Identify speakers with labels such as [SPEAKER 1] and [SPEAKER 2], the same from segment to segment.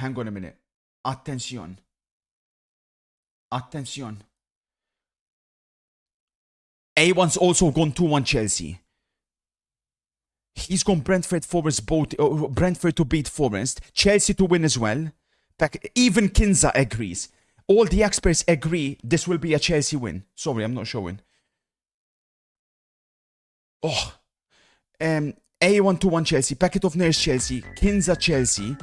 [SPEAKER 1] hang on a minute. Attention. Attention. A1's also gone 2-1 Chelsea. He's gone Brentford Forest Brentford to beat Forest. Chelsea to win as well. Even Kinza agrees. All the experts agree this will be a Chelsea win. Sorry, I'm not showing. Oh. A1 2-1 Chelsea. Packet of Nurse Chelsea. Kinza Chelsea.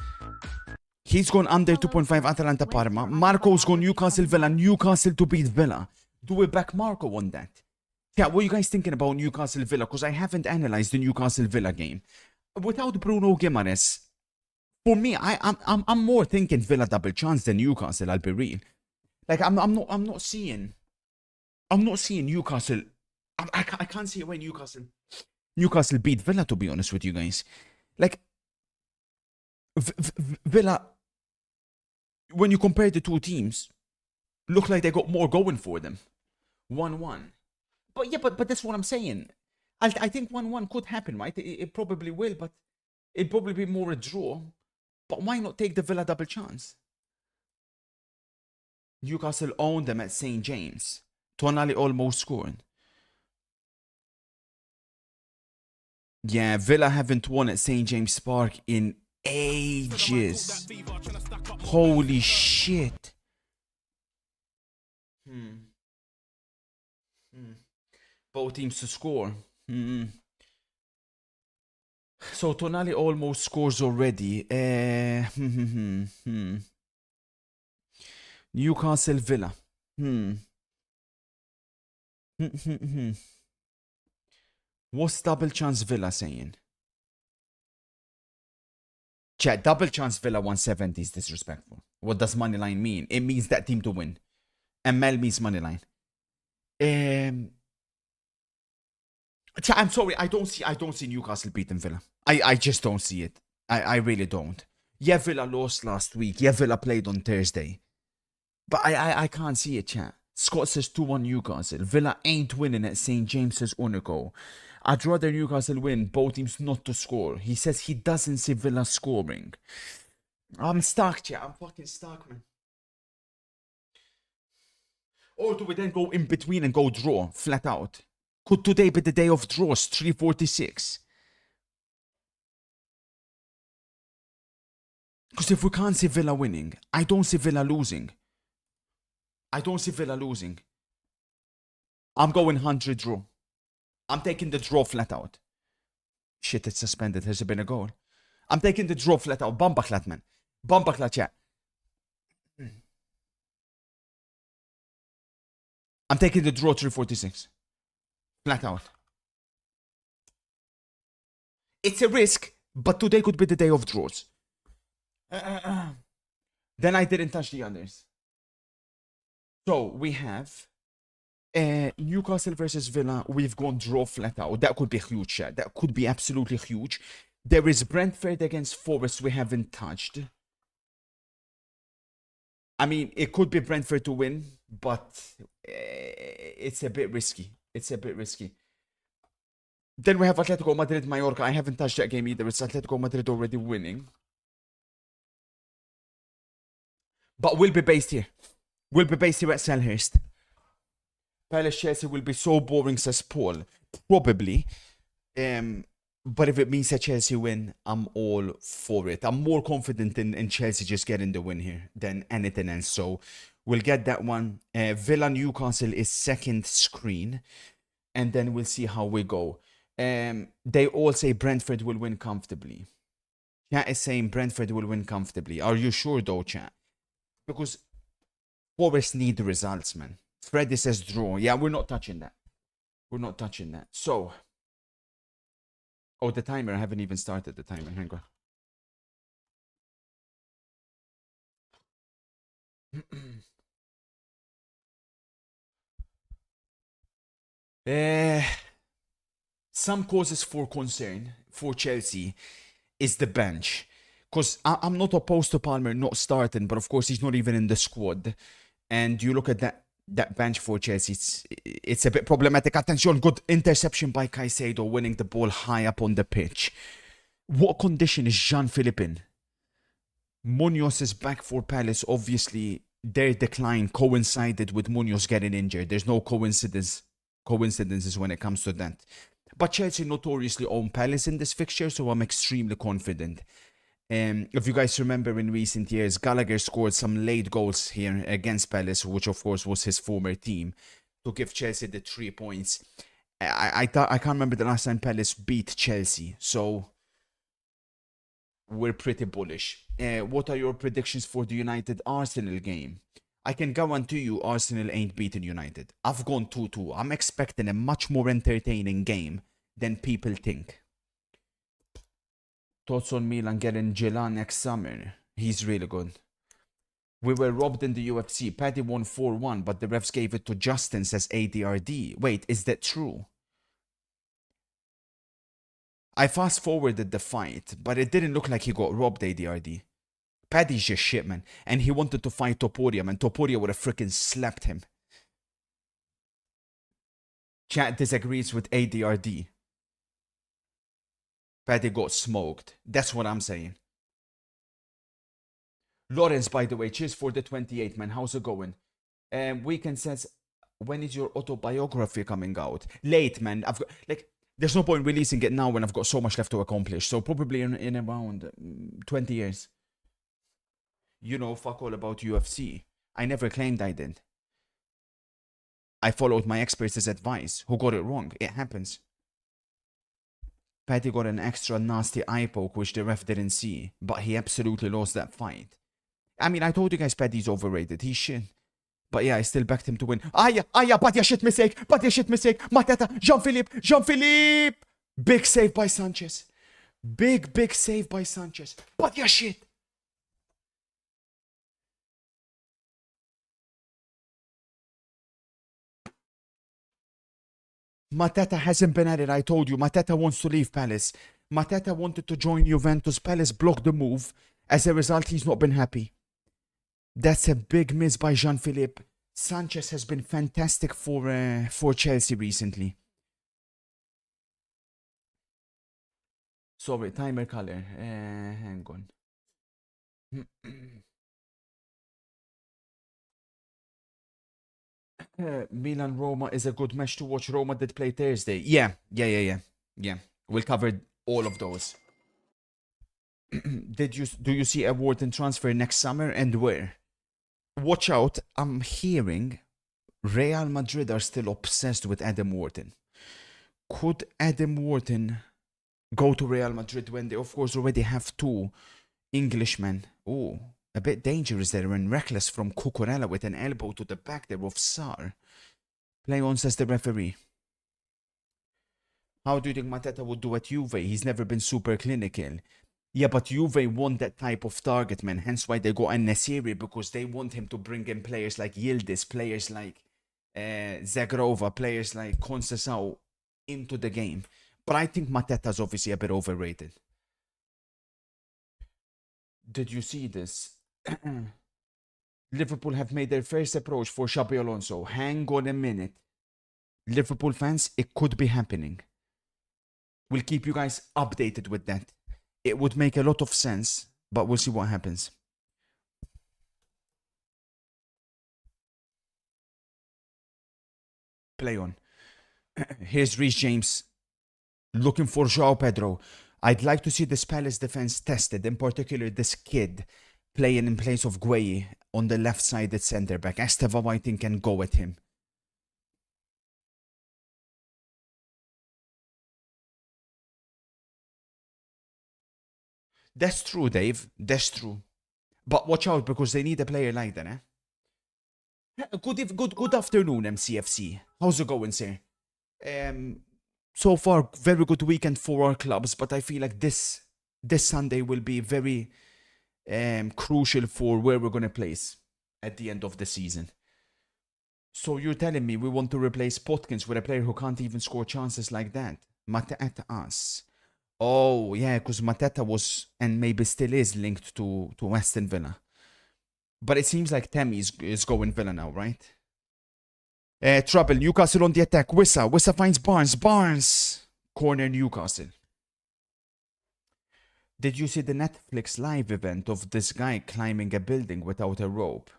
[SPEAKER 1] He's gone under 2.5 Atalanta Parma. Marco's gone Newcastle Villa. Newcastle to beat Villa. Do we back Marco on that? Yeah, what are you guys thinking about Newcastle Villa? Because I haven't analyzed the Newcastle Villa game. Without Bruno Guimaraes, for me, I'm more thinking Villa double chance than Newcastle, I'll be real. Like I'm not seeing Newcastle. I can't see a way Newcastle beat Villa, to be honest with you guys. Like Villa, when you compare the two teams, look like they got more going for them. 1-1. But yeah, but that's what I'm saying. I think 1-1 could happen, right? It probably will, but it'd probably be more a draw. But why not take the Villa double chance? Newcastle owned them at St. James. Tonali almost scored. Yeah, Villa haven't won at St. James Park in ages. Holy shit. Both teams to score. So Tonali almost scores already. Newcastle Villa. What's double chance Villa saying? Chat, double chance Villa 170 is disrespectful. What does moneyline mean? It means that team to win. ML means moneyline. I'm sorry, I don't see Newcastle beating Villa. I just don't see it. I really don't. Yeah, Villa lost last week. Yeah, Villa played on Thursday. But I can't see it, chat. Scott says 2-1 Newcastle. Villa ain't winning at St. James's Unico. I'd rather Newcastle win, both teams not to score. He says he doesn't see Villa scoring. I'm stuck, chat. I'm fucking stuck, man. Or do we then go in between and go draw, flat out? Could today be the day of draws, 346? Because if we can't see Villa winning, I don't see Villa losing. I'm going 100 draw. I'm taking the draw flat out. Shit, it's suspended. Has it been a goal? I'm taking the draw flat out. Bambaklat, man. Bambaklat, chat. I'm taking the draw 346. Flat out. It's a risk, but today could be the day of draws. Then I didn't touch the others. So we have Newcastle versus Villa. We've gone draw flat out. That could be huge, chat. That could be absolutely huge. There is Brentford against Forest we haven't touched. I mean, it could be Brentford to win, but it's a bit risky. Then we have Atletico Madrid, Mallorca. I haven't touched that game either. It's Atletico Madrid already winning. But we'll be based here. We'll be based here at Selhurst. Palace Chelsea will be so boring, says Paul. Probably. But if it means a Chelsea win, I'm all for it. I'm more confident in Chelsea just getting the win here than anything else. So we'll get that one. Villa Newcastle is second screen. And then we'll see how we go. They all say Brentford will win comfortably. Chat is saying Brentford will win comfortably. Are you sure though, chat? Because Forest need the results, man. Freddy says draw. Yeah, we're not touching that. So. Oh, the timer. I haven't even started the timer. Hang on. Some causes for concern for Chelsea is the bench. Because I'm not opposed to Palmer not starting, but of course he's not even in the squad. And you look at that bench for Chelsea, it's a bit problematic. Attention, good interception by Caicedo, winning the ball high up on the pitch. What condition is Jean-Philippe in? Munoz is back for Palace. Obviously, their decline coincided with Munoz getting injured. There's no coincidences when it comes to that. But Chelsea notoriously own Palace in this fixture, so I'm extremely confident. If you guys remember in recent years, Gallagher scored some late goals here against Palace, which of course was his former team, to give Chelsea the 3 points. I can't remember the last time Palace beat Chelsea, so we're pretty bullish. What are your predictions for the United-Arsenal game? I can guarantee you Arsenal ain't beating United. I've gone 2-2. I'm expecting a much more entertaining game than people think. Thoughts on Milan getting Gela next summer? He's really good. We were robbed in the UFC. Paddy won 4-1, but the refs gave it to Justin, says ADRD. Wait, is that true? I fast forwarded the fight, but it didn't look like he got robbed, ADRD. Paddy's just shit, man. And he wanted to fight Topuria, man. Topuria would have freaking slapped him. Chat disagrees with ADRD. Paddy got smoked. That's what I'm saying. Lawrence, by the way, cheers for the 28, man. How's it going? Weekend says, when is your autobiography coming out? Late, man. I've got, like, there's no point releasing it now when I've got so much left to accomplish. So probably in around 20 years. You know, fuck all about UFC. I never claimed I did. I followed my experts' advice. Who got it wrong? It happens. Paddy got an extra nasty eye poke, which the ref didn't see. But he absolutely lost that fight. I mean, I told you guys Paddy's overrated. He's shit. But yeah, I still backed him to win. Paddy, shit mistake. Mateta, Jean-Philippe. Big save by Sanchez. Big save by Sanchez. Paddy, shit. Mateta hasn't been at it, I told you. Mateta wants to leave Palace. Mateta wanted to join Juventus. Palace blocked the move. As a result, he's not been happy. That's a big miss by Jean-Philippe. Sanchez has been fantastic for Chelsea recently. Sorry, timer color. Hang on. Milan Roma is a good match to watch. Roma did play Thursday. Yeah. We'll cover all of those. Do you see a Wharton transfer next summer and where? Watch out, I'm hearing Real Madrid are still obsessed with Adam Wharton. Could Adam Wharton go to Real Madrid when they of course already have 2 Englishmen? Oh, a bit dangerous there and reckless from Cucurella with an elbow to the back there of Sarr. Play on, says the referee. How do you think Mateta would do at Juve? He's never been super clinical. Yeah, but Juve want that type of target, man. Hence why they go An-Nesyri, because they want him to bring in players like Yildiz, players like Zagrova, players like Conceição into the game. But I think Mateta's obviously a bit overrated. Did you see this? Liverpool have made their first approach for Xabi Alonso. Hang on a minute. Liverpool fans, it could be happening. We'll keep you guys updated with that. It would make a lot of sense, but we'll see what happens. Play on. Here's Reece James looking for João Pedro. I'd like to see this Palace defense tested, in particular this kid playing in place of Gueye on the left side at centre back. Esteva, I think, can go at him. That's true, Dave. That's true. But watch out, because they need a player like that, eh? Good afternoon, MCFC. How's it going, sir? So far, very good weekend for our clubs, but I feel like this Sunday will be very crucial for where we're gonna place at the end of the season. So you're telling me we want to replace Potkins with a player who can't even score chances like that? Mateta. Oh, yeah, because Mateta was, and maybe still is, linked to Aston Villa. But it seems like Temi is going Villa now, right? Trouble, Newcastle on the attack. Wissa finds Barnes. Corner Newcastle. Did you see the Netflix live event of this guy climbing a building without a rope?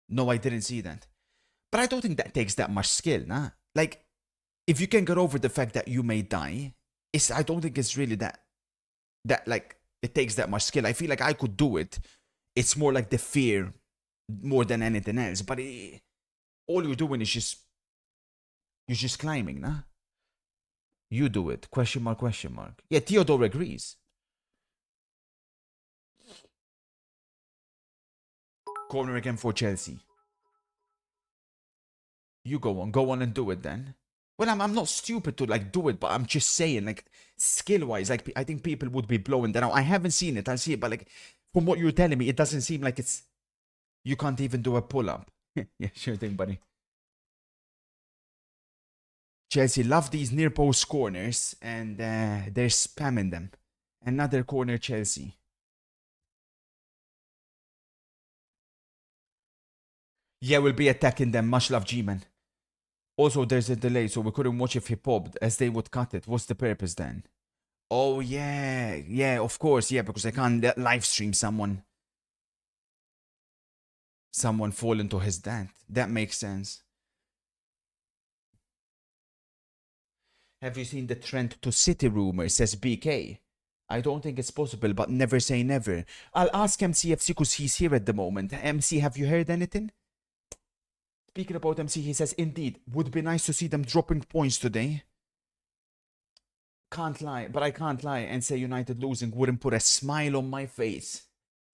[SPEAKER 1] No, I didn't see that. But I don't think that takes that much skill, nah? Like, if you can get over the fact that you may die, I don't think it's really that like it takes that much skill. I feel like I could do it. It's more like the fear more than anything else. But all you're doing is you're just climbing, nah? You do it. Question mark, question mark. Yeah, Theodore agrees. Corner again for Chelsea. You go on and do it then. Well, I'm not stupid to like do it, but I'm just saying, like, skill wise, like, I think people would be blowing that out. I haven't seen it, I'll see it, but like, from what you're telling me, it doesn't seem like you can't even do a pull up. Yeah, sure thing, buddy. Chelsea love these near post corners, and they're spamming them. Another corner, Chelsea. Yeah, we'll be attacking them. Much love, G-Man. Also, there's a delay, so we couldn't watch if he popped, as they would cut it. What's the purpose then? Oh, yeah. Yeah, of course. Yeah, because I can't live stream someone fall into his death. That makes sense. Have you seen the trend to City rumor, says BK? I don't think it's possible, but never say never. I'll ask MCFC because he's here at the moment. MC, have you heard anything? Speaking about MC, he says, indeed, would be nice to see them dropping points today. Can't lie, but I can't lie and say United losing wouldn't put a smile on my face.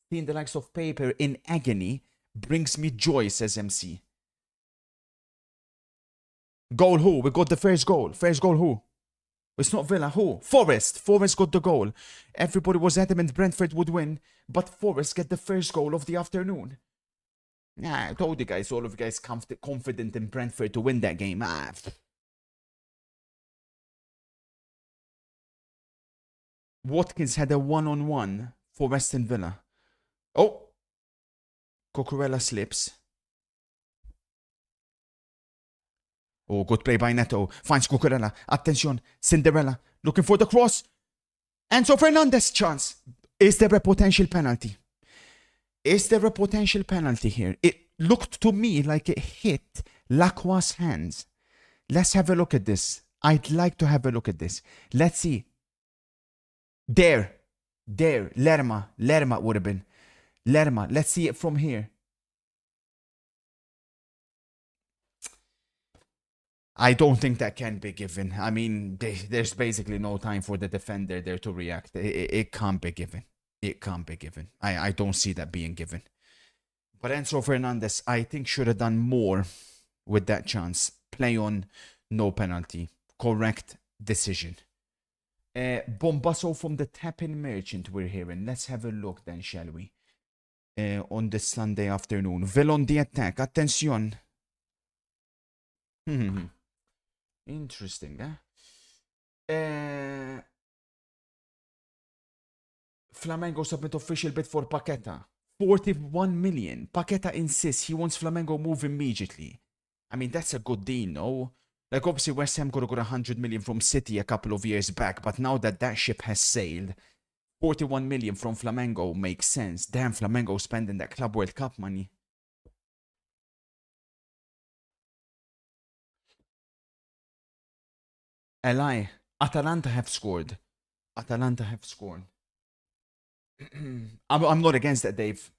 [SPEAKER 1] Seeing the likes of Paper in agony brings me joy, says MC. Goal who? We got the first goal. First goal who? It's not Villa. Who? Forest. Forest got the goal. Everybody was adamant Brentford would win, but Forest get the first goal of the afternoon. Yeah, I told you guys, all of you guys confident in Brentford to win that game. Watkins had a one-on-one for Aston Villa. Oh! Cucurella slips. Oh, good play by Neto. Finds Cucurella. Attention. Cinderella. Looking for the cross. Enzo Fernandez chance. Is there a potential penalty? Is there a potential penalty here? It looked to me like it hit Lacroix's hands. Let's have a look at this. I'd like to have a look at this. Let's see. There. Lerma would have been. Lerma. Let's see it from here. I don't think that can be given. I mean, there's basically no time for the defender there to react. It can't be given. It can't be given. I don't see that being given. But Enzo Fernandez, I think, should have done more with that chance. Play on, no penalty. Correct decision. Bombasso from the Tap-In Merchant we're hearing. Let's have a look then, shall we? On this Sunday afternoon. Will on the attack. Attention. Interesting, eh? Flamengo submit official bid for Paqueta. 41 million. Paqueta insists he wants Flamengo move immediately. I mean, that's a good deal, no? Like, obviously, West Ham could have got 100 million from City a couple of years back, but now that ship has sailed, 41 million from Flamengo makes sense. Damn, Flamengo spending that Club World Cup money. A lie. Atalanta have scored. I'm not against that, Dave.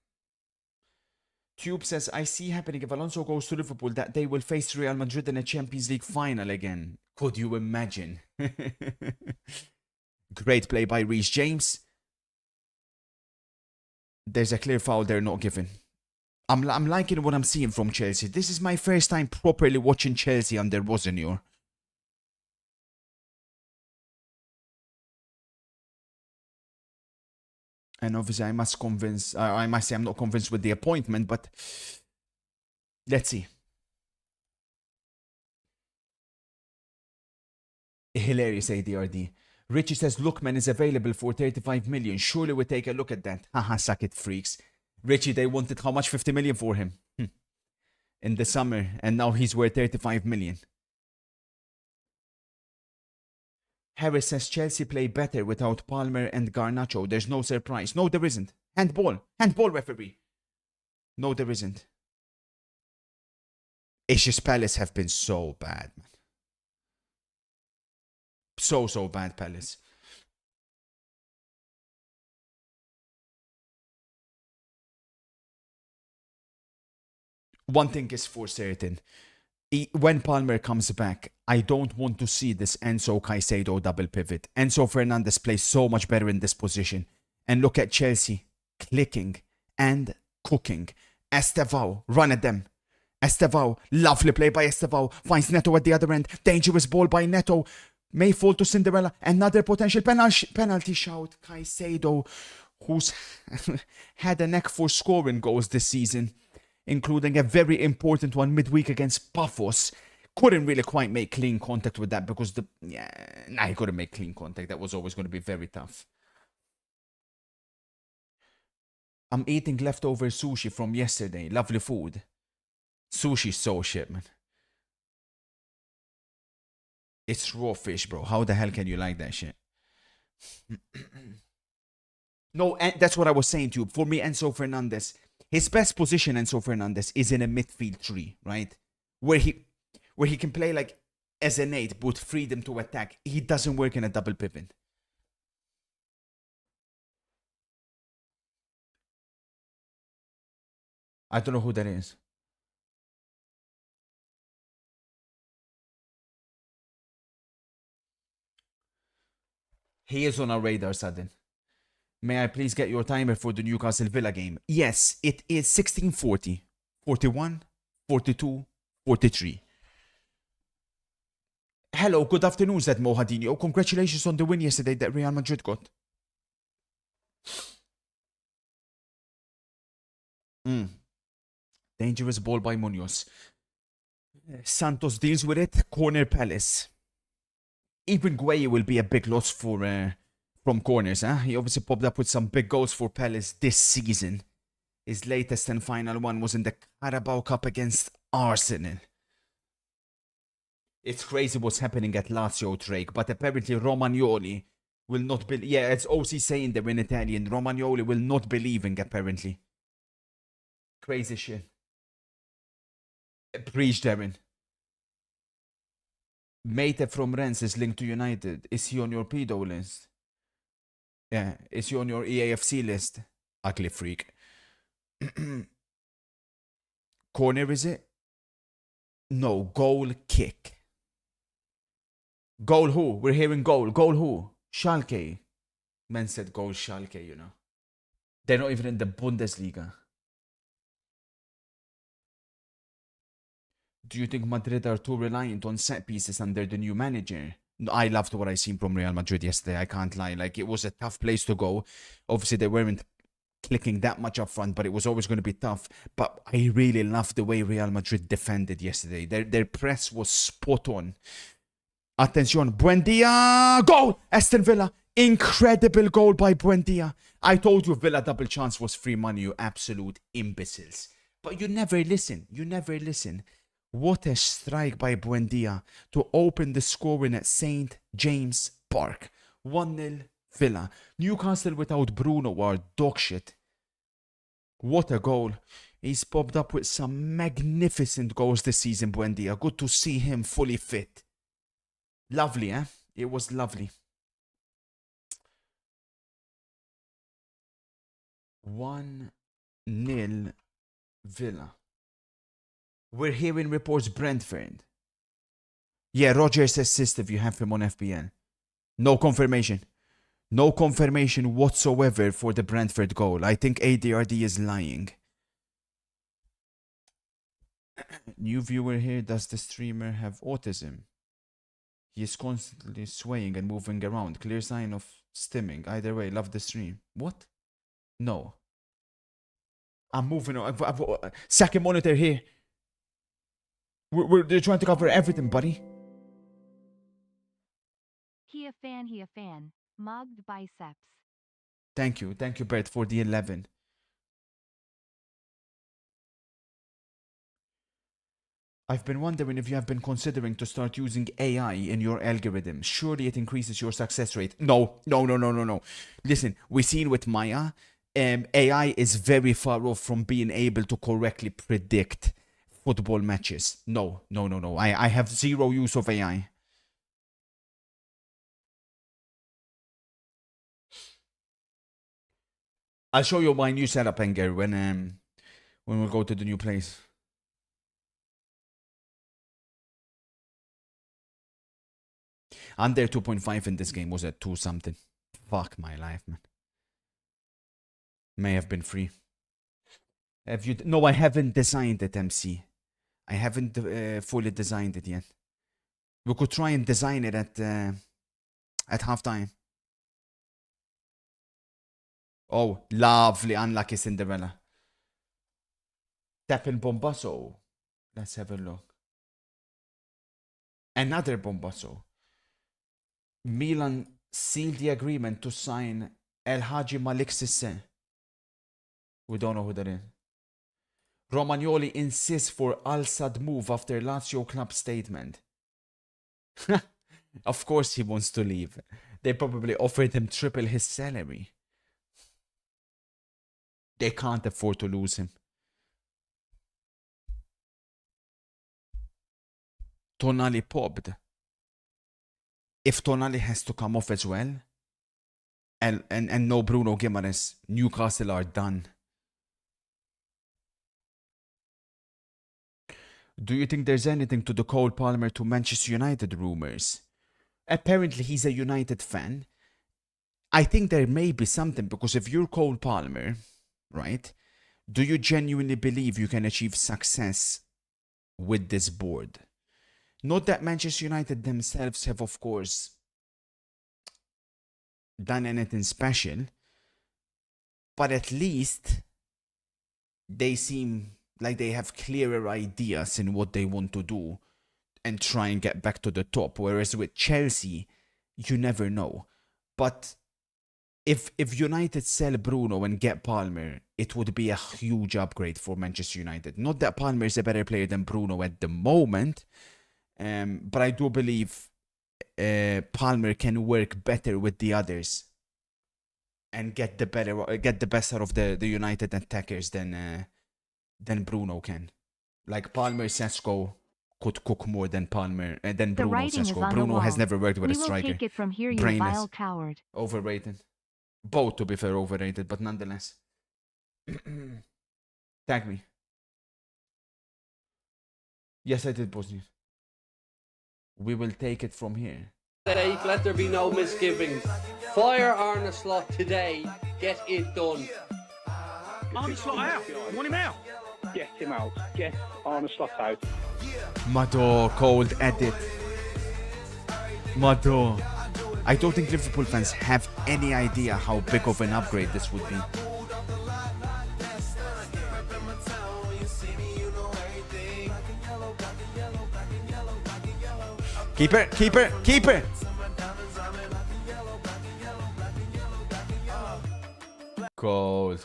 [SPEAKER 1] Tube says, I see happening if Alonso goes to Liverpool that they will face Real Madrid in a Champions League final again. Could you imagine? Great play by Reece James. There's a clear foul there not given. I'm liking what I'm seeing from Chelsea. This is my first time properly watching Chelsea under Rosenor. And obviously, I must say I'm not convinced with the appointment, but let's see. Hilarious ADRD. Richie says Lookman is available for 35 million. Surely we take a look at that. Haha, suck it, freaks. Richie, they wanted how much? 50 million for him in the summer, and now he's worth 35 million. Harris says Chelsea play better without Palmer and Garnacho. There's no surprise. No, there isn't. Handball. Handball, referee. No, there isn't. It's just Palace have been so bad, man. So bad, Palace. One thing is for certain. When Palmer comes back, I don't want to see this Enzo Caicedo double pivot. Enzo Fernandez plays so much better in this position. And look at Chelsea clicking and cooking. Estevao, run at them. Estevao, lovely play by Estevao. Finds Neto at the other end. Dangerous ball by Neto. May fall to Cinderella. Another potential penalty shout. Caicedo, who's had a knack for scoring goals this season, including a very important one midweek against Paphos. Couldn't really quite make clean contact with that because he couldn't make clean contact. That was always going to be very tough. I'm eating leftover sushi from yesterday. Lovely food. Sushi's so shit, man. It's raw fish, bro. How the hell can you like that shit? No, that's what I was saying to you. For me, Enzo Fernandez, his best position, Enzo Fernandez, is in a midfield tree, right? Where he can play like as an 8, but freedom to attack. He doesn't work in a double pivot. I don't know who that is. He is on our radar, Sudden. May I please get your timer for the Newcastle Villa game? Yes, it is 16:40, 41, 42, 43. Hello, good afternoon, Zed Mohadinho. Congratulations on the win yesterday that Real Madrid got. Dangerous ball by Munoz. Santos deals with it. Corner Palace. Even Gueye will be a big loss for from corners. He obviously popped up with some big goals for Palace this season. His latest and final one was in the Carabao Cup against Arsenal. It's crazy what's happening at Lazio, Drake, but apparently Romagnoli will not be. Yeah, it's OC saying there in Italian. Romagnoli will not be leaving, apparently. Crazy shit. Preach, Darren. Mate from Rennes is linked to United. Is he on your pedo list? Yeah, is he on your EAFC list? Ugly freak. Corner, is it? No, goal kick. Goal who? We're hearing goal. Goal who? Schalke. Men said goal Schalke, you know. They're not even in the Bundesliga. Do you think Madrid are too reliant on set pieces under the new manager? I loved what I seen from Real Madrid yesterday. I can't lie. Like, it was a tough place to go. Obviously, they weren't clicking that much up front, but it was always going to be tough. But I really loved the way Real Madrid defended yesterday. Their press was spot on. Attention, Buendia! Goal! Aston Villa. Incredible goal by Buendia. I told you Villa double chance was free money, you absolute imbeciles. But you never listen. You never listen. What a strike by Buendia to open the scoring at St. James Park. 1-0 Villa. Newcastle without Bruno are dog shit. What a goal. He's popped up with some magnificent goals this season, Buendia. Good to see him fully fit. Lovely, eh? It was lovely. 1-0 Villa. We're hearing reports Brentford. Yeah, Rogers assist if you have him on FPL. No confirmation. No confirmation whatsoever for the Brentford goal. I think ADRD is lying. New viewer here. Does the streamer have autism? He is constantly swaying and moving around. Clear sign of stimming. Either way, love the stream. What? No. I'm moving on. Second monitor here. They're trying to cover everything, buddy.
[SPEAKER 2] He a fan. Mugged biceps.
[SPEAKER 1] Thank you, Bert, for the 11. I've been wondering if you have been considering to start using AI in your algorithm. Surely it increases your success rate. No. Listen, we've seen with Maya, AI is very far off from being able to correctly predict football matches. No. I have zero use of AI. I'll show you my new setup, Enger, when we go to the new place. Under 2.5 in this game was at 2 something. Fuck my life, man. May have been free. Have you? No, I haven't designed it, MC. I haven't fully designed it yet. We could try and design it at halftime. Oh, lovely, unlucky Cinderella. Tapping Bombasso. Let's have a look. Another Bombasso. Milan sealed the agreement to sign El Haji Malik Sisse. We don't know who that is. Romagnoli insists for Al-Sad move after Lazio club statement. Of course he wants to leave. They probably offered him triple his salary. They can't afford to lose him. Tonali popped. If Tonali has to come off as well, and no Bruno Guimaraes, Newcastle are done. Do you think there's anything to the Cole Palmer to Manchester United rumours? Apparently he's a United fan. I think there may be something, because if you're Cole Palmer, right, do you genuinely believe you can achieve success with this board? Not that Manchester United themselves have, of course, done anything special, but at least they seem like they have clearer ideas in what they want to do and try and get back to the top. Whereas with Chelsea, you never know. But if United sell Bruno and get Palmer, it would be a huge upgrade for Manchester United. Not that Palmer is a better player than Bruno at the moment, but I do believe Palmer can work better with the others and get the best out of the United attackers than Bruno can. Like Palmer, Sesko could cook more than Palmer than
[SPEAKER 2] The
[SPEAKER 1] Bruno
[SPEAKER 2] writing is
[SPEAKER 1] Sesko.
[SPEAKER 2] on the
[SPEAKER 1] Bruno has
[SPEAKER 2] wall.
[SPEAKER 1] never worked with
[SPEAKER 2] We
[SPEAKER 1] a
[SPEAKER 2] will
[SPEAKER 1] striker.
[SPEAKER 2] take it from here, you
[SPEAKER 1] Brainless.
[SPEAKER 2] vile coward.
[SPEAKER 1] Overrated. Both, to be fair, overrated, but nonetheless. Tag me. Yes, I did, Bosnia. We will take it from here.
[SPEAKER 3] Let there be no misgivings. Fire Arne Slot today. Get it done.
[SPEAKER 4] Arne Slot out. I want him out.
[SPEAKER 5] Get him out. Get Arne Slot out.
[SPEAKER 1] Mado, cold edit. Mado. I don't think Liverpool fans have any idea how big of an upgrade this would be. Keeper, keeper, keeper! Cold.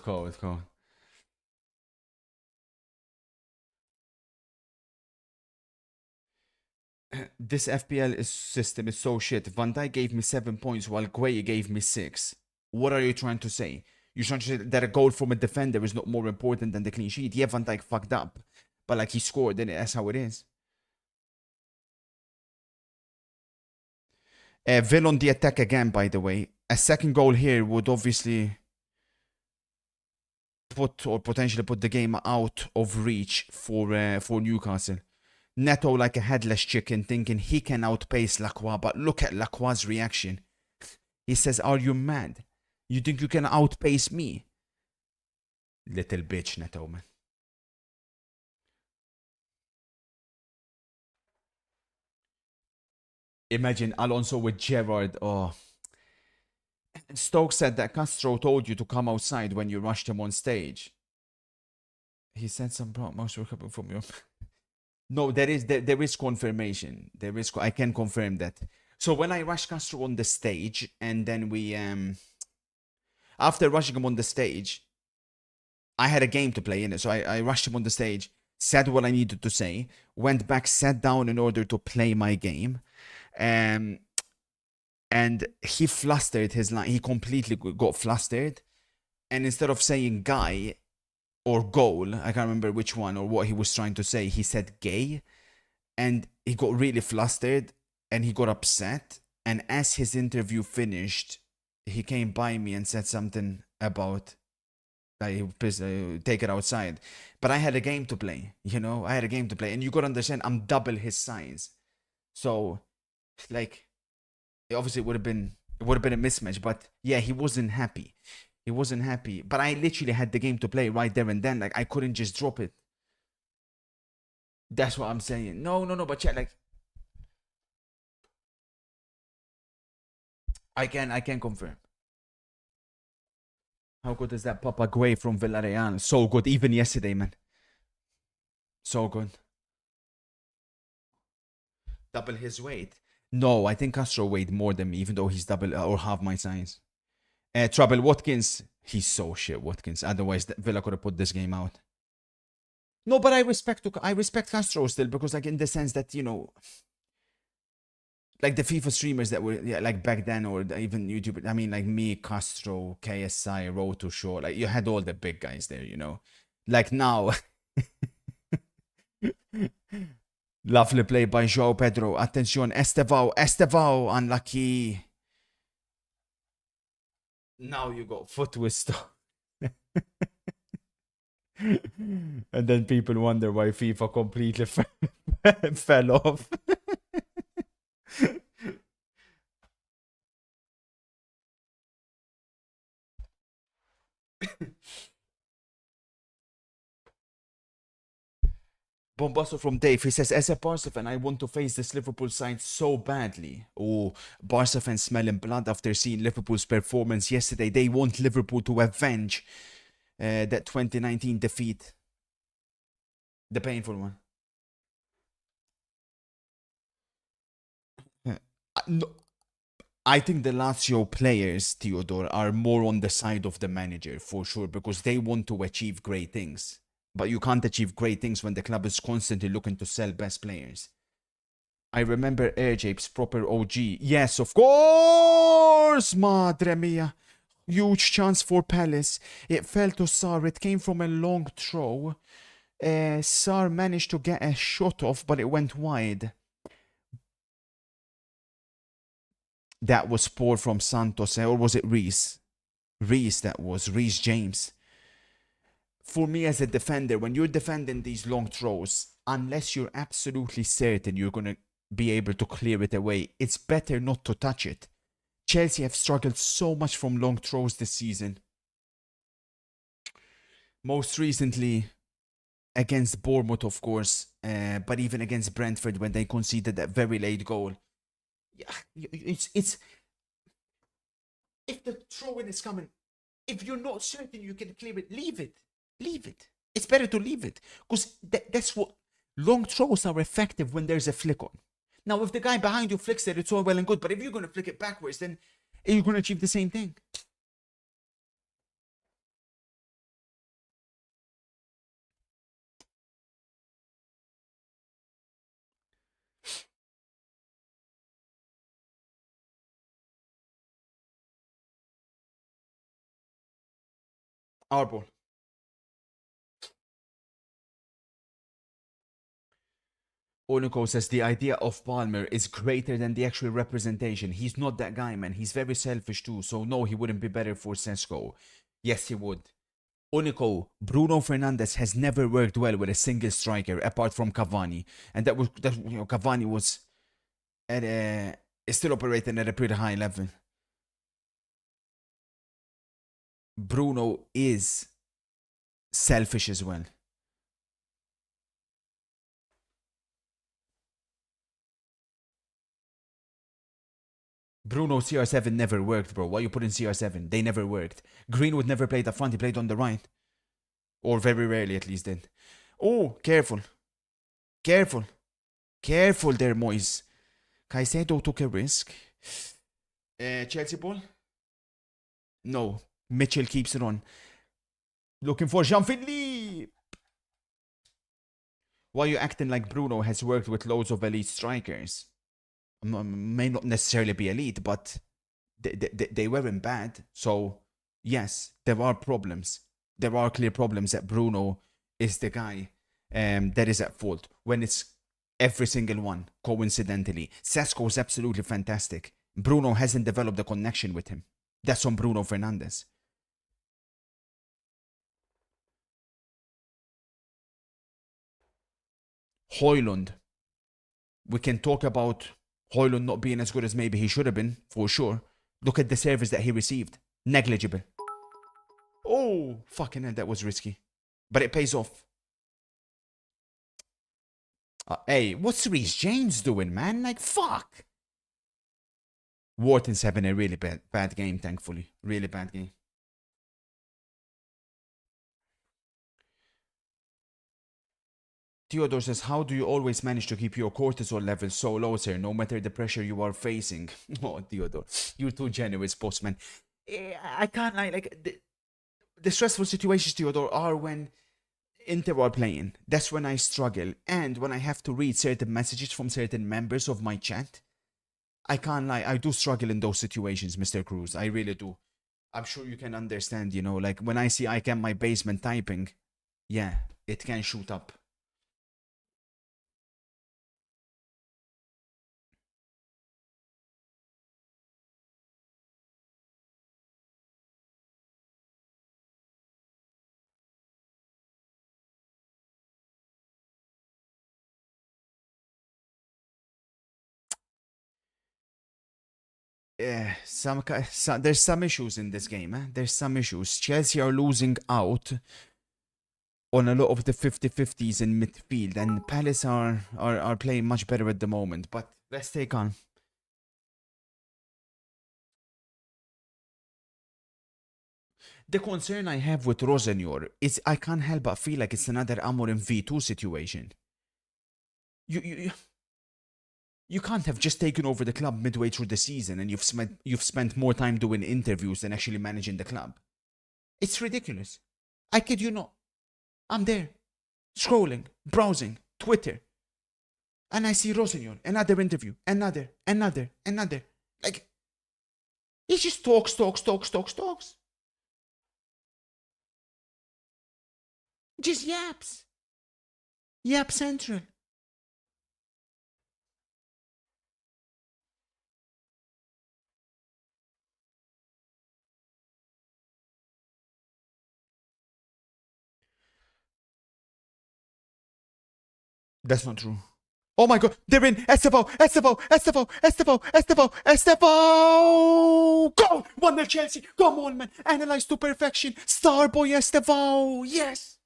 [SPEAKER 1] This FPL system is so shit. Van Dijk gave me 7 points while Gueye gave me 6. What are you trying to say? You're trying to say that a goal from a defender is not more important than the clean sheet? Yeah, Van Dijk fucked up. But like he scored, and that's how it is. Will on the attack again, by the way. A second goal here would obviously potentially put the game out of reach for Newcastle. Neto like a headless chicken thinking he can outpace Lacroix, but look at Lacroix's reaction. He says, "Are you mad? You think you can outpace me?" Little bitch, Neto, man. Imagine Alonso with Gerrard. Oh. Stokes said that Castro told you to come outside when you rushed him on stage. He said some most were coming from you. No, there is confirmation. I can confirm that. So when I rushed Castro on the stage, and then we after rushing him on the stage, I had a game to play in it. So I rushed him on the stage. said what I needed to say, went back, sat down in order to play my game. And he flustered his line. He completely got flustered. And instead of saying guy or goal, I can't remember which one or what he was trying to say, he said gay. And he got really flustered and he got upset. And as his interview finished, he came by me and said something about take it outside. But I had a game to play, you know? I had a game to play. And you got to understand, I'm double his size. So, like, obviously it would have been a mismatch. But yeah, he wasn't happy. He wasn't happy. But I literally had the game to play right there and then. Like, I couldn't just drop it. That's what I'm saying. No. But chat, like, I can confirm. How good is that Papa Guay from Villarreal? So good. Even yesterday, man. So good. Double his weight. No, I think Castro weighed more than me, even though he's double or half my size. Trouble Watkins. He's so shit, Watkins. Otherwise, Villa could have put this game out. No, but I respect Castro still, because, like, in the sense that, you know, like the FIFA streamers that were, yeah, like back then, or even YouTube. I mean, like me, Castro, KSI, Road to Shore. Like, you had all the big guys there, you know. Like now. Lovely play by João Pedro. Attention, Estevao, unlucky. Now you got foot twist. And then people wonder why FIFA completely fell off. Bombasso from Dave, he says, as a Barca fan, I want to face this Liverpool side so badly. Oh, Barca fans smelling blood after seeing Liverpool's performance yesterday. They want Liverpool to avenge that 2019 defeat. The painful one. No, I think the Lazio players, Theodore, are more on the side of the manager, for sure, because they want to achieve great things. But you can't achieve great things when the club is constantly looking to sell best players. I remember Airjape's proper OG. Yes, of course! Madre mia. Huge chance for Palace. It fell to Sarr. It came from a long throw. Sarr managed to get a shot off, but it went wide. That was poor from Santos, or was it Reece? Reece, that was. Reece James. For me as a defender, when you're defending these long throws, unless you're absolutely certain you're going to be able to clear it away, it's better not to touch it. Chelsea have struggled so much from long throws this season. Most recently against Bournemouth, of course, but even against Brentford when they conceded that very late goal. Yeah, it's if the throw-in is coming, if you're not certain you can clear it, leave it. Leave it. It's better to leave it. Because that's what... Long throws are effective when there's a flick on. Now, if the guy behind you flicks it, it's all well and good. But if you're going to flick it backwards, then you're going to achieve the same thing. Our ball. Onico says the idea of Palmer is greater than the actual representation. He's not that guy, man. He's very selfish too. So no, he wouldn't be better for Sesko. Yes, he would. Onico, Bruno Fernandes has never worked well with a single striker apart from Cavani. And that you know, Cavani was is still operating at a pretty high level. Bruno is selfish as well. Bruno CR7 never worked, bro. Why you put in CR7? They never worked. Greenwood never played up front. He played on the right. Or very rarely at least did. Oh, careful. Careful. Careful there, Moyes. Caicedo took a risk. Chelsea ball? No. Mitchell keeps it on. Looking for Jean-Philippe. Why are you acting like Bruno has worked with loads of elite strikers? May not necessarily be elite, but they weren't bad. So, yes, there are problems. There are clear problems that Bruno is the guy that is at fault. When it's every single one, coincidentally. Sesko is absolutely fantastic. Bruno hasn't developed a connection with him. That's on Bruno Fernandes. Højlund. We can talk about Højlund not being as good as maybe he should have been, for sure. Look at the service that he received. Negligible. Oh, fucking hell, that was risky. But it pays off. Hey, what's Reece James doing, man? Like, fuck. Wharton's having a really bad game, thankfully. Really bad game. Theodore says, how do you always manage to keep your cortisol levels so low, sir, no matter the pressure you are facing? Oh, Theodore, you're too generous, postman. I can't lie, like, the stressful situations, Theodore, are when Inter are playing. That's when I struggle. And when I have to read certain messages from certain members of my chat. I can't lie, I do struggle in those situations, Mr. Cruz. I really do. I'm sure you can understand, you know, like, when I see ICAM my basement typing, yeah, it can shoot up. There's some issues in this game. There's some issues. Chelsea are losing out on a lot of the 50-50s in midfield, and Palace are playing much better at the moment. But let's take on. The concern I have with Rosenor is I can't help but feel like it's another Amorim V2 situation. You can't have just taken over the club midway through the season and you've spent more time doing interviews than actually managing the club. It's ridiculous. I kid you not. I'm there, scrolling, browsing, Twitter, and I see Rosenor, another interview, another. Like, he just talks. Just yaps. Yap Central. That's not true. Oh my god, they're in! Estevao! Go! 1-0 Chelsea! Come on, man! Analyze to perfection! Starboy Estevao! Yes!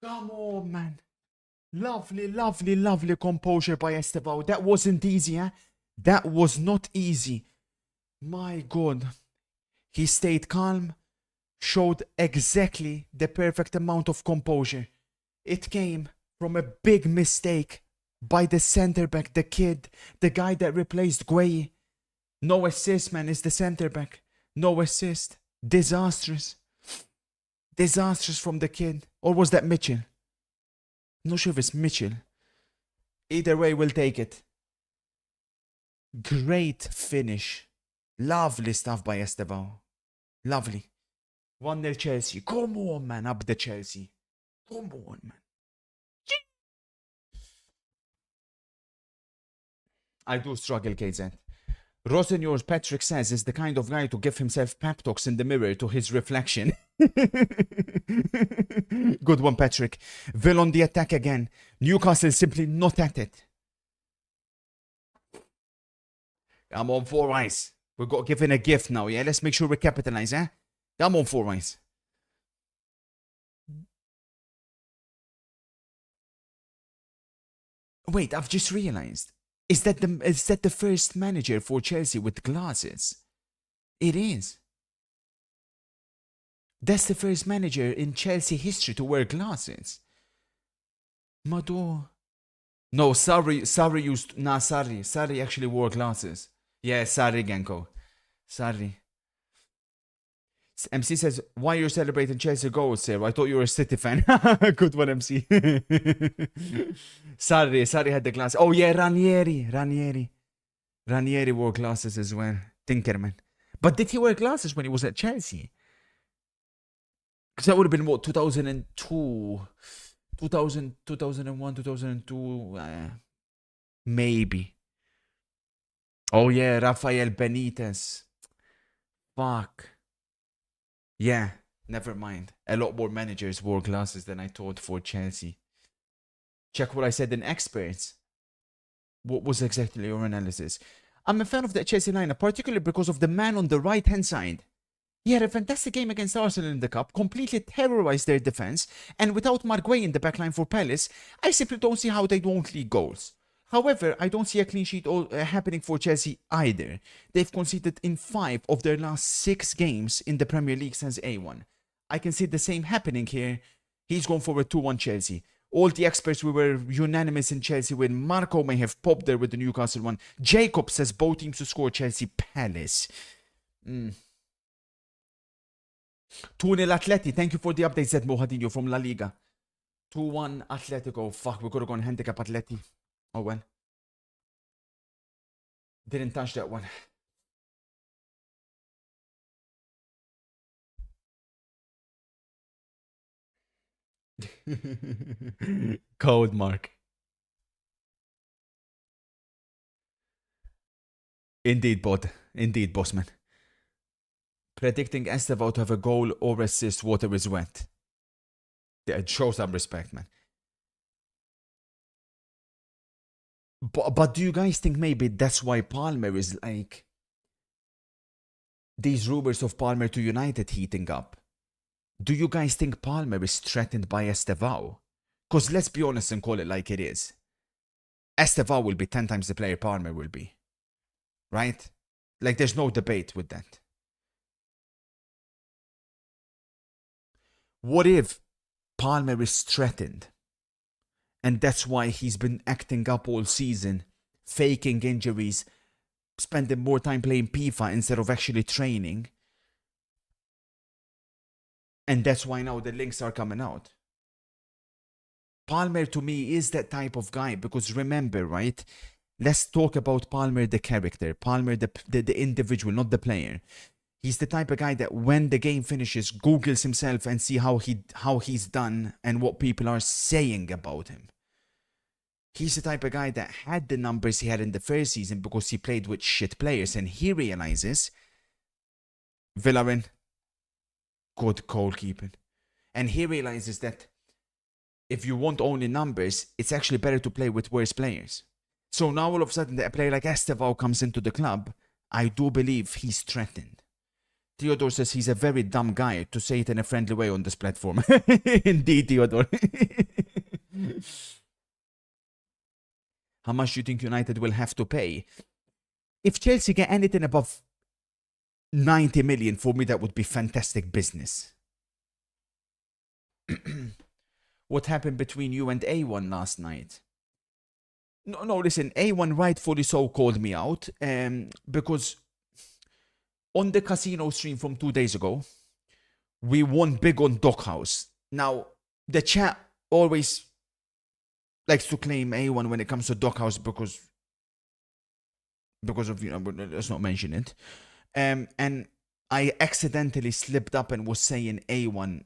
[SPEAKER 1] Come on, man! Lovely composure by Estevao. That wasn't easy, huh? That was not easy. My god. He stayed calm, showed exactly the perfect amount of composure. It came from a big mistake by the centre back, the kid, the guy that replaced Gueye. No assist, man, is the centre back. No assist. Disastrous. Disastrous from the kid. Or was that Mitchell? I'm not sure if it's Mitchell. Either way, we'll take it. Great finish. Lovely stuff by Estevao. Lovely. 1-0 Chelsea. Come on, man. Up the Chelsea. Come on, man. I do struggle, KZ. Rosenor, Patrick says, is the kind of guy to give himself pep talks in the mirror to his reflection. Good one, Patrick. Will on the attack again. Newcastle simply not at it. I'm on 4 eyes. We got given a gift now, yeah? Let's make sure we capitalize, eh? I'm on 4 eyes. Wait, I've just realized. Is that the first manager for Chelsea with glasses? It is. That's the first manager in Chelsea history to wear glasses. Mado. No, Sarri actually wore glasses. Yeah, Sarri Genko. Sorry. MC says, why you're celebrating Chelsea goals, sir? I thought you were a City fan. Good one, MC. Sarri had the glasses. Oh, yeah, Ranieri wore glasses as well. Tinkerman. But did he wear glasses when he was at Chelsea? Because that would have been, what, 2002? 2001, 2002? Maybe. Oh, yeah, Rafael Benitez. Fuck. Yeah, never mind. A lot more managers wore glasses than I thought for Chelsea. Check what I said in experts. What was exactly your analysis? I'm a fan of the Chelsea lineup, particularly because of the man on the right-hand side. He had a fantastic game against Arsenal in the Cup, completely terrorized their defense, and without Mark Guay in the backline for Palace, I simply don't see how they won't lead goals. However, I don't see a clean sheet happening for Chelsea either. They've conceded in 5 of their last 6 games in the Premier League since A1. I can see the same happening here. He's going for a 2-1 Chelsea. All the experts, we were unanimous in Chelsea win. Marco may have popped there with the Newcastle one. Jacob says both teams to score. Chelsea Palace. 2-0 Atleti. Thank you for the update, Zed Mohadinho from La Liga. 2-1 Atletico. Fuck, we could have gone handicap Atleti. Oh well. Didn't touch that one. Code mark. Indeed, bot. Indeed, bossman. Predicting Estevao to have a goal or assist, water is wet. Yeah, show some respect, man. But do you guys think maybe that's why Palmer is like... These rumors of Palmer to United heating up? Do you guys think Palmer is threatened by Estevao? Because let's be honest and call it like it is. Estevao will be 10 times the player Palmer will be. Right? Like there's no debate with that. What if Palmer is threatened? And that's why he's been acting up all season, faking injuries, spending more time playing FIFA instead of actually training. And that's why now the links are coming out. Palmer to me is that type of guy because remember, right? Let's talk about Palmer the character, Palmer the individual, not the player. He's the type of guy that when the game finishes, Googles himself and see how he's done and what people are saying about him. He's the type of guy that had the numbers he had in the first season because he played with shit players and he realizes Villarin, good goalkeeping. And he realizes that if you want only numbers, it's actually better to play with worse players. So now all of a sudden that a player like Estevao comes into the club, I do believe he's threatened. Theodore says he's a very dumb guy, to say it in a friendly way on this platform. Indeed, Theodore. How much do you think United will have to pay? If Chelsea get anything above 90 million, for me that would be fantastic business. What happened between you and A1 last night? No, listen, A1 rightfully so called me out because on the casino stream from 2 days ago, we won big on Dockhouse. Now, the chat always likes to claim A1 when it comes to Dockhouse because of, you know, let's not mention it. And I accidentally slipped up and was saying A1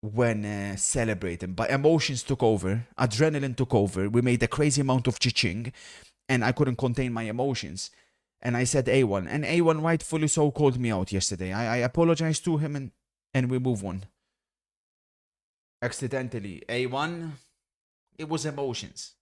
[SPEAKER 1] when celebrating, but emotions took over, adrenaline took over, we made a crazy amount of chiching, and I couldn't contain my emotions. And I said A1, and A1 rightfully so called me out yesterday. I apologized to him and we move on. Accidentally, A1, it was emotions.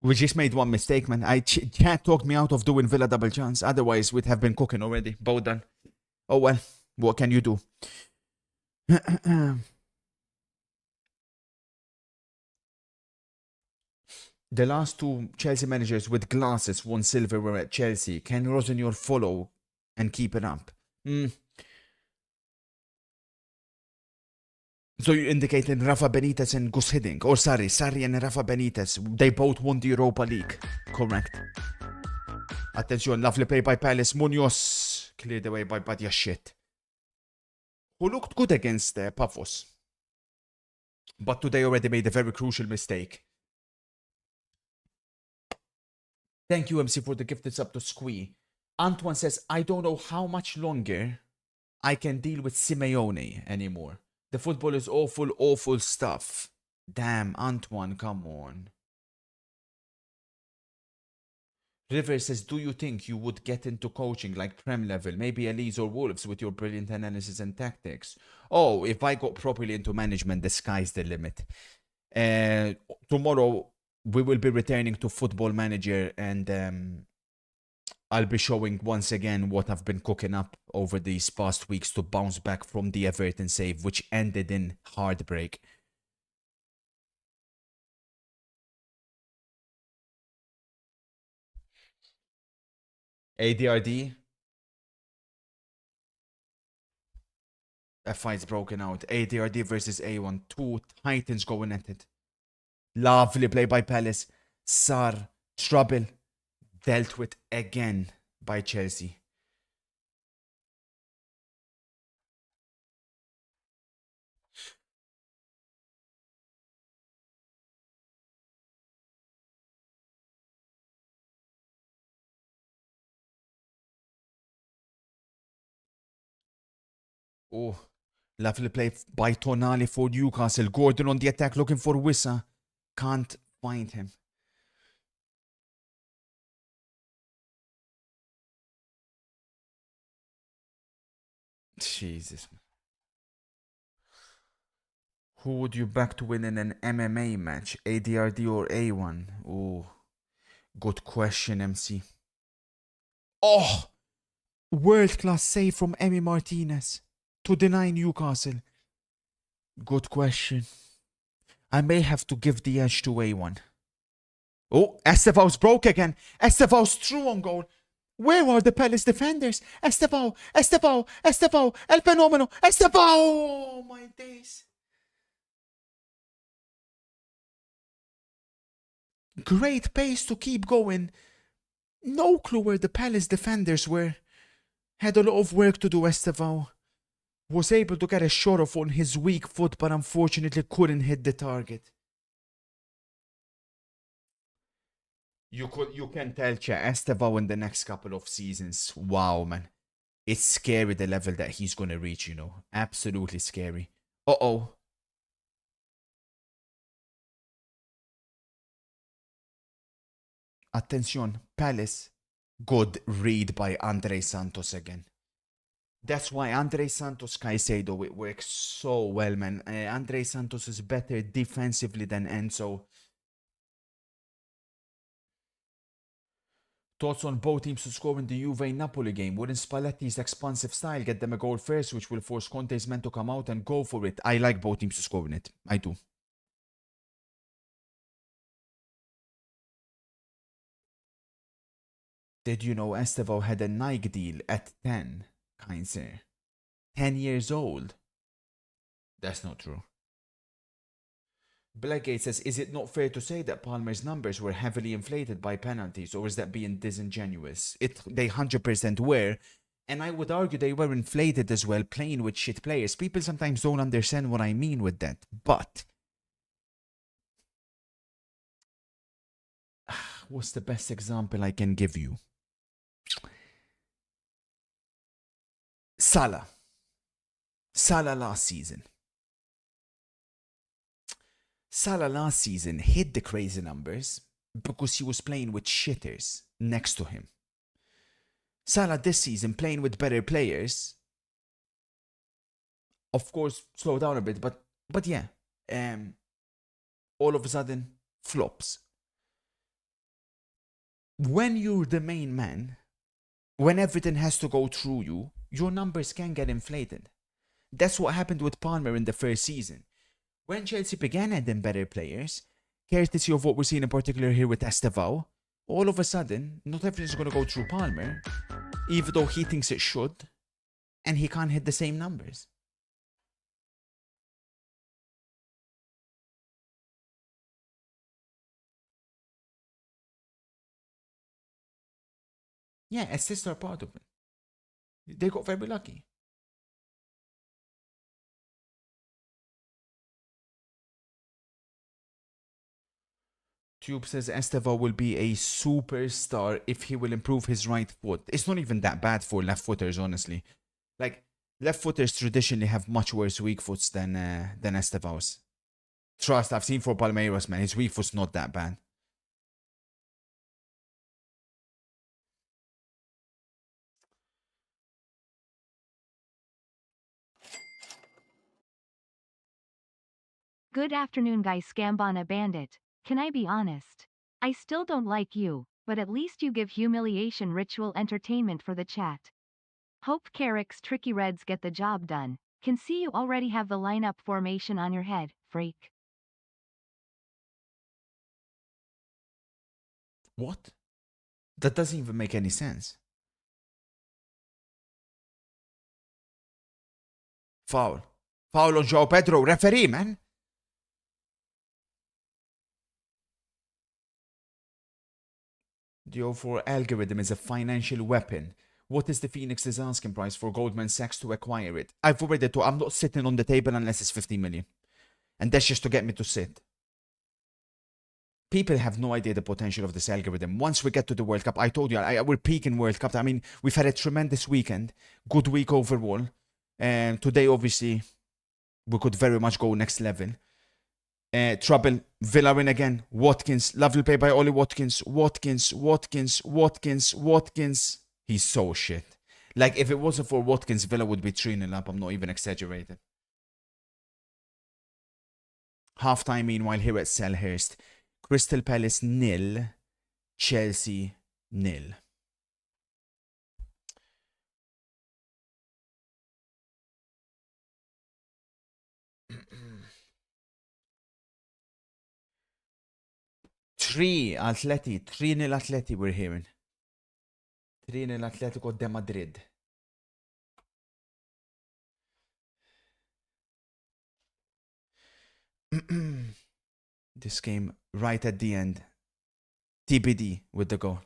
[SPEAKER 1] We just made one mistake, man. Chat talked me out of doing Villa double chance. Otherwise, we'd have been cooking already. Both done. Oh well, what can you do? The last two Chelsea managers with glasses won silver were at Chelsea. Can Rosenor follow and keep it up? So you're indicating Rafa Benitez and Gus Hiddink. Or Sarri and Rafa Benitez. They both won the Europa League. Correct. Attention, lovely play by Palace. Munoz cleared away by Badia Shit. Who looked good against Pafos. But today already made a very crucial mistake. Thank you, MC, for the gifted sub to Squee. Antoine says, I don't know how much longer I can deal with Simeone anymore. The football is awful, awful stuff. Damn, Antoine, come on. River says, do you think you would get into coaching like Prem level, maybe Elise or Wolves with your brilliant analysis and tactics? Oh, if I got properly into management, the sky's the limit. Tomorrow, we will be returning to Football Manager and I'll be showing once again what I've been cooking up over these past weeks to bounce back from the Everton save, which ended in heartbreak. ADRD. A fight's broken out. ADRD versus A1. Two titans going at it. Lovely play by Palace. Sar. Trouble. Dealt with again by Chelsea. Oh, lovely play by Tonali for Newcastle. Gordon on the attack looking for Wissa. Can't find him. Jesus. Who would you back to win in an MMA match? ADRD or A1? Oh, good question, MC. Oh, world-class save from Emi Martinez to deny Newcastle. Good question. I may have to give the edge to A1. Oh, Estevao's broke again. Estevao's through on goal. Where are the Palace defenders? Estevao, El Fenomeno, Estevao! Oh, my days. Great pace to keep going. No clue where the Palace defenders were. Had a lot of work to do, Estevao. Was able to get a shot off on his weak foot, but unfortunately couldn't hit the target. You can tell, Estevao in the next couple of seasons. Wow, man. It's scary the level that he's going to reach, you know. Absolutely scary. Uh-oh. Attention, Palace. Good read by Andre Santos again. That's why Andre Santos Caicedo, it works so well, man. Andre Santos is better defensively than Enzo. Thoughts on both teams to score in the Juve-Napoli game? Wouldn't Spalletti's expansive style get them a goal first, which will force Conte's men to come out and go for it? I like both teams to score in it. I do. Did you know Estevao had a Nike deal at 10? Kind sir. 10 years old? That's not true. Blackgate says, is it not fair to say that Palmer's numbers were heavily inflated by penalties, or is that being disingenuous? They 100% were, and I would argue they were inflated as well, playing with shit players. People sometimes don't understand what I mean with that, but what's the best example I can give you? Salah last season. Salah last season hit the crazy numbers because he was playing with shitters next to him. Salah this season playing with better players. Of course, slow down a bit, but yeah. All of a sudden, flops. When you're the main man, when everything has to go through you, your numbers can get inflated. That's what happened with Palmer in the first season. When Chelsea began adding better players, courtesy of what we're seeing in particular here with Estevao, all of a sudden, not everything's going to go through Palmer, even though he thinks it should, and he can't hit the same numbers. Yeah, assists are part of it. They got very lucky. Tube says Estevao will be a superstar if he will improve his right foot. It's not even that bad for left footers, honestly. Like, left footers traditionally have much worse weak foots than Estevao's. Trust, I've seen for Palmeiras, man. His weak foot's not that bad.
[SPEAKER 2] Good afternoon, guys. Scambana Bandit. Can I be honest? I still don't like you, but at least you give humiliation ritual entertainment for the chat. Hope Carrick's Tricky Reds get the job done. Can see you already have the lineup formation on your head, freak.
[SPEAKER 1] What? That doesn't even make any sense. Foul. Foul on João Pedro. Referee, man. The 04 algorithm is a financial weapon. What is the Phoenix's asking price for Goldman Sachs to acquire it? I've already told, I'm not sitting on the table unless it's 50 million. And that's just to get me to sit. People have no idea the potential of this algorithm. Once we get to the World Cup, I told you, we're peaking World Cup. I mean, we've had a tremendous weekend. Good week overall. And today, obviously, we could very much go next level. Trouble, Villa win again. Watkins, lovely play by Ollie Watkins. Watkins. He's so shit. Like, if it wasn't for Watkins, Villa would be 3-0 up. I'm not even exaggerating. Half-time, meanwhile, here at Selhurst. Crystal Palace 0, Chelsea 0. Three 3-0 Atleti we're hearing. 3-0 Atletico de Madrid. This game right at the end. TBD with the goal.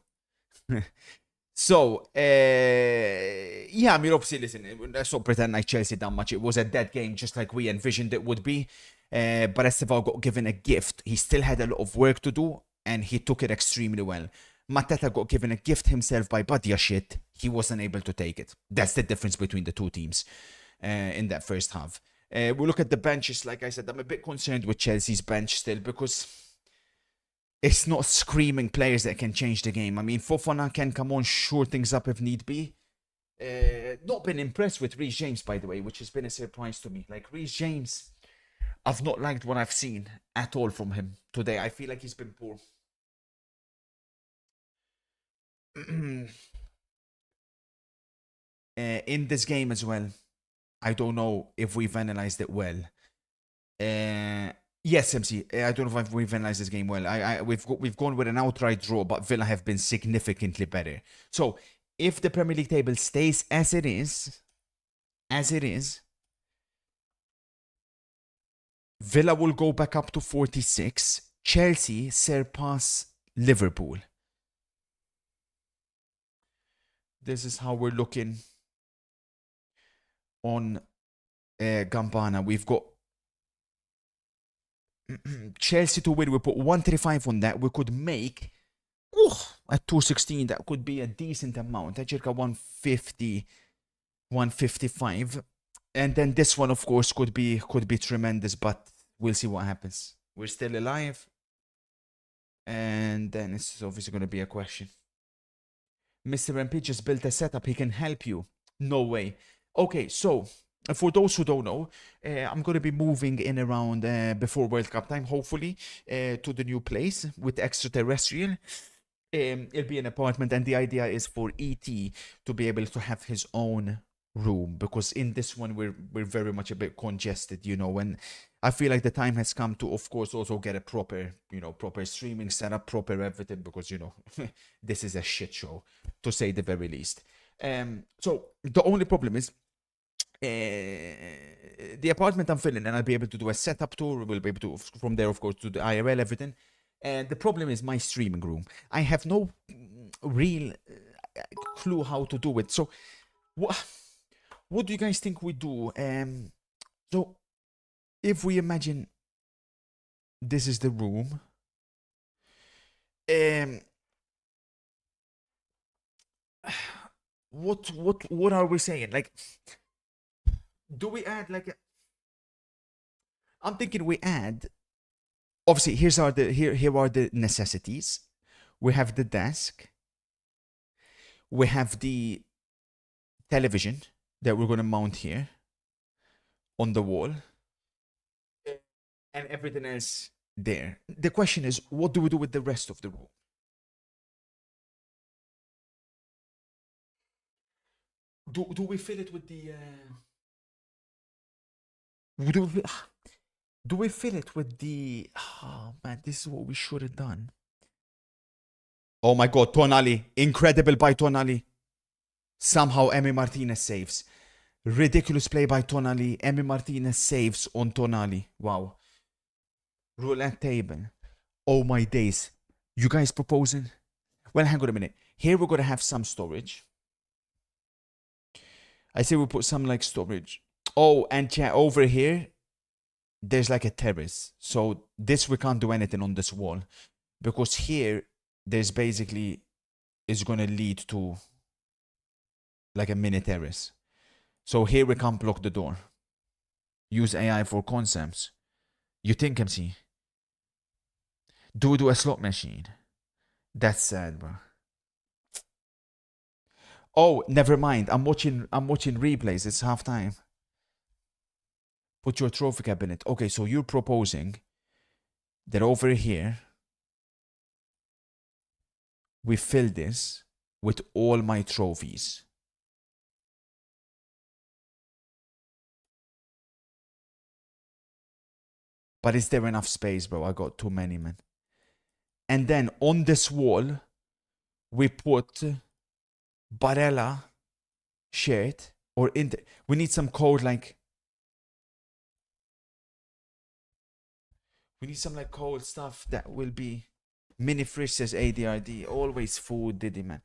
[SPEAKER 1] So, yeah, I mean, obviously, listen, let's not pretend like Chelsea done much. It was a dead game, just like we envisioned it would be. But Estevao got given a gift. He still had a lot of work to do, and he took it extremely well. Mateta got given a gift himself by Buendia shit. He wasn't able to take it. That's the difference between the two teams in that first half. We look at the benches, like I said, I'm a bit concerned with Chelsea's bench still because it's not screaming players that can change the game. I mean, Fofana can come on, shore things up if need be. Not been impressed with Reece James, by the way, which has been a surprise to me. Like, Reece James, I've not liked what I've seen at all from him today. I feel like he's been poor. In this game as well, I don't know if we've analyzed it well. Yes, MC. I don't know if we've analyzed this game well. We've gone with an outright draw, but Villa have been significantly better. So if the Premier League table stays as it is, Villa will go back up to 46. Chelsea surpass Liverpool. This is how we're looking on Gambana. We've got Chelsea to win. We put 135 on that. We could make at 216. That could be a decent amount. I circa 150, 155. And then this one, of course, could be tremendous, but we'll see what happens. We're still alive. And then it's obviously going to be a question. Mr. MP just built a setup. He can help you. No way. Okay, so for those who don't know, I'm going to be moving in around before World Cup time, hopefully, to the new place with extraterrestrial. It'll be an apartment, and the idea is for ET to be able to have his own room, because in this one we're very much a bit congested, you know, and I feel like the time has come to, of course, also get a proper, you know, proper streaming setup, proper everything, because, you know, this is a shit show, to say the very least. So the only problem is the apartment I'm filling, and I'll be able to do a setup tour. We'll be able to, from there, of course, do the IRL, everything. And the problem is my streaming room. I have no real clue how to do it. So what do you guys think we do? So if we imagine this is the room, what are we saying? Like, do we add like a, I'm thinking we add, obviously here are the necessities. We have the desk, we have the television that we're going to mount here on the wall, and everything else there. The question is, what do we do with the rest of the room? Do we fill it with the do we fill it with the, oh man, this is what we should have done. Oh my god, Tonali, incredible by Tonali. Somehow Emi Martinez saves. Ridiculous play by Tonali. Emi Martinez saves on Tonali. Wow. Roulette table. Oh my days. You guys proposing? Well, hang on a minute. Here we're going to have some storage. I say we put some like storage. Oh, and over here, there's like a terrace. So this, we can't do anything on this wall, because here there's basically, is going to lead to like a mini terrace. So here we can't block the door. Use AI for concepts. You think, MC? Do a slot machine. That's sad, bro. Oh, never mind. I'm watching replays. It's half time. Put your trophy cabinet. Okay, so you're proposing that over here we fill this with all my trophies. But is there enough space, bro? I got too many, man. And then on this wall, we put Barella shirt, or we need some code like, we need some like cold stuff that will be mini fridge, says ADRD. Always food, Diddy, man.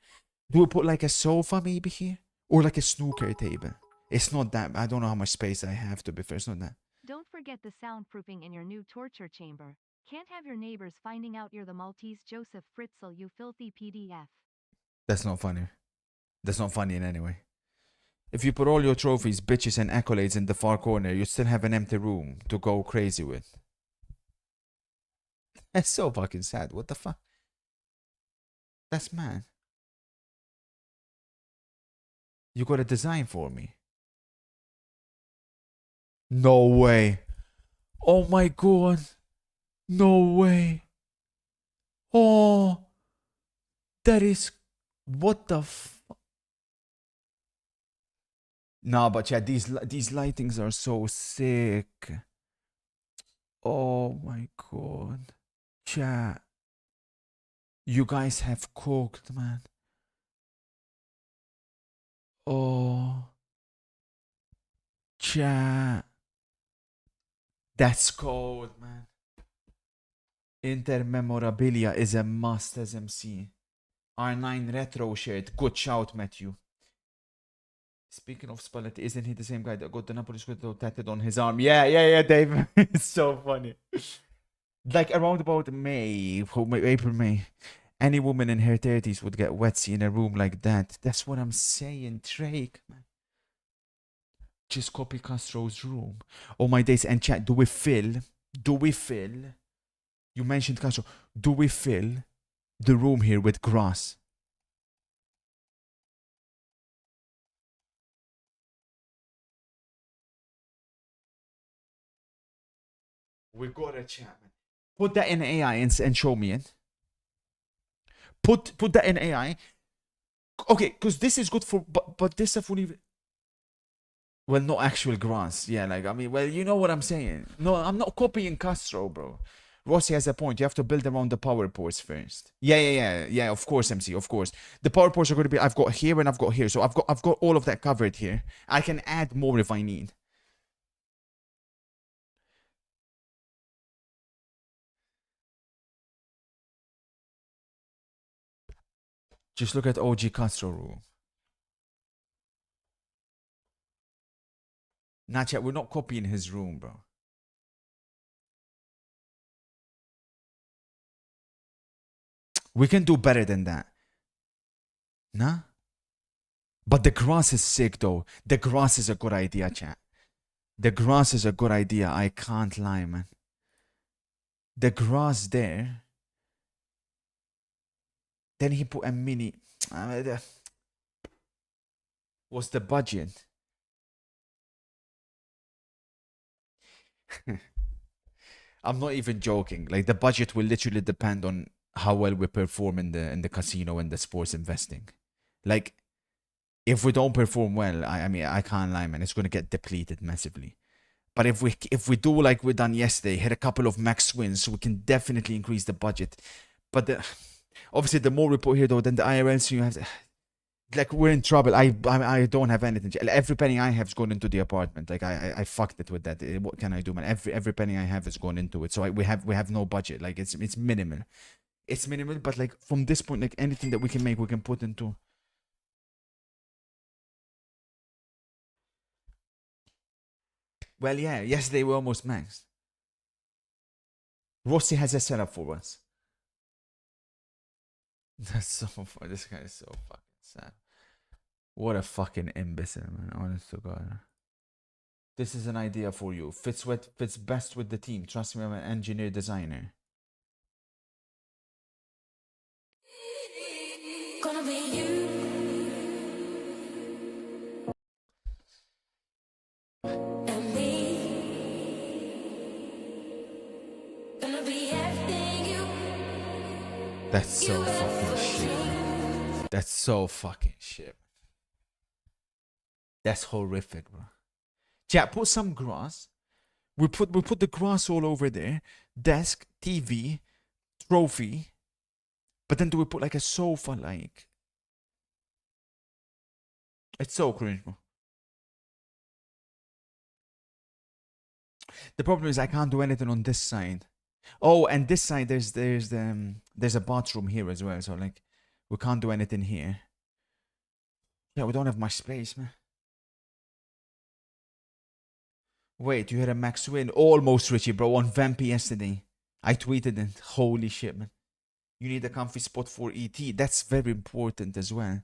[SPEAKER 1] Do we put like a sofa maybe here? Or like a snooker table? It's not that. I don't know how much space I have, to be fair. It's not that.
[SPEAKER 2] Don't forget the soundproofing in your new torture chamber. Can't have your neighbors finding out you're the Maltese Joseph Fritzl, you filthy PDF.
[SPEAKER 1] That's not funny. That's not funny in any way. If you put all your trophies, bitches, and accolades in the far corner, you still have an empty room to go crazy with. That's so fucking sad. What the fuck? That's mad. You got a design for me? No way. Oh my god. No way. Oh. That is... What the fuck? Nah, but yeah, these lightings are so sick. Oh my god. Chat. You guys have cooked, man. Oh. Chat. That's cold, man. Intermemorabilia is a must as MC. R9 retro shirt. Good shout, Matthew. Speaking of Spalletti, isn't he the same guy that got the Napoli squad tatted on his arm? Yeah, Dave. It's so funny. Like around about April, May. Any woman in her 30s would get wetsy in a room like that. That's what I'm saying, Drake, man. Just copy Castro's room. Oh my days. And chat, do we fill? You mentioned Castro. Do we fill the room here with grass? We got a chat, man. Put that in AI and show me it. Put that in AI. Okay, because this is good for, but this stuff won't even. Well, not actual grass. Yeah, like, I mean, well, you know what I'm saying. No, I'm not copying Castro, bro. Rossi has a point. You have to build around the power ports first. Yeah. Of course, MC. Of course, the power ports are going to be. I've got here and I've got here, so I've got all of that covered here. I can add more if I need. Just look at OG Castro room. Nah, chat, we're not copying his room, bro. We can do better than that. Nah? But the grass is sick, though. The grass is a good idea, chat. The grass is a good idea. I can't lie, man. The grass there. Then he put a mini. What's the budget? I'm not even joking. Like, the budget will literally depend on how well we perform in the casino and the sports investing. Like, if we don't perform well, I mean, I can't lie, man. It's gonna get depleted massively. But if we do like we done yesterday, hit a couple of max wins, we can definitely increase the budget. But obviously, the more we put here, though, then the IRL, so you have to, like, we're in trouble. I don't have anything. Every penny I have is going into the apartment. Like, I fucked it with that. What can I do, man? Every penny I have is going into it. So we have no budget. Like, it's minimal. It's minimal, but like from this point, like anything that we can make, we can put into. Well, yeah, yesterday we almost maxed. Rossi has a setup for us. That's so funny. This guy is so fucking sad. What a fucking imbecile, man. Honest to God. This is an idea for you. Fits best with the team. Trust me, I'm an engineer designer.
[SPEAKER 6] Gonna be you. And me. Gonna be everything you.
[SPEAKER 1] That's so fucking shit. That's so fucking shit. That's horrific, bro. Chat, put some grass. We put the grass all over there. Desk, TV, trophy. But then do we put like a sofa, like? It's so cringe, bro. The problem is I can't do anything on this side. Oh, and this side there's a bathroom here as well. So like we can't do anything here. Yeah, we don't have much space, man. Wait, you had a max win? Almost, Richie, bro, on Vampy yesterday. I tweeted it. Holy shit, man. You need a comfy spot for ET. That's very important as well.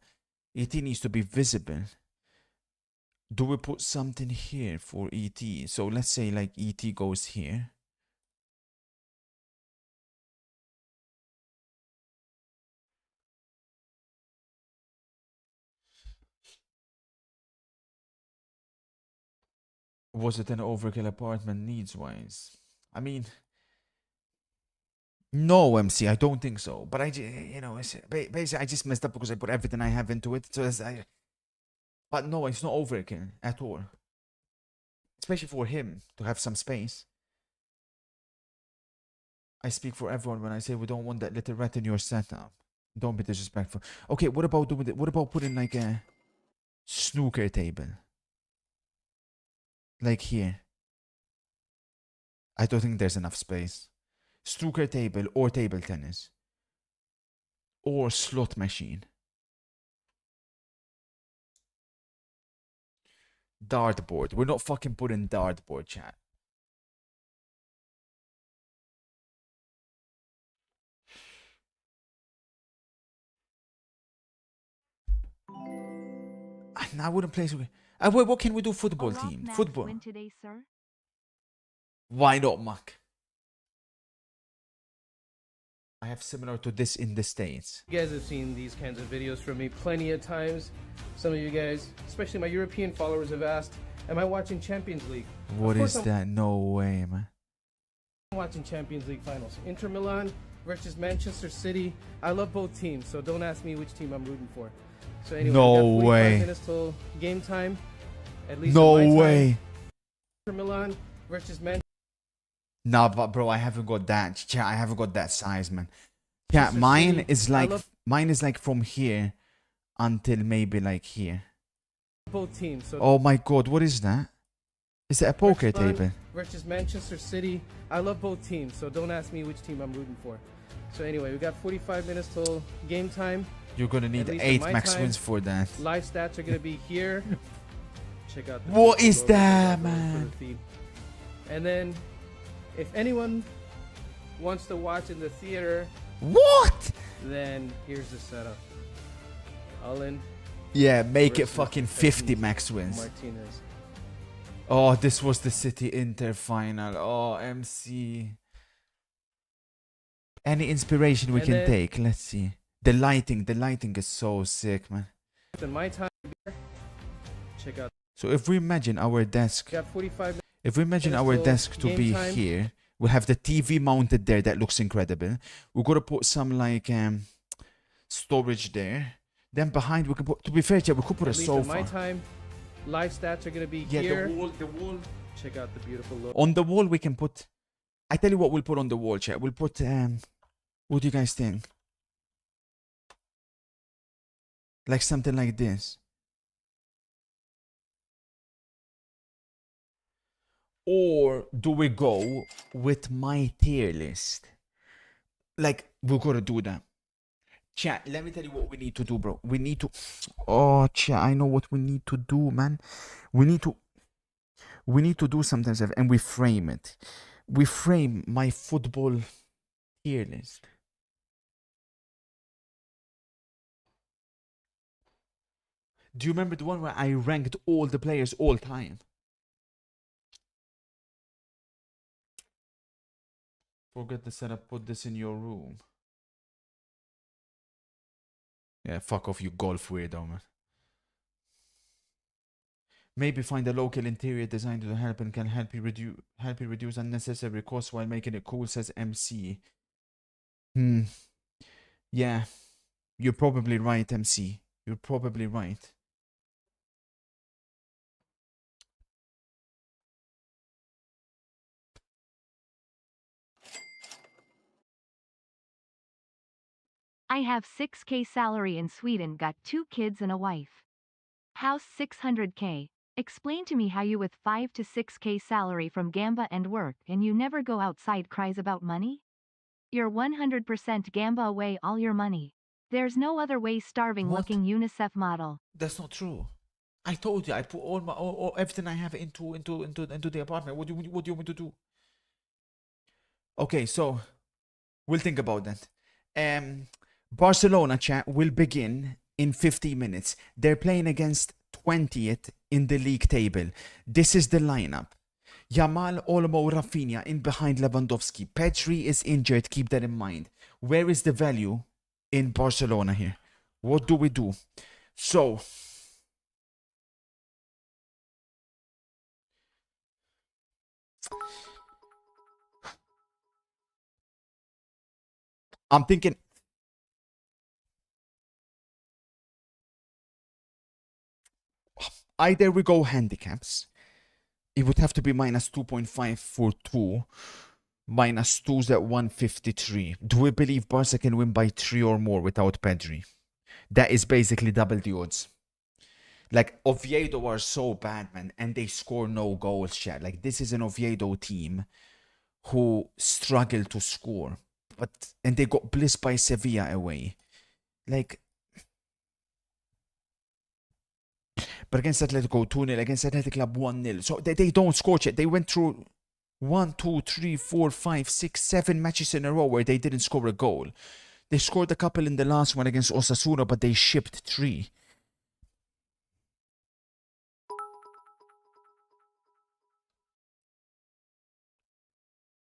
[SPEAKER 1] ET needs to be visible. Do we put something here for ET? So let's say like ET goes here. Was it an overkill apartment needs-wise? I mean, no, MC, I don't think so. But basically, I just messed up because I put everything I have into it. So but no, it's not overkill at all. Especially for him to have some space. I speak for everyone when I say we don't want that little rat in your setup. Don't be disrespectful. Okay, what about putting like a snooker table? Like here. I don't think there's enough space. Snooker table or table tennis. Or slot machine. Dartboard. We're not fucking putting dartboard, chat. I wouldn't play. What can we do? Football team. Football.
[SPEAKER 2] Win today, sir?
[SPEAKER 1] Why not, Mac? I have similar to this in the States.
[SPEAKER 7] You guys have seen these kinds of videos from me plenty of times. Some of you guys, especially my European followers, have asked, am I watching Champions League?
[SPEAKER 1] What is that? No way, man.
[SPEAKER 7] I'm watching Champions League finals. Inter Milan versus Manchester City. I love both teams, so don't ask me which team I'm rooting for. So anyway,
[SPEAKER 1] no
[SPEAKER 7] we got 45
[SPEAKER 1] way.
[SPEAKER 7] minutes till game time. At least
[SPEAKER 1] No
[SPEAKER 7] in my time,
[SPEAKER 1] way.
[SPEAKER 7] Milan versus Manchester
[SPEAKER 1] Nah, but bro, I haven't got that. Chat, I haven't got that size, man. Yeah,
[SPEAKER 7] City.
[SPEAKER 1] mine is
[SPEAKER 7] I
[SPEAKER 1] like
[SPEAKER 7] love
[SPEAKER 1] from here until maybe like here.
[SPEAKER 7] both teams. So
[SPEAKER 1] Oh my god, what is that? Is it a poker
[SPEAKER 7] Milan
[SPEAKER 1] table?
[SPEAKER 7] versus Manchester City. I love both teams, so don't ask me which team I'm rooting for. So anyway, we got 45 minutes till game time.
[SPEAKER 1] You're gonna need
[SPEAKER 7] At least in
[SPEAKER 1] 8
[SPEAKER 7] my
[SPEAKER 1] max
[SPEAKER 7] time,
[SPEAKER 1] wins for that.
[SPEAKER 7] Live stats are gonna be here. Check out. The
[SPEAKER 1] What
[SPEAKER 7] beautiful
[SPEAKER 1] is
[SPEAKER 7] logo
[SPEAKER 1] that,
[SPEAKER 7] for the
[SPEAKER 1] man?
[SPEAKER 7] feed. And then, if anyone wants to watch in the theater,
[SPEAKER 1] What?
[SPEAKER 7] then here's the setup. All in.
[SPEAKER 1] Yeah, make it
[SPEAKER 7] Versus
[SPEAKER 1] fucking 50
[SPEAKER 7] Betis
[SPEAKER 1] max wins.
[SPEAKER 7] Martinez.
[SPEAKER 1] Oh, this was the City Inter final. Oh, MC. Any inspiration we
[SPEAKER 7] And
[SPEAKER 1] can
[SPEAKER 7] then-
[SPEAKER 1] take? Let's see. The lighting is so sick, man.
[SPEAKER 7] In my time, check out.
[SPEAKER 1] So if we imagine our desk,
[SPEAKER 7] We got 45 minutes.
[SPEAKER 1] if we imagine
[SPEAKER 7] minutes
[SPEAKER 1] our
[SPEAKER 7] till
[SPEAKER 1] desk to
[SPEAKER 7] game
[SPEAKER 1] be
[SPEAKER 7] time.
[SPEAKER 1] here, we'll have the TV mounted there. That looks incredible. We're gonna put some like storage there. Then behind we can put. To be fair, yeah, we could put a
[SPEAKER 7] At least in my
[SPEAKER 1] sofa.
[SPEAKER 7] time, live stats are gonna be
[SPEAKER 1] Yeah,
[SPEAKER 7] here.
[SPEAKER 1] the wall.
[SPEAKER 7] Check out the beautiful logo.
[SPEAKER 1] On the wall we can put. I tell you what, we'll put on the wall, chat. We'll put. What do you guys think? Like something like this. Or do we go with my tier list? Like, we're gonna do that. Chat, let me tell you what we need to do, bro. We need to. Oh, chat, I know what we need to do, man. We need to do something, and we frame it. We frame my football tier list. Do you remember the one where I ranked all the players all time? Forget the setup, put this in your room. Yeah, fuck off, you golf weirdo, man. Maybe find a local interior designer to help and can help you reduce unnecessary costs while making it cool, says MC. Yeah. You're probably right, MC. You're probably right.
[SPEAKER 2] I have 6K salary in Sweden, got 2 kids and a wife. House 600K. Explain to me how you with 5 to 6K salary from Gamba and work and you never go outside cries about money? You're 100% Gamba away all your money. There's no other way starving
[SPEAKER 1] What?
[SPEAKER 2] looking UNICEF model.
[SPEAKER 1] That's not true. I told you I put all everything I have into the apartment. What do you want me to do? Okay, so we'll think about that. Barcelona, chat, will begin in 50 minutes. They're playing against 20th in the league table. This is the lineup. Yamal, Olmo, Rafinha in behind Lewandowski. Pedri is injured, keep that in mind. Where is the value in Barcelona here? What do we do? So, I'm thinking either we go handicaps. It would have to be minus 2.5 for 2. Minus 2's at 153. Do we believe Barca can win by 3 or more without Pedri? That is basically double the odds. Like, Oviedo are so bad, man, and they score no goals, chat. Like, this is an Oviedo team who struggle to score. And they got blitzed by Sevilla away. Like, but against Atletico 2-0, against Athletic Club 1-0. So they don't score yet. They went through 1, 2, 3, 4, 5, 6, 7 matches in a row where they didn't score a goal. They scored a couple in the last one against Osasuna, but they shipped 3.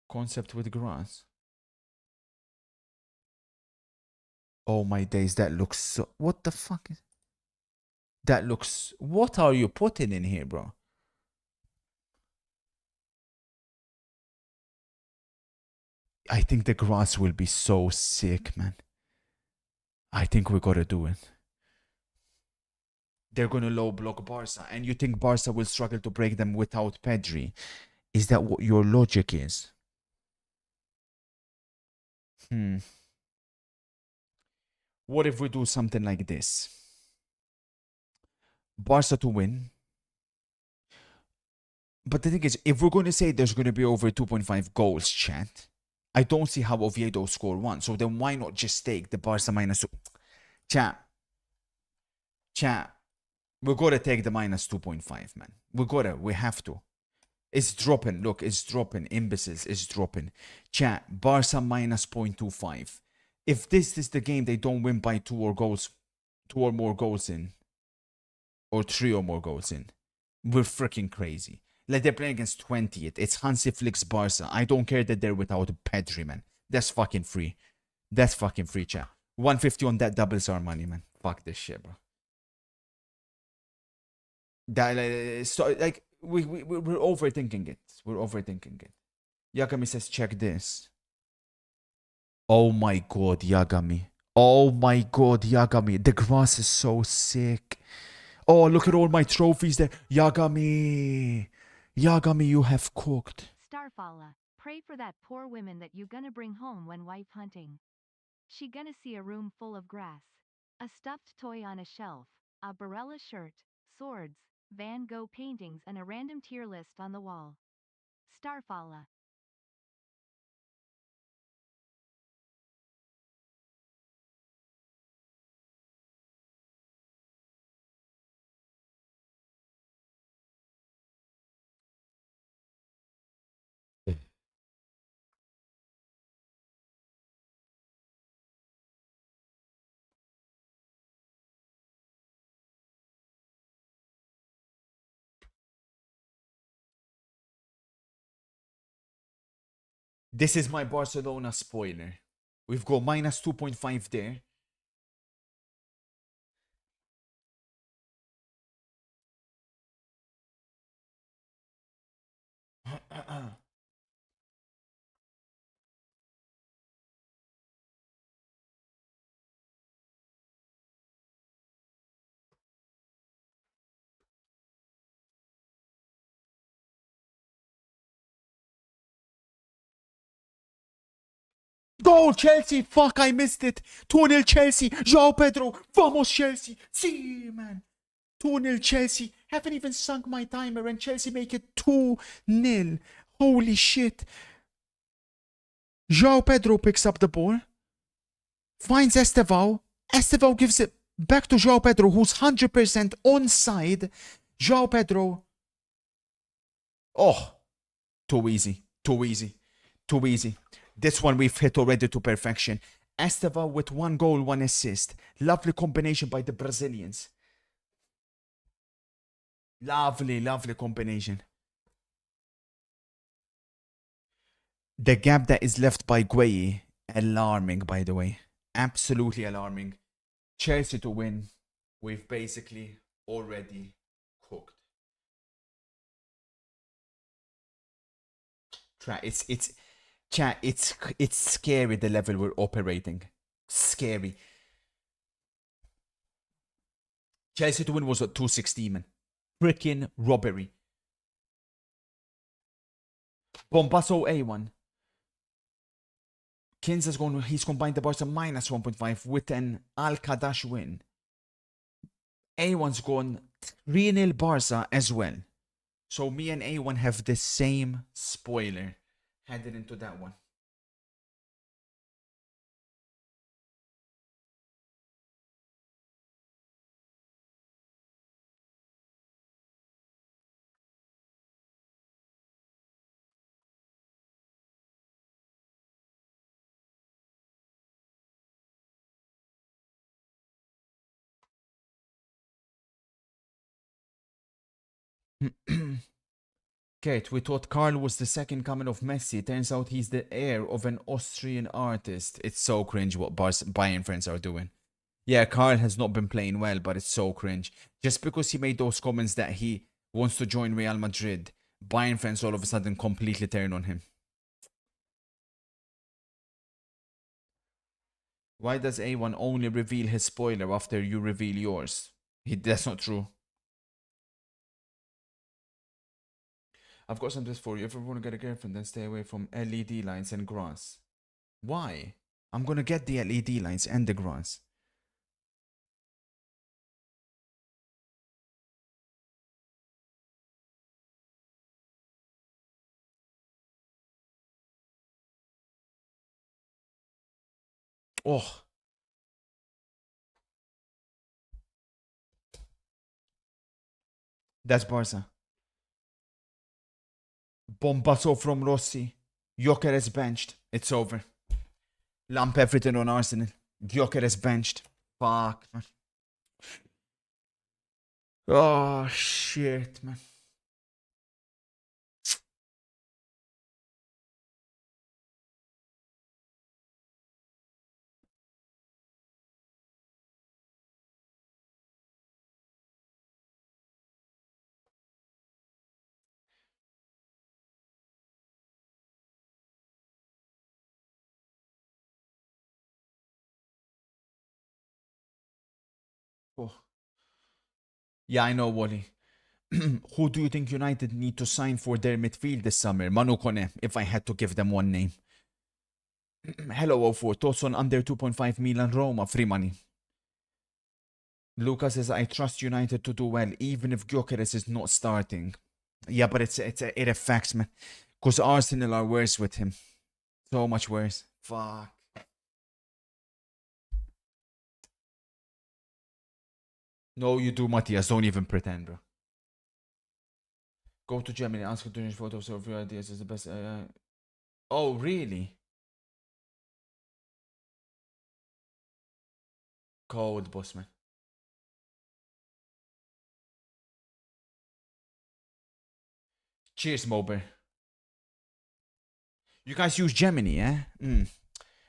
[SPEAKER 1] Concept with grass. Oh my days, that looks so... What the fuck is... That looks... What are you putting in here, bro? I think the grass will be so sick, man. I think we gotta do it. they're going to low block Barca, and you think Barca will struggle to break them without Pedri. Is that what your logic is? What if we do something like this? Barca to win. But the thing is, if we're going to say there's going to be over 2.5 goals, chat, I don't see how Oviedo score 1. So then why not just take the Barca minus 2? Chat. We got to take the minus 2.5, man. We have to. It's dropping. Look, it's dropping. Imbeciles, it's dropping. Chat, Barca minus 0.25. If this is the game they don't win by 2 or more goals in, or 3 or more goals in, we're freaking crazy. Like, they're playing against 20th. It's Hansi Flick's Barca. I don't care that they're without Pedri, man. That's fucking free. That's fucking free, chat. 150 on that doubles our money, man. Fuck this shit, bro. That, so, like, we're overthinking it. We're overthinking it. Yagami says, check this. Oh my god, Yagami. Oh my god, Yagami. The grass is so sick. Oh, look at all my trophies there. Yagami. Yagami, you have cooked.
[SPEAKER 2] Starfalla, pray for that poor woman that you gonna bring home when wife hunting. She gonna see a room full of grass, a stuffed toy on a shelf, a Barella shirt, swords, Van Gogh paintings and a random tier list on the wall. Starfalla.
[SPEAKER 1] This is my Barcelona spoiler. We've got minus 2.5 there. Goal, Chelsea! Fuck, I missed it. 2-0 Chelsea. João Pedro. Vamos, Chelsea. See, man. 2-0 Chelsea. Haven't even sunk my timer and Chelsea make it 2-0. Holy shit. João Pedro picks up the ball. Finds Estevao. Estevao gives it back to João Pedro, who's 100% onside. João Pedro. Oh. Too easy. Too easy. Too easy. This one we've hit already to perfection. Estevao with 1 goal, 1 assist. Lovely combination by the Brazilians. Lovely, lovely combination. The gap that is left by Gueye, alarming, by the way. Absolutely alarming. Chelsea to win. We've basically already cooked. Chat, it's scary the level we're operating. Scary. Chelsea to win was at 216, man. Freaking robbery. Bombasso A1. Kins has gone, he's combined the Barca minus 1.5 with an Al-Qadash win. A1's gone 3-0 Barca as well. So me and A1 have the same spoiler headed into that one. Kate, we thought Carl was the second coming of Messi. Turns out he's the heir of an Austrian artist. It's so cringe what Bayern friends are doing. Yeah, Carl has not been playing well, but it's so cringe. Just because he made those comments that he wants to join Real Madrid, Bayern fans all of a sudden completely turn on him. Why does A1 only reveal his spoiler after you reveal yours? That's not true. I've got some tips for you. If you want to get a girlfriend, then stay away from LED lights and grass. Why? I'm gonna get the LED lights and the grass. Oh. That's Barca. Bombazo from Rossi. Joker is benched. It's over. Lamp everything on Arsenal. Joker is benched. Fuck, man. Oh, shit, man. Oh. Yeah, I know, Wally. Who do you think United need to sign for their midfield this summer? Manu Kone, if I had to give them one name. Hello, 04. Thoughts on under 2.5 Milan Roma? Free money. Lucas says, I trust United to do well, even if Gyökeres is not starting. Yeah, but it affects, man. Because Arsenal are worse with him. So much worse. Fuck. No, you do, Matthias. Don't even pretend, bro. Go to Germany. Ask for donation photos of your ideas is the best. Oh, really? Cold, boss, man. Cheers, Mober. You guys use Gemini, eh?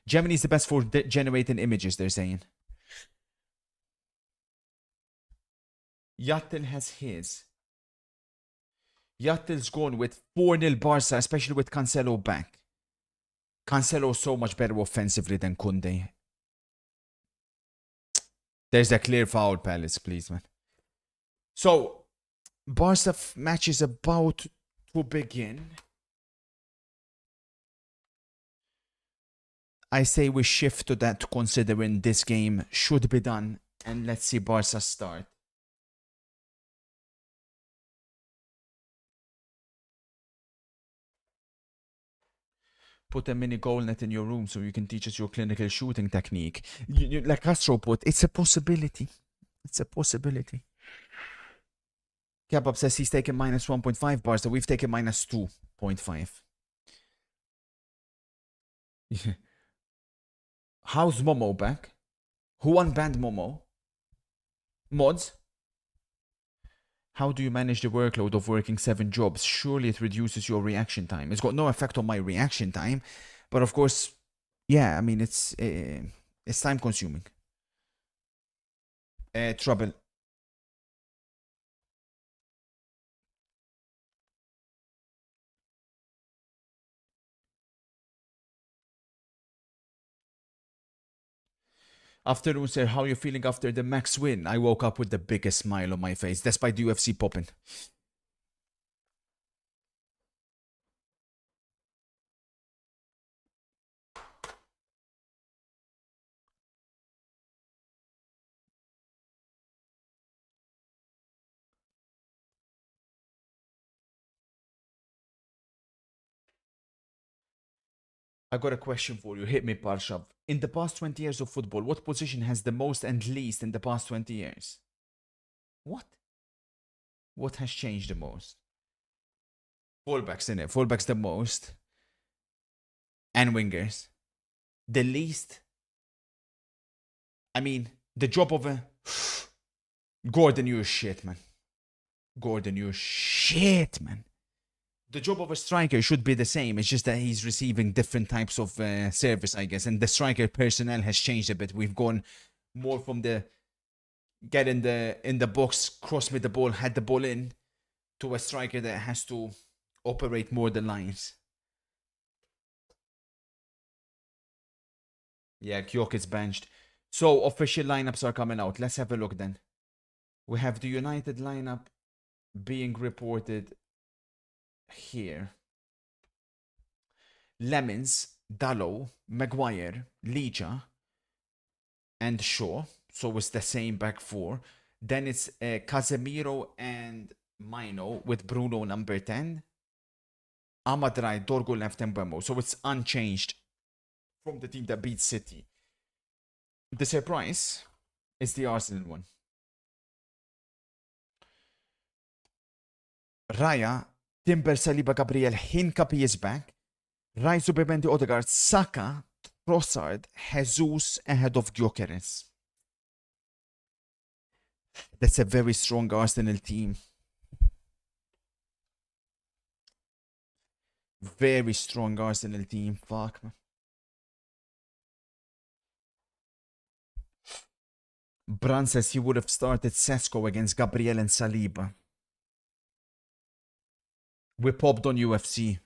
[SPEAKER 1] Gemini is the best for generating images, they're saying. Yattel has his. Yattel's gone with 4-0 Barca, especially with Cancelo back. Cancelo's so much better offensively than Koundé. There's a clear foul, Palace, please, man. So, Barca match is about to begin. I say we shift to that, considering this game should be done, and let's see Barca start. Put a mini goal net in your room so you can teach us your clinical shooting technique. Like Castro put, it's a possibility. It's a possibility. Kebab says he's taken minus 1.5 bars, so we've taken minus 2.5. Yeah. How's Momo back? Who unbanned Momo? Mods? How do you manage the workload of working 7 jobs? Surely it reduces your reaction time. It's got no effect on my reaction time, but of course, yeah, I mean, it's time consuming. Trouble. Afternoon, sir. How are you feeling after the Max win? I woke up with the biggest smile on my face, despite the UFC popping. I got a question for you. Hit me, Parshav. In the past 20 years of football, what position has the most and least in the past 20 years? What? What has changed the most? Fullbacks, innit? Fullbacks the most. And wingers. The least. I mean, the job of a... Gordon, you're shit, man. Gordon, you're shit, man. The job of a striker should be the same. It's just that he's receiving different types of service, I guess. And the striker personnel has changed a bit. We've gone more from the get in the box, cross with the ball, head the ball in, to a striker that has to operate more the lines. Yeah, Kyok is benched. So official lineups are coming out. Let's have a look then. We have the United lineup being reported here. Lemons, Dallow, Maguire, Licha, and Shaw. So it's the same back four. Then it's Casemiro and Mino with Bruno number 10. Ahmad right, Dorgo left, and Bemo. So it's unchanged from the team that beat City. The surprise is the Arsenal one. Raya, Timber, Saliba, Gabriel, Hincapié is back. Rice, Zubimendi, Odegaard, Saka, Trossard, Jesus ahead of Gyökeres. That's a very strong Arsenal team. Very strong Arsenal team. Fuck, man. Bran says he would have started Sesko against Gabriel and Saliba. We popped on UFC.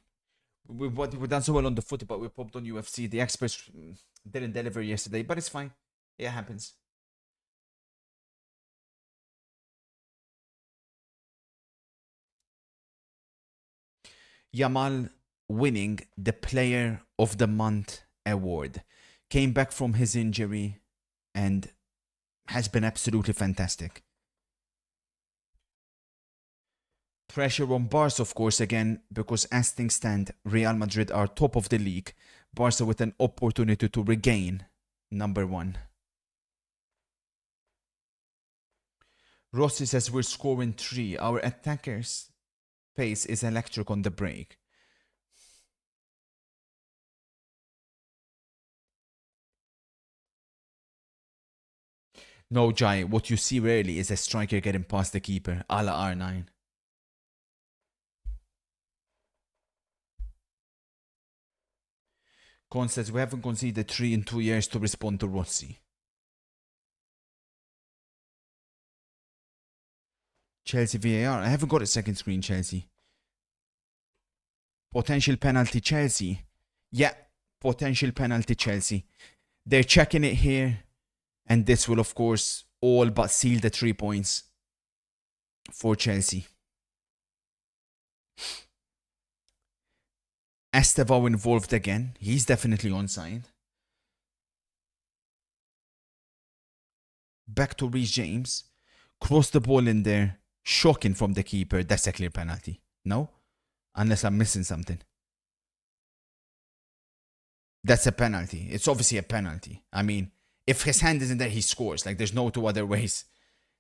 [SPEAKER 1] We've done so well on the footy, but we popped on UFC. The experts didn't deliver yesterday, but it's fine. It happens. Yamal winning the Player of the Month award. Came back from his injury and has been absolutely fantastic. Pressure on Barca, of course, again, because as things stand, Real Madrid are top of the league. Barca with an opportunity to regain number 1. Rossi says we're scoring 3. Our attackers' pace is electric on the break. No, Jai, what you see rarely is a striker getting past the keeper, a la R9. Con says we haven't conceded 3 in 2 years to respond to Rossi. Chelsea VAR. I haven't got a second screen, Chelsea. Potential penalty, Chelsea. Yeah, potential penalty, Chelsea. They're checking it here. And this will, of course, all but seal the 3 points for Chelsea. Estevao involved again. He's definitely onside. Back to Reece James. Cross the ball in there. Shocking from the keeper. That's a clear penalty. No? Unless I'm missing something. That's a penalty. It's obviously a penalty. I mean, if his hand isn't there, he scores. Like, there's no 2 other ways.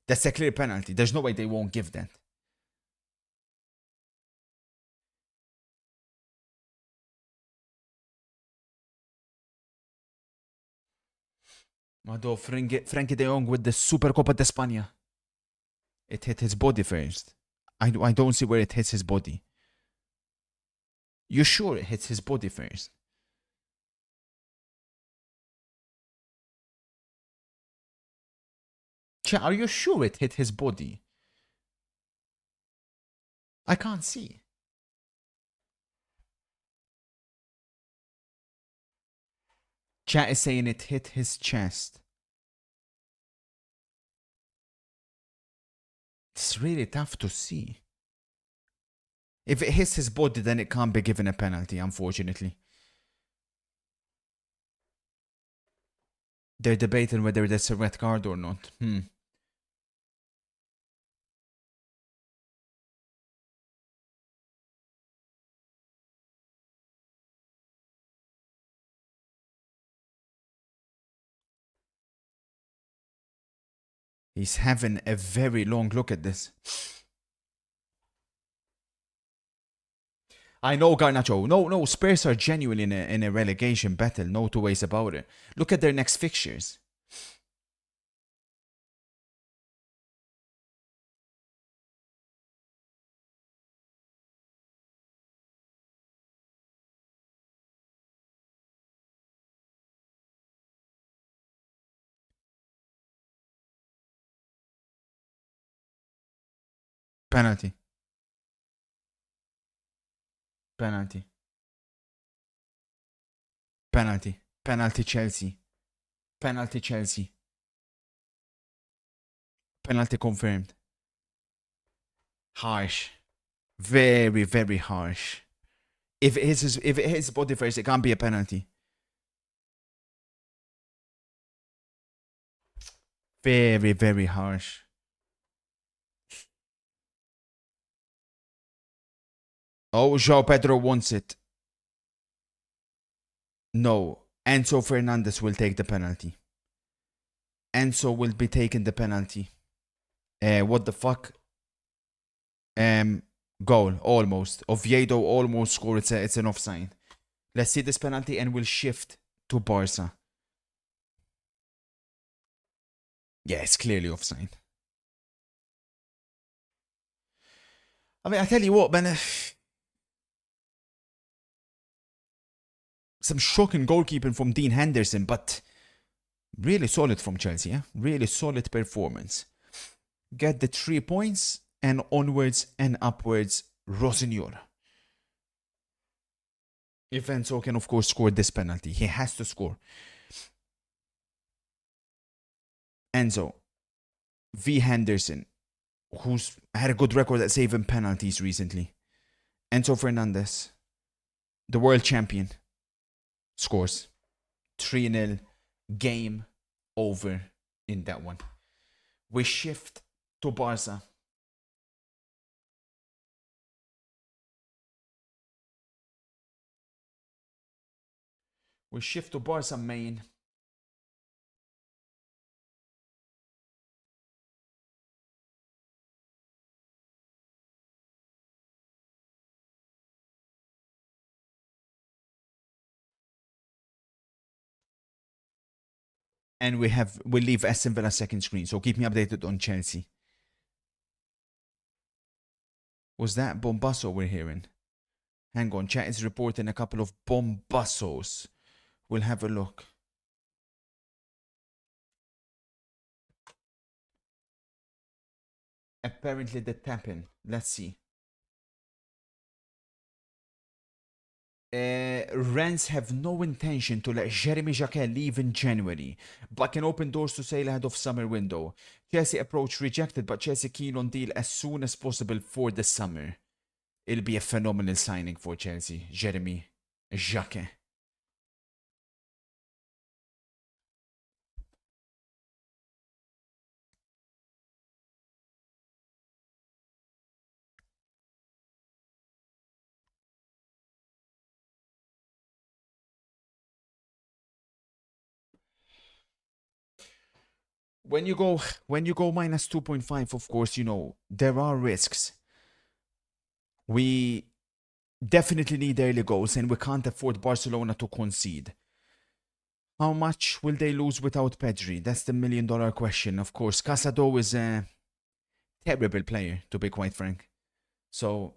[SPEAKER 1] That's a clear penalty. There's no way they won't give that. Mado, Frankie de Jong with the Supercopa de España. It hit his body first. I don't see where it hits his body. You sure it hits his body first? Are you sure it hit his body? I can't see. Chat is saying it hit his chest. It's really tough to see. If it hits his body, then it can't be given a penalty, unfortunately. They're debating whether that's a red card or not. He's having a very long look at this. I know, Garnacho. No, Spurs are genuinely in a relegation battle. No 2 ways about it. Look at their next fixtures. Penalty. Penalty. Penalty. Penalty Chelsea. Penalty Chelsea. Penalty confirmed. Harsh. Very, very harsh. If it hits his body first, it can't be a penalty. Very, very harsh. Oh, João Pedro wants it. No. Enzo Fernandez will take the penalty. Enzo will be taking the penalty. What the fuck? Goal, almost. Oviedo almost scored. It's an offside. Let's see this penalty and we'll shift to Barca. Yeah, it's clearly offside. I mean, I tell you what, man. Some shocking goalkeeping from Dean Henderson, but really solid from Chelsea, yeah? Really solid performance. Get the 3 points and onwards and upwards, Rosenor. If Enzo can, of course, score this penalty. He has to score. Enzo v. Henderson, who's had a good record at saving penalties recently. Enzo Fernandez, the world champion, scores. 3-0, game over in that one. We shift to Barca. We shift to Barca main. And we leave Aston Villa second screen, so keep me updated on Chelsea. Was that Bombasso we're hearing? Hang on, chat is reporting a couple of Bombassos. We'll have a look. Apparently the tapping. Let's see. Rennes have no intention to let Jeremy Jacquet leave in January, but can open doors to sale ahead of summer window. Chelsea approach rejected, but Chelsea keen on deal as soon as possible for the summer. It'll be a phenomenal signing for Chelsea, Jeremy Jacquet. When you go minus 2.5, of course, you know, there are risks. We definitely need early goals and we can't afford Barcelona to concede. How much will they lose without Pedri? That's the $1 million question. Of course, Casado is a terrible player, to be quite frank. So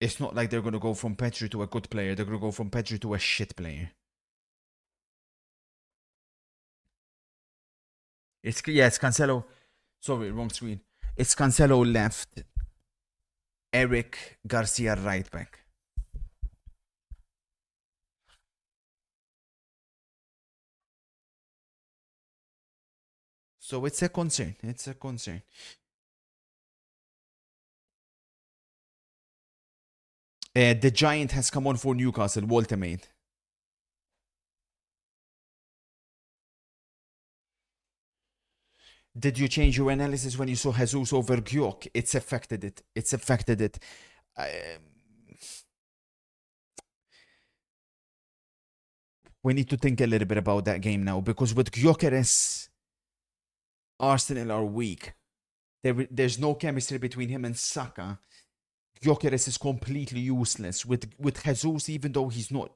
[SPEAKER 1] it's not like they're going to go from Pedri to a good player. They're going to go from Pedri to a shit player. It's Cancelo. Sorry, wrong screen. It's Cancelo left. Eric Garcia right back. So it's a concern. It's a concern. The Giant has come on for Newcastle. Walter made. Did you change your analysis when you saw Jesus over Gyok? It's affected it. It's affected it. We need to think a little bit about that game now, because with Gyökeres, Arsenal are weak. There's no chemistry between him and Saka. Gyökeres is completely useless. With Jesus, even though he's not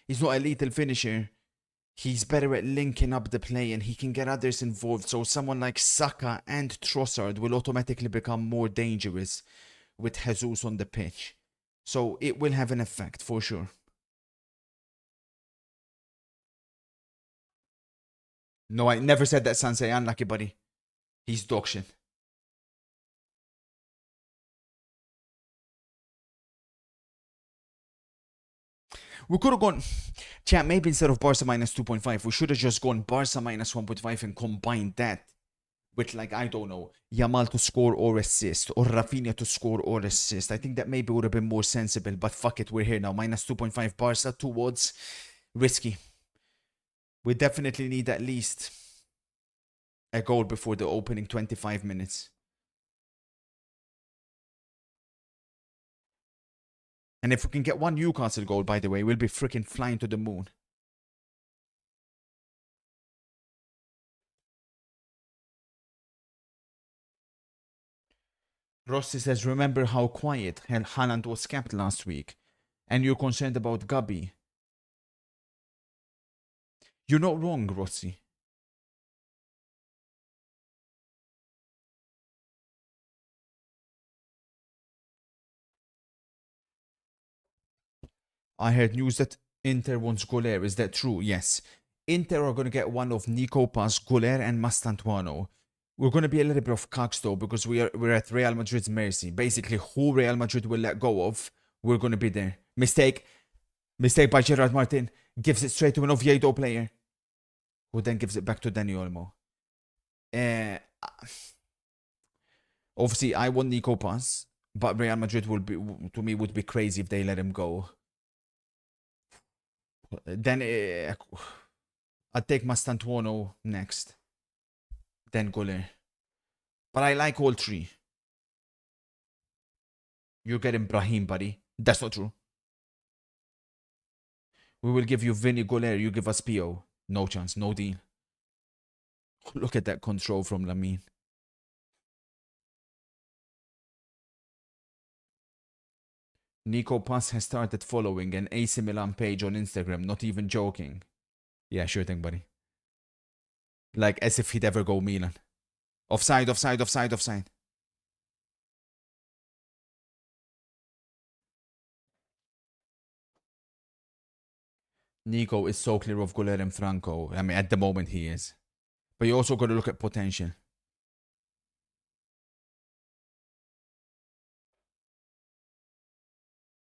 [SPEAKER 1] a lethal finisher, he's better at linking up the play and he can get others involved. So someone like Saka and Trossard will automatically become more dangerous with Jesus on the pitch. So it will have an effect for sure. No, I never said that Sansei unlucky, buddy. He's dog shit. We could have gone, chat, maybe instead of Barca minus 2.5, we should have just gone Barca minus 1.5 and combined that with, like, I don't know, Yamal to score or assist, or Rafinha to score or assist. I think that maybe would have been more sensible, but fuck it, we're here now. Minus 2.5 Barca, 2 odds. Risky. We definitely need at least a goal before the opening 25 minutes. And if we can get one Newcastle goal, by the way, we'll be freaking flying to the moon. Rossi says, remember how quiet Haaland was kept last week, and you're concerned about Gabi. You're not wrong, Rossi. I heard news that Inter wants Goller. Is that true? Yes. Inter are going to get one of Nico Paz, Goller, and Mastantuano. We're going to be a little bit of cogs though, because we're at Real Madrid's mercy. Basically, who Real Madrid will let go of, we're going to be there. Mistake by Gerard Martin. Gives it straight to an Oviedo player, who then gives it back to Dani Olmo. Obviously, I want Nico Paz, but Real Madrid would be crazy if they let him go. Then I'd take Mastantuono next. Then Goller. But I like all three. You're getting Brahim, buddy. That's not true. We will give you Vinny Goller. You give us Pio. No chance. No deal. Look at that control from Lamine. Nico Paz has started following an AC Milan page on Instagram. Not even joking. Yeah, sure thing, buddy. Like as if he'd ever go Milan. Offside, offside, offside, offside. Nico is so clear of Goller and Franco. I mean, at the moment he is. But you also got to look at potential.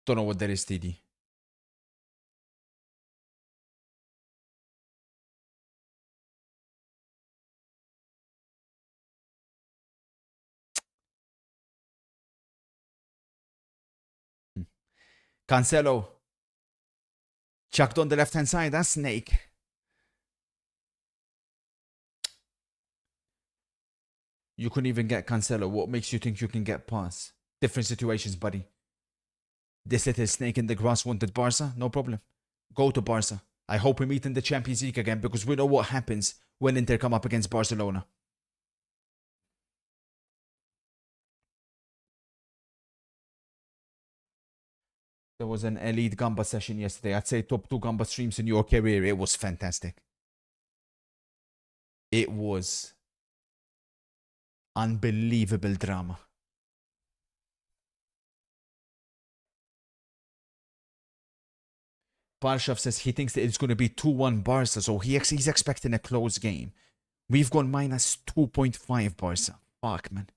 [SPEAKER 1] Don't know what there is, TD. Cancelo. Chucked on the left-hand side. That's Snake. You couldn't even get Cancelo. What makes you think you can get Paz? Different situations, buddy. This little snake in the grass wanted Barca? No problem. Go to Barca. I hope we meet in the Champions League again, because we know what happens when Inter come up against Barcelona. There was an elite Gamba session yesterday. I'd say top 2 Gamba streams in your career. It was fantastic. It was unbelievable drama. Barshav says he thinks that it's going to be 2-1 Barca, so he's expecting a close game. We've gone minus 2.5 Barca. Fuck, man.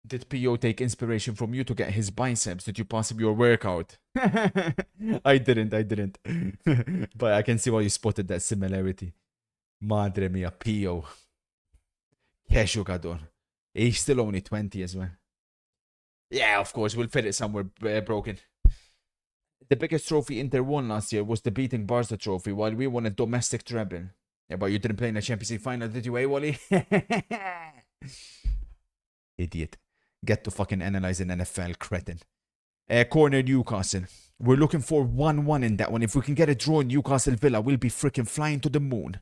[SPEAKER 1] Did Pio take inspiration from you to get his biceps? Did you pass him your workout? I didn't. But I can see why you spotted that similarity. Madre mia, Pio. Que jugador. He's still only 20 as well. Yeah, of course, we'll fit it somewhere broken. The biggest trophy Inter won last year was the beating Barca trophy, while we won a domestic treble. Yeah, but you didn't play in a Champions League final, did you, Wally? Idiot. Get to fucking analyze an NFL, cretin. Corner Newcastle. We're looking for 1-1 in that one. If we can get a draw in Newcastle Villa, we'll be freaking flying to the moon.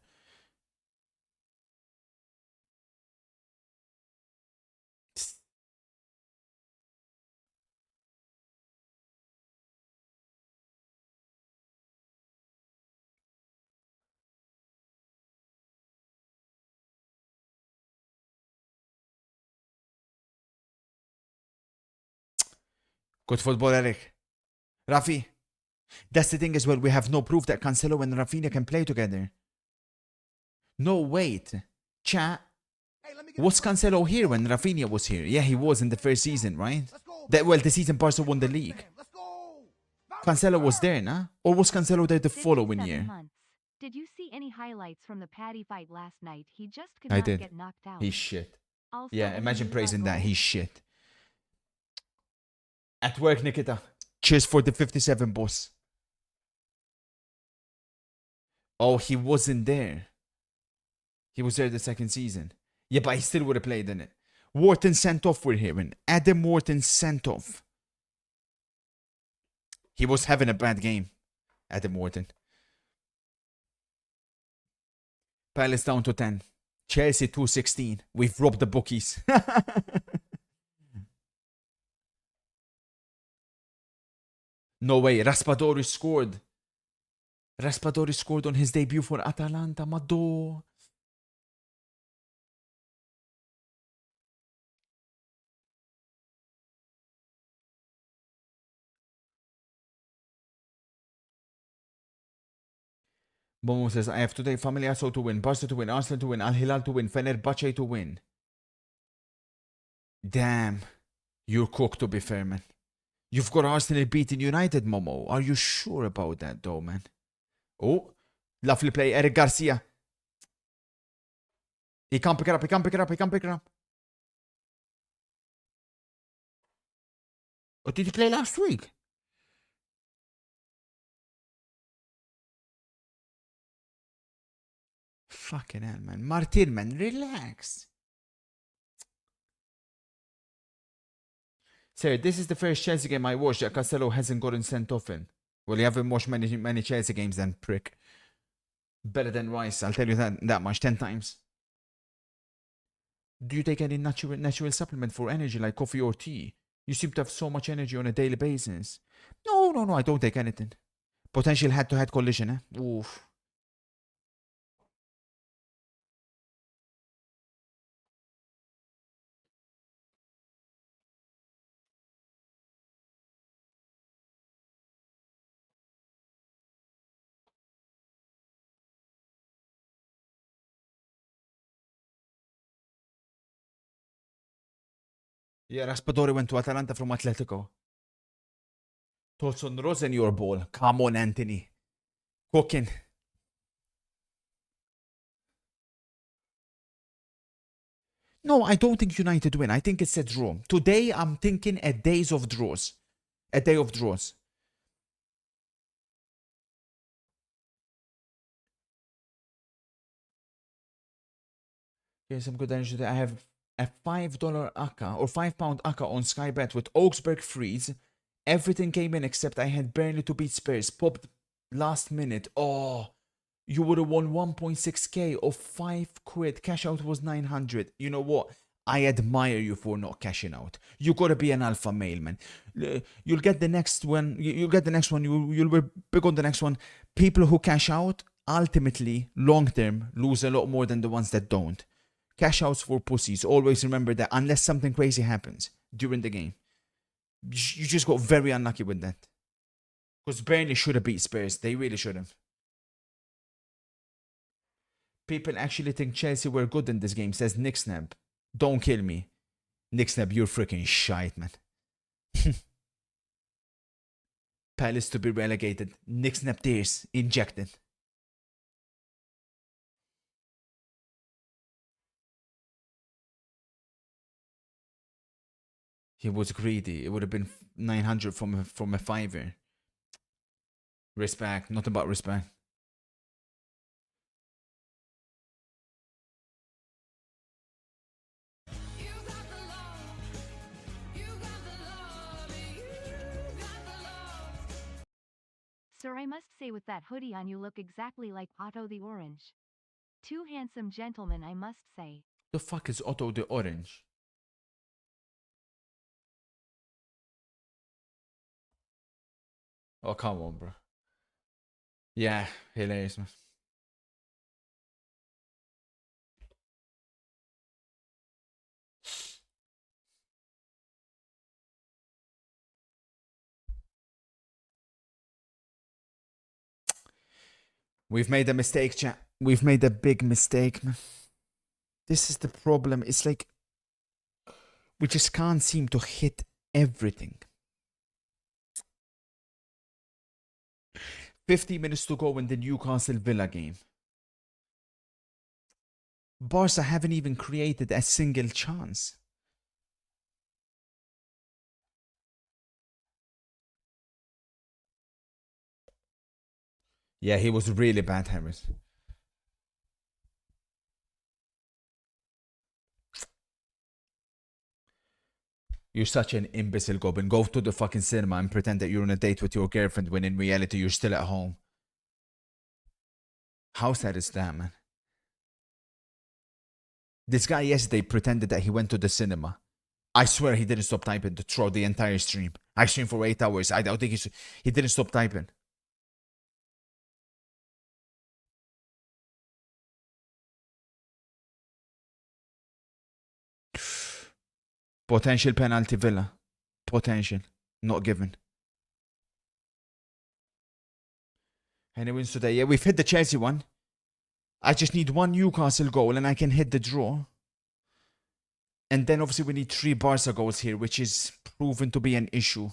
[SPEAKER 1] Good football, Eric. Rafi. That's the thing as well. We have no proof that Cancelo and Rafinha can play together. No, wait. Chat.
[SPEAKER 8] Hey, let me
[SPEAKER 1] Was Cancelo here when Rafinha was here? Yeah, he was in the first season, right? The season Barca won the league. Cancelo was there, nah? Or was Cancelo there the following
[SPEAKER 2] 57
[SPEAKER 1] year?
[SPEAKER 2] months. Did you see any highlights from the Paddy fight last night? He just could
[SPEAKER 1] I
[SPEAKER 2] not
[SPEAKER 1] did.
[SPEAKER 2] get knocked out.
[SPEAKER 1] He's shit.
[SPEAKER 2] Also,
[SPEAKER 1] Yeah,
[SPEAKER 2] any
[SPEAKER 1] imagine
[SPEAKER 2] news
[SPEAKER 1] praising
[SPEAKER 2] on
[SPEAKER 1] that.
[SPEAKER 2] goals?
[SPEAKER 1] He's shit. At work, Nikita. Cheers for the 57, boss. Oh, he wasn't there. He was there the second season. Yeah, but he still would have played in it. Wharton sent off, we're hearing. Adam Wharton sent off. He was having a bad game. Adam Wharton. Palace down to 10. Chelsea 2-16. We've robbed the bookies. No way. Raspadori scored. Raspadori scored on his debut for Atalanta. Maddo. Momo says, I have today Family Asso to win, Barca to win, Arsenal to win, Al Hilal to win, Fenerbahce to win. Damn. You're cooked, to be fair, man. You've got Arsenal beating United, Momo. Are you sure about that, though, man? Oh, lovely play. Eric Garcia. He can't pick it up, he can't pick it up, he can't pick it up. What did he play last week? Fucking hell, man. Martin, man, relax. Sir, this is the first Chelsea game I watched that Cancelo hasn't gotten sent off in. Well, you haven't watched many Chelsea games then, prick. Better than Rice, I'll tell you that much, 10 times. Do you take any natural supplement for energy like coffee or tea? You seem to have so much energy on a daily basis. No, I don't take anything. Potential head-to-head collision, eh? Oof. Yeah, Raspadori went to Atalanta from Atletico. Thoughts on Rosenor ball? Come on, Anthony. Cooking. No, I don't think United win. I think it's a draw. Today, I'm thinking a day of draws. A day of draws. Here's some good energy. I have a $5 Aka or £5 Aka on Sky Bet with Augsburg freeze. Everything came in except I had barely to beat Spurs. Popped last minute. Oh, you would have won 1.6k or £5. Cash out was 900. You know what? I admire you for not cashing out. You gotta be an alpha male, man. You'll get the next one. You'll get the next one. You'll be big on the next one. People who cash out ultimately, long term, lose a lot more than the ones that don't. Cash outs for pussies. Always remember that unless something crazy happens during the game. You just got very unlucky with that. Because Burnley should have beat Spurs. They really should have. People actually think Chelsea were good in this game, says Nick Snap. Don't kill me. Nick Snap, you're freaking shite, man. Palace to be relegated. Nick Snap tears injected. He was greedy. It would have been 900 from a fiver. Respect. Not about respect.
[SPEAKER 2] Sir, I must say with that hoodie on you look exactly like Otto the Orange. Two handsome gentlemen, I must say.
[SPEAKER 1] The fuck is Otto the Orange? Oh, come on, bro. Yeah, hilarious, man. We've made a mistake, chat. We've made a big mistake, man. This is the problem. It's like we just can't seem to hit everything. 50 minutes to go in the Newcastle Villa game. Barca haven't even created a single chance. Yeah, he was really bad, Harris. You're such an imbecile, Goblin. Go to the fucking cinema and pretend that you're on a date with your girlfriend when in reality you're still at home. How sad is that, man? This guy yesterday pretended that he went to the cinema. I swear he didn't stop typing throughout the entire stream. I streamed for 8 hours. I don't think he didn't stop typing. Potential penalty Villa. Potential. Not given. And it wins today. Yeah, we've hit the Chelsea one. I just need one Newcastle goal and I can hit the draw. And then obviously we need 3 Barca goals here, which is proven to be an issue.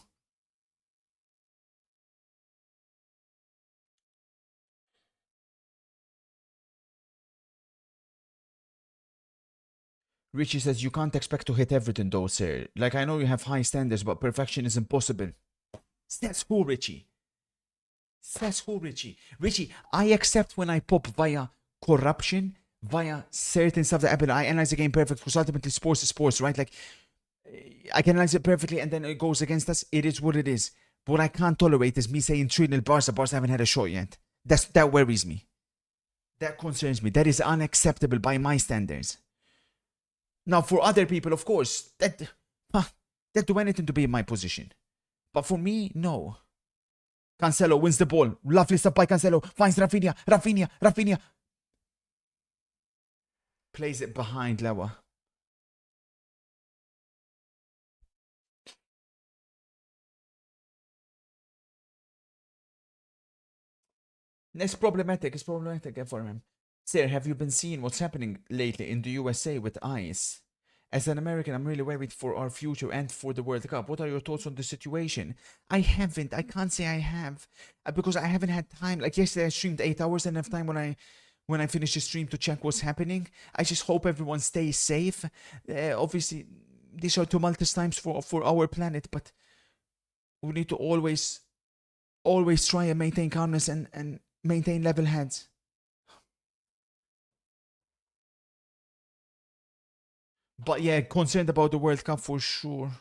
[SPEAKER 1] Richie says, you can't expect to hit everything though, sir. Like, I know you have high standards, but perfection is impossible. Says who, Richie? Says who, Richie? Richie, I accept when I pop via corruption, via certain stuff that I analyze the game perfect, because ultimately sports is sports, right? Like, I can analyze it perfectly and then it goes against us. It is what it is. But what I can't tolerate is me saying 3-0 Barca. Barca haven't had a shot yet. That worries me. That concerns me. That is unacceptable by my standards. Now, for other people, of course, they'd do anything to be in my position. But for me, no. Cancelo wins the ball. Lovely stuff by Cancelo. Finds Rafinha. Plays it behind Lewa. It's problematic for him. Sir, have you been seeing what's happening lately in the USA with ICE? As an American, I'm really worried for our future and for the World Cup. What are your thoughts on the situation? I haven't. I can't say I have. Because I haven't had time. Like yesterday, I streamed 8 hours and enough time when I finish the stream to check what's happening. I just hope everyone stays safe. Obviously, these are tumultuous times for our planet, but we need to always try and maintain calmness and maintain level heads. But yeah, concerned about the World Cup for sure.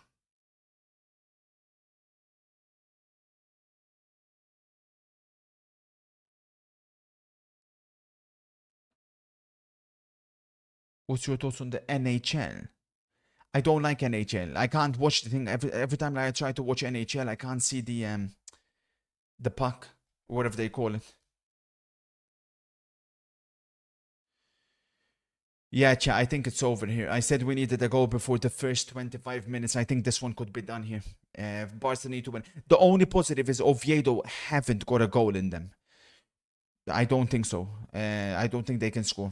[SPEAKER 1] What's your thoughts on the NHL? I don't like NHL. I can't watch the thing. Every time I try to watch NHL, I can't see the puck, whatever they call it. Yeah, chat, I think it's over here. I said we needed a goal before the first 25 minutes. I think this one could be done here. Barca need to win. The only positive is Oviedo haven't got a goal in them. I don't think so. I don't think they can score.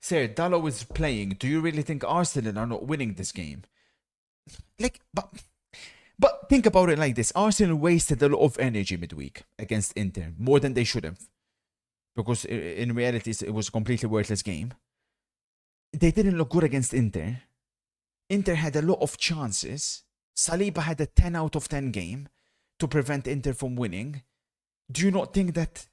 [SPEAKER 1] Sir, Dallo is playing. Do you really think Arsenal are not winning this game? Like, but think about it like this. Arsenal wasted a lot of energy midweek against Inter. More than they should have. Because in reality, it was a completely worthless game. They didn't look good against Inter. Inter had a lot of chances. Saliba had a 10 out of 10 game to prevent Inter from winning. Do you not think that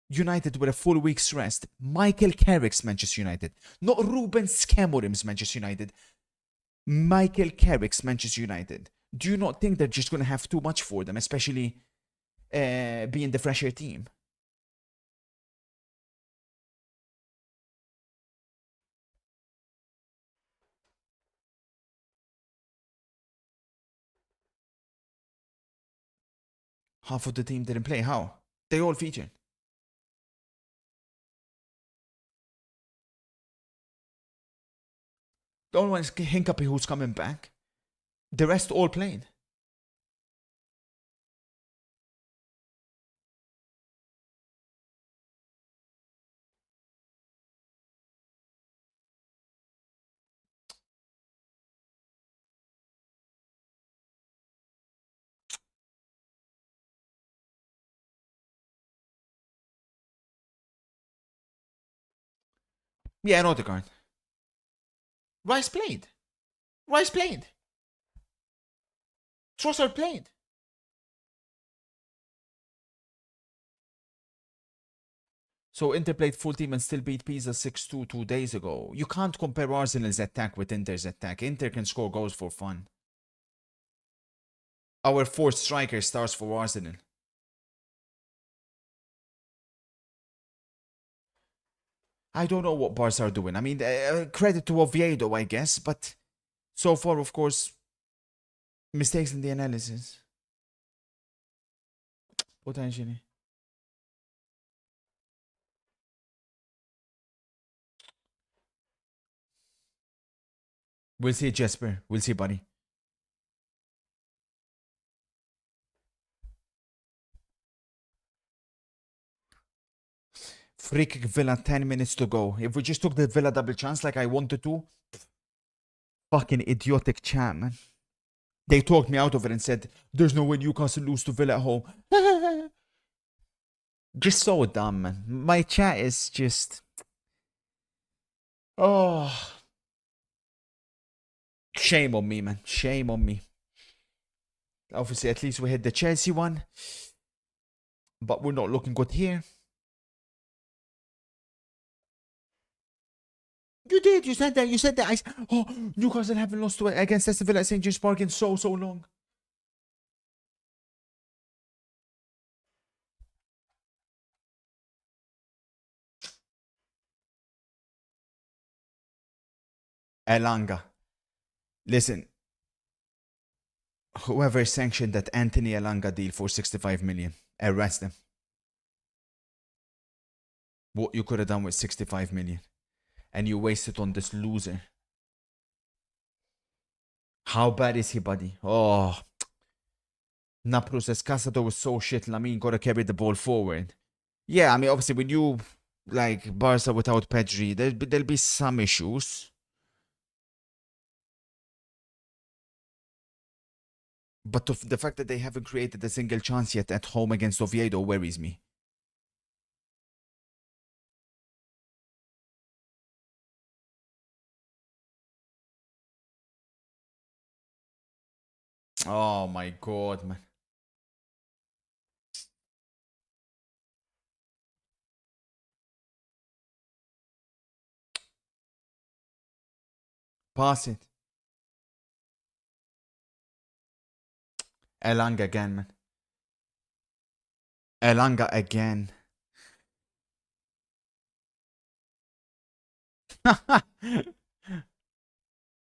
[SPEAKER 1] United with a full week's rest, Michael Carrick's Manchester United, not Ruben Scamorim's Manchester United, Michael Carrick's Manchester United, do you not think they're just going to have too much for them, especially being the fresher team? Half of the team didn't play. How? They all featured. The only one is Hincapie who's coming back. The rest all played. Yeah, an Odegaard. Rice played. Rice played. Trossard played. So Inter played full team and still beat Pisa 6-2 2 days ago. You can't compare Arsenal's attack with Inter's attack. Inter can score goals for fun. Our fourth striker starts for Arsenal. I don't know what Barca are doing. I mean, credit to Oviedo, I guess, but so far, of course, mistakes in the analysis. Potentially. We'll see, Jesper. We'll see, buddy. Free kick Villa, 10 minutes to go. If we just took the Villa double chance like I wanted to, fucking idiotic chat, man. They talked me out of it and said, there's no way Newcastle lose to Villa at home. Just so dumb, man. My chat is just... Oh. Shame on me, man. Shame on me. Obviously, at least we hit the Chelsea one. But we're not looking good here. You did. You said that. You said that. Oh, Newcastle haven't lost to against Aston Villa at St. James Park in so long. Elanga. Listen. Whoever sanctioned that Anthony Elanga deal for 65 million, arrest them. What you could have done with 65 million. And you wasted on this loser. How bad is he, buddy? Oh. Napoli says Casado was so shit. Lamine gotta carry the ball forward. Yeah, I mean, obviously, when you like Barca without Pedri, there'll be some issues. But the fact that they haven't created a single chance yet at home against Oviedo worries me. Oh my god, man. Pass it. Elanga again, man. Elanga again.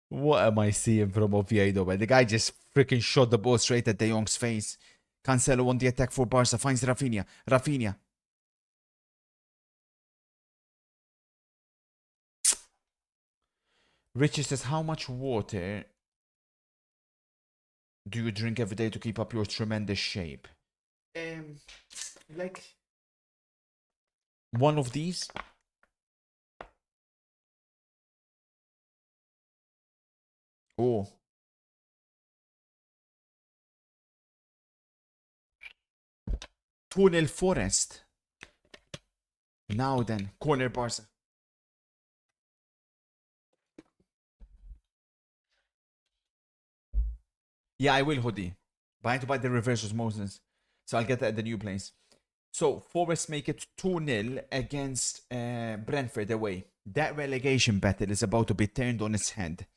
[SPEAKER 1] What am I seeing from Oviedo, man? The guy just freaking shot the ball straight at De Jong's face. Cancelo on the attack for Barca. Finds Rafinha. Rafinha. Richie says, how much water do you drink every day to keep up your tremendous shape? Like one of these. Oh. Tunnel Forest. Now then, corner Barca. Yeah, I will, Hoodie. But I have to buy the reverse osmosis. So I'll get that at the new place. So, Forest make it 2-0 against Brentford away. That relegation battle is about to be turned on its head.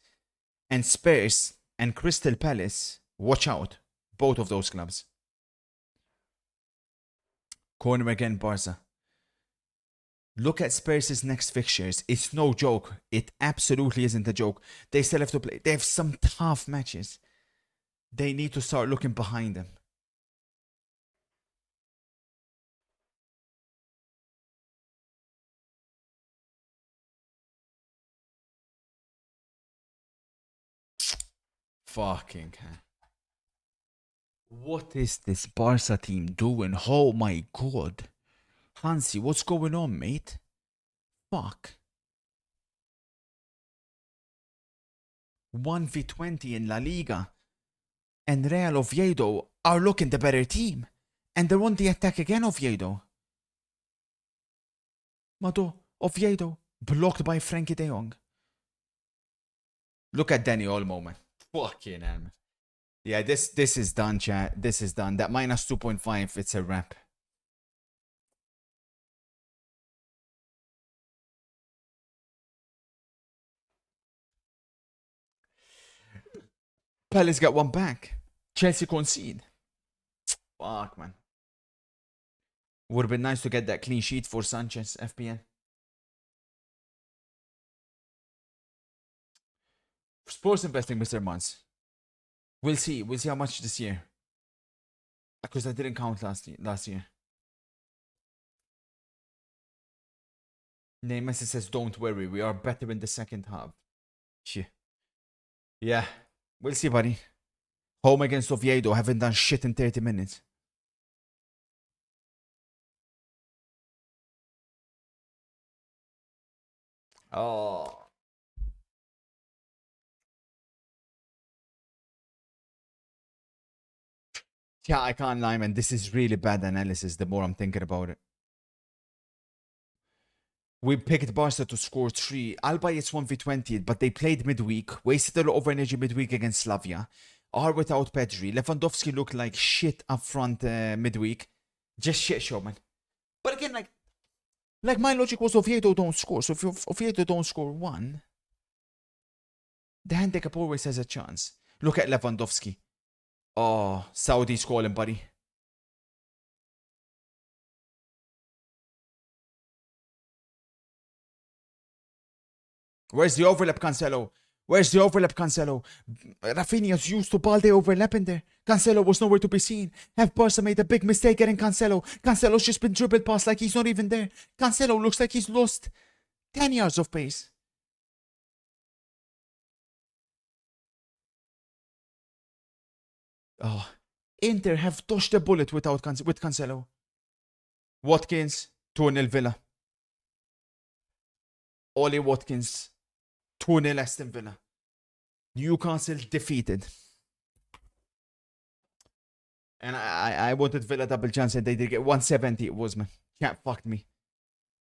[SPEAKER 1] And Spurs and Crystal Palace, watch out. Both of those clubs. Corner again, Barca. Look at Spurs' next fixtures. It's no joke. It absolutely isn't a joke. They still have to play. They have some tough matches. They need to start looking behind them. Fucking hell. What is this Barca team doing? Oh my god. Hansi, what's going on, mate? Fuck. 1v20 in La Liga. And Real Oviedo are looking the better team. And they're on the attack again, Oviedo. Mado, Oviedo, Blocked by Frankie de Jong. Look at Danny Olmo, man. Fucking hell, man. Yeah, this is done, chat. This is done. That minus 2.5, it's a wrap. Palace got one back. Chelsea concede. Fuck, man. Would have been nice to get that clean sheet for Sanchez, FPL. Sports investing, Mr. Mons. We'll see. We'll see how much this year. Because I didn't count last year. Neymar says, don't worry. We are better in the second half. Shit. Yeah. We'll see, buddy. Home against Oviedo. Haven't done shit in 30 minutes. Oh. Yeah, I can't lie, man. This is really bad analysis the more I'm thinking about it. We picked Barca to score 3. Albeit it's 1v20, but they played midweek. Wasted a lot of energy midweek against Slavia. Are without Pedri. Lewandowski looked like shit up front midweek. Just shit show, man. But again, like my logic was Oviedo don't score. So if Oviedo don't score 1, the handicap always has a chance. Look at Lewandowski. Oh, Saudi's calling, buddy. Where's the overlap, Cancelo? Where's the overlap, Cancelo? Rafinha's used to Balde overlapping there. Cancelo was nowhere to be seen. Have Barca made a big mistake getting Cancelo? Cancelo's just been dribbled past like he's not even there. Cancelo looks like he's lost 10 yards of pace. Oh, Inter have dodged the bullet with Cancelo. Watkins, 2-0 Villa. Oli Watkins, 2-0 Aston Villa. Newcastle defeated. And I wanted Villa double chance and they did get 170 it was, man. Cat fucked me.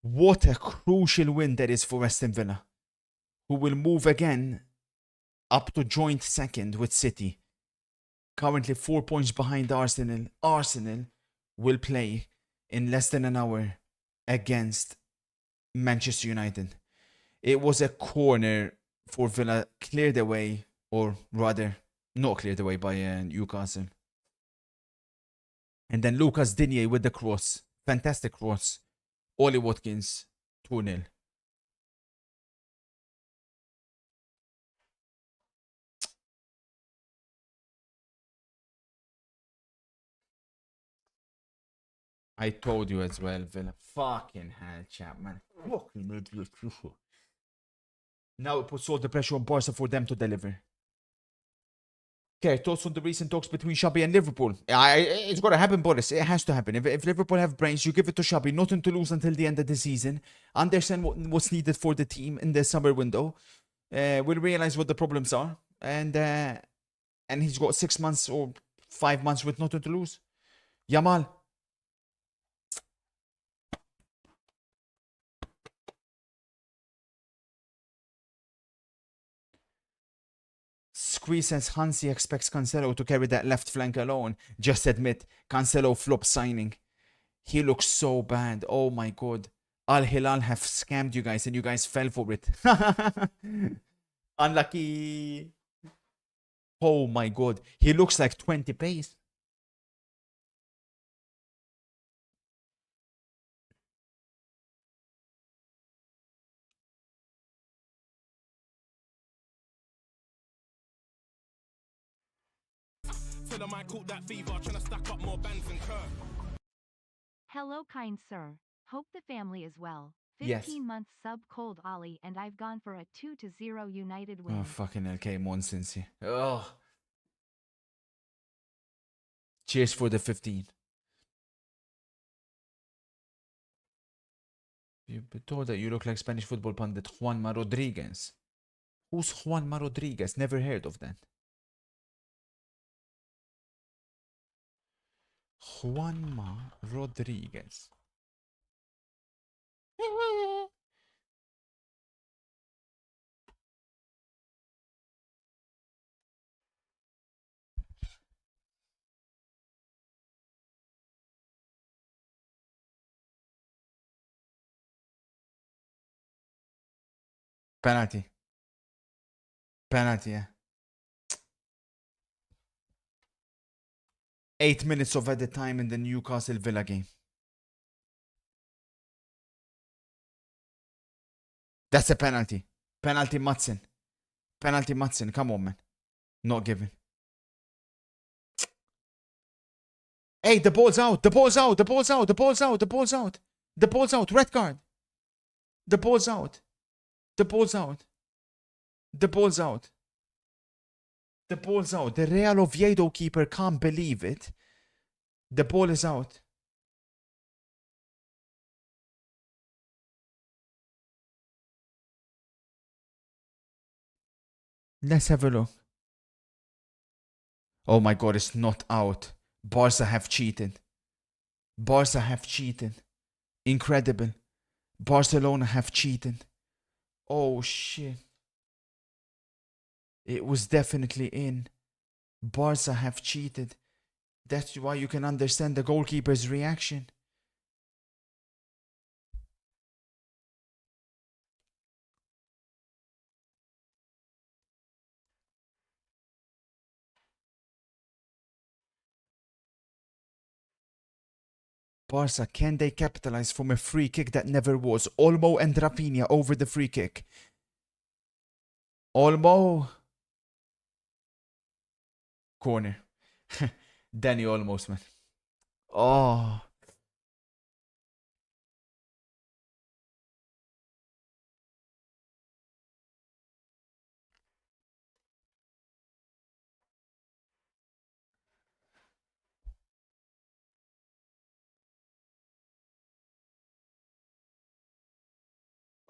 [SPEAKER 1] What a crucial win that is for Aston Villa, who will move again up to joint second with City. Currently 4 points behind Arsenal. Arsenal will play in less than an hour against Manchester United. It was a corner for Villa, cleared away, or rather, not cleared away by Newcastle. And then Lucas Digne with the cross. Fantastic cross. Oli Watkins, 2-0. I told you as well, Villa. Fucking hell, Chapman. Fucking idiot. Now it puts all the pressure on Barca for them to deliver. Okay, thoughts on the recent talks between Xabi and Liverpool? It's got to happen, Boris. It has to happen. If Liverpool have brains, you give it to Xabi. Nothing to lose until the end of the season. Understand what's needed for the team in the summer window. We'll realize what the problems are. And he's got 6 months or 5 months with nothing to lose. Yamal. Squeeze says Hansi expects Cancelo to carry that left flank alone. Just admit, Cancelo flop signing. He looks so bad. Oh my god. Al Hilal have scammed you guys and you guys fell for it. Unlucky. Oh my god. He looks like 20 pace.
[SPEAKER 4] Till I might caught that fever, trying to stack up more bands and curve.
[SPEAKER 2] Hello, kind sir. Hope the family is well.
[SPEAKER 1] Yes.
[SPEAKER 2] 15 months sub cold Ollie, and I've gone for a 2-0 United win.
[SPEAKER 1] Oh, fucking LK nonsense. Oh. Cheers for the 15. You've been told that you look like Spanish football pundit Juanma Rodriguez. Who's Juanma Rodriguez? Never heard of that. Juanma Rodriguez. Penalty. Penalty, yeah. 8 minutes of added time in the Newcastle Villa game. That's a penalty. Penalty Matson. Penalty Matson. Come on, man. Not given. Hey, the ball's out. The ball's out. The ball's out. The ball's out. The ball's out. The ball's out. Red card. The ball's out. The ball's out. The ball's out. The ball's out. The Real Oviedo keeper can't believe it. The ball is out. Let's have a look. Oh my god, it's not out. Barca have cheated. Barca have cheated. Incredible. Barcelona have cheated. Oh shit. It was definitely in. Barca have cheated. That's why you can understand the goalkeeper's reaction. Barca, can they capitalize from a free kick that never was? Olmo and Rafinha over the free kick. Olmo. Corner. Danny Olmo's, man. Oh.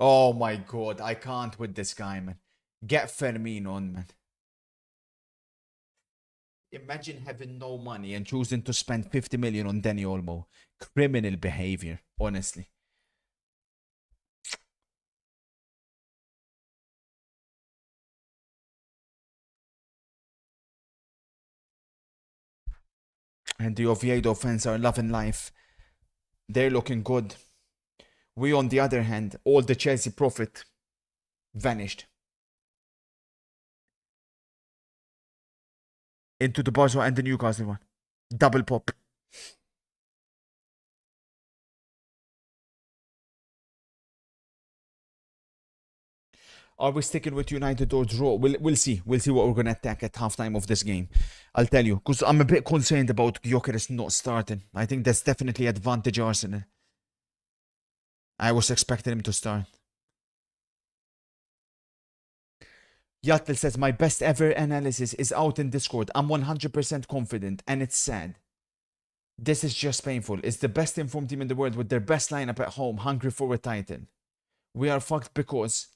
[SPEAKER 1] Oh my god, I can't with this guy, man. Get Firmino on, man. Imagine having no money and choosing to spend 50 million on Danny Olmo. Criminal behavior, honestly. And the Oviedo fans are loving life. They're looking good. We, on the other hand, all the Chelsea profit vanished into the Barcelona and the Newcastle one. Double pop. Are we sticking with United or draw? We'll see. We'll see what we're going to attack at halftime of this game. I'll tell you, because I'm a bit concerned about Gyökeres not starting. I think that's definitely advantage Arsenal. I was expecting him to start. Yatel says, my best ever analysis is out in Discord. I'm 100% confident, and it's sad. This is just painful. It's the best informed team in the world with their best lineup at home, hungry for a title. We are fucked because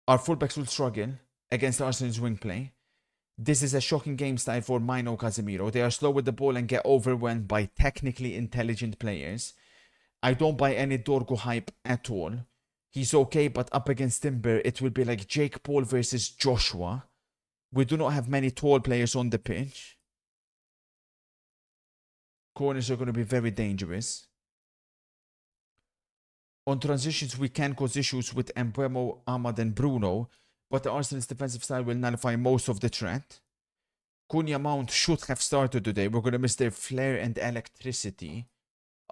[SPEAKER 1] our fullbacks will struggle against Arsenal's wing play. This is a shocking game style for Mino Casemiro. They are slow with the ball and get overwhelmed by technically intelligent players. I don't buy any Dorgo hype at all. He's okay, but up against Timber, it will be like Jake Paul versus Joshua. We do not have many tall players on the pitch. Corners are going to be very dangerous. On transitions, we can cause issues with Mbeumo, Ahmad, and Bruno, but the Arsenal's defensive style will nullify most of the threat. Cunha Mount should have started today. We're going to miss their flair and electricity.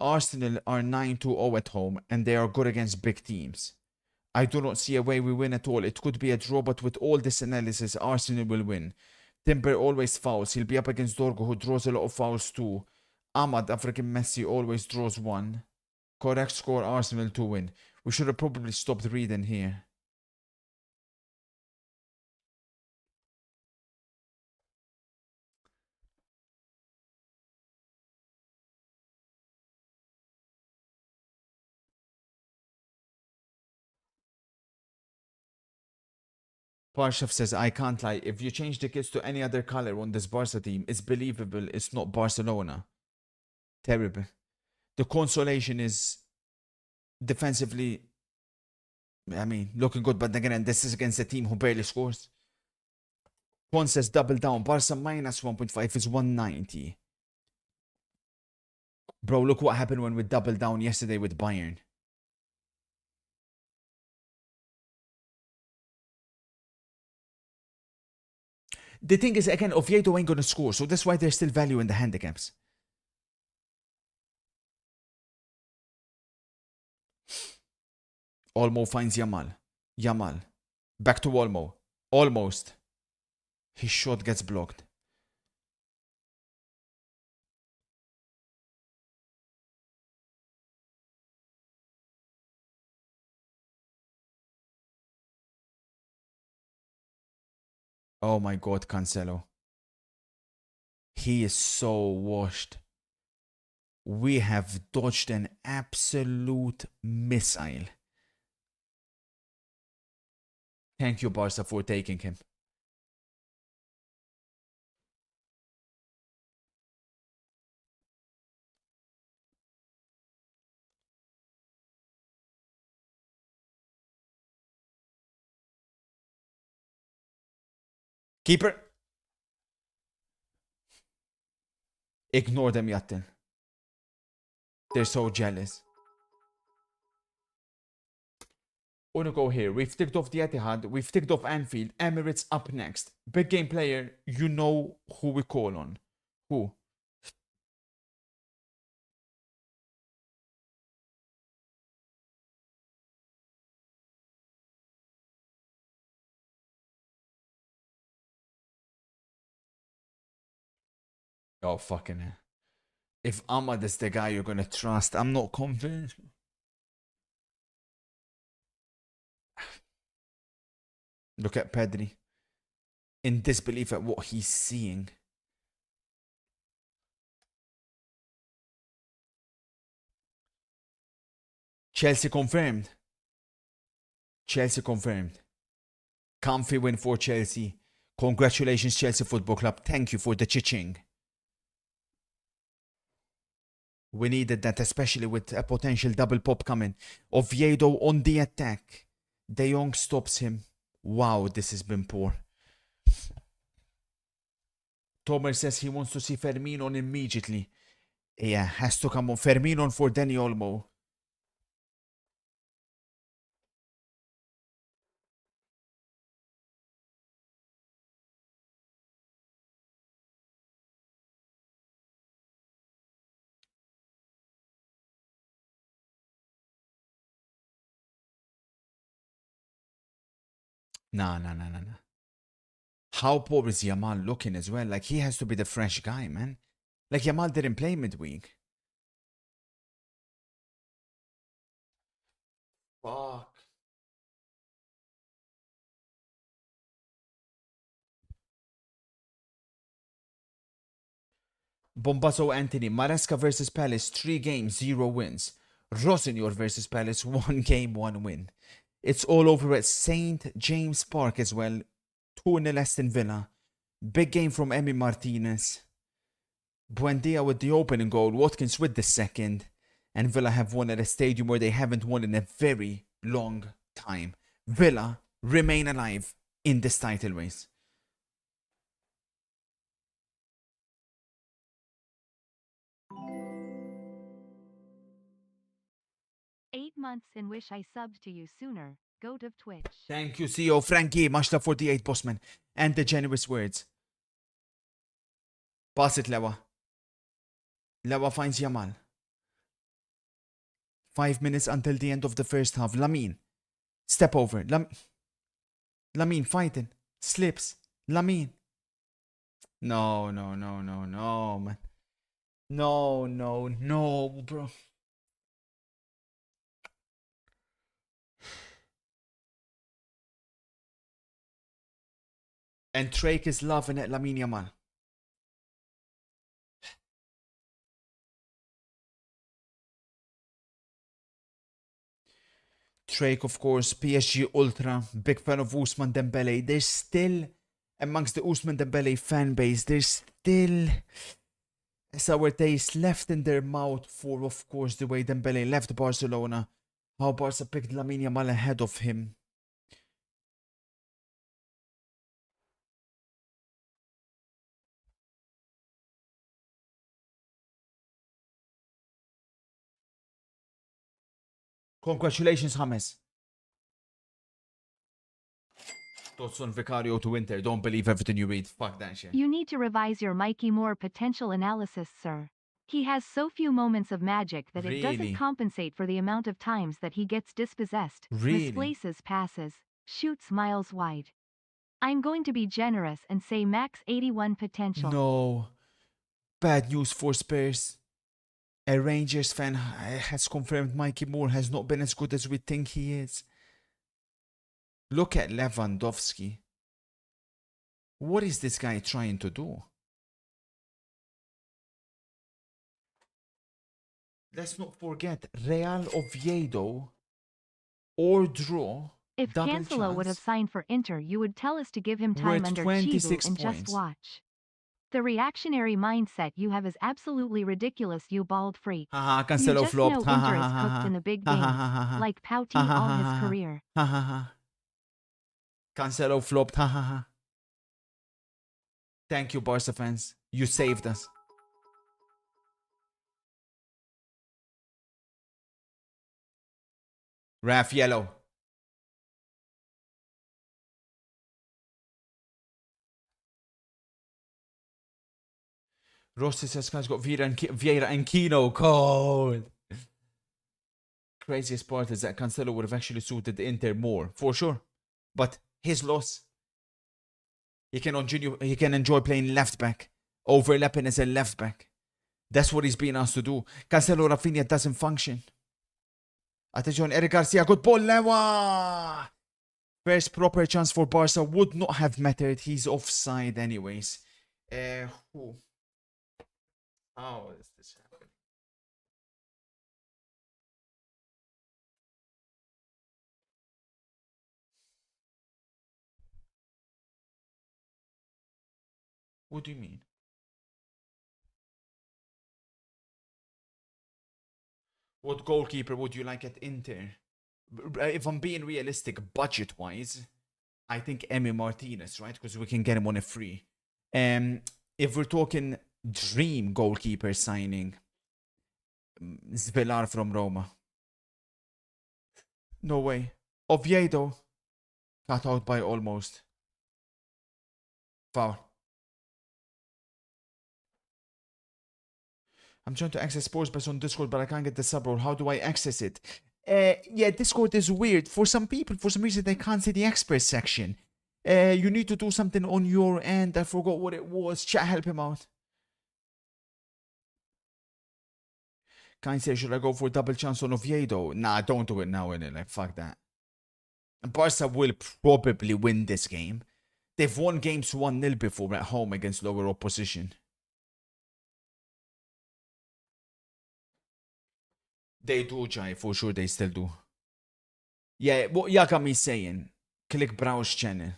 [SPEAKER 1] Arsenal are 9-2-0 at home, and they are good against big teams. I do not see a way we win at all. It could be a draw, but with all this analysis, Arsenal will win. Timber always fouls. He'll be up against Dorgo, who draws a lot of fouls too. Ahmad, African Messi, always draws one. Correct score, Arsenal to win. We should have probably stopped reading here. Parshev says, I can't lie. If you change the kits to any other color on this Barca team, it's believable it's not Barcelona. Terrible. The consolation is defensively, I mean, looking good, but again, this is against a team who barely scores. Juan says, double down. Barca minus 1.5 is 190. Bro, look what happened when we doubled down yesterday with Bayern. The thing is, again, Oviedo ain't gonna score, so that's why there's still value in the handicaps. Olmo finds Yamal. Yamal. Back to Olmo. Almost. His shot gets blocked. Oh my god, Cancelo. He is so washed. We have dodged an absolute missile. Thank you, Barca, for taking him. Keeper. Ignore them, Yatin. They're so jealous. Wanna go here. We've ticked off the Etihad. We've ticked off Anfield. Emirates up next. Big game player. You know who we call on. Who? Oh, fucking hell. If Ahmad is the guy you're gonna trust, I'm not convinced. Look at Pedri. In disbelief at what he's seeing. Chelsea confirmed. Chelsea confirmed. Comfy win for Chelsea. Congratulations, Chelsea Football Club. Thank you for the chiching. We needed that, especially with a potential double pop coming. Oviedo on the attack. De Jong stops him. Wow, this has been poor. Tomer says he wants to see Firmino on immediately. Yeah, has to come on. Firmino on for Danny Olmo. Nah. How poor is Yamal looking as well? Like, he has to be the fresh guy, man. Like, Yamal didn't play midweek. Fuck. Bombazo Anthony. Maresca versus Palace. 3 games, 0 wins. Rosenor versus Palace. 1 game, 1 win. It's all over at St. James Park as well. 2-0 Aston Villa. Big game from Emi Martinez. Buendia with the opening goal. Watkins with the second. And Villa have won at a stadium where they haven't won in a very long time. Villa remain alive in this title race.
[SPEAKER 2] Eight months and wish I subbed to you sooner. Goat of Twitch.
[SPEAKER 1] Thank you, CEO Frankie. Much love for the 8 bossman and the generous words. Pass it, Lewa. Lewa finds Yamal. 5 minutes until the end of the first half. Lamine. Step over. Lamine fighting. Slips. Lamine. No, man. No, bro. And Drake is loving it, Lamine Yamal. Drake, of course, PSG Ultra, big fan of Ousmane Dembele. There's still, amongst the Ousmane Dembele fan base, there's still a sour taste left in their mouth for, of course, the way Dembele left Barcelona, how Barca picked Lamine Yamal ahead of him. Congratulations, James. Dodson Vicario to Inter. Don't believe everything you read. Fuck that shit.
[SPEAKER 2] You need to revise your Mikey Moore potential analysis, sir. He has so few moments of magic that it doesn't
[SPEAKER 1] Really?
[SPEAKER 2] compensate for the amount of times that he gets dispossessed,
[SPEAKER 1] Really?
[SPEAKER 2] misplaces passes, shoots miles wide. I'm going to be generous and say max 81 potential.
[SPEAKER 1] No. Bad news for Spurs. A Rangers fan has confirmed Mikey Moore has not been as good as we think he is. Look at Lewandowski. What is this guy trying to do? Let's not forget Real Oviedo or draw.
[SPEAKER 2] If
[SPEAKER 1] double
[SPEAKER 2] Cancelo would have
[SPEAKER 1] chance.
[SPEAKER 2] signed for Inter, you would tell us to give him time
[SPEAKER 1] Worth
[SPEAKER 2] under
[SPEAKER 1] 26
[SPEAKER 2] Chivu and just
[SPEAKER 1] points.
[SPEAKER 2] watch. The reactionary mindset you have is absolutely ridiculous, you bald freak.
[SPEAKER 1] Haha,
[SPEAKER 2] You
[SPEAKER 1] Cancelo
[SPEAKER 2] just
[SPEAKER 1] flopped.
[SPEAKER 2] know
[SPEAKER 1] Ha ha
[SPEAKER 2] Inter is
[SPEAKER 1] ha ha
[SPEAKER 2] cooked
[SPEAKER 1] ha.
[SPEAKER 2] in the big
[SPEAKER 1] Ha, ha,
[SPEAKER 2] games,
[SPEAKER 1] ha, ha, ha.
[SPEAKER 2] like Pouty
[SPEAKER 1] Ha, ha,
[SPEAKER 2] all
[SPEAKER 1] ha,
[SPEAKER 2] his
[SPEAKER 1] ha.
[SPEAKER 2] career.
[SPEAKER 1] Ha ha ha. Cancelo flopped. Ha ha ha. Thank you, Barca fans. You saved us. Raf yellow. Rossi says guys got Vieira and Kino. Cold. Craziest part is that Cancelo would have actually suited the Inter more, for sure. But his loss. He can enjoy playing left back, overlapping as a left back. That's what he's being asked to do. Cancelo Rafinha doesn't function. Attention, Eric Garcia, good ball, Lewa! First proper chance for Barca would not have mattered. He's offside anyways. Who? How is this happening? What do you mean? What goalkeeper would you like at Inter? If I'm being realistic, budget-wise, I think Emi Martinez, right? Because we can get him on a free. If we're talking dream goalkeeper signing, Zvelar from Roma. No way. Oviedo, cut out by almost. Foul. I'm trying to access sports bets on Discord, but I can't get the sub roll. How do I access it? Yeah, Discord is weird. For some people, for some reason, they can't see the express section. You need to do something on your end. I forgot what it was. Chat, help him out. Kind say, should I go for double chance on Oviedo? Nah, don't do it now, innit? Like, fuck that. Barca will probably win this game. They've won games 1-0 before at home against lower opposition. They do, Jai, for sure they still do. Yeah, what Yakami is saying, click browse channel.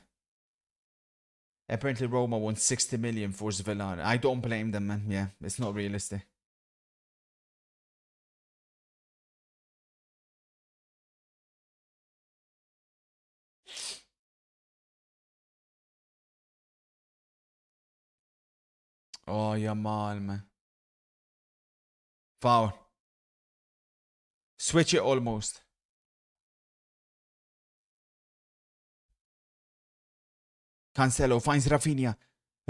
[SPEAKER 1] Apparently Roma wants 60 million for Zvelar. I don't blame them, man. Yeah, it's not realistic. Oh, Yamal, man. Foul. Switch it almost. Cancelo finds Rafinha.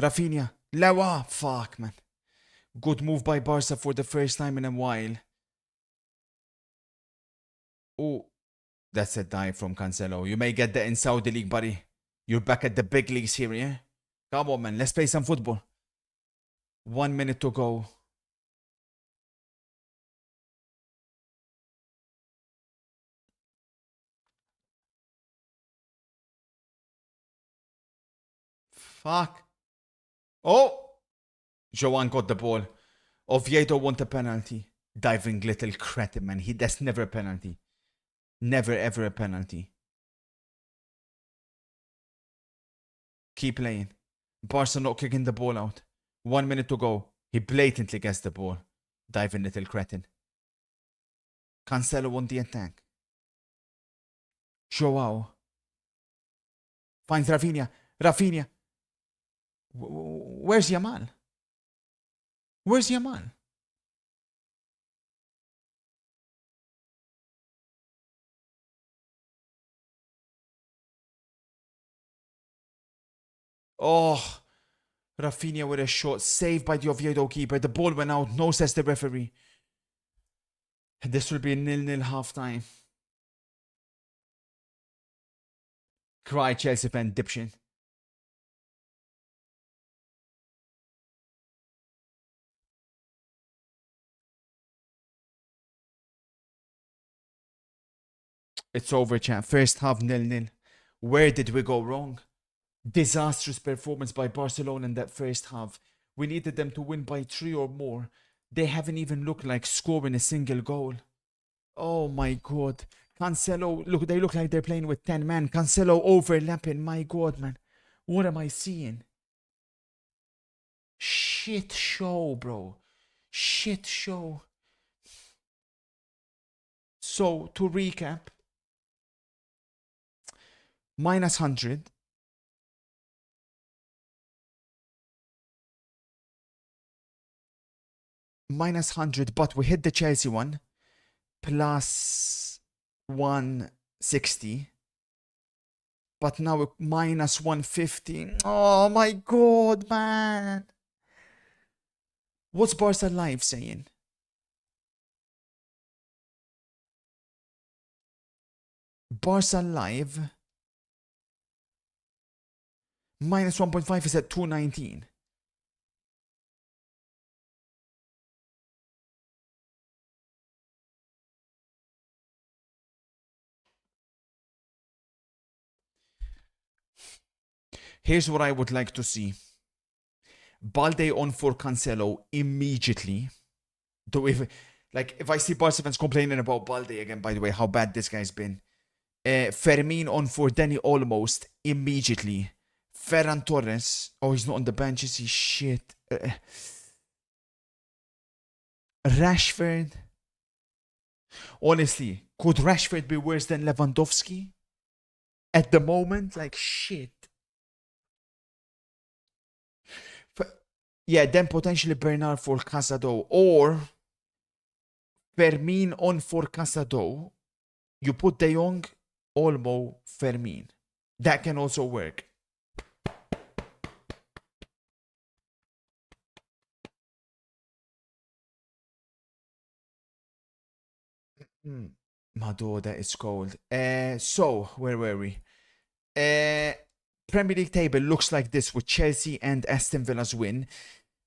[SPEAKER 1] Rafinha. Lewa. Fuck, man. Good move by Barca for the first time in a while. Oh, that's a dive from Cancelo. You may get that in Saudi League, buddy. You're back at the big leagues here, yeah? Come on, man. Let's play some football. 1 minute to go. Fuck. Oh! Joan got the ball. Oviedo won the penalty. Diving little cretin, man. That's never a penalty. Never ever a penalty. Keep playing. Barca not kicking the ball out. 1 minute to go. He blatantly gets the ball. Diving little cretin. Cancelo on the attack. Joao. Finds Rafinha. Rafinha. Where's Yamal? Where's Yamal? Oh, Rafinha with a shot. Saved by the Oviedo keeper. The ball went out. No, says the referee. This will be a 0-0 half time. Cry, Chelsea fan, dipshit. It's over, chat. First half 0-0. Where did we go wrong? Disastrous performance by Barcelona in that first half. We needed them to win by 3 or more. They haven't even looked like scoring a single goal. Oh my god. Cancelo, look, they look like they're playing with 10 men. Cancelo overlapping. My god, man. What am I seeing? Shit show, bro. Shit show. So, to recap, minus 100. Minus 100, but we hit the Chelsea one. Plus 160. But now we're minus 150. Oh my god, man. What's Barca Live saying? Barca Live minus 1.5 is at 219. Here's what I would like to see. Balde on for Cancelo immediately. Though if I see Barca fans complaining about Balde again, by the way, how bad this guy's been. Fermin on for Danny almost immediately. Ferran Torres. Oh, he's not on the bench, is he? Shit. Rashford. Honestly, could Rashford be worse than Lewandowski? At the moment, like shit. Yeah, then potentially Bernard for Casado or Fermin on for Casado. You put De Jong, Olmo, Fermin. That can also work. Mado, that is cold. So, where were we? Premier League table looks like this with Chelsea and Aston Villa's win.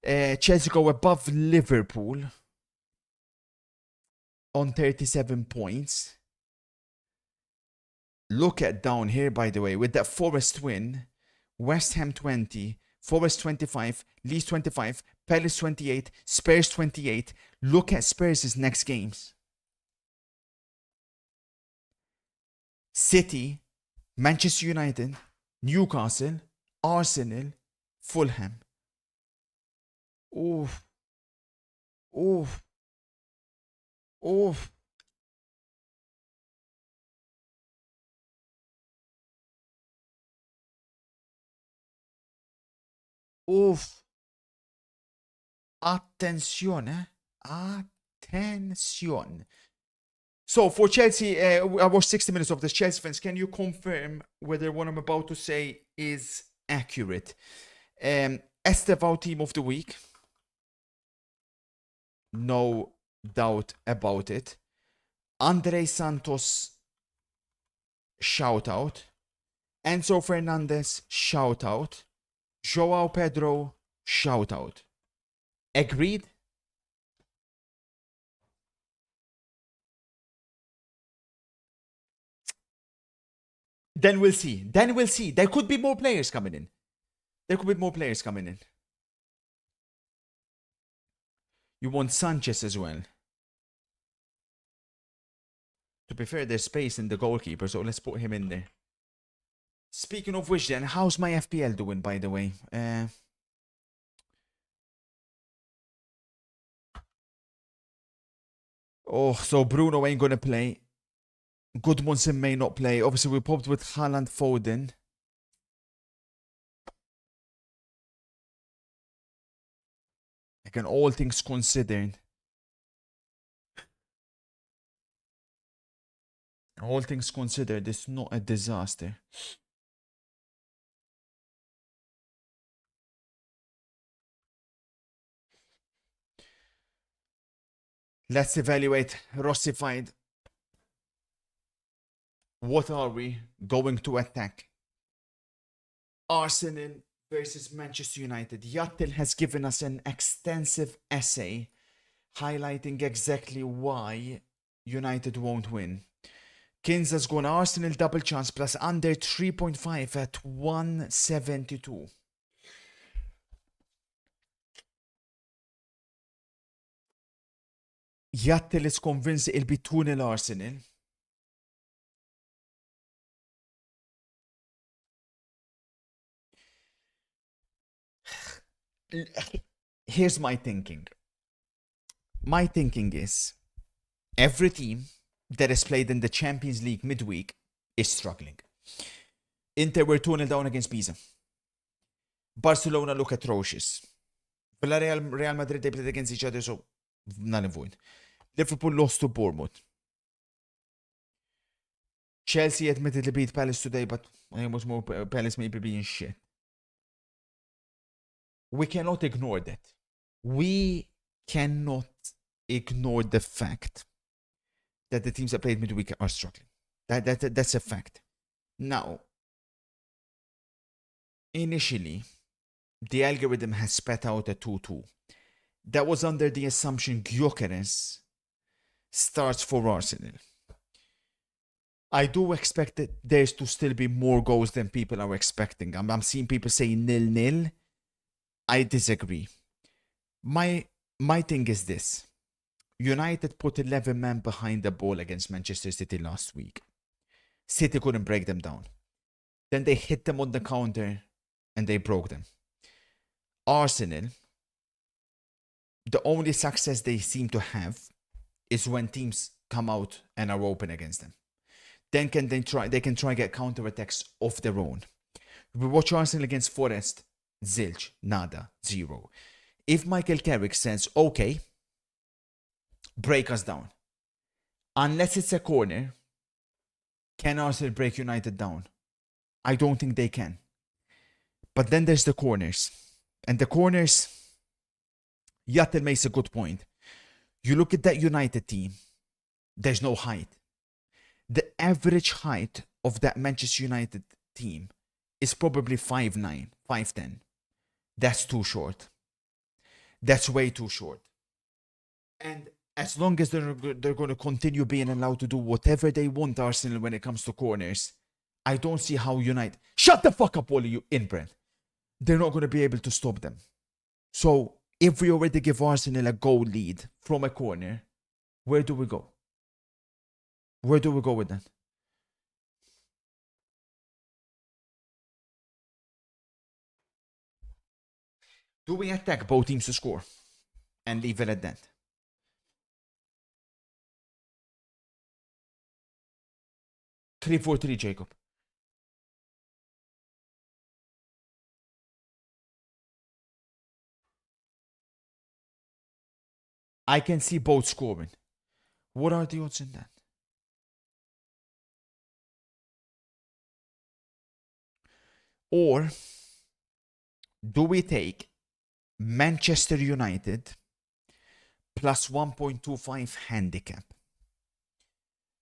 [SPEAKER 1] Chelsea go above Liverpool on 37 points. Look at down here, by the way, with that Forest win, West Ham 20, Forest 25, Leeds 25, Palace 28, Spurs 28. Look at Spurs' next games. City, Manchester United, Newcastle, Arsenal, Fulham. Oof. Oof. Oof. Oof. Attenzione. Attenzione. So for Chelsea, I watched 60 minutes of this. Chelsea fans, can you confirm whether what I'm about to say is accurate? Estevao team of the week. No doubt about it. Andre Santos, shout out. Enzo Fernandez, shout out. Joao Pedro, shout out. Agreed? Then we'll see. Then we'll see. There could be more players coming in. There could be more players coming in. You want Sanchez as well. To be fair, there's space in the goalkeeper, so let's put him in there. Speaking of which then, how's my FPL doing, by the way? Oh, so Bruno ain't gonna play. Goodmanson may not play. Obviously, we popped with Haaland, Foden. Again, all things considered. All things considered, it's not a disaster. Let's evaluate Rossified. What are we going to attack? Arsenal versus Manchester United. Yattil has given us an extensive essay highlighting exactly why United won't win. Kins has gone Arsenal double chance plus under 3.5 at 172. Yattil is convinced it'll be 2-0 Arsenal. Here's my thinking. My thinking is every team that has played in the Champions League midweek is struggling. Inter were 2-0 down against Pisa. Barcelona look atrocious. Villarreal, Real Madrid, they played against each other, so null and void. Liverpool lost to Bournemouth. Chelsea admittedly beat Palace today, but it was more Palace maybe being shit. We cannot ignore that. We cannot ignore the fact that the teams that played midweek are struggling. That's a fact. Now, initially, the algorithm has spat out a 2-2. That was under the assumption Gyökeres starts for Arsenal. I do expect that there's to still be more goals than people are expecting. I'm seeing people say 0-0. I disagree. My thing is this. United put 11 men behind the ball against Manchester City last week. City couldn't break them down. Then they hit them on the counter and they broke them. Arsenal, the only success they seem to have is when teams come out and are open against them. Then they can try get counter-attacks of their own. We watch Arsenal against Forest, zilch, nada, zero. If Michael Carrick says, okay, break us down. Unless it's a corner, can Arsenal break United down? I don't think they can. But then there's the corners. And the corners, Yattel makes a good point. You look at that United team, there's no height. The average height of that Manchester United team is probably 5'9", 5'10". That's too short. That's way too short. And as long as they're going to continue being allowed to do whatever they want, Arsenal, when it comes to corners, I don't see how United... Shut the fuck up, all of you, inbred. They're not going to be able to stop them. So, if we already give Arsenal a goal lead from a corner, where do we go? Where do we go with that? Do we attack both teams to score and leave it at that? Three, 4-3, Jacob. I can see both scoring. What are the odds in that? Or do we take Manchester United plus 1.25 handicap?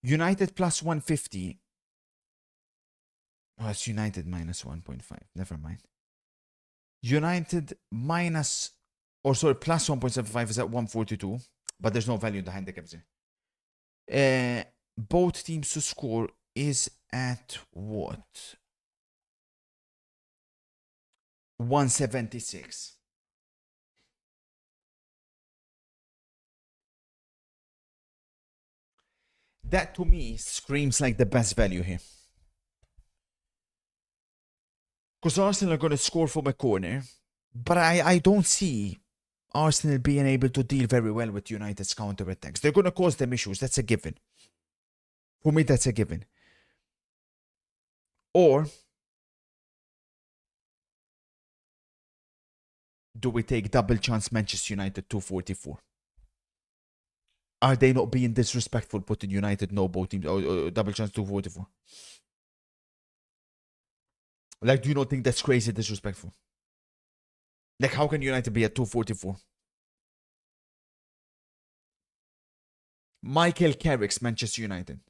[SPEAKER 1] United plus 150. Oh, it's United minus 1.5. Never mind. United minus, or sorry, plus 1.75 is at 142, but there's no value in the handicaps here. Both teams to score is at what? 176. That to me screams like the best value here. Because Arsenal are going to score from a corner, but I don't see Arsenal being able to deal very well with United's counter-attacks. They're going to cause them issues. That's a given. For me, that's a given. Or do we take double chance Manchester United 244? Are they not being disrespectful putting United no both teams or double chance 244? Like, do you not think that's crazy disrespectful? Like, how can United be at 244? Michael Carrick's Manchester United.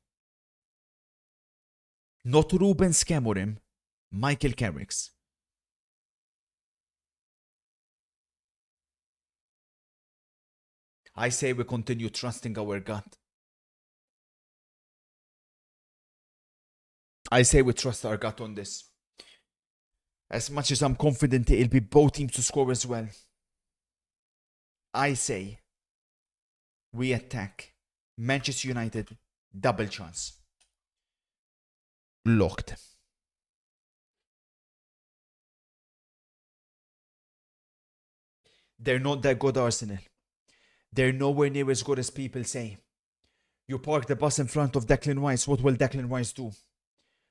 [SPEAKER 1] Not Ruben Scamorim. Michael Carrick's. I say we continue trusting our gut. I say we trust our gut on this. As much as I'm confident it'll be both teams to score as well. I say we attack Manchester United double chance. Locked. They're not that good, Arsenal. They're nowhere near as good as people say. You park the bus in front of Declan Rice, what will Declan Rice do?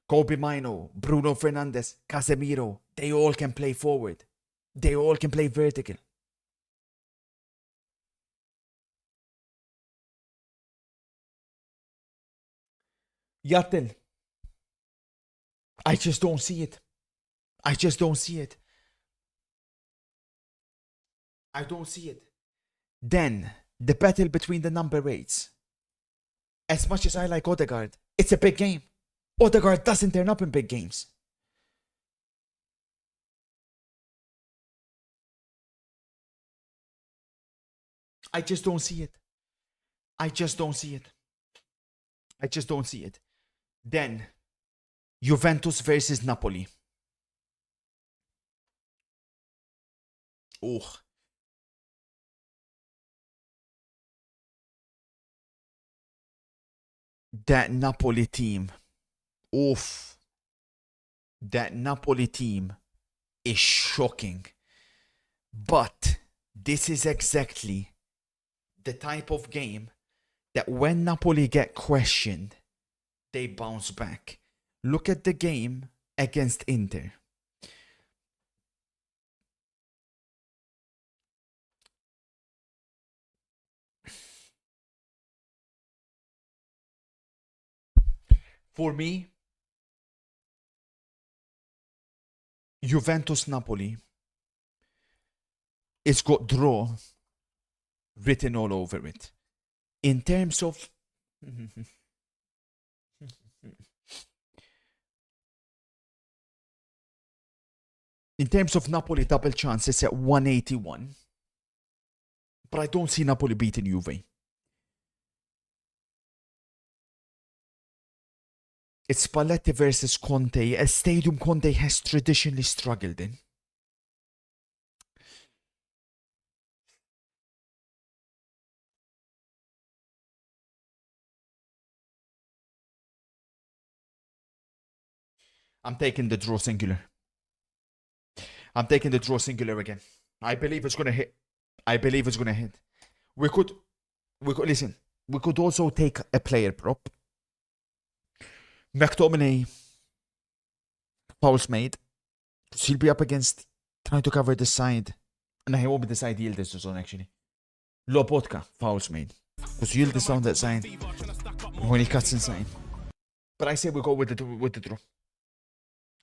[SPEAKER 1] Kobe Mino, Bruno Fernandes, Casemiro, they all can play forward. They all can play vertical. Yatel. I just don't see it. I just don't see it. I don't see it. Then, the battle between the number 8s. As much as I like Odegaard, it's a big game. Odegaard doesn't turn up in big games. I just don't see it. I just don't see it. I just don't see it. Then, Juventus versus Napoli. Oh. That Napoli team. Oof. That Napoli team is shocking. But this is exactly the type of game that when Napoli get questioned, they bounce back. Look at the game against Inter. For me, Juventus Napoli, it's got draw written all over it. In terms of Napoli double chance, it's at 181. But I don't see Napoli beating Juve. It's Spalletti versus Conte, a stadium Conte has traditionally struggled in. I'm taking the draw singular. I'm taking the draw singular again. I believe it's gonna hit. I believe it's gonna hit. We could listen. We could also take a player prop. McTominay, fouls made. He'll be up against trying to cover the side. And he won't be the side Yildiz zone actually. Lobotka, fouls made. Because Yildiz on that side when he cuts inside. But I say we go with the draw.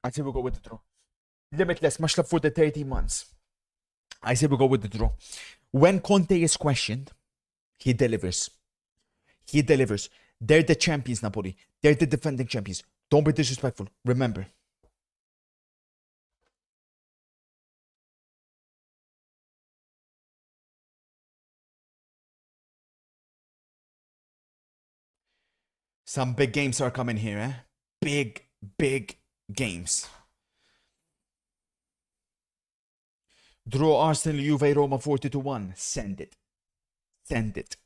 [SPEAKER 1] I say we go with the draw. Limitless, much love for the 30 months. I say we go with the draw. When Conte is questioned, he delivers. He delivers. They're the champions, Napoli. They're the defending champions. Don't be disrespectful. Remember. Some big games are coming here, eh? Big games. Draw Arsenal, Juve, Roma 40-1. Send it. Send it.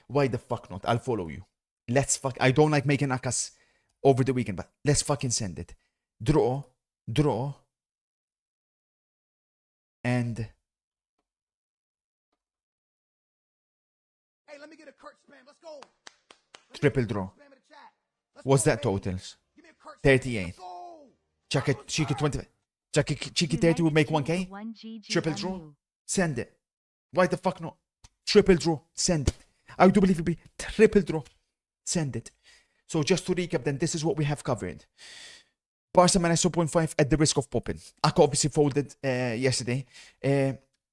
[SPEAKER 1] Why the fuck not? I'll follow you. Let's fuck. I don't like making akas over the weekend, but let's fucking send it. Draw, and
[SPEAKER 8] hey, let me get a Kurt spam. Let's go.
[SPEAKER 1] triple draw. What's that totals? 38. Cheeky 20. Cheeky 30 will make 1k. Triple draw. Send it. Why the fuck not? Triple draw. Send it. I do believe it'll be triple draw. Send it. So just to recap then, this is what we have covered. Barca minus 2.5 at the risk of popping. Aka obviously folded yesterday.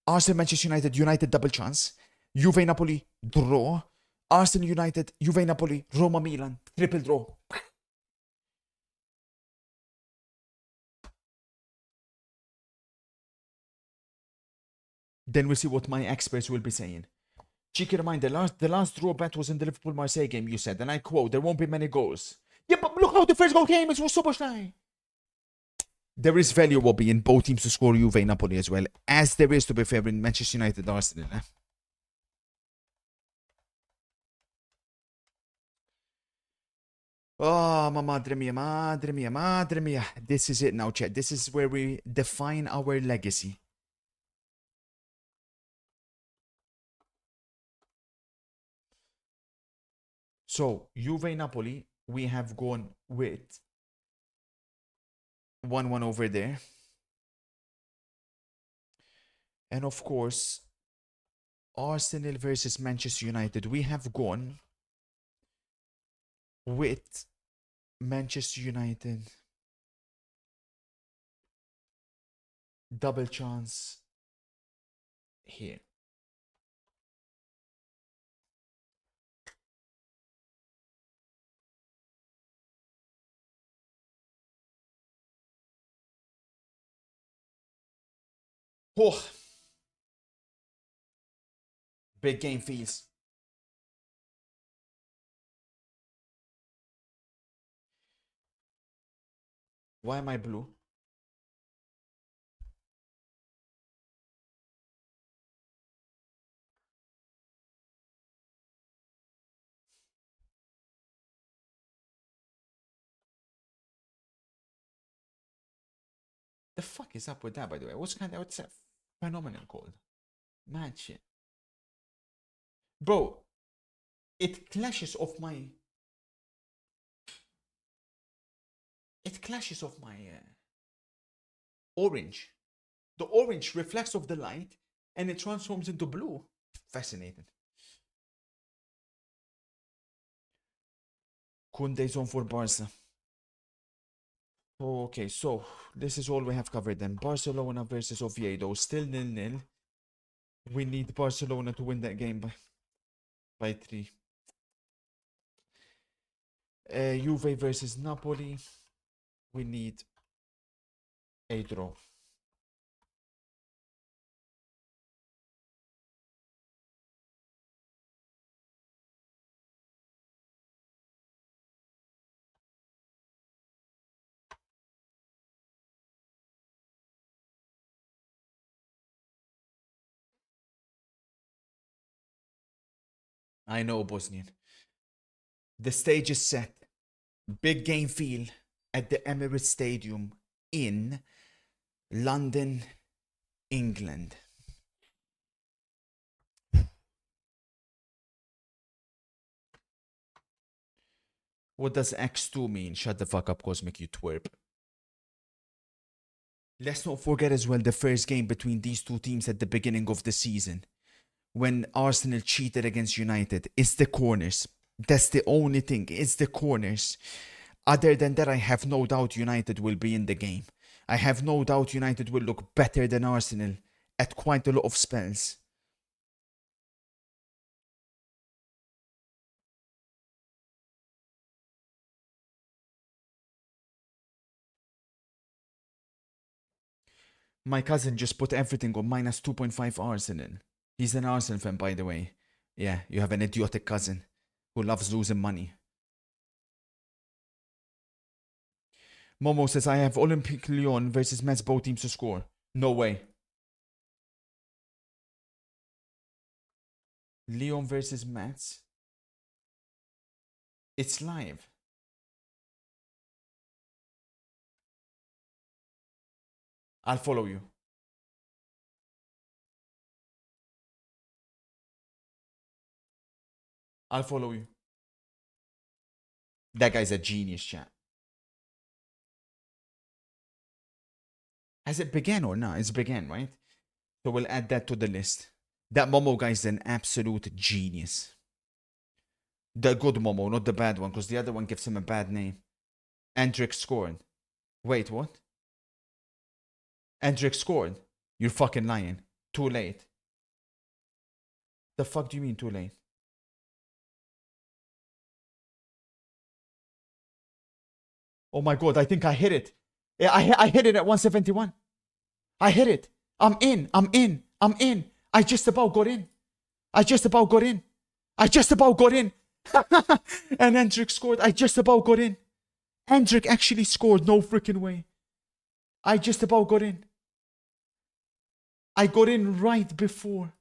[SPEAKER 1] Arsenal, Manchester United double chance. Juve, Napoli, draw. Arsenal United, Juve Napoli, Roma Milan, triple draw. Then we'll see what my experts will be saying. Cheeky reminder, the last draw bet was in the Liverpool-Marseille game, you said, and I quote, there won't be many goals. Yeah, but look how the first goal came, it was Soboslai. There is value, Wobby, in both teams to score Juve Napoli as well, as there is, to be fair, in Manchester United Arsenal. Oh, madre mia, madre mia, madre mia. This is it now, chat. This is where we define our legacy. So, Juve Napoli, we have gone with 1-1 over there. And of course, Arsenal versus Manchester United, we have gone with Manchester United. Double chance here. Oh, big game feels. Why am I blue? The fuck is up with that, by the way? What's that phenomenon called? Mad shit. Bro, it clashes off my... It clashes off my orange. The orange reflects off the light and it transforms into blue. Fascinating. Kunde's on for Barca. Okay, so this is all we have covered then. Barcelona versus Oviedo, still 0-0. We need Barcelona to win that game by 3. Juve versus Napoli. We need a draw. I know, Bosnian. The stage is set. Big game feel at the Emirates Stadium in London, England. What does X2 mean? Shut the fuck up, Cosmic, you twerp. Let's not forget as well the first game between these two teams at the beginning of the season, when Arsenal cheated against United. It's the corners. That's the only thing. It's the corners. Other than that, I have no doubt United will be in the game. I have no doubt United will look better than Arsenal at quite a lot of spells. My cousin just put everything on minus 2.5 Arsenal. He's an Arsenal fan, by the way. Yeah, you have an idiotic cousin who loves losing money. Momo says, I have Olympique Lyon versus Metz, both teams to score. No way. Lyon versus Metz. It's live. I'll follow you. I'll follow you. That guy's a genius, chat. Has it began or not? It's began, right? So we'll add that to the list. That Momo guy's an absolute genius. The good Momo, not the bad one, because the other one gives him a bad name. Endrick scored. Wait, what? Endrick scored. You're fucking lying. Too late. The fuck do you mean too late? Oh my God, I think I hit it. Yeah, I hit it at 171. I hit it. I'm in. I just about got in. And Hendrik scored. I just about got in. Hendrik actually scored. No freaking way. I just about got in. I got in right before.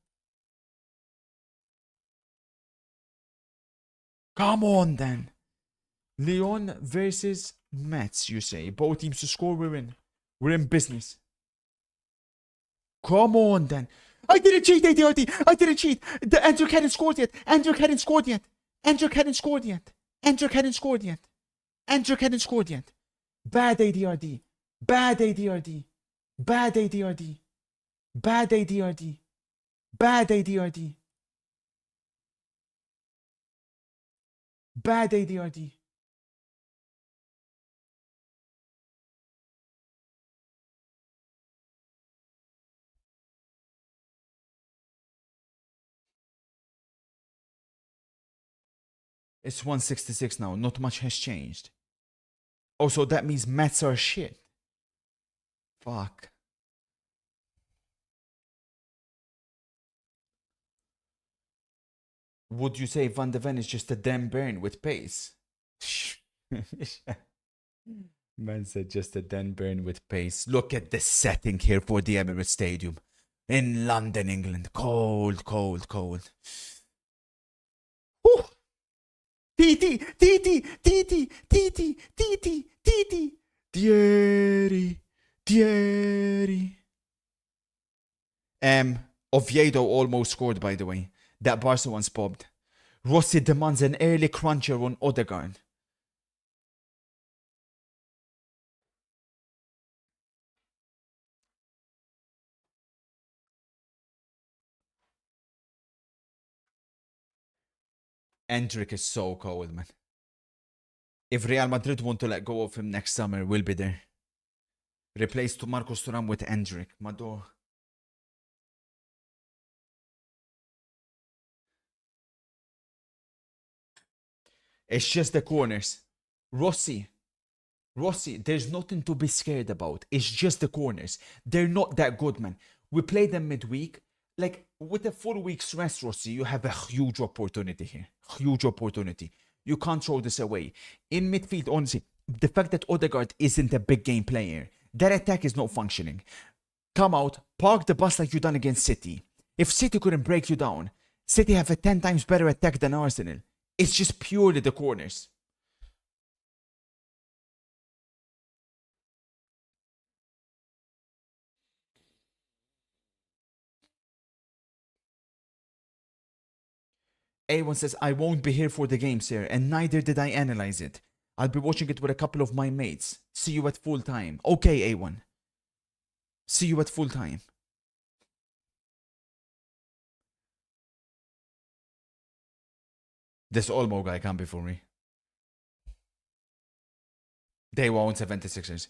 [SPEAKER 1] Come on then. Lyon versus Metz, you say. Both teams to score, we're in. We're in business. Come on then. I didn't cheat, ADRD. I didn't cheat. The Hendrik hadn't scored yet. Hendrik hadn't scored yet. Bad ADRD. Bad ADRD. Bad ADRD. Bad ADRD. Bad ADRD. Bad ADRD. It's 166 now. Not much has changed. Oh, so that means Mets are shit. Fuck. Would you say Van de Ven is just a damn burn with pace? Man said just a damn burn with pace. Look at the setting here for the Emirates Stadium. In London, England. Cold, cold, cold. Whew. TT. Thierry. Oviedo almost scored, by the way. That Barca one's popped. Rossi demands an early cruncher on Odegaard. Endrick is so cold, man. If Real Madrid want to let go of him next summer, we'll be there. Replace to Marcos Thuram with Endrick. Mado. It's just the corners. Rossi, there's nothing to be scared about. It's just the corners. They're not that good, man. We play them midweek. Like, with a 4 weeks rest, Rossi, you have a huge opportunity here. Huge opportunity. You can't throw this away. In midfield, honestly, the fact that Odegaard isn't a big game player, that attack is not functioning. Come out, park the bus like you done against City. If City couldn't break you down, City have a 10 times better attack than Arsenal. It's just purely the corners. A1 says, I won't be here for the game, sir, and neither did I analyze it. I'll be watching it with a couple of my mates. See you at full time. Okay, A1. See you at full time. This Olmo guy can't be for me. They won't 76ers.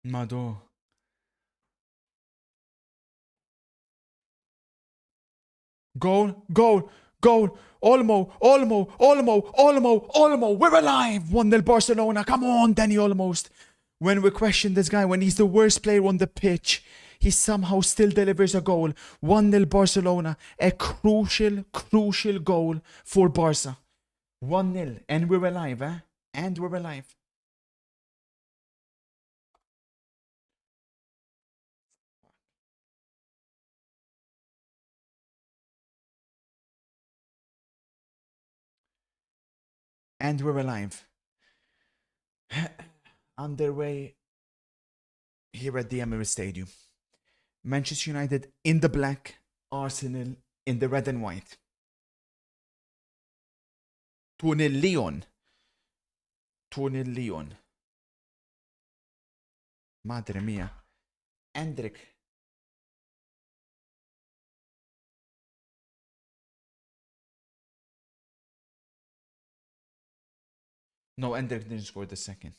[SPEAKER 1] Mado. Goal. Olmo. We're alive. 1-0 Barcelona. Come on, Danny Olmo. When we question this guy, when he's the worst player on the pitch, he somehow still delivers a goal. 1-0 Barcelona. A crucial goal for Barca. 1-0. And we're alive, eh? And we're alive. And we're alive. Underway here at the Emirates Stadium. Manchester United in the black, Arsenal in the red and white. 2-0 Lyon. 2-0 Lyon. Madre mia. Endrick. No, Endrick didn't score the second.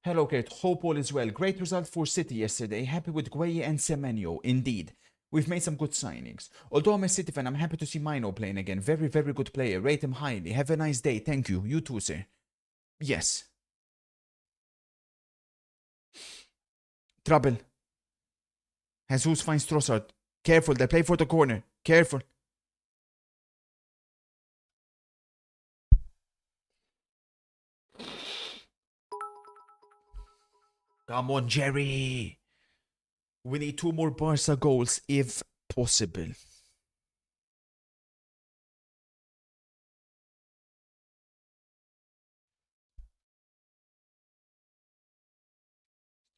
[SPEAKER 1] Hello, Kurt. Hope all is well. Great result for City yesterday. Happy with Gueye and Semenyo. Indeed. We've made some good signings. Although I'm a City fan, I'm happy to see Mino playing again. Very, very good player. Rate him highly. Have a nice day. Thank you. You too, sir. Yes. Trouble. Jesus finds Trossard. Careful, they play for the corner. Careful. Come on, Jerry. We need 2 more Barca goals if possible.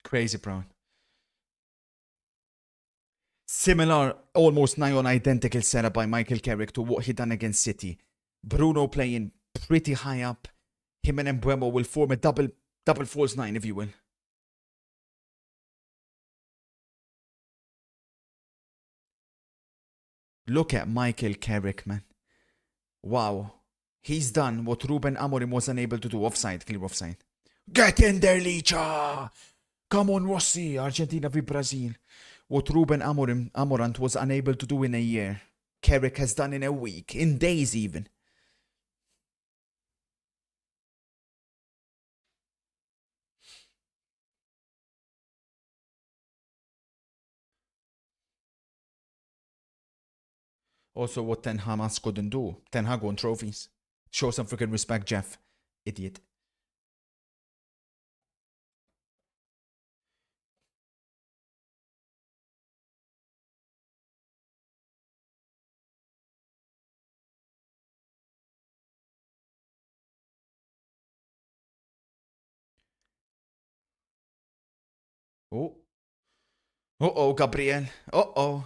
[SPEAKER 1] Crazy Brown. Similar, almost nigh on identical setup by Michael Carrick to what he done against City. Bruno playing pretty high up. Him and Mbeumo will form a double false 9, if you will. Look at Michael Carrick, man. Wow. He's done what Ruben Amorim was unable to do. Offside, clear offside. Get in there, Licha! Come on, Rossi. Argentina v Brazil. What Ruben Amorant was unable to do in a year, Carrick has done in a week, in days even. Also, what Ten Hag couldn't do. Ten Hag won trophies. Show some freaking respect, Jeff. Idiot. Oh. Uh-oh, Gabriel. Uh-oh.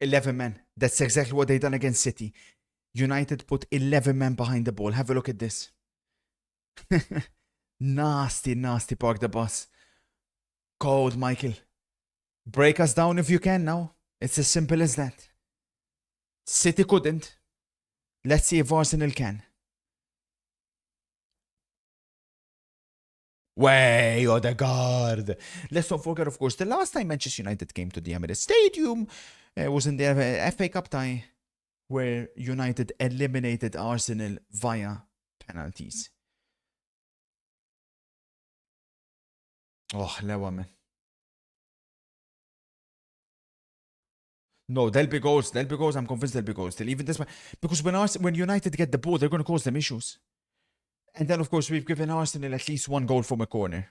[SPEAKER 1] $11 men. That's exactly what they done against City. United put 11 men behind the ball. Have a look at this. Nasty, nasty park the bus. Cold, Michael. Break us down if you can now. It's as simple as that. City couldn't. Let's see if Arsenal can. Way, Odegaard. Let's not forget, of course, the last time Manchester United came to the Emirates Stadium was in the FA Cup tie, where United eliminated Arsenal via penalties. Oh, lewa, man. No, there'll be goals. There'll be goals. I'm convinced there'll be goals. Still, even this one, because when United get the ball, they're going to cause them issues. And then, of course, we've given Arsenal at least 1 goal from a corner.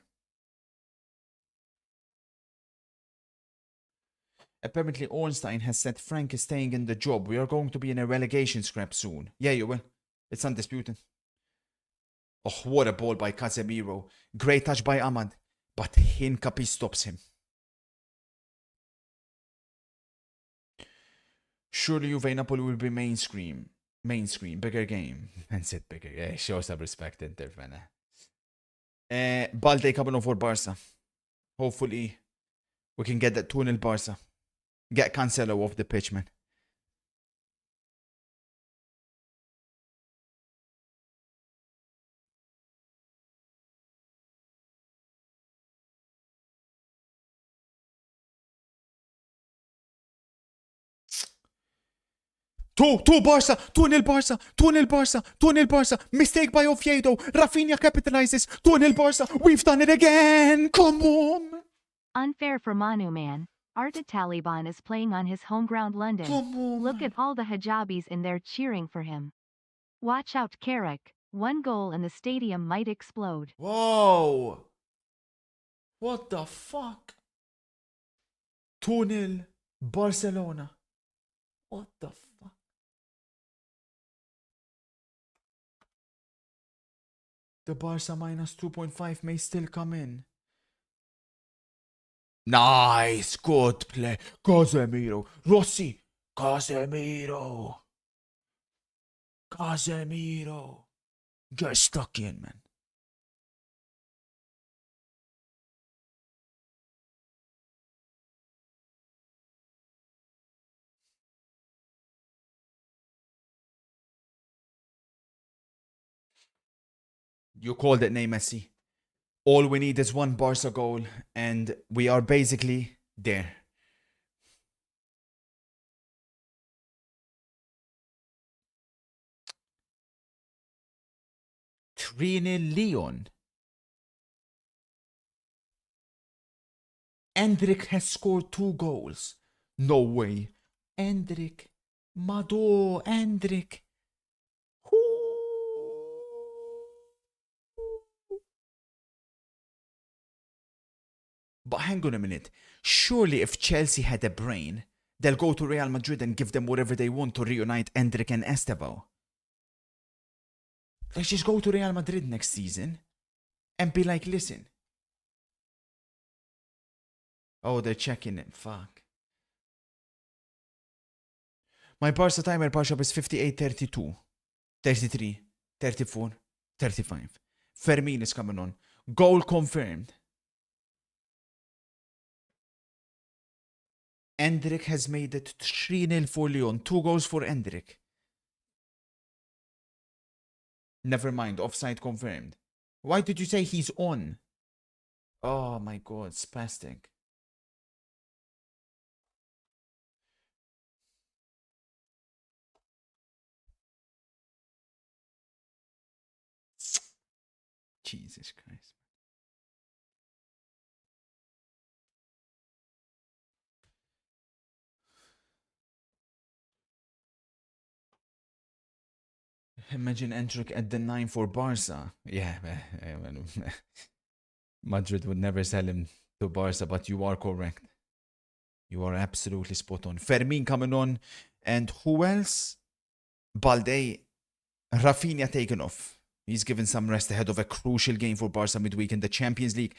[SPEAKER 1] Apparently, Ornstein has said Frank is staying in the job. We are going to be in a relegation scrap soon. Yeah, you will. It's undisputed. Oh, what a ball by Casemiro. Great touch by Ahmad. But Hincapié stops him. Surely Juve Napoli will be mainstream. Bigger game. Man said bigger. Yeah, show some respect, Inter, man. Balde coming on for Barca. Hopefully, we can get that 2-0 Barca. Get Cancelo off the pitch, man. Two Barca, 2-0 Barca, 2-0 Barca, 2-0 Barca. Mistake by Oviedo. Rafinha capitalizes. 2-0 Barca. We've done it again. Come on.
[SPEAKER 2] Unfair for Manu, man. Arta Taliban is playing on his home ground London.
[SPEAKER 1] Come on.
[SPEAKER 2] Look at all the hijabis in there cheering for him. Watch out, Carrick. 1 goal and the stadium might explode.
[SPEAKER 1] Whoa. What the fuck? 2-0 Barcelona. What the fuck? The Barca minus 2.5 may still come in. Nice, good play. Casemiro. Rossi. Casemiro. Casemiro. Get stuck in, man. You called it, name Messi. All we need is one Barca goal, and we are basically there. Trine Leon. Endrick has scored 2 goals. No way. Endrick. Mado, Endrick. But hang on a minute. Surely if Chelsea had a brain, they'll go to Real Madrid and give them whatever they want to reunite Endrick and Estevao. Let's just go to Real Madrid next season and be like, listen. Oh, they're checking it. Fuck. My Barca timer push up is 58, 32, 33, 34, 35. Fermin is coming on. Goal confirmed. Endrick has made it 3-0 for Lyon. 2 goals for Endrick. Never mind. Offside confirmed. Why did you say he's on? Oh my god. Spastic. Jesus Christ. Imagine Endrick at the 9 for Barca. Yeah, Madrid would never sell him to Barca, but you are correct. You are absolutely spot on. Fermin coming on. And who else? Balde. Rafinha taken off. He's given some rest ahead of a crucial game for Barca midweek in the Champions League.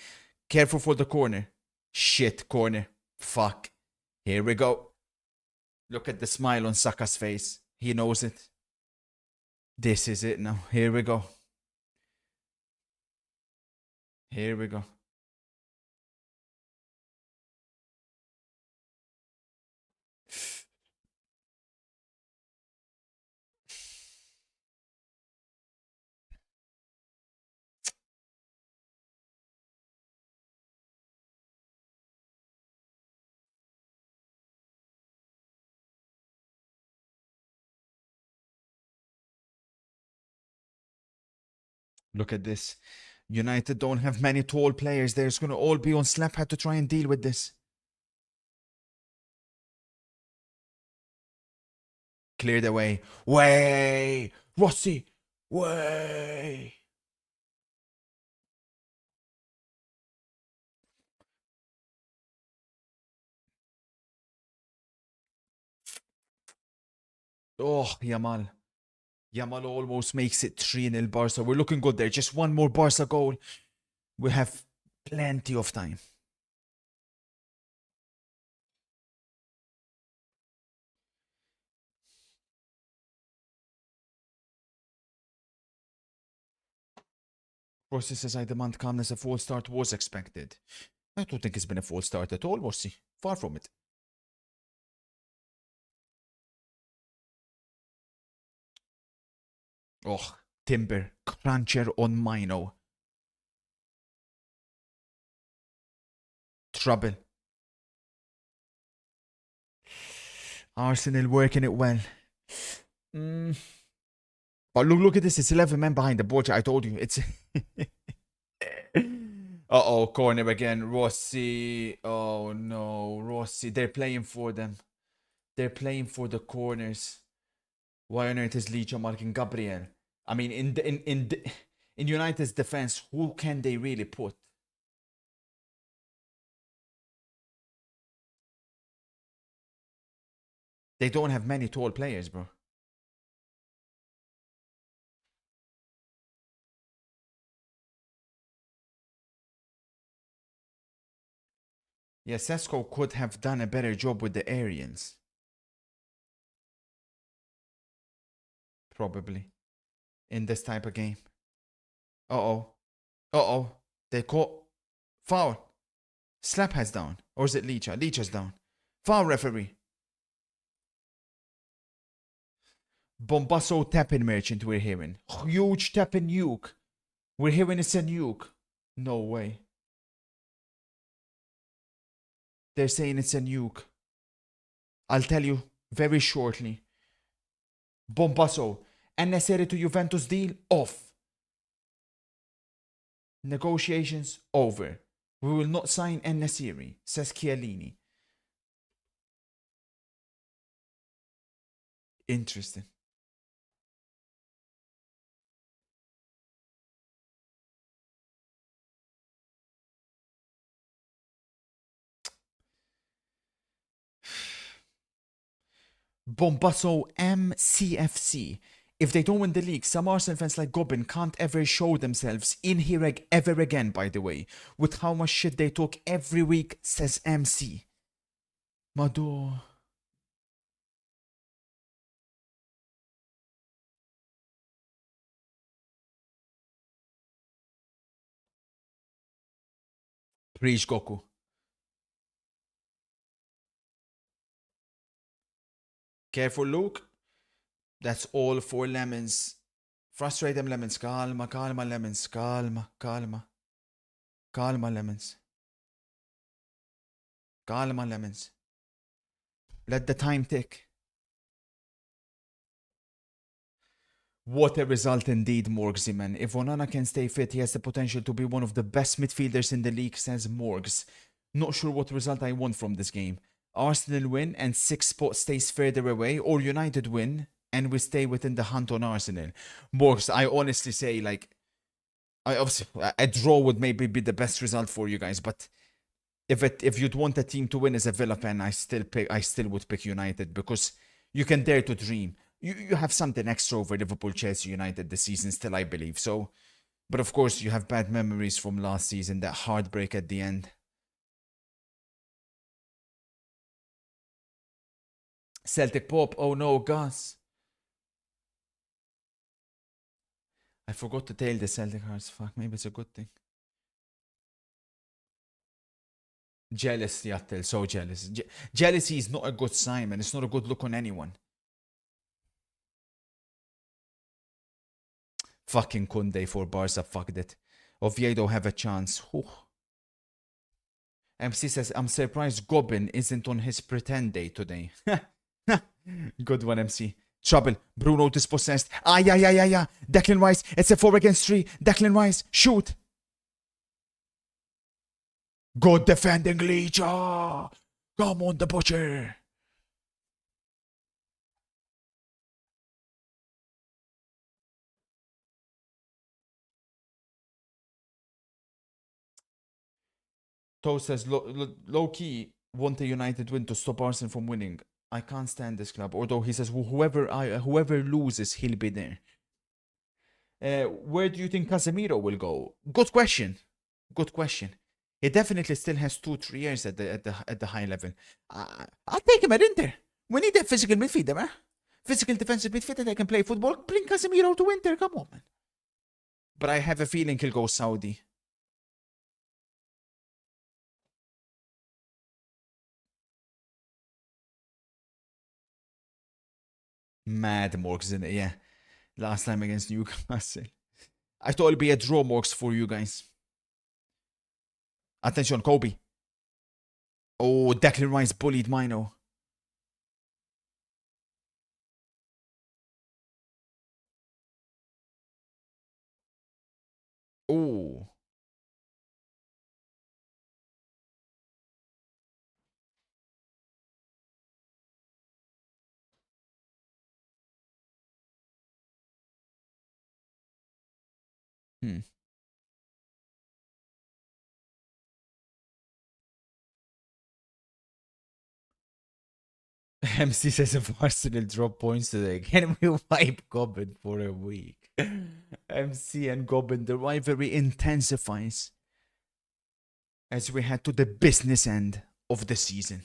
[SPEAKER 1] Careful for the corner. Shit, corner. Fuck. Here we go. Look at the smile on Saka's face. He knows it. This is it now. Here we go. Here we go. Look at this. United don't have many tall players. They're going to all be on slap hat to try and deal with this. Clear the way. Way! Rossi! Way! Oh, Yamal. Yamal almost makes it 3-0 Barca. We're looking good there. Just one more Barca goal. We have plenty of time. Rossi says, I demand calmness. A false start was expected. I don't think it's been a false start at all, Rossi. Far from it. Oh, Timber. Cruncher on Mino. Trouble. Arsenal working it well. But look at this. It's 11 men behind the ball. I told you. It's... Uh-oh, corner again. Rossi. Oh, no. Rossi. They're playing for them. They're playing for the corners. Why on earth is Licha marking Gabriel? I mean, in United's defense, who can they really put? They don't have many tall players, bro. Yeah, Sesko could have done a better job with the aerials. Probably. In this type of game. Uh-oh. Uh-oh. They caught. Foul. Slap has down. Or is it Leacher? Leacher's down. Foul, referee. Bombasso tapping merchant we're hearing. Huge tapping nuke. We're hearing it's a nuke. No way. They're saying it's a nuke. I'll tell you very shortly. Bombasso. Necessary to Juventus deal off. Negotiations over. We will not sign Nesiri, says Chiellini. Interesting. Bombasso MCFC. If they don't win the league, some Arsenal fans like Gobbin can't ever show themselves in here ever again, by the way. With how much shit they took every week, says MC. Mado. Preach Goku. Careful, Luke. That's all 4 lemons. Frustrate them, lemons. Calma, calma, lemons. Calma, calma. Calma, lemons. Calma, lemons. Let the time tick. What a result indeed, Morgsy, man. If Onana can stay fit, he has the potential to be one of the best midfielders in the league, says Morgs. Not sure what result I want from this game. Arsenal win and 6 spots stays further away, or United win and we stay within the hunt on Arsenal. Morgs, I honestly say, like, a draw would maybe be the best result for you guys, but if you'd want a team to win as a Villa fan, I still would pick United, because you can dare to dream. You have something extra over Liverpool, Chelsea, United this season still, I believe. So, but of course you have bad memories from last season, that heartbreak at the end. Celtic Pop, oh no, Gus. I forgot to tail the Celtic Hearts. Fuck, maybe it's a good thing. Jealous, Yattel, so jealous. Jealousy is not a good sign, man. It's not a good look on anyone. Fucking Kunde for Barca, fucked it. Oviedo have a chance. Whew. MC says, I'm surprised Gobbin isn't on his pretend day today. Good one, MC. Trouble. Bruno dispossessed. Yeah. Declan Rice. It's a 4 against 3. Declan Rice. Shoot. Good defending, Leacher. Come on, the butcher. Toe says, low key, want a United win to stop Arsenal from winning. I can't stand this club. Although he says, whoever loses, he'll be there. Where do you think Casemiro will go? Good question. Good question. He definitely still has 2-3 years at the high level. I'll take him at Inter. We need a physical midfielder, man. Physical defensive midfielder that can play football. Bring Casemiro to Inter. Come on, man. But I have a feeling he'll go Saudi. Mad Morgs in it, yeah. Last time against Newcastle. I thought it'd be a draw, Morgs, for you guys. Attention, Kobe. Oh, Declan Rice bullied Mino. Oh. MC says if Arsenal drop points today, can we wipe Goblin for a week? MC and Goblin, the rivalry intensifies as we head to the business end of the season.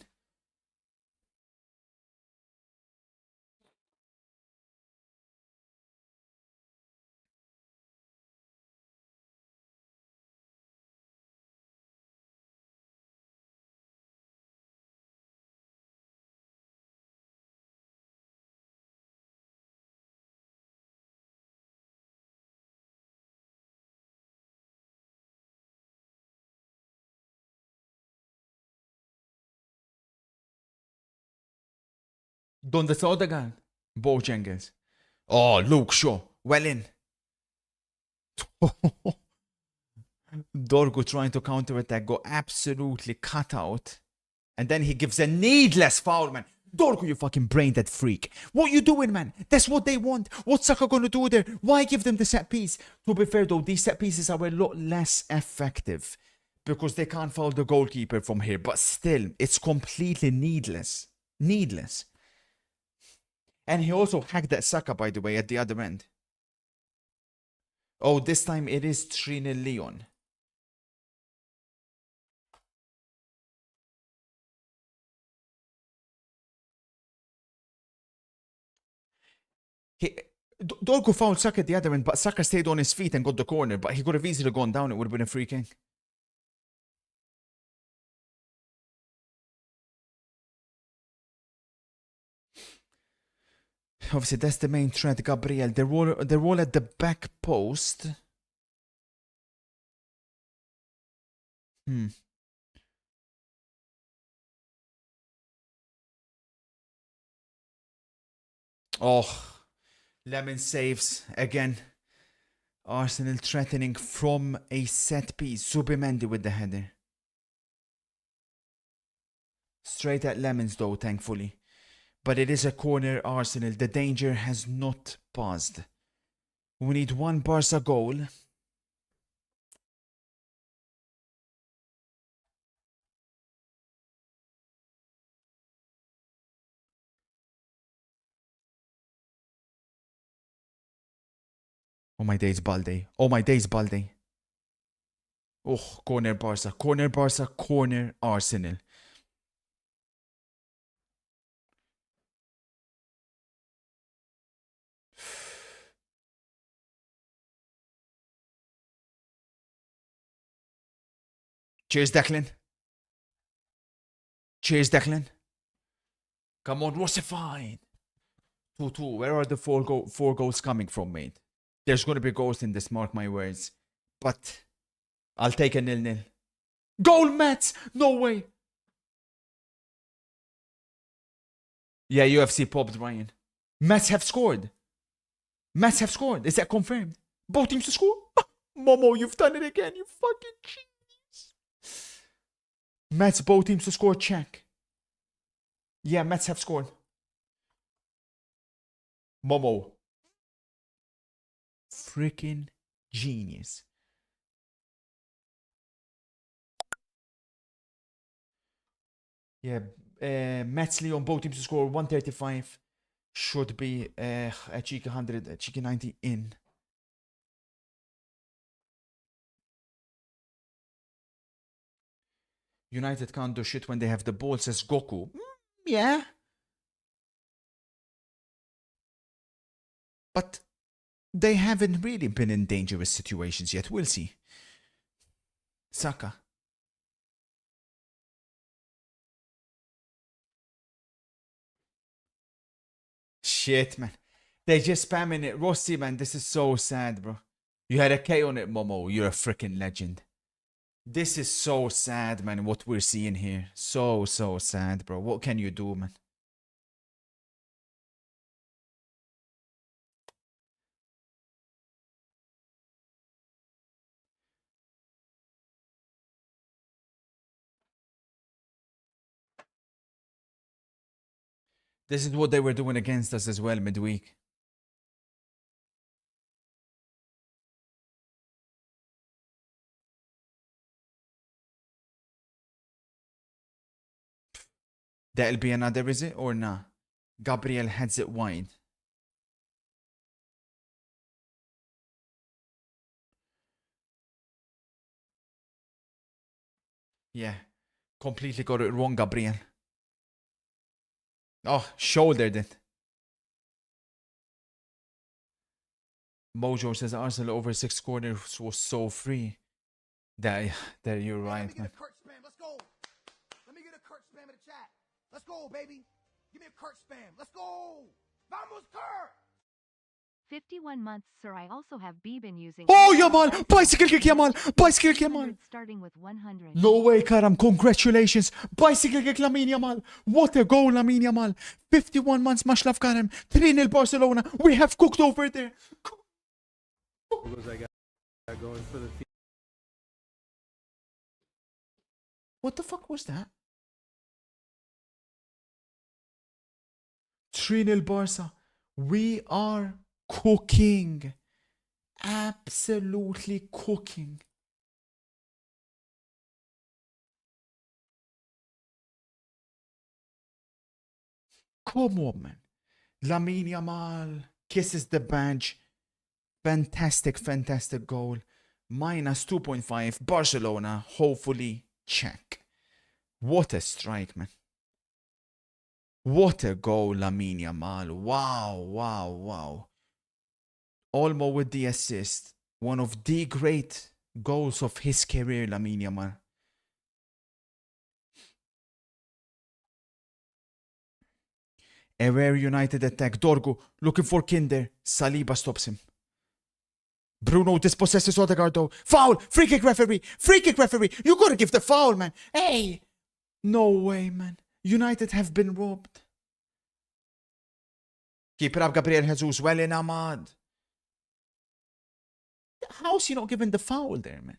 [SPEAKER 1] Donde Sodegan, Bojangles. Oh, Luke Shaw, well in. Dorgu trying to counterattack, go absolutely cut out. And then he gives a needless foul, man. Dorgu, you fucking brain dead freak. What you doing, man? That's what they want. What's Saka gonna do there? Why give them the set piece? To be fair though, these set pieces are a lot less effective because they can't foul the goalkeeper from here. But still, it's completely needless. Needless. And he also hacked that Saka, by the way, at the other end. Oh, this time it is 3-0 Leon. Dorgu fouled Saka at the other end, but Saka stayed on his feet and got the corner. But he could have easily gone down. It would have been a free kick. Obviously, that's the main threat, Gabriel. They're all at the back post. Oh, Lemon saves again. Arsenal threatening from a set piece. Subimendi with the header. Straight at Lemons though, thankfully. But it is a corner, Arsenal. The danger has not paused. We need one Barca goal. Oh my days, Balde. Oh my days, Balde. Oh, corner Barca. Corner Barca. Corner Arsenal. Cheers, Declan. Cheers, Declan. Come on, what's it fine? 2-2. Where are the four goals coming from, mate? There's going to be goals in this, mark my words. But I'll take a 0-0. Goal, Mets! No way! Yeah, UFC popped, Ryan. Mets have scored. Mets have scored. Is that confirmed? Both teams to score? Momo, you've done it again, you fucking genius. Mets, both teams to score, check. Yeah, Mets have scored. Momo. Freaking genius. Yeah, Mets Leon, both teams to score 135. Should be a cheeky 100, a cheeky 90 in. United can't do shit when they have the ball, says Goku. Yeah. But they haven't really been in dangerous situations yet. We'll see. Saka. Shit, man. They're just spamming it. Rossi, man, this is so sad, bro. You had a K on it, Momo. You're a freaking legend. This is so sad, man, what we're seeing here. So sad, bro. What can you do, man? This is what they were doing against us as well midweek. That'll be another, is it? Or nah? Gabriel heads it wide. Yeah. Completely got it wrong, Gabriel. Oh, shouldered it. Mojo says Arsenal over 6 corners was so free. There you're
[SPEAKER 8] Let
[SPEAKER 1] right,
[SPEAKER 8] me get
[SPEAKER 1] man.
[SPEAKER 8] a Kurt spam. Let's go. Let me get a Kurt spam in the chat. Let's go, baby. Give me a Kurt spam. Let's go. Vamos, Kurt.
[SPEAKER 2] 51 months, sir. I also have been using.
[SPEAKER 1] Oh, Yamal! Bicycle kick, Yamal! Bicycle kick, Yamal!
[SPEAKER 2] 100 starting with 100.
[SPEAKER 1] No way, Karam. Congratulations. Bicycle kick, Lamine Yamal. What a goal, Lamine Yamal. 51 months, Mashlaf Karam. 3-0 Barcelona. We have cooked over there.
[SPEAKER 7] What was I got going for the
[SPEAKER 1] What the fuck was that? 3-0 Barca. We are cooking. Absolutely cooking. Come on, man. Lamine Yamal kisses the bench. Fantastic, fantastic goal. Minus 2.5. Barcelona, hopefully, check. What a strike, man. What a goal, Lamine Yamal. Wow, wow, wow. Olmo with the assist. One of the great goals of his career, Lamine Yamal. A rare United attack. Dorgu looking for Kinder. Saliba stops him. Bruno dispossesses Odegaard though. Foul! Free kick referee! Free kick referee! You gotta give the foul, man. Hey! No way, man. United have been robbed. Keep it up, Gabriel Jesus. Well in, Ahmad. How's he not giving the foul there, man?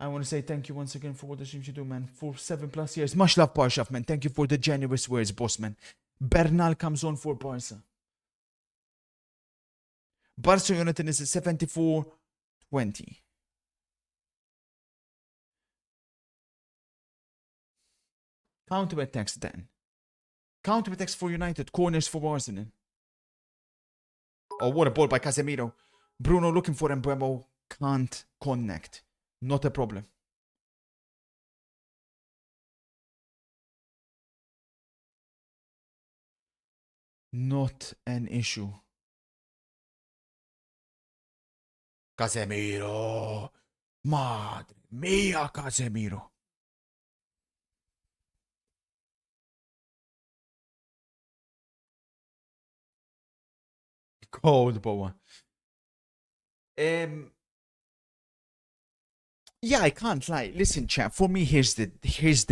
[SPEAKER 1] I want to say thank you once again for what the streams you do, man. For 7+ years. Much love, Barshaf, man. Thank you for the generous words, boss, man. Bernal comes on for Barca. Barca United is a 74-20. Counter-attacks then. Counter-attacks for United. Corners for Arsenal. Oh, what a ball by Casemiro. Bruno looking for Mbeumo. Can't connect. Not a problem. Not an issue. Casemiro. Madre mia, Casemiro. Cold, Boa. Yeah, I can't lie. Listen, chap. For me, here's the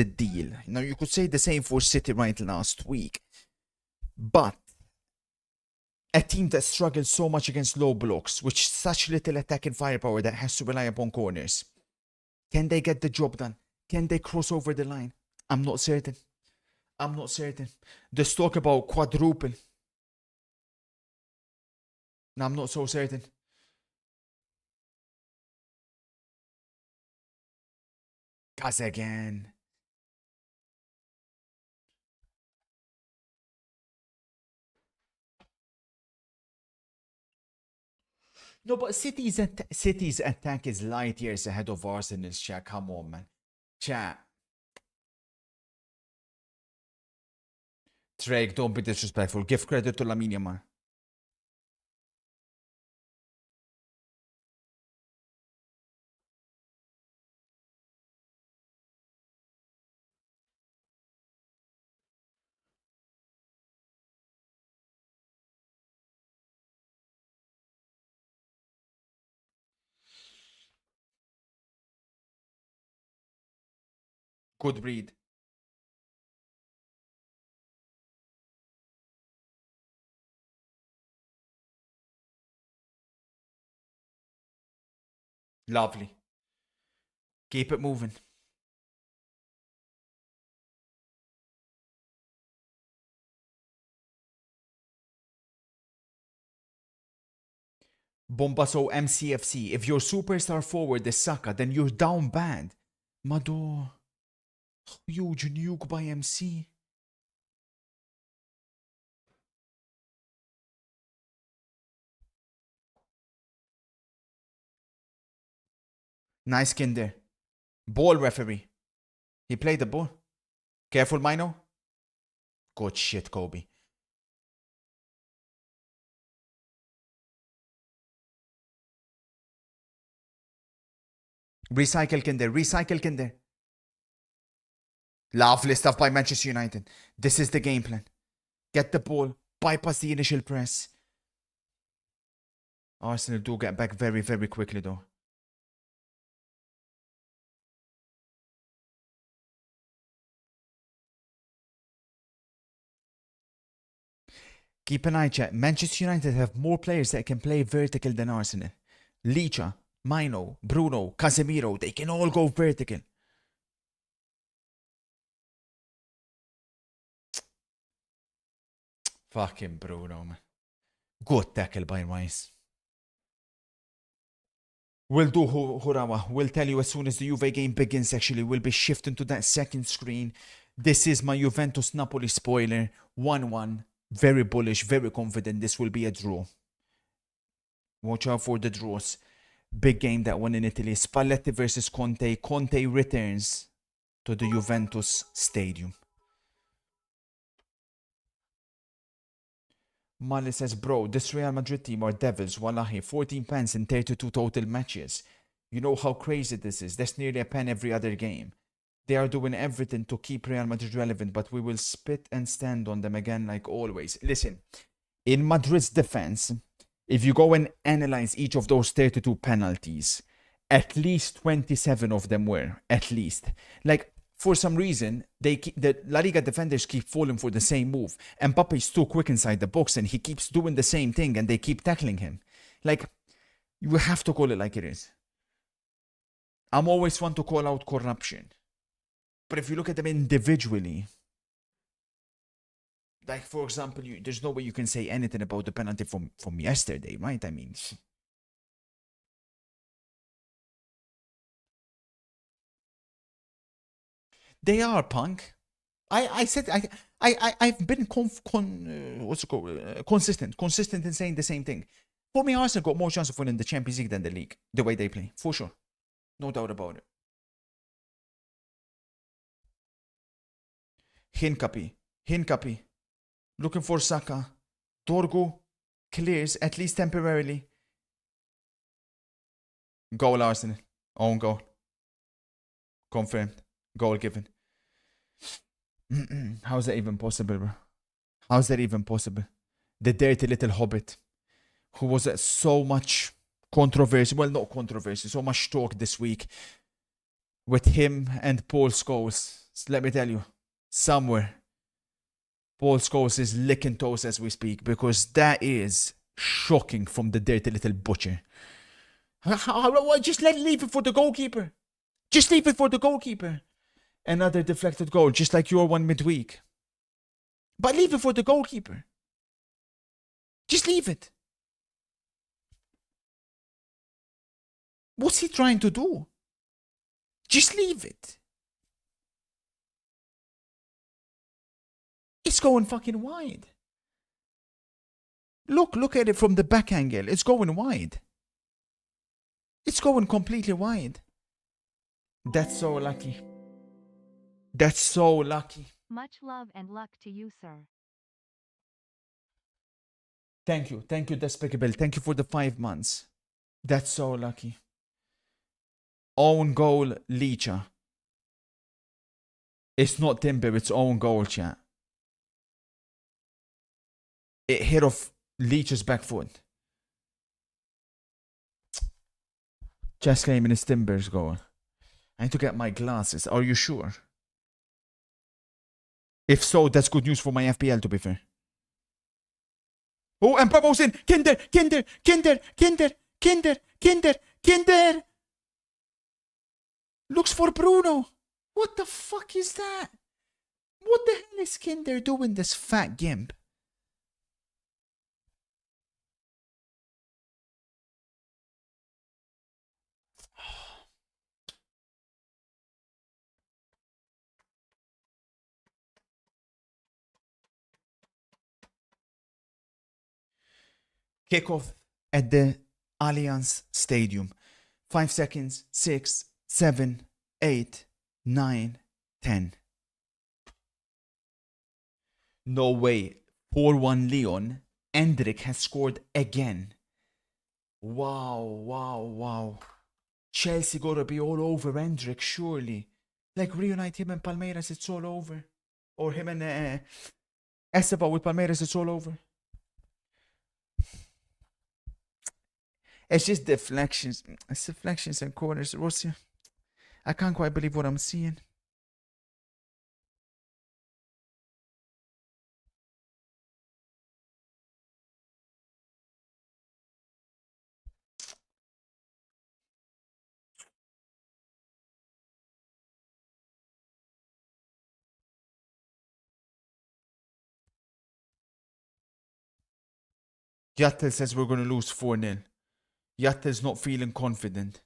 [SPEAKER 1] deal. Now, you could say the same for City right last week, but a team that struggles so much against low blocks, with such little attacking firepower that has to rely upon corners, can they get the job done? Can they cross over the line? I'm not certain. I'm not certain. There's talk about quadruple. No, I'm not so certain. Cause again. No, but City's attack is light years ahead of Arsenal's, chat. Come on, man. Chat. Drake, don't be disrespectful. Give credit to Lamine Yamal. Good read. Lovely. Keep it moving. Bombaso MCFC. If your superstar forward is Saka, then you're down bad. Mado. Huge nuke by MC. Nice skin there. Ball referee. He played the ball. Careful, Mino. Good shit, Kobe. Recycle Kinder. Recycle Kinder. Lovely stuff by Manchester United. This is the game plan. Get the ball. Bypass the initial press. Arsenal do get back very, very quickly though. Keep an eye, chat. Manchester United have more players that can play vertical than Arsenal. Licha, Mino, Bruno, Casemiro, they can all go vertical. Fucking Bruno, man. Good tackle by Rice. We'll do Hurawa. We'll tell you as soon as the Juve game begins, actually. We'll be shifting to that second screen. This is my Juventus-Napoli spoiler. 1-1. Very bullish, very confident this will be a draw. Watch out for the draws. Big game, that one in Italy. Spalletti versus Conte. Conte returns to the Juventus stadium. Mali says, bro, this Real Madrid team are devils. Wallahi, 14 pens in 32 total matches. You know how crazy this is. That's nearly a pen every other game. They are doing everything to keep Real Madrid relevant, but we will spit and stand on them again like always. Listen, in Madrid's defense, if you go and analyze each of those 32 penalties, at least 27 of them were. At least. Like, for some reason, the La Liga defenders keep falling for the same move. And Mbappe is too quick inside the box and he keeps doing the same thing and they keep tackling him. Like, you have to call it like it is. I'm always one to call out corruption. But if you look at them individually, like, for example, there's no way you can say anything about the penalty from yesterday, right? I mean, they are, Punk. I've been consistent in saying the same thing. For me, Arsenal got more chance of winning the Champions League than the league, the way they play, for sure. No doubt about it. Hincapi. Looking for Saka. Dorgu clears, at least temporarily. Goal, Arsenal. Own goal. Confirmed. Goal given. How's that even possible, bro? How's that even possible? The dirty little hobbit who was at so much controversy. Well, not controversy. So much talk this week with him and Paul Scholes. Let me tell you. Somewhere, Paul Scholes is licking toes as we speak because that is shocking from the dirty little butcher. Just leave it for the goalkeeper. Just leave it for the goalkeeper. Another deflected goal, just like your one midweek. But leave it for the goalkeeper. Just leave it. What's he trying to do? Just leave it. It's going fucking wide. Look at it from the back angle. It's going wide. It's going completely wide. That's so lucky. That's so lucky.
[SPEAKER 2] Much love and luck to you, sir.
[SPEAKER 1] Thank you, Despicable. Thank you for the 5 months. That's so lucky. Own goal, Licha. It's not Timber, it's own goal, chat. It hit off Leach's back foot. Just claiming his Timber's goal. I need to get my glasses. Are you sure? If so, that's good news for my FPL, to be fair. Oh, and Papo's in. Kinder. Looks for Bruno. What the fuck is that? What the hell is Kinder doing, this fat gimp? Kickoff at the Allianz Stadium. 5 seconds. 6, 7, 8, 9, 10. No way. 4-1 Leon. Endrick has scored again. Wow. Chelsea gotta be all over Endrick, surely. Like, reunite him and Palmeiras, it's all over. Or him and Esteban with Palmeiras, it's all over. It's just deflections. It's deflections and corners. Rossi, I can't quite believe what I'm seeing. Yattel says we're going to lose 4-0. Yattel's not feeling confident.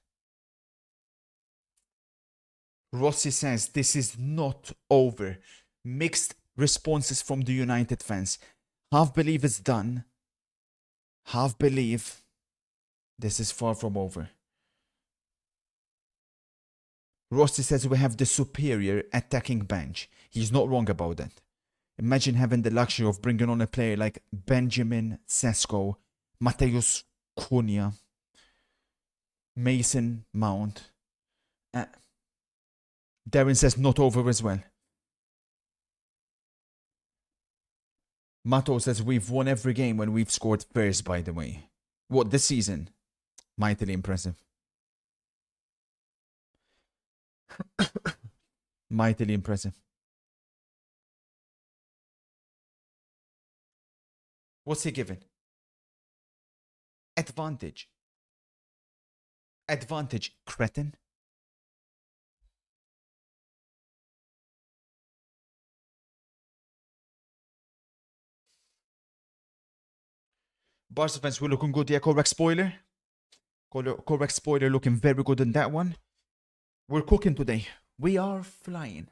[SPEAKER 1] Rossi says this is not over. Mixed responses from the United fans. Half believe it's done. Half believe this is far from over. Rossi says we have the superior attacking bench. He's not wrong about that. Imagine having the luxury of bringing on a player like Benjamin Sesko, Mateus Cunha, Mason Mount. Darren says not over as well. Mato says we've won every game when we've scored first, by the way. What, this season? Mightily impressive. Mightily impressive. What's he given? Advantage. Advantage, cretin. Barca fans, we're looking good. Yeah, correct spoiler. Correct spoiler, looking very good in that one. We're cooking today. We are flying.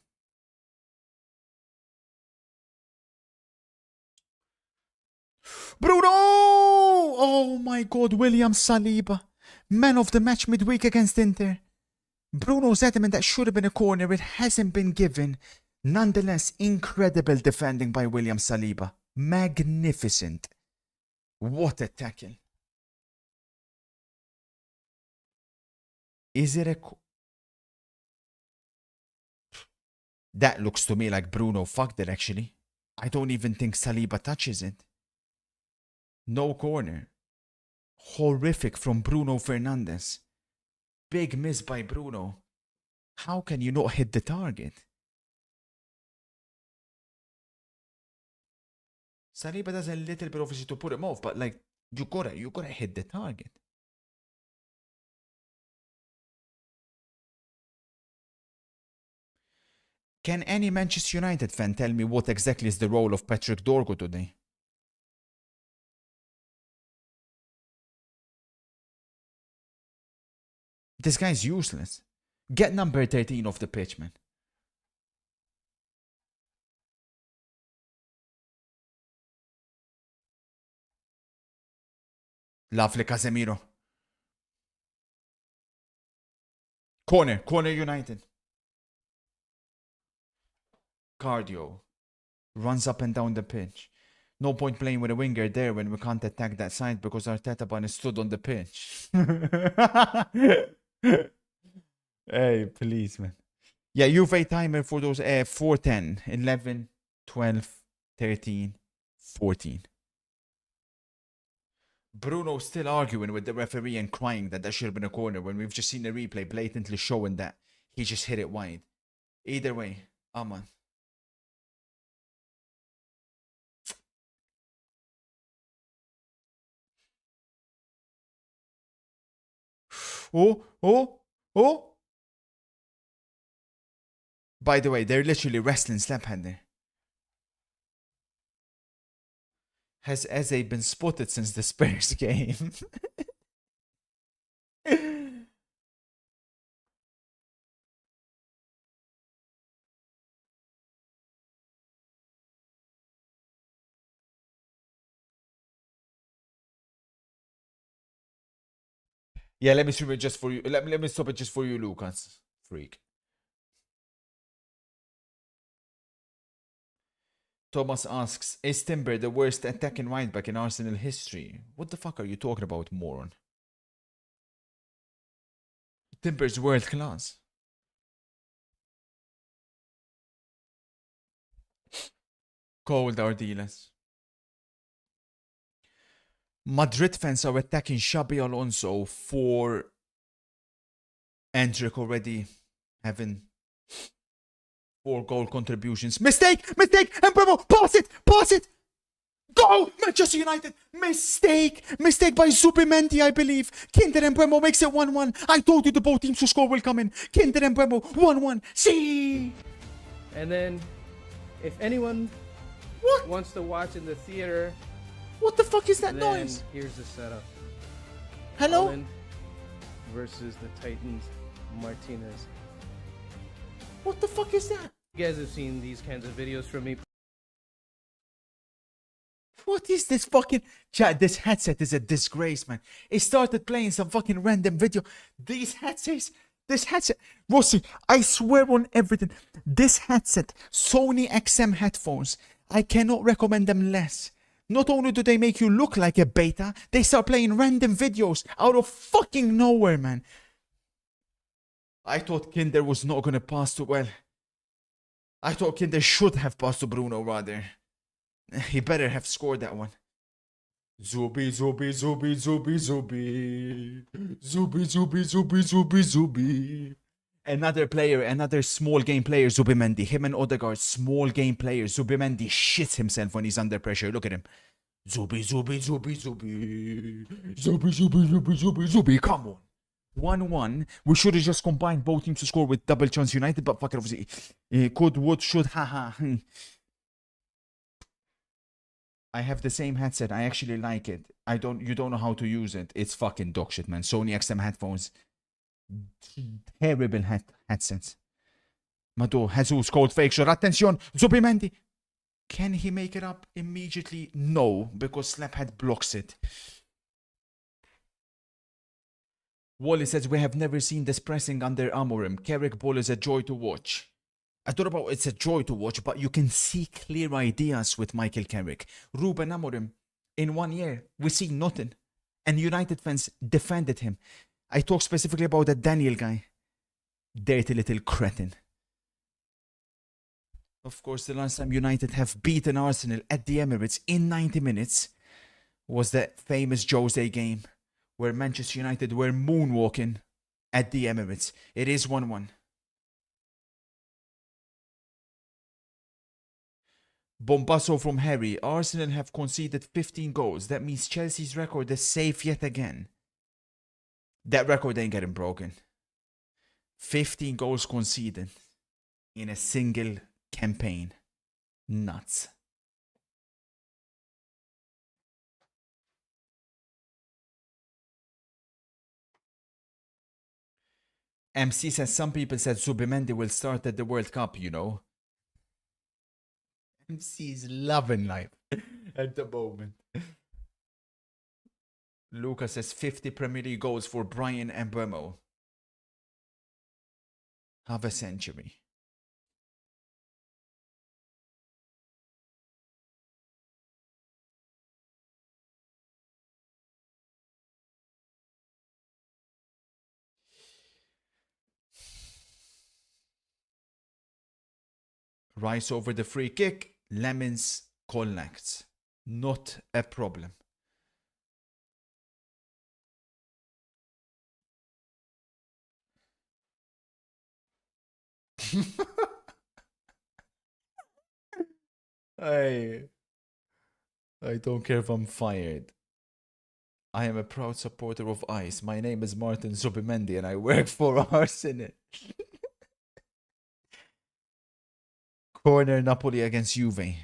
[SPEAKER 1] Bruno! Oh my god, William Saliba. Man of the match midweek against Inter. Bruno's adamant that should have been a corner. It hasn't been given. Nonetheless, incredible defending by William Saliba. Magnificent. What a tackle. Is it a... That looks to me like Bruno fucked it, actually. I don't even think Saliba touches it. No corner. Horrific from Bruno Fernandes. Big miss by Bruno. How can you not hit the target? Saliba does a little bit obviously to put him off, but like, you gotta hit the target. Can any Manchester United fan tell me what exactly is the role of Patrick Dorgo today? This guy's useless. Get number 13 off the pitch, man. Lovely Casemiro. Corner United. Cardio. Runs up and down the pitch. No point playing with a winger there when we can't attack that side because Arteta Ban stood on the pitch. Hey, please, man. Yeah, Juve timer for those 4, 10, 11, 12, 13, 14. Bruno's still arguing with the referee and crying that should have been a corner when we've just seen the replay blatantly showing that he just hit it wide. Either way, Aman. Oh. By the way, they're literally wrestling slap-hand there. Has Eze been spotted since the Spurs game? Yeah, let me stream it just for you. Let me stop it just for you, Lucas. Freak. Thomas asks, is Timber the worst attacking right back in Arsenal history? What the fuck are you talking about, moron? Timber's world class. Cold Ardiles. Madrid fans are attacking Xabi Alonso for Endrick already having 4 goal contributions. Mistake! And Bremo, pass it! Go! Manchester United! Mistake by Zubimendi, I believe. Kinder and Bremo makes it 1-1. I told you the both teams to score will come in. Kinder and Bremo, 1-1. See!
[SPEAKER 7] And then, if anyone wants to watch in the theater,
[SPEAKER 1] what the fuck is that
[SPEAKER 7] then
[SPEAKER 1] noise?
[SPEAKER 7] here's the setup.
[SPEAKER 1] Hello?
[SPEAKER 7] Haaland versus the Titans, Martinez.
[SPEAKER 1] What the fuck is that?
[SPEAKER 7] You guys have seen these kinds of videos from me.
[SPEAKER 1] What is this fucking... Chat, this headset is a disgrace, man. It started playing some fucking random video. This headset... Rossi, I swear on everything. This headset, Sony XM headphones, I cannot recommend them less. Not only do they make you look like a beta, they start playing random videos out of fucking nowhere, man. I thought Kinder was not gonna pass to... Well, I thought Kinder should have passed to Bruno, rather. He better have scored that one. Zubi. Another player, another small game player, Zubimendi. Him and Odegaard, small game players. Zubimendi shits himself when he's under pressure. Look at him. Zubi. Come on. 1-1. We should have just combined both teams to score with double chance United, but fuck it, obviously. Could, would, should, haha. I have the same headset. I actually like it. You don't know how to use it. It's fucking dog shit, man. Sony XM headphones. Terrible headsets. Mado, Jesus, cold fake shot. Attention, Zubimendi. Can he make it up immediately? No, because Slaphead blocks it. Wally says, we have never seen this pressing under Amorim. Carrick ball is a joy to watch. I don't know about it's a joy to watch, but you can see clear ideas with Michael Carrick. Ruben Amorim, in 1 year, we see nothing. And United fans defended him. I talk specifically about that Daniel guy. Dirty little cretin. Of course, the last time United have beaten Arsenal at the Emirates in 90 minutes was that famous Jose game where Manchester United were moonwalking at the Emirates. It is 1-1. Bombasso from Harry. Arsenal have conceded 15 goals. That means Chelsea's record is safe yet again. That record ain't getting broken. 15 goals conceded in a single campaign. Nuts. MC says some people said Zubimendi will start at the World Cup, you know. MC's loving life at the moment. Lucas says 50 Premier League goals for Brian and Mbeumo. Half a century. Rice over the free kick. Lemons collects. Not a problem. I don't care if I'm fired. I am a proud supporter of ICE. My name is Martin Zubimendi and I work for Arsenal. Corner Napoli against Juve.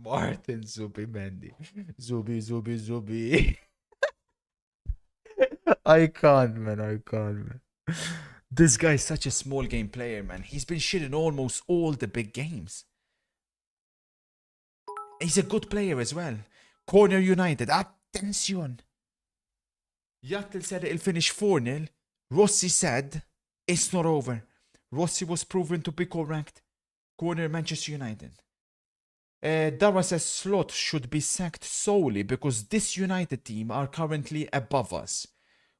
[SPEAKER 1] Martin Zubimendi. Zubi. I can't, man. This guy's such a small game player, man. He's been shit in almost all the big games. He's a good player as well. Corner United. Attention. Yattel said it'll finish 4-0. Rossi said It's not over. Rossi was proven to be correct. Corner Manchester United. Dara says Slot should be sacked solely because this United team are currently above us.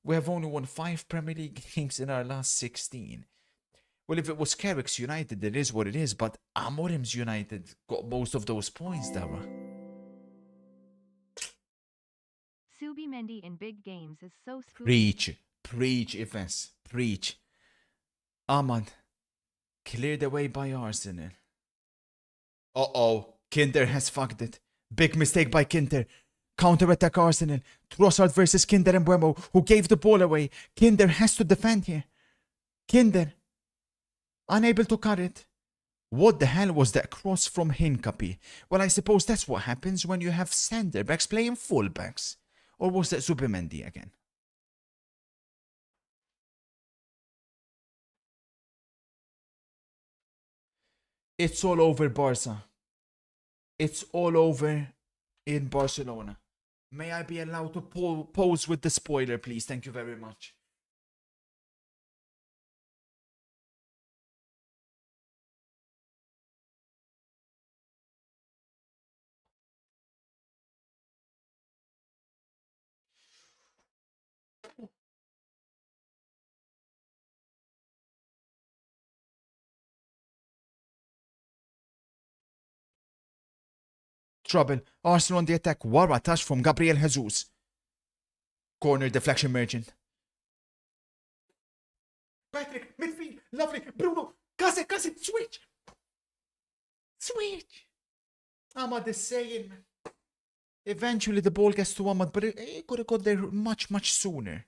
[SPEAKER 1] We have only won 5 Premier League games in our last 16. Well, if it was Carrick's United, it is what it is, but Amorim's United got most of those points, Dara.
[SPEAKER 2] Subimendi in big games is so spooky.
[SPEAKER 1] Preach, Ifes. Preach. Ahmad, cleared away by Arsenal. Uh-oh, Kinder has fucked it. Big mistake by Kinder. Counter-attack Arsenal. Trossard versus Kinder and Buemo, who gave the ball away. Kinder has to defend here. Kinder, unable to cut it. What the hell was that cross from Hincapie? Well, I suppose that's what happens when you have centre-backs playing full-backs. Or was that Subimendi again? It's all over Barca. It's all over in Barcelona. May I be allowed to pose with the spoiler, please? Thank you very much. Trouble. Arsenal on the attack. Wara touch from Gabriel Jesus. Corner deflection merchant. Patrick, midfield. Lovely. Bruno. Kaze, switch. Switch. Ahmad is saying, man. Eventually the ball gets to Ahmad, but it could have got there much sooner.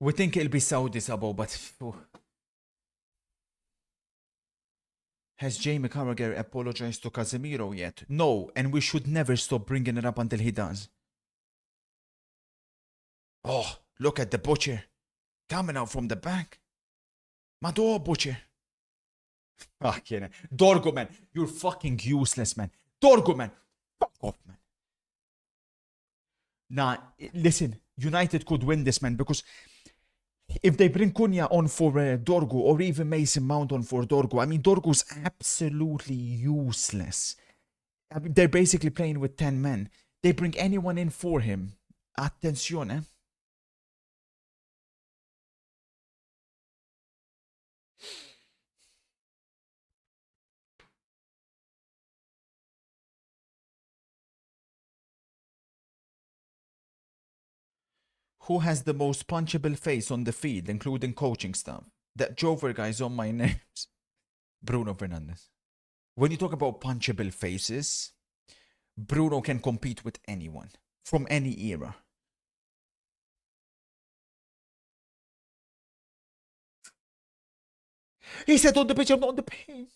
[SPEAKER 1] We think it'll be Saudi Sabo, but has Jamie Carragher apologized to Casemiro yet? No, and we should never stop bringing it up until he does. Oh, look at the butcher. Coming out from the back. Mador butcher. Fucking Dorgo, man. You're fucking useless, man. Dorgo, man. Fuck off, man. Nah, listen. United could win this, man, because if they bring Cunha on for Dorgo or even Mason Mount on for Dorgo, I mean, Dorgo's absolutely useless. I mean, they're basically playing with 10 men. They bring anyone in for him. Attenzione. Who has the most punchable face on the field, including coaching staff? That Jover guy's on my nerves. Bruno Fernandes. When you talk about punchable faces, Bruno can compete with anyone from any era. He said on the pitch, I'm not on the pitch.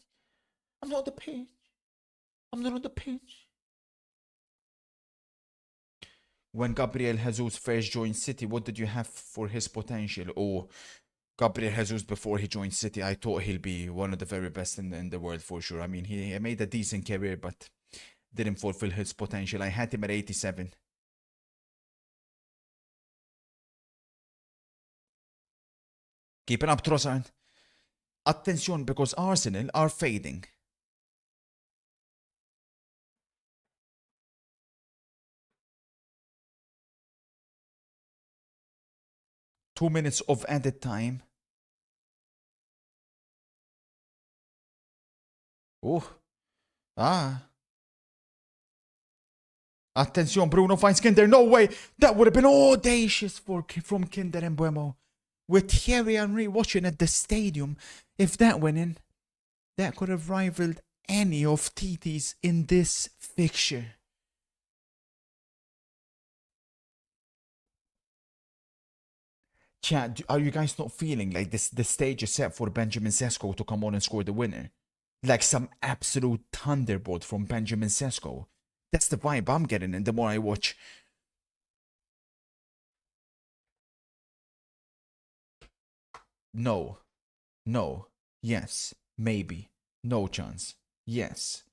[SPEAKER 1] I'm not on the pitch. I'm not on the pitch. When Gabriel Jesus first joined City, what did you have for his potential? Oh, Gabriel Jesus before he joined City, I thought he'll be one of the very best in the world for sure. I mean, he made a decent career, but didn't fulfill his potential. I had him at 87. Keeping up, Trossard. Attention, because Arsenal are fading. Two minutes of added time. Oh. Ah. Attention, Bruno finds Kinder. No way. That would have been audacious from Kinder and Buemo. With Thierry Henry watching at the stadium. If that went in, that could have rivaled any of Titi's in this fixture. Chat, are you guys not feeling like the stage is set for Benjamin Sesko to come on and score the winner? Like some absolute thunderbolt from Benjamin Sesko. That's the vibe I'm getting, and the more I watch. No. No. Yes. Maybe. No chance. Yes.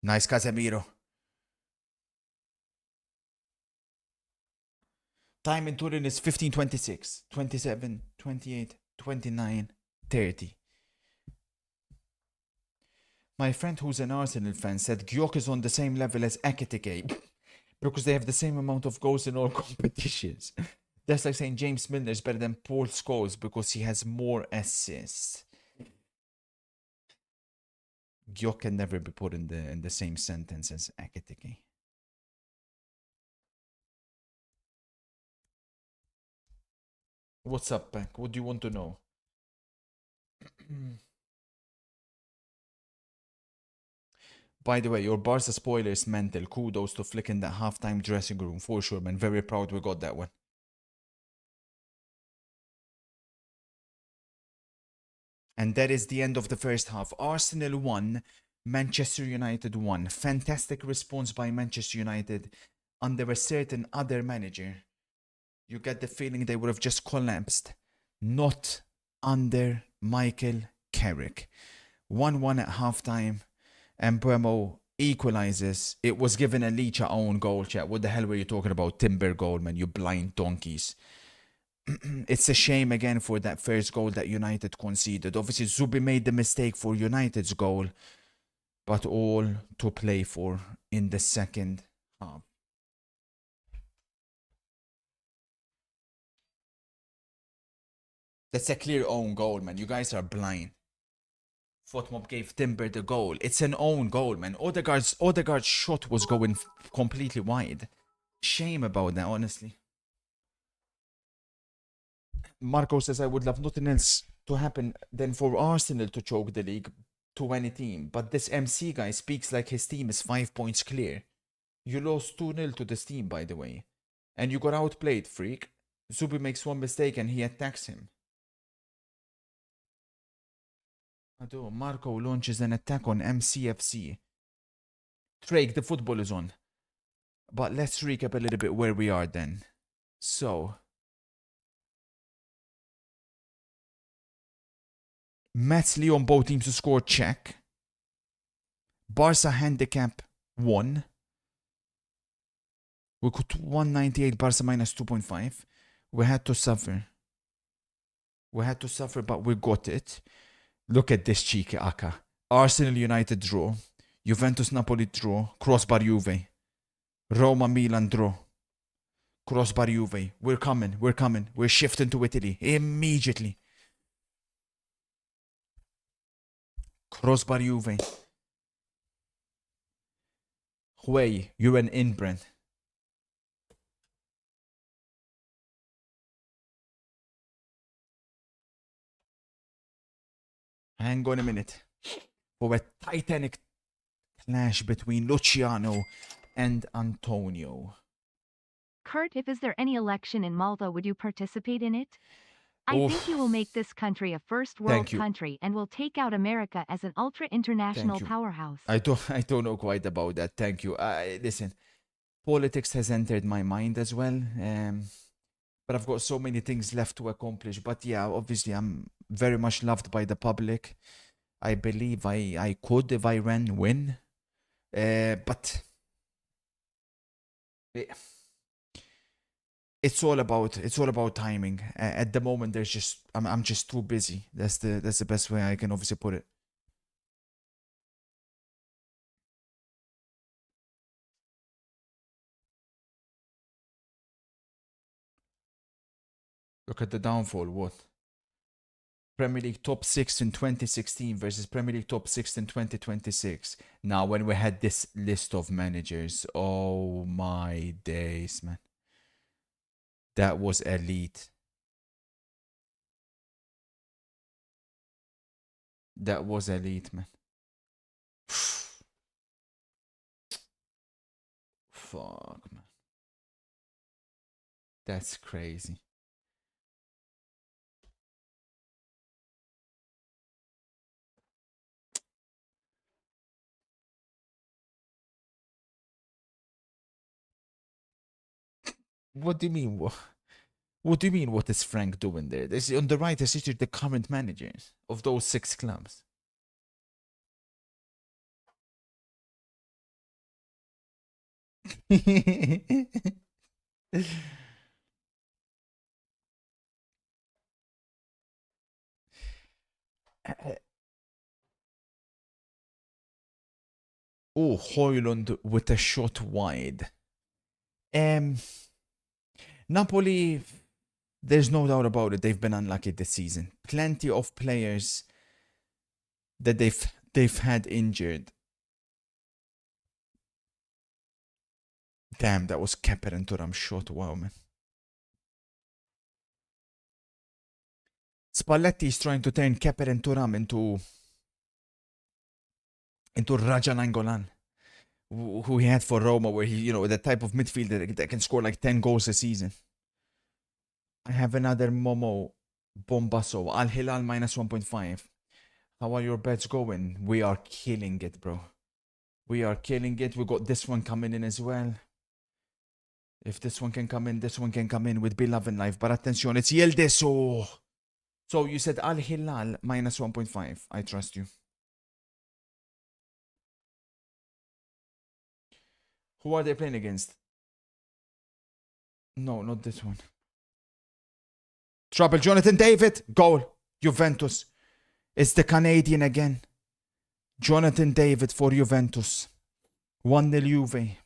[SPEAKER 1] Nice Casemiro. Time in Turin is 15, 26, 27, 28, 29, 30. My friend who's an Arsenal fan said Gyok is on the same level as Ekitike because they have the same amount of goals in all competitions. That's like saying James Milner is better than Paul Scholes because he has more assists. Gyok can never be put in the same sentence as Ekitike. What's up, Pack? What do you want to know? By the way, your Barca spoiler is mental. Kudos to Flick in that halftime dressing room for sure, man. Very proud we got that one. And that is the end of the first half. Arsenal won, Manchester United won. Fantastic response by Manchester United under a certain other manager. You get the feeling they would have just collapsed. Not under Michael Carrick. 1-1 at halftime. And Bremo equalizes. It was given a Licha own goal, chat. What the hell were you talking about? Timber goal, man. You blind donkeys. It's a shame again for that first goal that United conceded. Obviously, Zubi made the mistake for United's goal, but all to play for in the second half. That's a clear own goal, man. You guys are blind. Fotmob gave Timber the goal. It's an own goal, man. Odegaard's shot was going completely wide. Shame about that, honestly. Marco says, I would love nothing else to happen than for Arsenal to choke the league to any team. But this MC guy speaks like his team is 5 points clear. You lost 2-0 to this team, by the way. And you got outplayed, freak. Zubi makes one mistake and he attacks him. Marco launches an attack on MCFC. Drake, the football is on. But let's recap a little bit where we are then. So, Metsley on both teams to score, check. Barca handicap 1. We got 198, Barca minus 2.5. We had to suffer. But we got it. Look at this cheeky Aka. Arsenal United draw. Juventus Napoli draw. Crossbar Juve. Roma Milan draw. Crossbar Juve. We're coming. We're shifting to Italy. Immediately. Crossbar Juve. Huey, you're an inbred. Hang on a minute. For a titanic clash between Luciano and Antonio.
[SPEAKER 2] Kurt, if is there any election in Malta, would you participate in it? I
[SPEAKER 1] Oof.
[SPEAKER 2] think you will make this country a first world
[SPEAKER 1] Thank you.
[SPEAKER 2] country and will take out America as an ultra-international
[SPEAKER 1] Thank you.
[SPEAKER 2] powerhouse.
[SPEAKER 1] I don't know quite about that. Thank you. Listen, politics has entered my mind as well. But I've got so many things left to accomplish. But yeah, obviously I'm very much loved by the public. I believe I could, if I ran, win. But it's all about timing. At the moment, I'm just too busy. That's the best way I can obviously put it. Look at the downfall. What? Premier League top 6 in 2016 versus Premier League top 6 in 2026. Now, when we had this list of managers, oh my days, man. That was elite. That was elite, man. Fuck, man. That's crazy. What do you mean? What? What do you mean, what is Frank doing there? This, on the right is the current managers of those 6 clubs. Oh, Højlund with a shot wide. Napoli, there's no doubt about it, they've been unlucky this season. Plenty of players that they've had injured. Damn, that was Keper and Thuram shot. Wow, man. Spalletti is trying to turn Keper and Thuram into Raja Nangolan, who he had for Roma, where he, you know, the type of midfielder that can score like 10 goals a season. I have another Momo Bombasso. Al Hilal minus 1.5. How are your bets going? We are killing it, bro. We are killing it. We got this one coming in as well. If this one can come in, this one can come in with Beloved Life. But attention, it's Yildiz. Oh. So you said Al Hilal minus 1.5. I trust you. Who are they playing against? No, not this one. Trouble, Jonathan David. Goal. Juventus. It's the Canadian again. Jonathan David for Juventus. 1-0 Juve.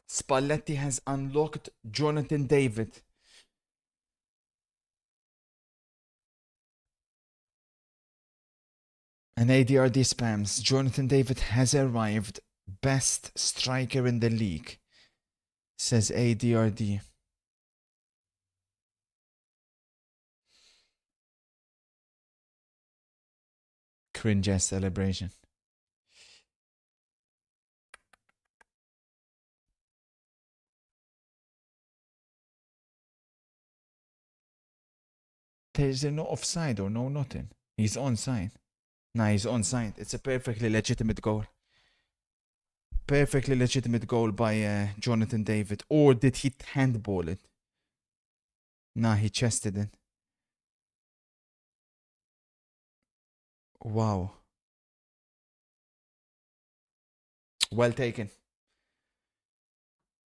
[SPEAKER 1] Spalletti has unlocked Jonathan David. And ADRD spams. Jonathan David has arrived. Best striker in the league, says ADRD. Cringe ass celebration. There's no offside or no nothing. He's onside. Nah, he's onside. It's a perfectly legitimate goal. Perfectly legitimate goal by Jonathan David. Or did he handball it? Nah, he chested it. Wow. Well taken.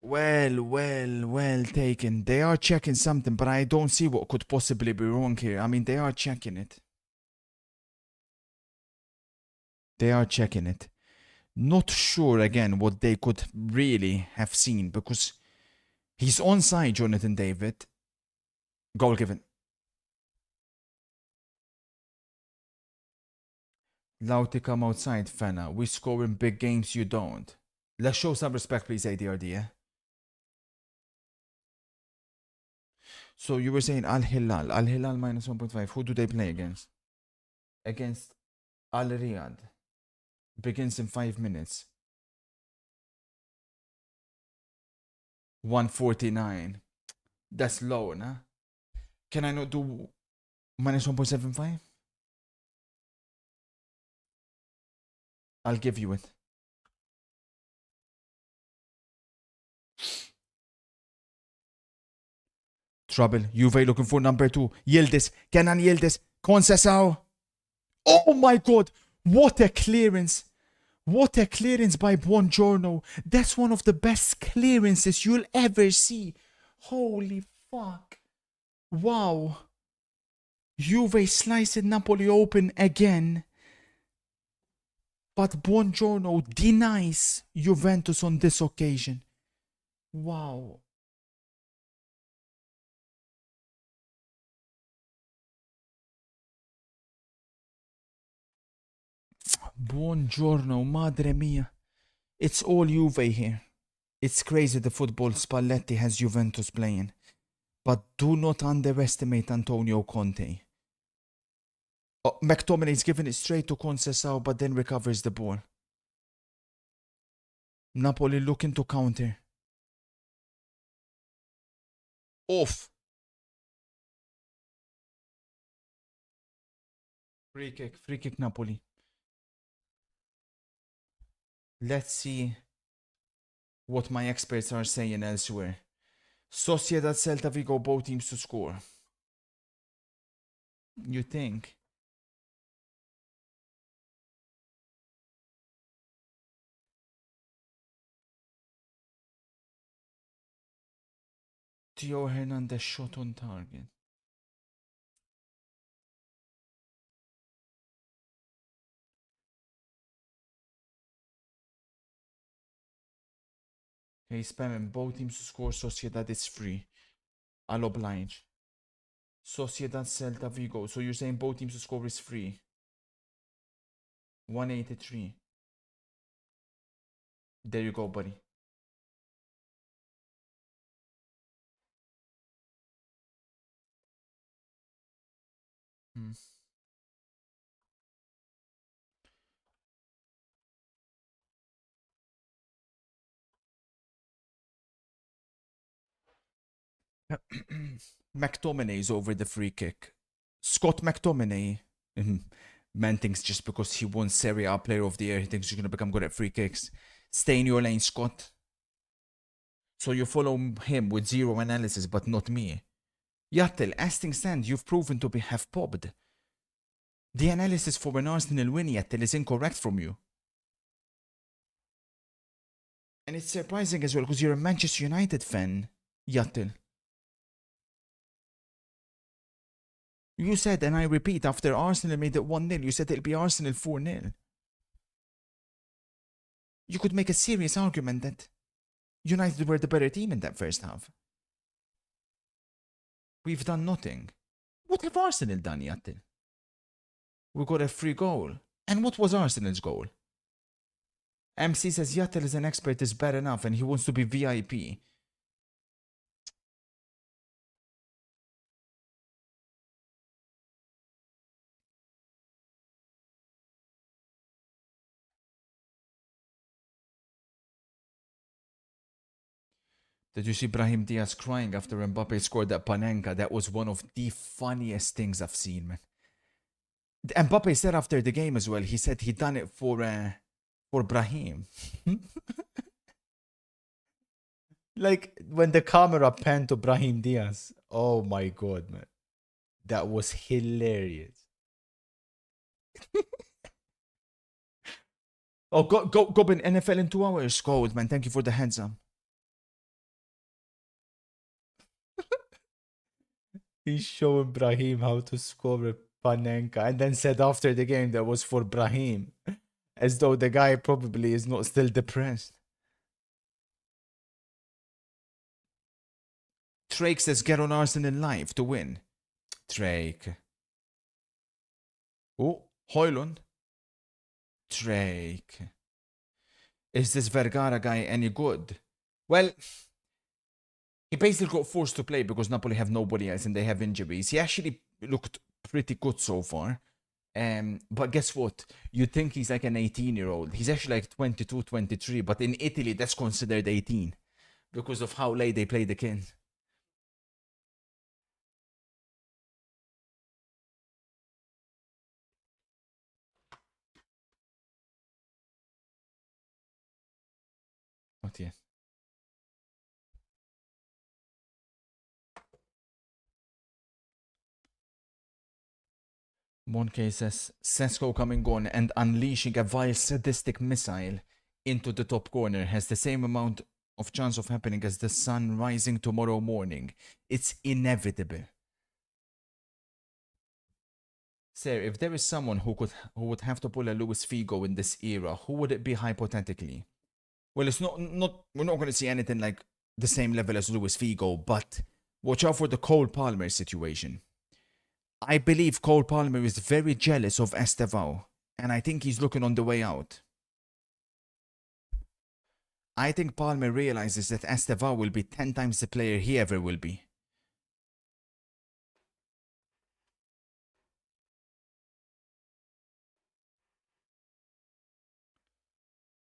[SPEAKER 1] Well taken. They are checking something, but I don't see what could possibly be wrong here. I mean, they are checking it. They are checking it. Not sure again what they could really have seen, because he's onside, Jonathan David. Goal given. Allowed to come outside, Fena. We score in big games, you don't. Let's show some respect, please, ADRD, yeah? So you were saying Al Hilal. Al Hilal minus 1.5. Who do they play against? Against Al Riyadh. Begins in 5 minutes. 149. That's low, nah? Can I not do minus 1.75? I'll give you it. Trouble. Juve looking for number 2. Yildiz. Kenan Yildiz. Conceição. Oh my god. What a clearance. What a clearance by Buongiorno. That's one of the best clearances you'll ever see. Holy fuck. Wow. Juve sliced Napoli open again. But Buongiorno denies Juventus on this occasion. Wow. Buongiorno, madre mia. It's all Juve here. It's crazy the football Spalletti has Juventus playing. But do not underestimate Antonio Conte. Oh, McTominay's giving it straight to Conceição, but then recovers the ball. Napoli looking to counter. Off. Free kick Napoli. Let's see what my experts are saying elsewhere. Sociedad, Celta Vigo, both teams to score. You think? Theo Hernandez shot on target. Okay, spamming both teams to score. Sociedad is free. I'll oblige. Sociedad, Celta Vigo. So you're saying both teams to score is free. 183. There you go, buddy. Hmm. McTominay's over the free kick. Scott McTominay. Man thinks just because he won Serie A Player of the Year, he thinks he's going to become good at free kicks. Stay in your lane, Scott. So you follow him with zero analysis, but not me. Yattel, as things stand, you've proven to be half-pobbed. The analysis for an Arsenal win, Yattel, is incorrect from you. And it's surprising as well, because you're a Manchester United fan, Yattel. You said, and I repeat, after Arsenal made it 1-0, you said it'll be Arsenal 4-0. You could make a serious argument that United were the better team in that first half. We've done nothing. What have Arsenal done, Yattil? We got a free goal. And what was Arsenal's goal? MC says Yattil is an expert, is bad enough, and he wants to be VIP. Did you see Brahim Diaz crying after Mbappe scored that Panenka? That was one of the funniest things I've seen, man. Mbappe said after the game as well, he said he done it for Brahim. Like, when the camera panned to Brahim Diaz. Oh my god, man. That was hilarious. Oh, Goblin, NFL in 2 hours. Gold, man. Thank you for the heads up. He's showing Brahim how to score a Panenka and then said after the game that was for Brahim. As though the guy probably is not still depressed. Drake says get on Arsenal live to win. Drake. Oh, Hoylund. Drake. Is this Vergara guy any good? Well, he basically got forced to play because Napoli have nobody else and they have injuries. He actually looked pretty good so far. But guess what? You think he's like an 18-year-old. He's actually like 22, 23. But in Italy, that's considered 18. Because of how late they play the kids. Not yet. Monke says, Sesko coming on and unleashing a vile sadistic missile into the top corner has the same amount of chance of happening as the sun rising tomorrow morning. It's inevitable. Sir, if there is someone who would have to pull a Luis Figo in this era, who would it be hypothetically? Well, it's not we're not going to see anything like the same level as Luis Figo, but watch out for the Cole Palmer situation. I believe Cole Palmer is very jealous of Estevao, and I think he's looking on the way out. I think Palmer realizes that Estevao will be 10 times the player he ever will be.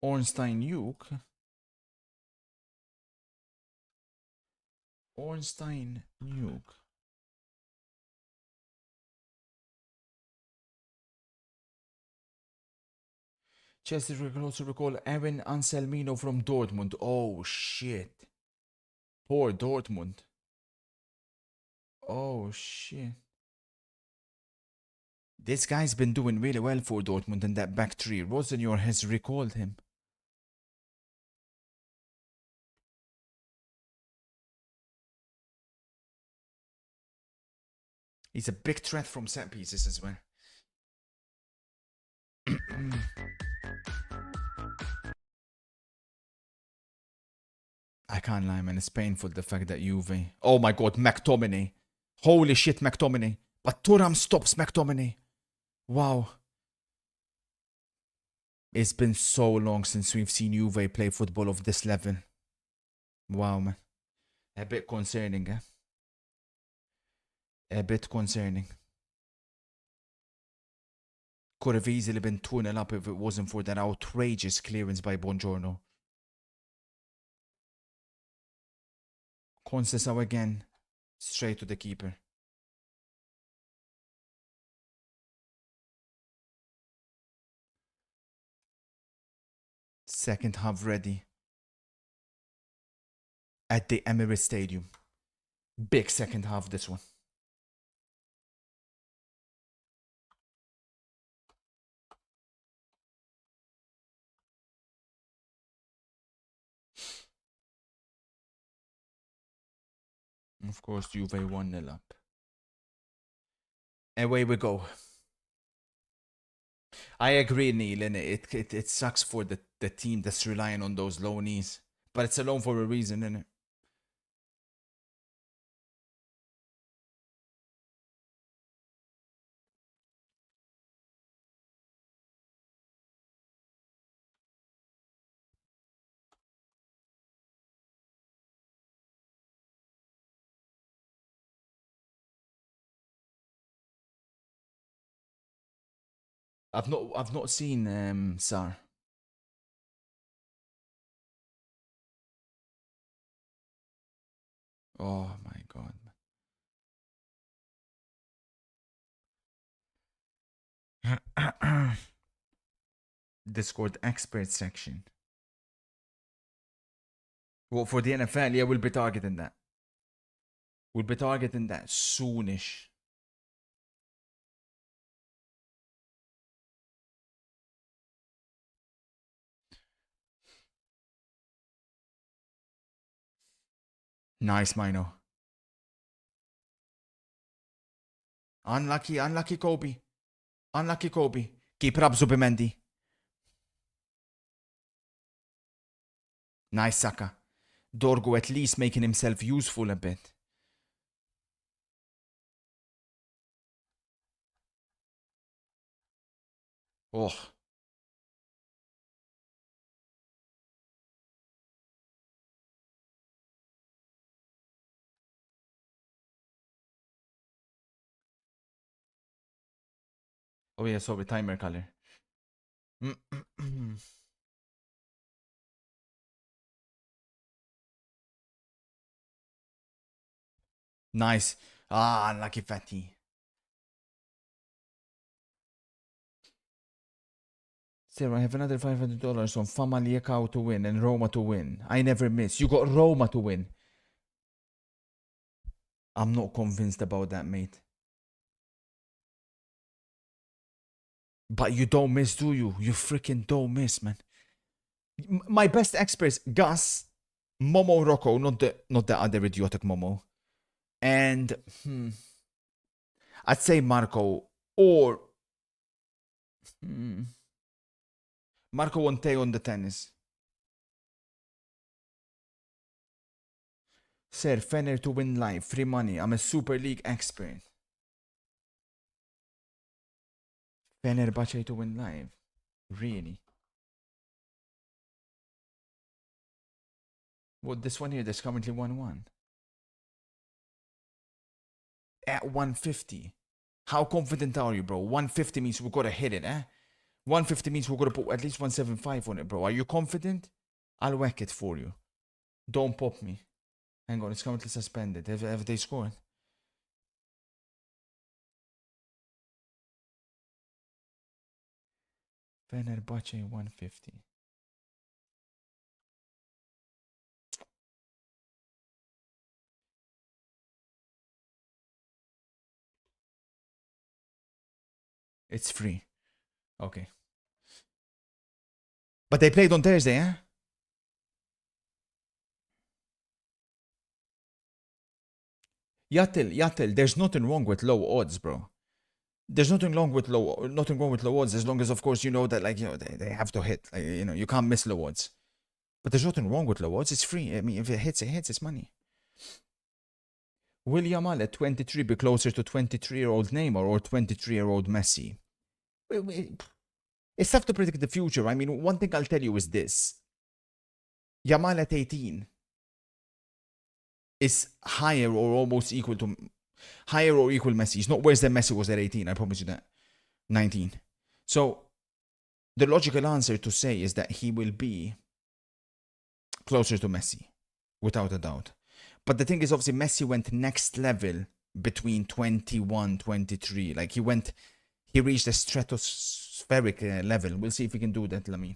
[SPEAKER 1] Ornstein Nuke. Ornstein Nuke. Chelsea will also recall Aaron Anselmino from Dortmund. Oh shit. Poor Dortmund. Oh shit. This guy's been doing really well for Dortmund in that back three. Rosenor has recalled him. He's a big threat from set pieces as well. I can't lie, man. It's painful the fact that Juve. Oh my god, McTominay. Holy shit, McTominay. But Thuram stops McTominay. Wow. It's been so long since we've seen Juve play football of this level. Wow, man. A bit concerning, eh? A bit concerning. Could have easily been 2-0 up if it wasn't for that outrageous clearance by Buongiorno. Conceição again. Straight to the keeper. Second half ready. At the Emirates Stadium. Big second half this one. Of course, Juve 1-0 up. Away we go. I agree, Neil, and it sucks for the team that's relying on those loanees. But it's a loan for a reason, innit? I've not seen Sar. Oh my god. Discord expert section. Well, for the NFL, yeah, we'll be targeting that. We'll be targeting that soonish. Nice, Mino. Unlucky, unlucky Kobe. Unlucky Kobe. Keep it up, Zubimendi. Nice, Saka. Dorgo at least making himself useful a bit. Oh. Oh yeah, sorry, timer color. Nice. Ah, unlucky Fatty. Sarah, I have another $500 on Famalicão to win and Roma to win. I never miss. You got Roma to win. I'm not convinced about that, mate. But you don't miss, do you? You freaking don't miss, man. My best experts, Gus, Momo Rocco, not the other idiotic Momo. And I'd say Marco or Marco Wonte on the tennis. Sir, Fener to win live, free money. I'm a Super League expert. Fenerbahce to win live. Really? Well, this one here, there's currently 1-1. At 150. How confident are you, bro? 150 means we've got to hit it, eh? 150 means we've got to put at least 175 on it, bro. Are you confident? I'll whack it for you. Don't pop me. Hang on, it's currently suspended. Have they scored? Fenerbahce 150. It's free. Okay. But they played on Thursday, eh? Yatil, there's nothing wrong with low odds, bro. There's nothing wrong with low odds, as long as, of course, you know that, like, you know, they have to hit. Like, you know, you can't miss low odds. But there's nothing wrong with low odds. It's free. I mean, if it hits, it's money. Will Yamal at 23 be closer to 23-year-old Neymar or 23-year-old Messi? It's tough to predict the future. I mean, one thing I'll tell you is this. Yamal at 18 is higher or almost equal to Messi. He's not worse than Messi was at 18, I promise you that. 19. So the logical answer to say is that he will be closer to Messi, without a doubt. But the thing is, obviously, Messi went next level between 21, 23. Like, he reached a stratospheric level. We'll see if he can do that, Lamine.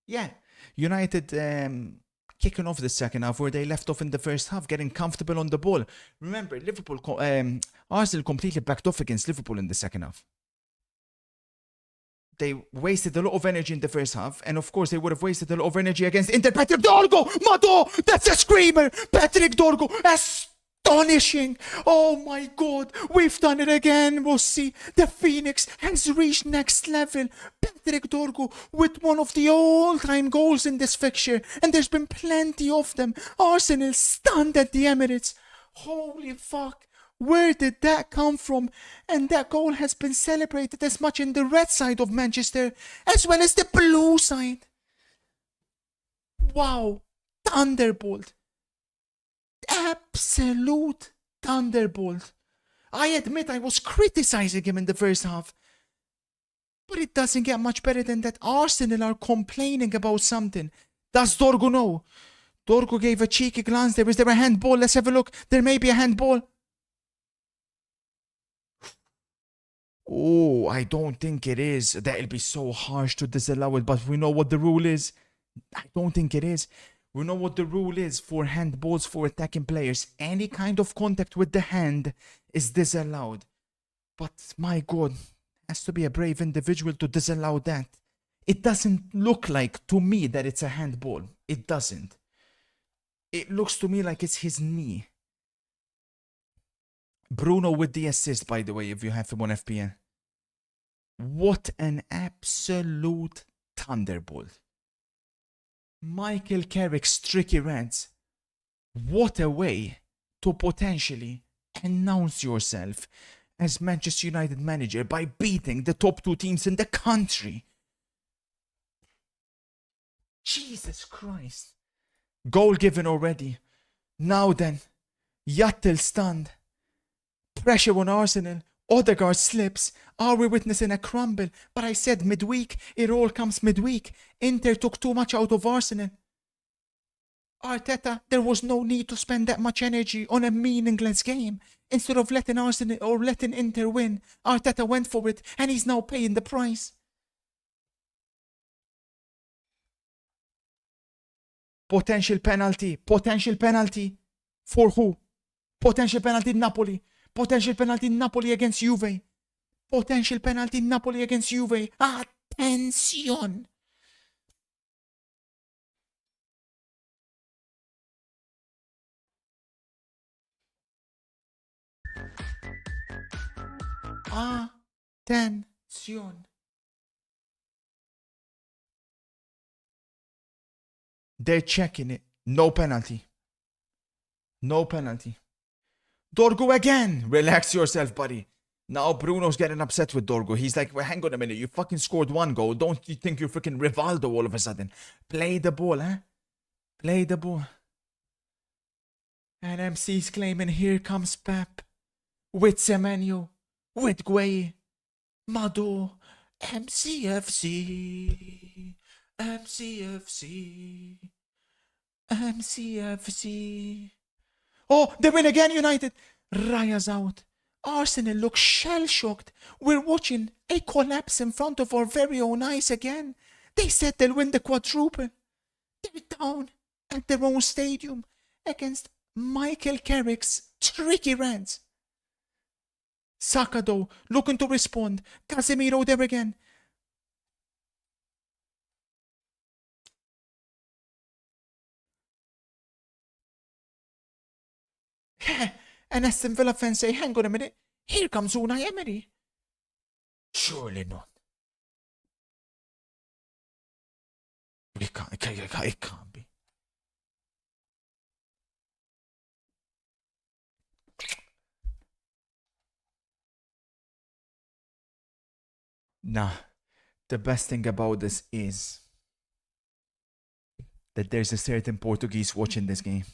[SPEAKER 1] Yeah, United kicking off the second half where they left off in the first half, getting comfortable on the ball. Remember, Arsenal completely backed off against Liverpool in the second half. They wasted a lot of energy in the first half, and of course they would have wasted a lot of energy against Inter. Patrick Dorgo! Mado! That's a screamer! Patrick Dorgo! Astonishing! Oh my God! We've done it again, Rossi! The Phoenix has reached next level! Patrick Dorgo with one of the all-time goals in this fixture, and there's been plenty of them. Arsenal stunned at the Emirates. Holy fuck! Where did that come from? And that goal has been celebrated as much in the red side of Manchester as well as the blue side. Wow. Thunderbolt. Absolute thunderbolt. I admit I was criticizing him in the first half. But it doesn't get much better than that. Arsenal are complaining about something. Does Dorgo know? Dorgo gave a cheeky glance there. Is there a handball? Let's have a look. There may be a handball. Oh, I don't think it is. That'll be so harsh to disallow it, but we know what the rule is. I don't think it is. We know what the rule is for handballs for attacking players. Any kind of contact with the hand is disallowed. But my God, has to be a brave individual to disallow that. It doesn't look like to me that it's a handball. It doesn't. It looks to me like it's his knee. Bruno with the assist, by the way, if you have him on FPN. What an absolute thunderbolt. Michael Carrick's tricky rants. What a way to potentially announce yourself as Manchester United manager by beating the top two teams in the country. Jesus Christ. Goal given already. Now then, Yatel stunned. Pressure on Arsenal. Odegaard slips. Are we witnessing a crumble? But I said midweek. It all comes midweek. Inter took too much out of Arsenal. Arteta, there was no need to spend that much energy on a meaningless game. Instead of letting Arsenal or letting Inter win, Arteta went for it and he's now paying the price. Potential penalty. Potential penalty. For who? Potential penalty Napoli. Potential penalty Napoli against Juve. Potential penalty Napoli against Juve. Attention. Attention. They're checking it. No penalty. No penalty. Dorgo again. Relax yourself, buddy. Now Bruno's getting upset with Dorgo. He's like, well, hang on a minute. You fucking scored one goal. Don't you think you're freaking Rivaldo all of a sudden? Play the ball, huh? Play the ball. And MC's claiming, here comes Pep. With Semenyo. With Gueye. Mado. MCFC. MCFC. MCFC. Oh, they win again, United. Raya's out. Arsenal look shell-shocked. We're watching a collapse in front of our very own eyes again. They said they'll win the quadruple. They're down at their own stadium against Michael Carrick's tricky Reds. Saka though, looking to respond. Casemiro there again. An Aston Villa fan say, hang on a minute, here comes Unai Emery. Surely not. It can't be. Nah, the best thing about this is that there's a certain Portuguese watching this game.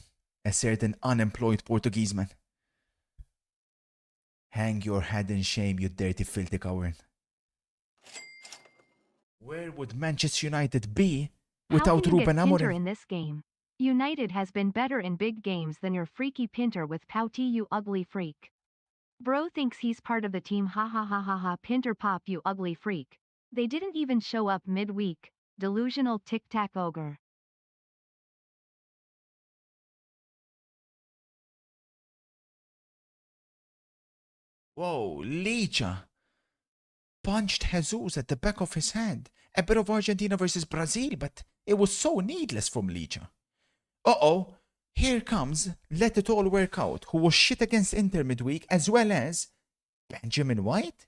[SPEAKER 1] A certain unemployed Portuguese man. Hang your head in shame, you dirty filthy coward. Where would Manchester United be without
[SPEAKER 2] How can you
[SPEAKER 1] Ruben
[SPEAKER 2] get Pinter
[SPEAKER 1] Amorim?
[SPEAKER 2] in this game? United has been better in big games than your freaky Pinter with Pouty, you ugly freak. Bro thinks he's part of the team, ha ha ha ha ha, Pinter pop, you ugly freak. They didn't even show up midweek. Delusional tic-tac ogre.
[SPEAKER 1] Whoa, Licha punched Jesus at the back of his head. A bit of Argentina versus Brazil, but it was so needless from Licha. Uh-oh, here comes Let It All Work Out, who was shit against Inter midweek, as well as Benjamin White?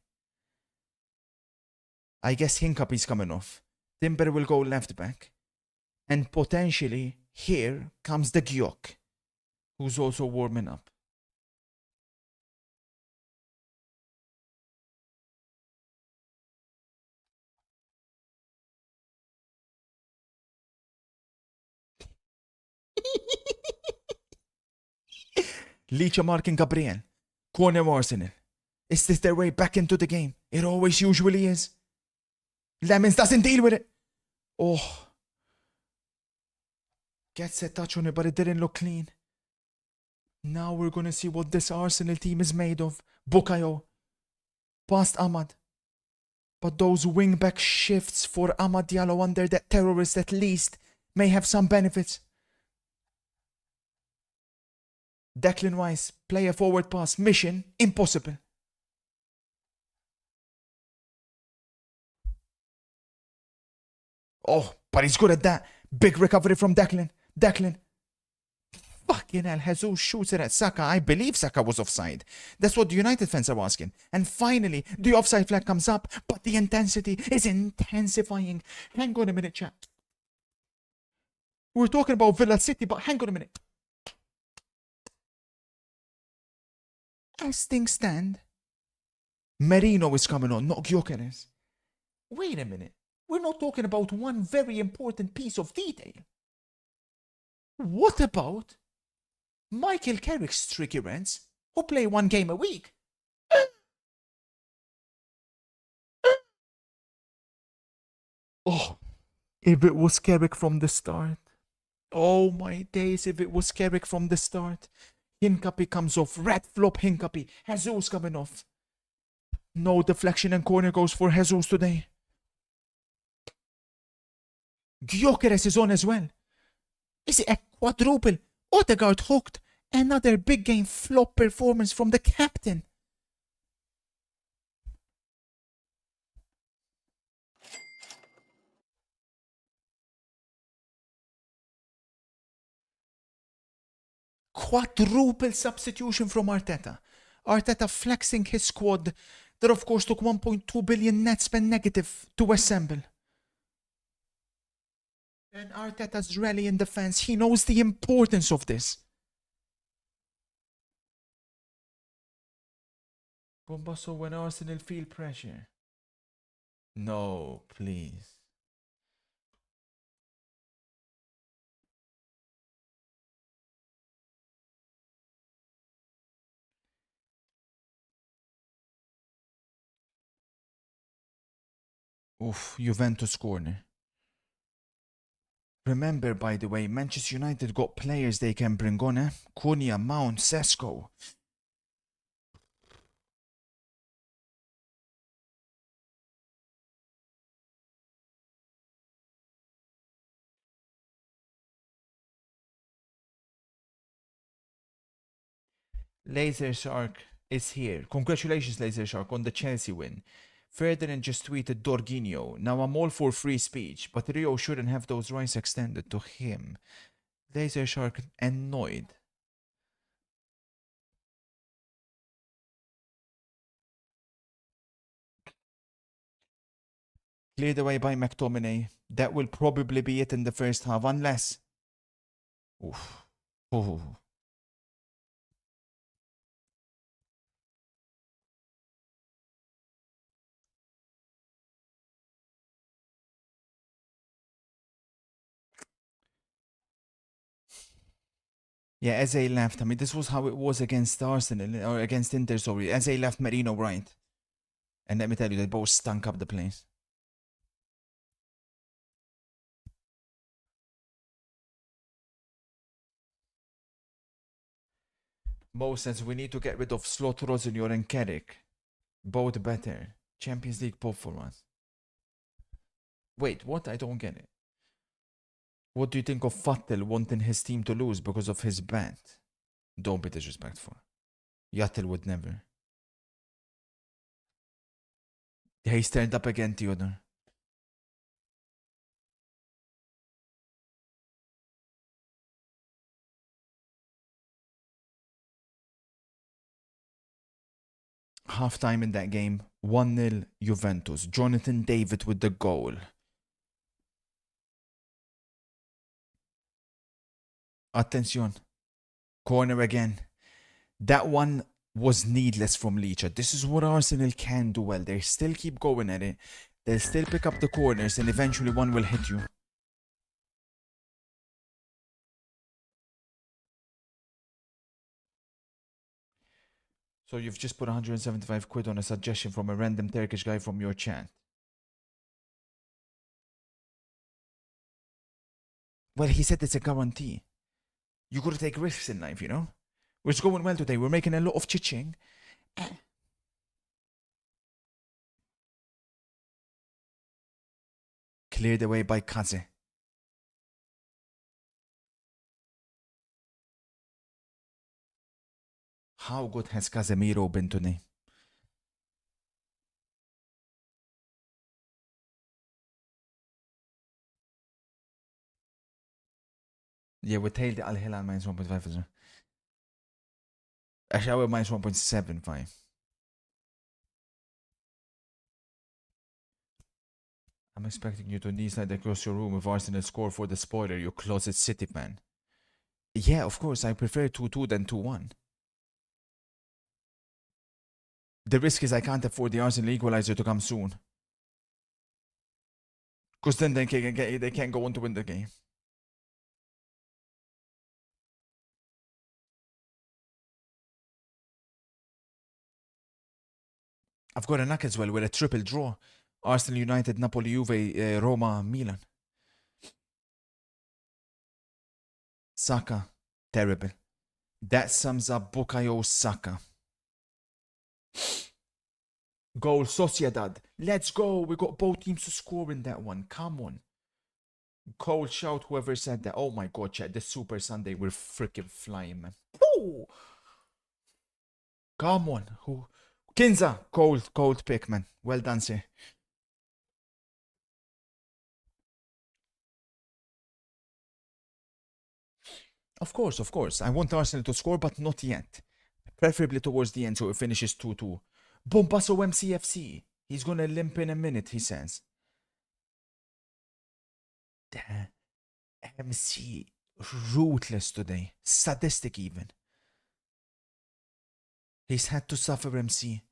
[SPEAKER 1] I guess Hincapie's coming off. Timber will go left back. And potentially, here comes the Gyok, who's also warming up. Licha marking Gabriel. Corner Arsenal. Is this their way back into the game? It always usually is. Lemons doesn't deal with it. Oh. Gets a touch on it, but it didn't look clean. Now we're gonna see what this Arsenal team is made of. Bukayo. Past Ahmad. But those wing-back shifts for Amad Diallo under that terrorist at least may have some benefits. Declan Rice, play a forward pass. Mission impossible. Oh, but he's good at that. Big recovery from Declan. Declan. Fucking hell, Jesus shoots it at Saka. I believe Saka was offside. That's what the United fans are asking. And finally, the offside flag comes up, but the intensity is intensifying. Hang on a minute, chat. We're talking about Villa City, but hang on a minute. As things stand, Merino is coming on, not Gyökeres. Wait a minute. We're not talking about one very important piece of detail. What about Michael Carrick's tricky Reds, who play one game a week? Oh, if it was Carrick from the start. Oh my days, if it was Carrick from the start. Hincapie comes off. Red flop Hincapie. Jesus coming off. No deflection and corner goes for Jesus today. Gyökeres is on as well. Is it a quadruple? Odegaard hooked. Another big game flop performance from the captain. Quadruple substitution from Arteta. Arteta flexing his squad that of course took 1.2 billion net spend negative to assemble. And Arteta's rallying the fans. He knows the importance of this. Bombasso when Arsenal feel pressure. No, please. Oof, Juventus corner. Remember, by the way, Manchester United got players they can bring on, eh? Cunha, Mount, Sesko. Laser Shark is here. Congratulations, Laser Shark, on the Chelsea win. Ferdinand just tweeted Dorginho. Now I'm all for free speech, but Rio shouldn't have those rights extended to him. Laser Shark annoyed. Cleared away by McTominay. That will probably be it in the first half, unless... Oof. Ooh. Yeah, Eze left. I mean, this was how it was against Arsenal, or against Inter, sorry. Eze left Merino right. And let me tell you, they both stunk up the place. Mo says we need to get rid of Slot, Rosenor and Carrick. Both better. Champions League pop for us. Wait, what? I don't get it. What do you think of Fattel wanting his team to lose because of his bat? Don't be disrespectful. Yattel would never. He's turned up again, Theodore. Half time in that game, 1-0 Juventus. Jonathan David with the goal. Attention. Corner again. That one was needless from Licha. This is what Arsenal can do well. They still keep going at it. They'll still pick up the corners and eventually one will hit you. So you've just put 175 quid on a suggestion from a random Turkish guy from your chat. Well, he said it's a guarantee. You gotta take risks in life, you know? We're going well today. We're making a lot of chiching. Cleared away by Kaze. How good has Casemiro been today? Yeah, we tailed Al Hilal minus 1.5 as well. Actually, I went minus 1.75. I'm expecting you to knee slide across your room if Arsenal score for the spoiler, you closet City fan. Yeah, of course, I prefer 2-2 than 2-1. The risk is I can't afford the Arsenal equalizer to come soon. Because then they can't go on to win the game. I've got a knock as well with a triple draw. Arsenal United, Napoli, Juve, Roma, Milan. Saka, terrible. That sums up Bukayo Saka. Goal, Sociedad. Let's go. We got both teams to score in that one. Come on. Cold shout, whoever said that. Oh my god, chat. This Super Sunday, we're freaking flying, man. Ooh. Come on. Who? Kinza. Cold pick, man. Well done, sir. Of course. I want Arsenal to score, but not yet. Preferably towards the end, so it finishes 2-2. Bombasso MCFC. He's gonna limp in a minute, he says. The MC. Ruthless today. Sadistic even. He's had to suffer, MC.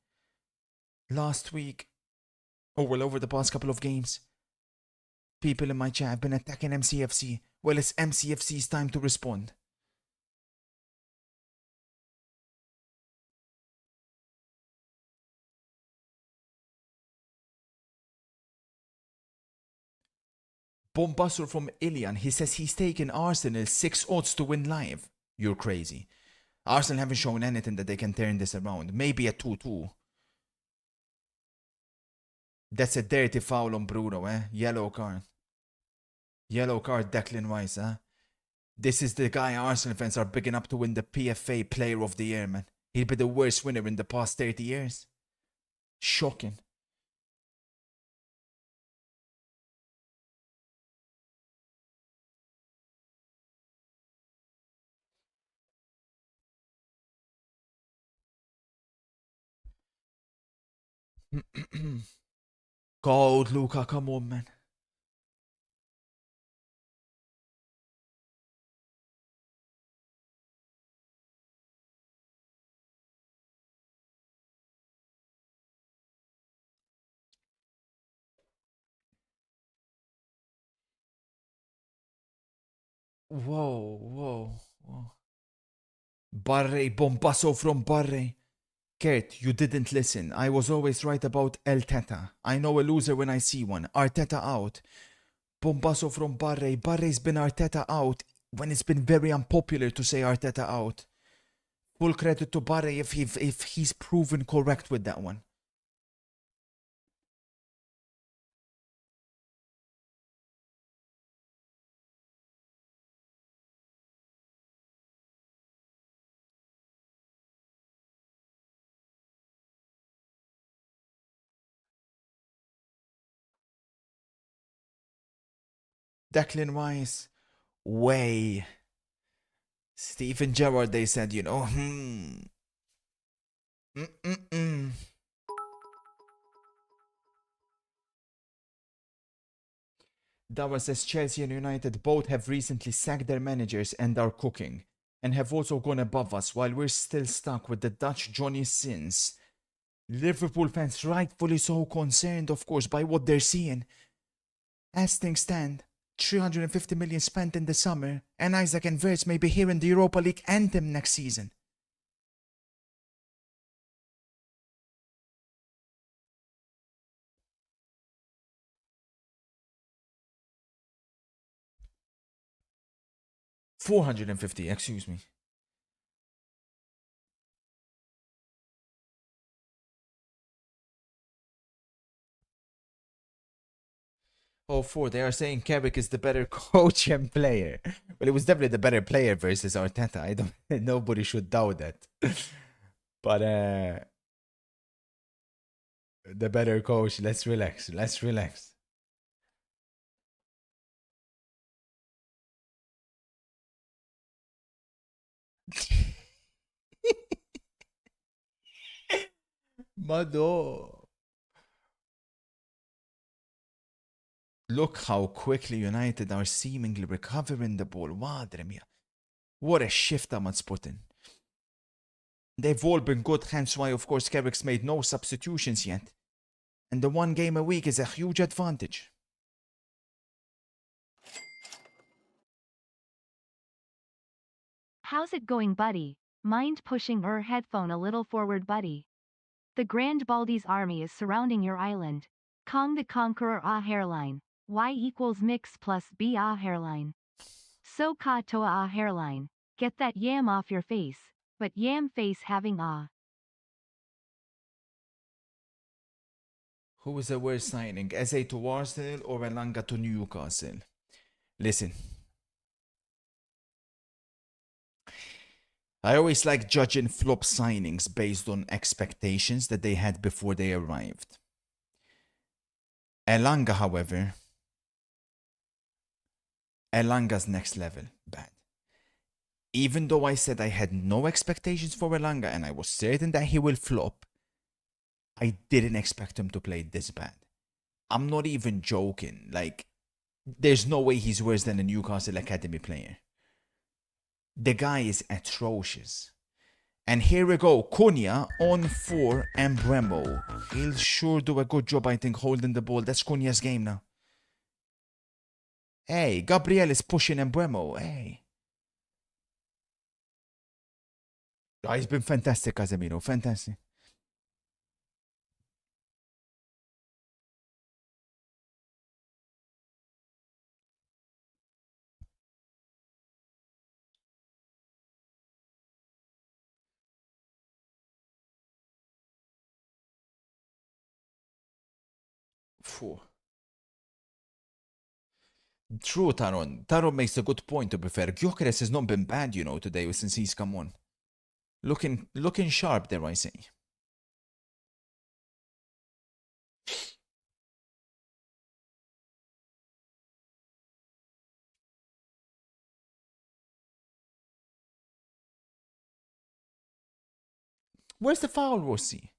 [SPEAKER 1] Last week, over the past couple of games, people in my chat have been attacking MCFC. Well, it's MCFC's time to respond. Bombassor from Ilian, he says he's taken Arsenal 6 odds to win live. You're crazy. Arsenal haven't shown anything that they can turn this around. Maybe a 2-2. That's a dirty foul on Bruno, eh? Yellow card. Yellow card, Declan Rice, huh? This is the guy Arsenal fans are big enough to win the PFA Player of the Year, man. He'll be the worst winner in the past 30 years. Shocking. God, Luca, come on, man. Whoa. Barre, bombasso from Barre. Kurt, you didn't listen. I was always right about El Teta. I know a loser when I see one. Arteta out. Bombasso from Barre. Barre's been Arteta out when it's been very unpopular to say Arteta out. Full credit to Barre if he's proven correct with that one. Declan Rice. Way. Stephen Gerrard, they said, you know, Dawar says Chelsea and United both have recently sacked their managers and are cooking, and have also gone above us while we're still stuck with the Dutch Johnny Sins. Liverpool fans rightfully so concerned, of course, by what they're seeing. As things stand, 350 million spent in the summer, and Isaac and Verts may be hearing the Europa League anthem next season. $450, excuse me. Oh, four. They are saying Carrick is the better coach and player. Well, it was definitely the better player versus Arteta. I don't. Nobody should doubt that. But the better coach. Let's relax. Let's relax. Mado. Look how quickly United are seemingly recovering the ball. Madre mia. What a shift Ahmad's put in. They've all been good, hence why, of course, Carrick's made no substitutions yet. And the one game a week is a huge advantage.
[SPEAKER 2] How's it going, buddy? Mind pushing your headphone a little forward, buddy? The Grand Baldy's army is surrounding your island. Kong the Conqueror a hairline. Y equals mix plus B a hairline. So ka toa a hairline. Get that yam off your face. But yam face having a.
[SPEAKER 1] Who was the worst signing? Eze to Arsenal or Elanga to Newcastle? Listen. I always like judging flop signings based on expectations that they had before they arrived. Elanga, however, Elanga's next level bad. Even though I said I had no expectations for Elanga and I was certain that he will flop, I didn't expect him to play this bad. I'm not even joking. Like, there's no way he's worse than a Newcastle Academy player. The guy is atrocious. And here we go. Cunha on for Embremo. He'll sure do a good job, I think, holding the ball. That's Cunha's game now. Hey, Gabriel is pushing Embremo. Hey. Oh, he's been fantastic, Casemiro. Fantastic. Phew. True, Taron. Taron makes a good point, to be fair. Gyökeres has not been bad, you know, today since he's come on. Looking sharp there, I say. Where's the foul, Rossi?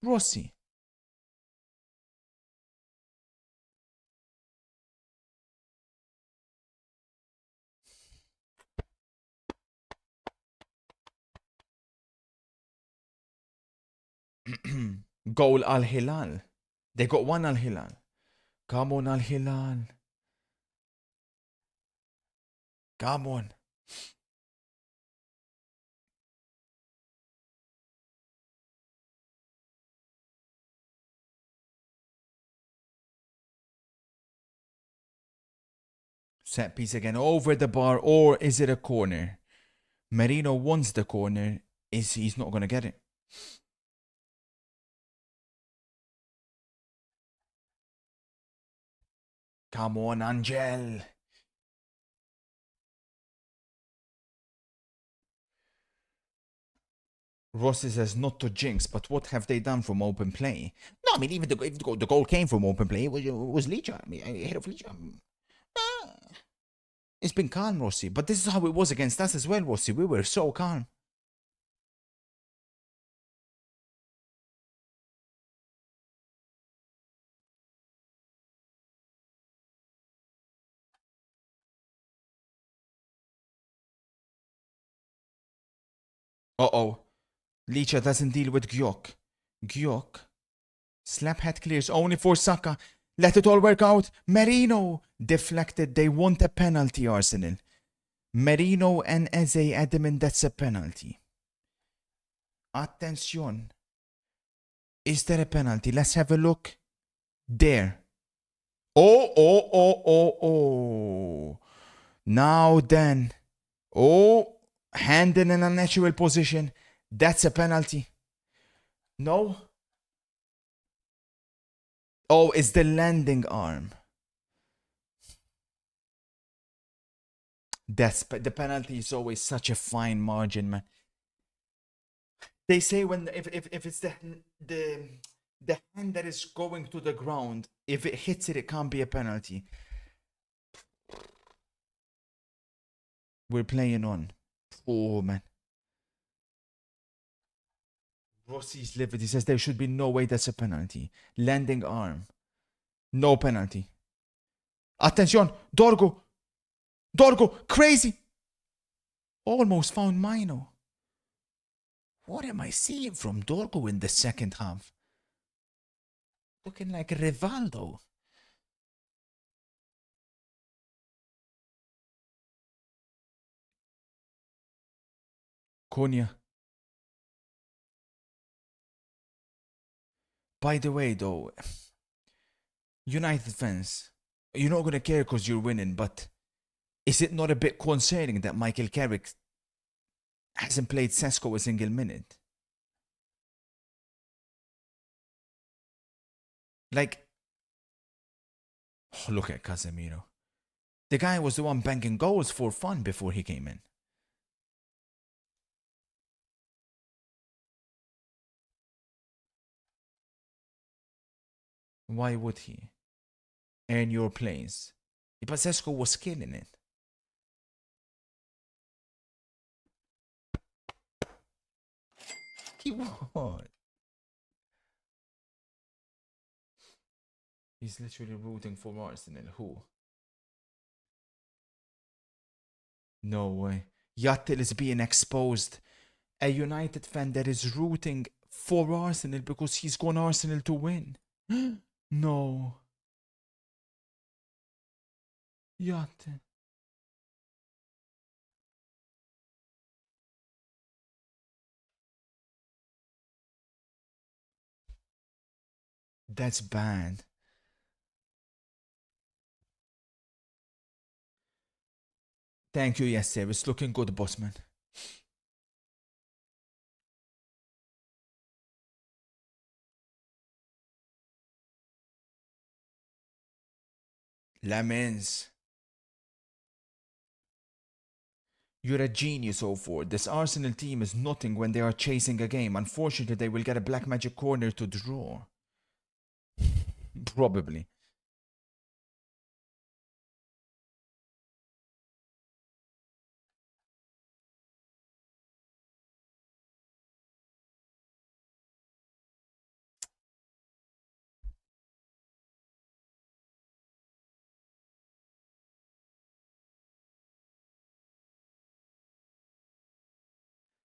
[SPEAKER 1] Rossi. Goal Al Hilal. They got one Al Hilal. Come on, Al Hilal. Come on. Set piece again over the bar, or is it a corner? Merino wants the corner. He's not gonna get it. Come on, Angel. Rossi says not to jinx, but what have they done from open play? No, I mean, even the goal came from open play. It was Licha. I mean, ahead of Licha. It's been calm, Rossi. But this is how it was against us as well, Rossi. We were so calm. Uh-oh. Licha doesn't deal with Gyok. Gyok. Slap head clears only for Saka. Let it all work out. Merino deflected. They want a penalty, Arsenal. Merino and Eze adamant that's a penalty. Attention. Is there a penalty? Let's have a look. There. Oh. Now then. Oh, hand in an unnatural position. That's a penalty. No. Oh, it's the landing arm. The penalty is always such a fine margin, man. They say when if it's the hand that is going to the ground, if it hits it, it can't be a penalty. We're playing on. Oh man. Rossi's livid. He says there should be no way that's a penalty. Landing arm. No penalty. Attention! Dorgo! Crazy! Almost found Mino. What am I seeing from Dorgo in the second half? Looking like Rivaldo. Konya. By the way, though, United fans, you're not going to care because you're winning, but is it not a bit concerning that Michael Carrick hasn't played Sesko a single minute? Like, oh, look at Casemiro. The guy was the one banking goals for fun before he came in. Why would he? Earn your place. But Sesko was killing it. He was. He's literally rooting for Arsenal. Who? No way. Yattel is being exposed. A United fan that is rooting for Arsenal because he's gone Arsenal to win. No. Yattel. That's bad. Thank you, yes, sir. It's looking good, bossman. Lemons. You're a genius, 04. This Arsenal team is nothing when they are chasing a game. Unfortunately, they will get a black magic corner to draw. Probably.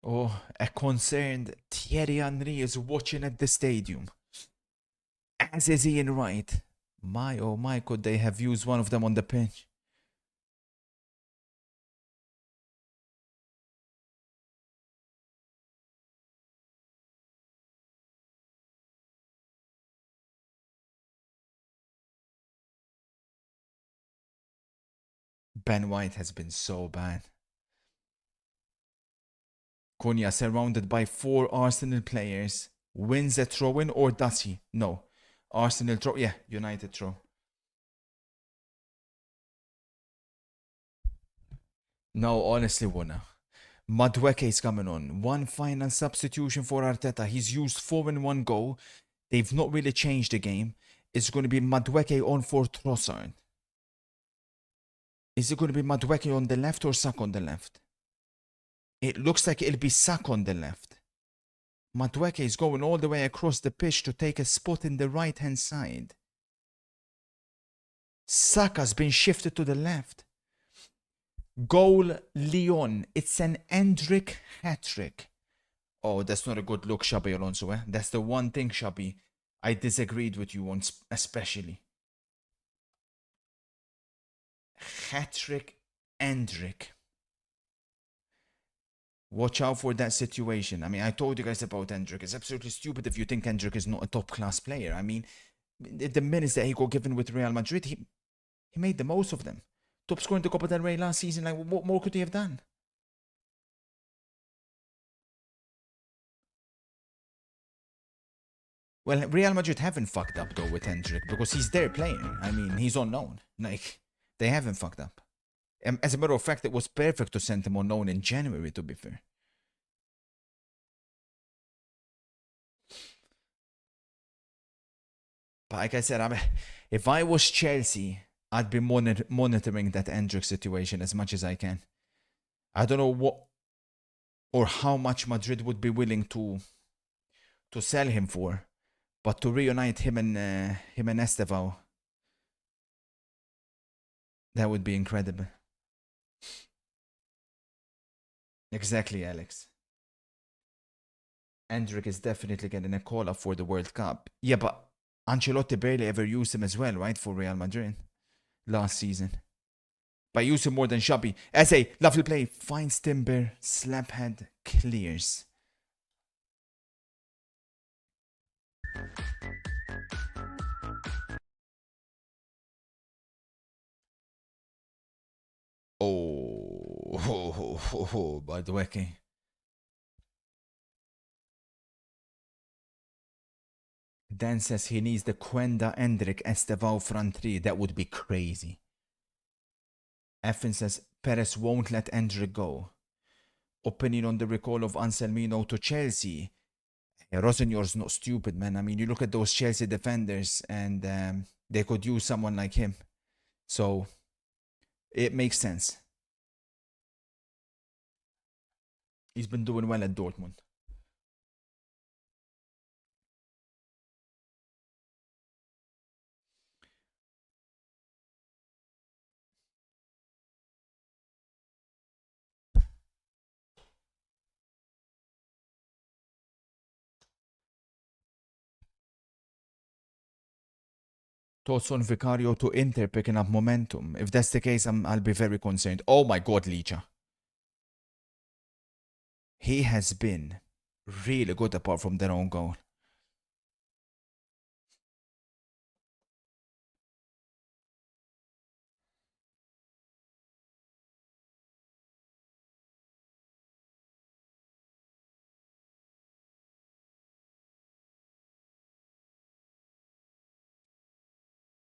[SPEAKER 1] Oh, a concerned Thierry Henry is watching at the stadium. As is Ian Wright. My oh my, could they have used one of them on the pitch? Ben White has been so bad. Cunha surrounded by 4 Arsenal players. Wins a throw-in or does he? No. Arsenal throw. Yeah, United throw. No, honestly, Wona. Madueke is coming on. One final substitution for Arteta. He's used 4 in 1 go. They've not really changed the game. It's going to be Madueke on for Trossard. Is it going to be Madueke on the left or Saka on the left? It looks like it'll be Saka on the left. Madueke is going all the way across the pitch to take a spot in the right-hand side. Saka's been shifted to the left. Goal Lyon. It's an Endrick hat-trick. Oh, that's not a good look, Xabi Alonso. That's the one thing, Xabi, I disagreed with you on, especially. Hat-trick Endrick. Watch out for that situation. I mean, I told you guys about Endrick. It's absolutely stupid if you think Endrick is not a top-class player. I mean, the minutes that he got given with Real Madrid, he made the most of them. Top scorer in the Copa del Rey last season. Like, what more could he have done? Well, Real Madrid haven't fucked up though with Endrick because he's their player. I mean, he's unknown. Like, they haven't fucked up. As a matter of fact, it was perfect to send him unknown in January, to be fair. But like I said, if I was Chelsea, I'd be monitoring that Endrick situation as much as I can. I don't know what or how much Madrid would be willing to sell him for, but to reunite him and Estevao, that would be incredible. Exactly, Alex. Endrick is definitely getting a call up for the World Cup. Yeah, but Ancelotti barely ever used him as well, right, for Real Madrid last season. But used him more than Xabi. As a lovely play, finds Timber, slaphead, clears. Oh, by the way. Dan says he needs the Quenda Endrick Estevao front three. That would be crazy. Effin says Perez won't let Endrick go. Opinion on the recall of Anselmino to Chelsea. Rosenor's not stupid, man. I mean, you look at those Chelsea defenders and they could use someone like him. So, it makes sense. He's been doing well at Dortmund. Thoughts on Vicario to Inter picking up momentum? If that's the case, I'll be very concerned. Oh my god, Licha. He has been really good apart from their own goal.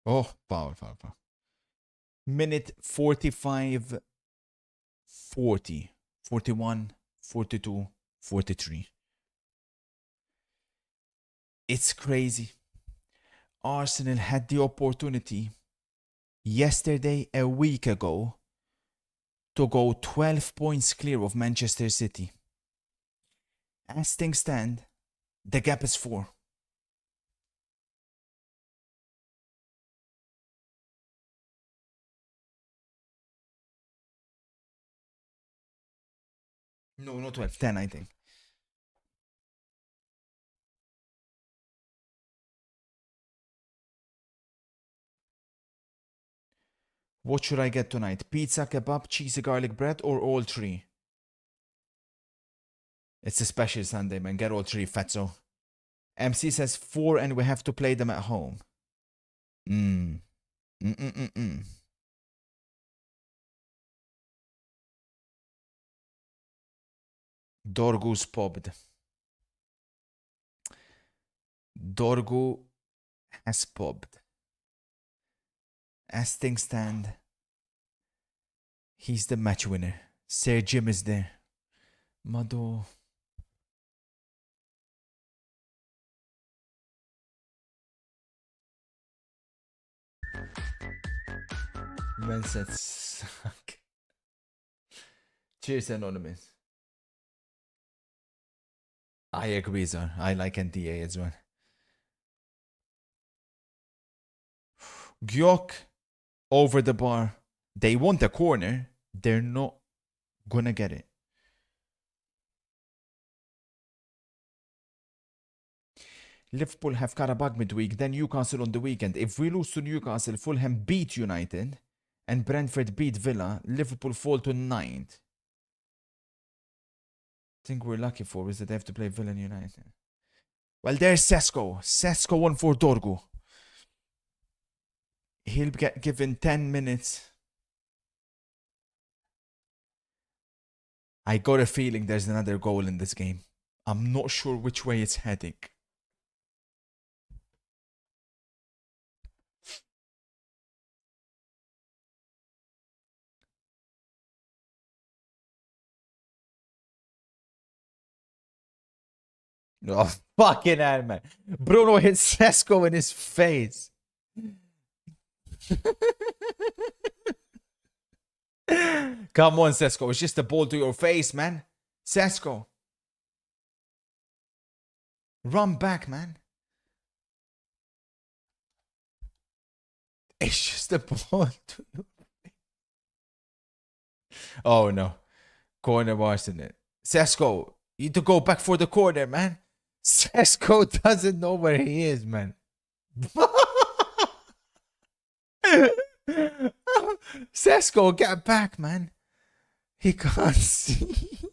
[SPEAKER 1] Oh, foul. Minute 45 40, 41, 42, 43. It's crazy. Arsenal had the opportunity yesterday, a week ago, to go 12 points clear of Manchester City. As things stand, the gap is 4. No, not 12, 10, I think. What should I get tonight? Pizza, kebab, cheesy garlic bread, or all 3? It's a special Sunday, man. Get all 3, fatso. MC says 4 and we have to play them at home. Dorgu's popped. Dorgu has popped. As things stand, he's the match winner. Sir Jim is there. Mado. Man said suck. Cheers, Anonymous. I agree, sir. I like NDA as well. Gyok over the bar. They want the corner. They're not gonna get it. Liverpool have Karabakh midweek, then Newcastle on the weekend. If we lose to Newcastle, Fulham beat United, and Brentford beat Villa, Liverpool fall to 9th. I think we're lucky for is that they have to play Villa and United. Well, there's Sesko. Sesko won for Dorgu. He'll get given 10 minutes. I got a feeling there's another goal in this game. I'm not sure which way it's heading. Oh, fucking hell, man. Bruno hit Sesko in his face. Come on, Sesko. It's just a ball to your face, man. Sesko. Run back, man. It's just a ball to your face. Oh, no. Corner was in it. Sesko, you need to go back for the corner, man. Sesko doesn't know where he is, man. Sesko, get back, man. He can't see.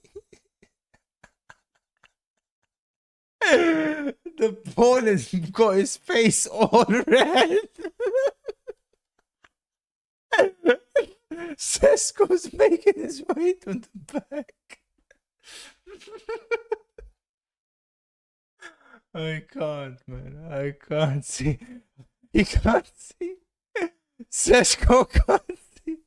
[SPEAKER 1] The ball has got his face all red. Sesko's making his way to the back. I can't, man. I can't see. He can't see. Sesko can't see.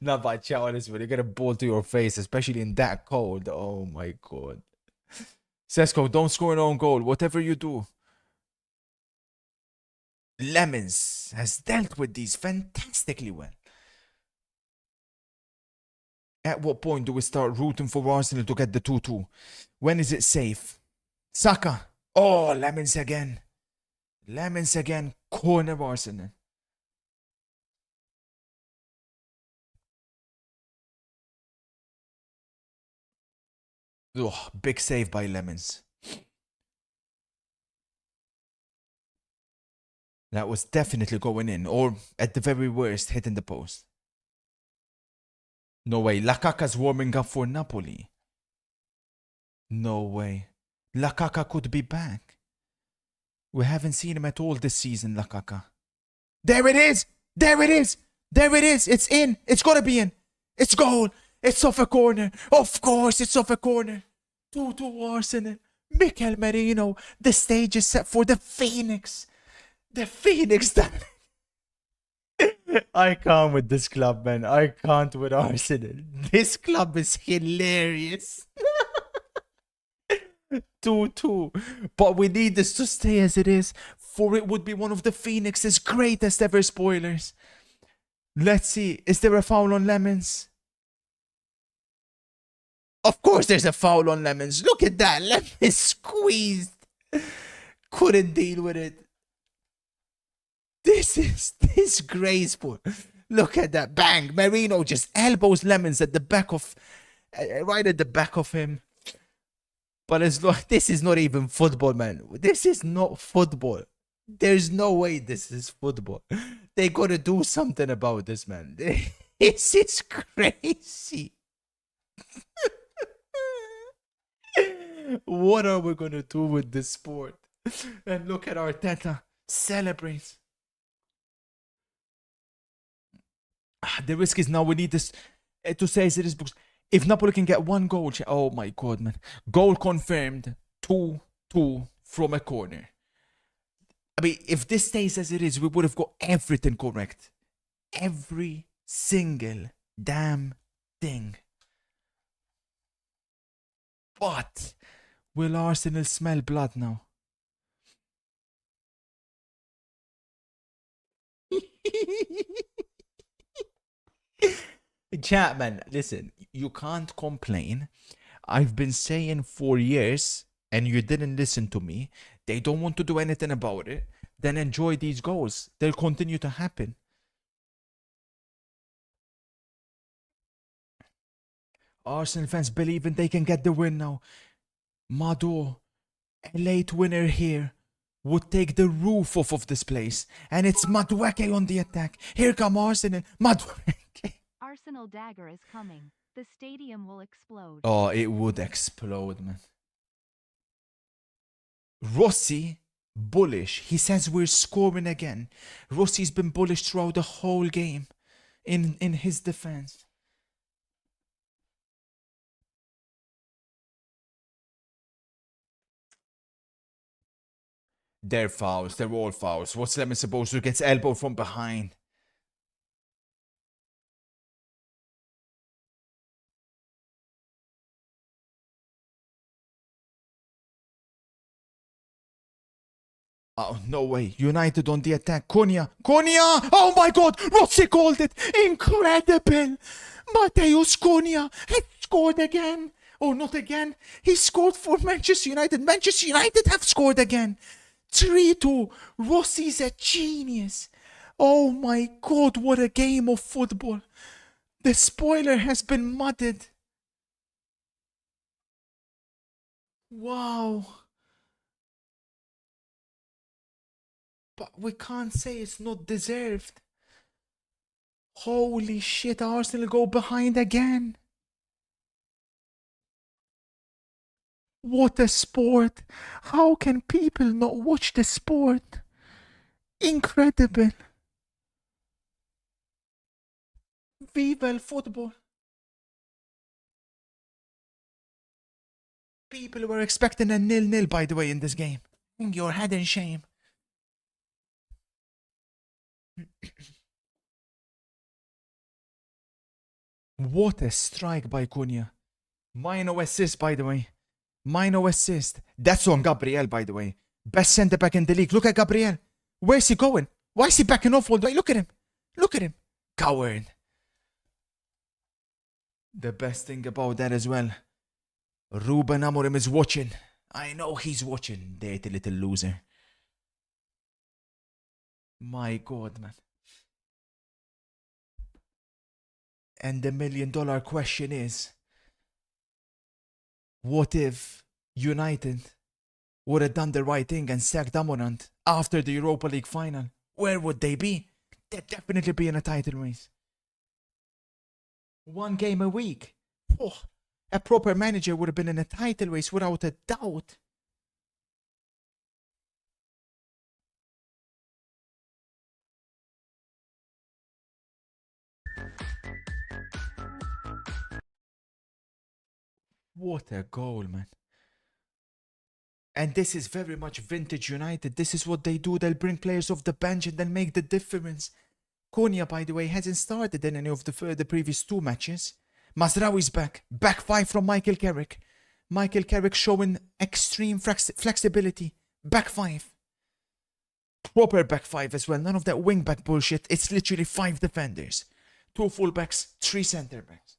[SPEAKER 1] No, but chat honestly, when you get a ball to your face, especially in that cold, oh my god. Sesko, don't score an own goal. Whatever you do. Lemons has dealt with these fantastically well. At what point do we start rooting for Arsenal to get the 2-2? When is it safe? Saka. Oh, Lemons again. Lemons again. Corner Arsenal. Oh, big save by Lemons. That was definitely going in, or at the very worst, hitting the post. No way. Lakaka's warming up for Napoli. No way. Lakaka could be back. We haven't seen him at all this season, Lakaka. There it is! There it is! There it is! It's in! It's gotta be in! It's goal! It's off a corner! Of course it's off a corner! 2-2 Arsenal. Mikel Merino. The stage is set for the Phoenix. The Phoenix that... I can't with this club, man. I can't with Arsenal. This club is hilarious. 2-2. But we need this to stay as it is, for it would be one of the Phoenix's greatest ever spoilers. Let's see. Is there a foul on Lemons? Of course there's a foul on Lemons. Look at that. Lemons squeezed. Couldn't deal with it. This is disgraceful. Look at that. Bang. Marino just elbows Lemons at the back of... right at the back of him. But it's not, this is not even football, man. This is not football. There's no way this is football. They gotta do something about this, man. This is crazy. What are we gonna do with this sport? And look at Arteta celebrate. The risk is now we need this to say as it is, because if Napoli can get one goal, oh my god, man. Goal confirmed. 2-2 from a corner. I mean, if this stays as it is, we would have got everything correct. Every single damn thing. But will Arsenal smell blood now? Chat, man, listen, you can't complain. I've been saying for years, and you didn't listen to me. They don't want to do anything about it. Then enjoy these goals. They'll continue to happen. Arsenal fans believing they can get the win now. Mado, a late winner here, would take the roof off of this place. And it's Madueke on the attack. Here come Arsenal. Madueke.
[SPEAKER 2] Arsenal dagger is coming. The stadium will explode.
[SPEAKER 1] Oh, it would explode, man. Rossi, bullish. He says we're scoring again. Rossi's been bullish throughout the whole game in his defense. They're fouls. They're all fouls. What's Lemon supposed to do? Gets elbowed from behind. Oh, no way. United on the attack. Cunha. Oh my god. Rossi called it. Incredible. Mateus Cunha has scored again. Oh, not again. He scored for Manchester United. Manchester United have scored again. 3-2. Rossi's a genius. Oh my god, what a game of football. The spoiler has been mudded. Wow. But we can't say it's not deserved. Holy shit, Arsenal go behind again. What a sport. How can people not watch the sport? Incredible. Viva el football. People were expecting a 0-0, by the way, in this game. Your head in shame. What a strike by Cunha. Minor assist, by the way. Minor assist. That's on Gabriel, by the way. Best centre back in the league. Look at Gabriel. Where's he going? Why is he backing off all the way? Look at him. Look at him. Coward. The best thing about that as well, Ruben Amorim is watching. I know he's watching. Dirty little loser. My god, man. And the $1 million question is, what if United would have done the right thing and sacked Amarant after the Europa League final? Where would they be? They'd definitely be in a title race. One game a week. Oh, a proper manager would have been in a title race without a doubt. What a goal, man. And this is very much vintage United. This is what they do. They'll bring players off the bench and they'll make the difference. Konya, by the way, hasn't started in any of the previous 2 matches. Mazraoui's back. Back 5 from Michael Carrick. Michael Carrick showing extreme flexibility. Back 5. Proper back 5 as well. None of that wing back bullshit. It's literally 5 defenders. 2 fullbacks, 3 centre backs.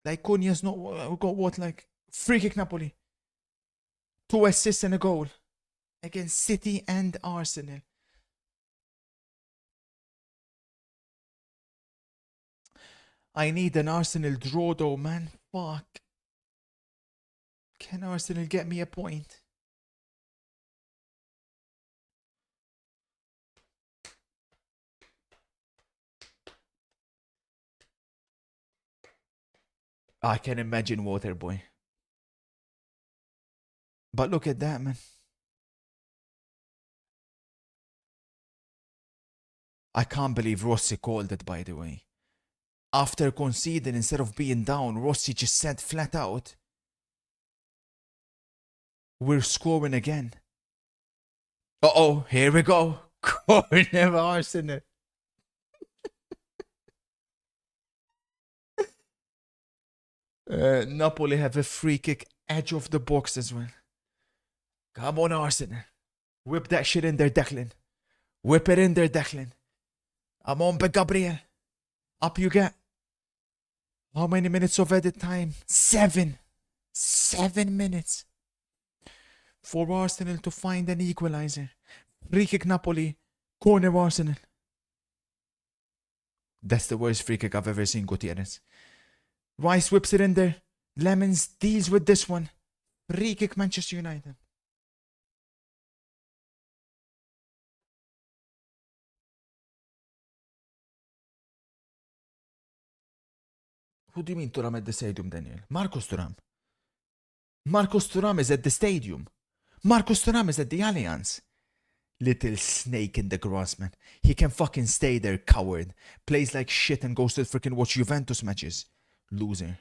[SPEAKER 1] Like Konya's not got what, like free kick Napoli. 2 assists and a goal against City and Arsenal. I need an Arsenal draw though, man. Fuck. Can Arsenal get me a point? I can imagine Waterboy. But look at that, man. I can't believe Rossi called it, by the way. After conceding, instead of being down, Rossi just said flat out, we're scoring again. Uh-oh, here we go. Corner of Arsenal. Napoli have a free kick edge of the box as well. Come on, Arsenal. Whip that shit in there, Declan. Whip it in there, Declan. I'm on, but Gabriel. Up you get. How many minutes of edit time? 7. 7 minutes. For Arsenal to find an equalizer. Free kick Napoli. Corner Arsenal. That's the worst free kick I've ever seen, Gutierrez. Rice whips it in there. Lemons deals with this one. Free kick Manchester United. Who do you mean Thuram at the stadium, Daniel? Marcus Thuram. Marcus Thuram is at the stadium. Marcus Thuram is at the Allianz. Little snake in the grass, man. He can fucking stay there, coward. Plays like shit and goes to freaking watch Juventus matches. Loser.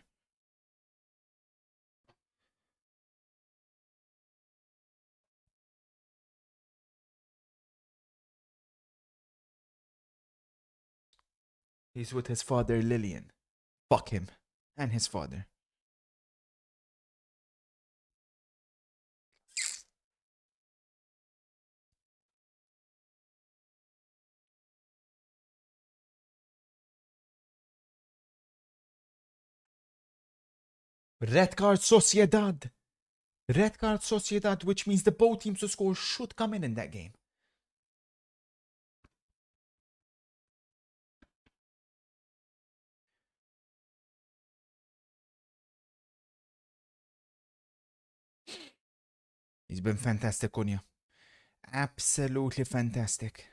[SPEAKER 1] He's with his father, Lillian. Fuck him. And his father. Red card Sociedad. Red card Sociedad, which means the both teams to score should come in that game. He's been fantastic, Konya. Absolutely fantastic.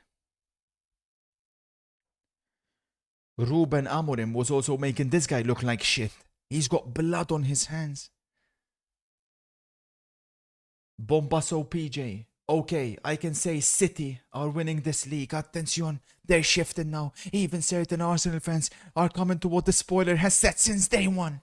[SPEAKER 1] Ruben Amorim was also making this guy look like shit. He's got blood on his hands. Bombasso PJ. Okay, I can say City are winning this league. Attention, they're shifting now. Even certain Arsenal fans are coming to what the spoiler has said since day one.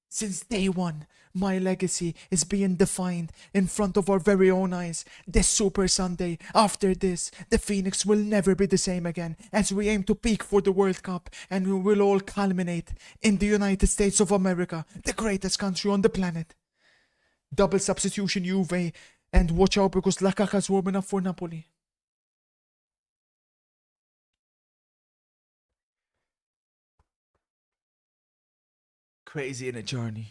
[SPEAKER 1] Since day one, my legacy is being defined in front of our very own eyes. This Super Sunday, after this, the Phoenix will never be the same again as we aim to peak for the World Cup, and we will all culminate in the United States of America, the greatest country on the planet. Double substitution Juve, and watch out because Lukaku's warming up for Napoli. Crazy in a journey.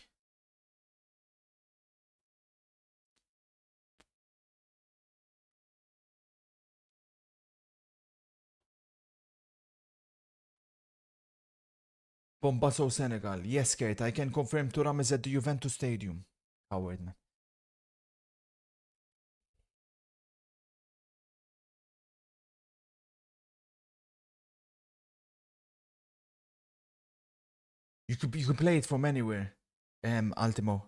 [SPEAKER 1] Bombasso, Senegal. Yes, Kate, I can confirm Thuram is at the Juventus Stadium. Howard, man. You could play it from anywhere, Ultimo.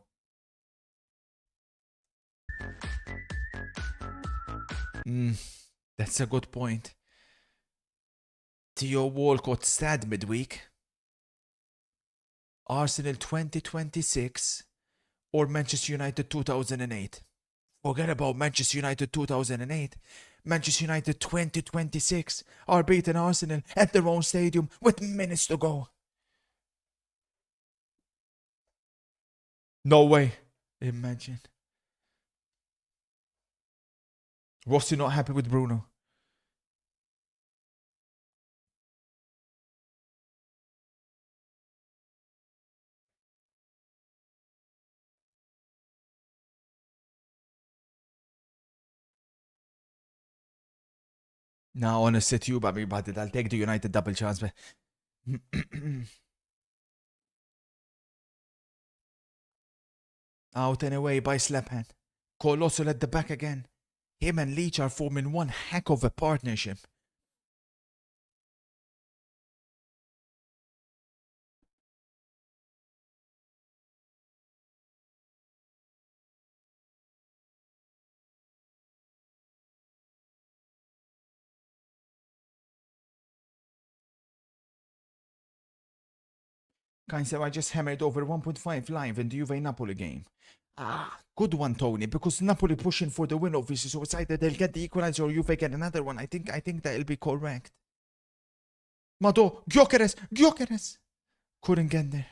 [SPEAKER 1] That's a good point. Theo Walcott stat midweek. Arsenal 2026 or Manchester United 2008. Forget about Manchester United 2008. Manchester United 2026 are beating Arsenal at their own stadium with minutes to go. No way. Imagine. Rossi not happy with Bruno. No, honestly, to you, but I'll take the United double chance. But out and away by Slephand. Colossal at the back again. Him and Leach are forming one heck of a partnership. Kind I just hammered over 1.5 live in the Juve Napoli game. Good one, Tony, because Napoli pushing for the win, obviously, so it's either they'll get the equalizer or Juve get another one. I think that'll be correct. Mado, Gyökeres! Couldn't get there.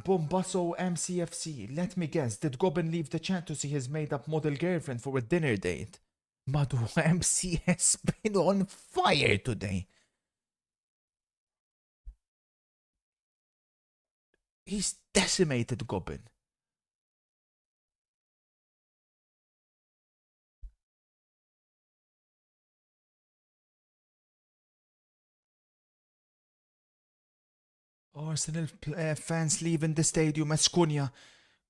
[SPEAKER 1] Bombasso MCFC. Let me guess, did Goblin leave the chat to see his made-up model girlfriend for a dinner date? Mado, MC has been on fire today. He's decimated Goblin. Arsenal fans leaving the stadium as Cunha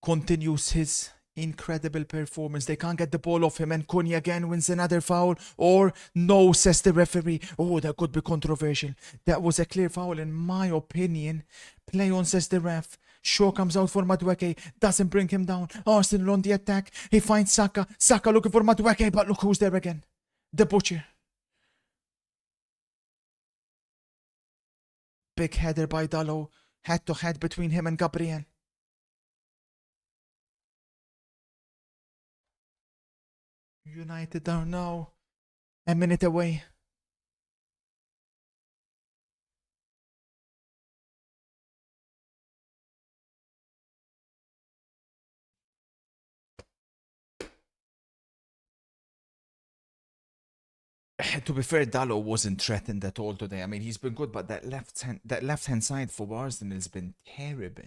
[SPEAKER 1] continues his incredible performance. They can't get the ball off him, and Cunha again wins another foul. Or no, says the referee. Oh, that could be controversial. That was a clear foul in my opinion. Play on, says the ref. Shaw comes out for Madueke, doesn't bring him down. Arsenal on the attack. He finds Saka. Saka looking for Madueke, but look who's there again. The Butcher. Big header by Dalot. Head to head between him and Gabriel. United are now a minute away. To be fair, Dalot wasn't threatened at all today. I mean, he's been good, but that left hand side for Arsenal has been terrible.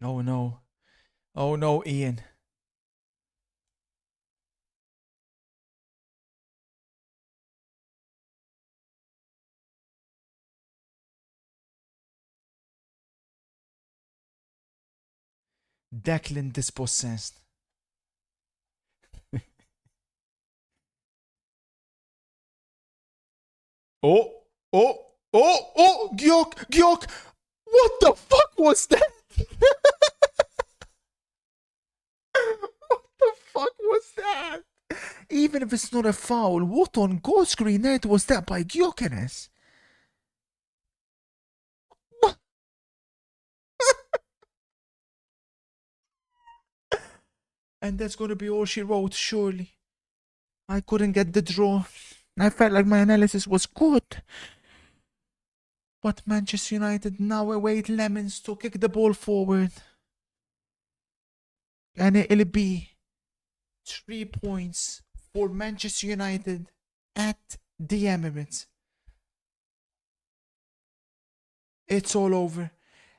[SPEAKER 1] Oh no. Oh no, Ian. Declan dispossessed. Gyok! What the fuck was that? What the fuck was that? Even if it's not a foul, what on goal screen net was that by Gyökeres? And that's gonna be all she wrote, surely. I couldn't get the draw. I felt like my analysis was good. But Manchester United now await lemons to kick the ball forward. And it'll be 3 points for Manchester United at the Emirates. It's all over.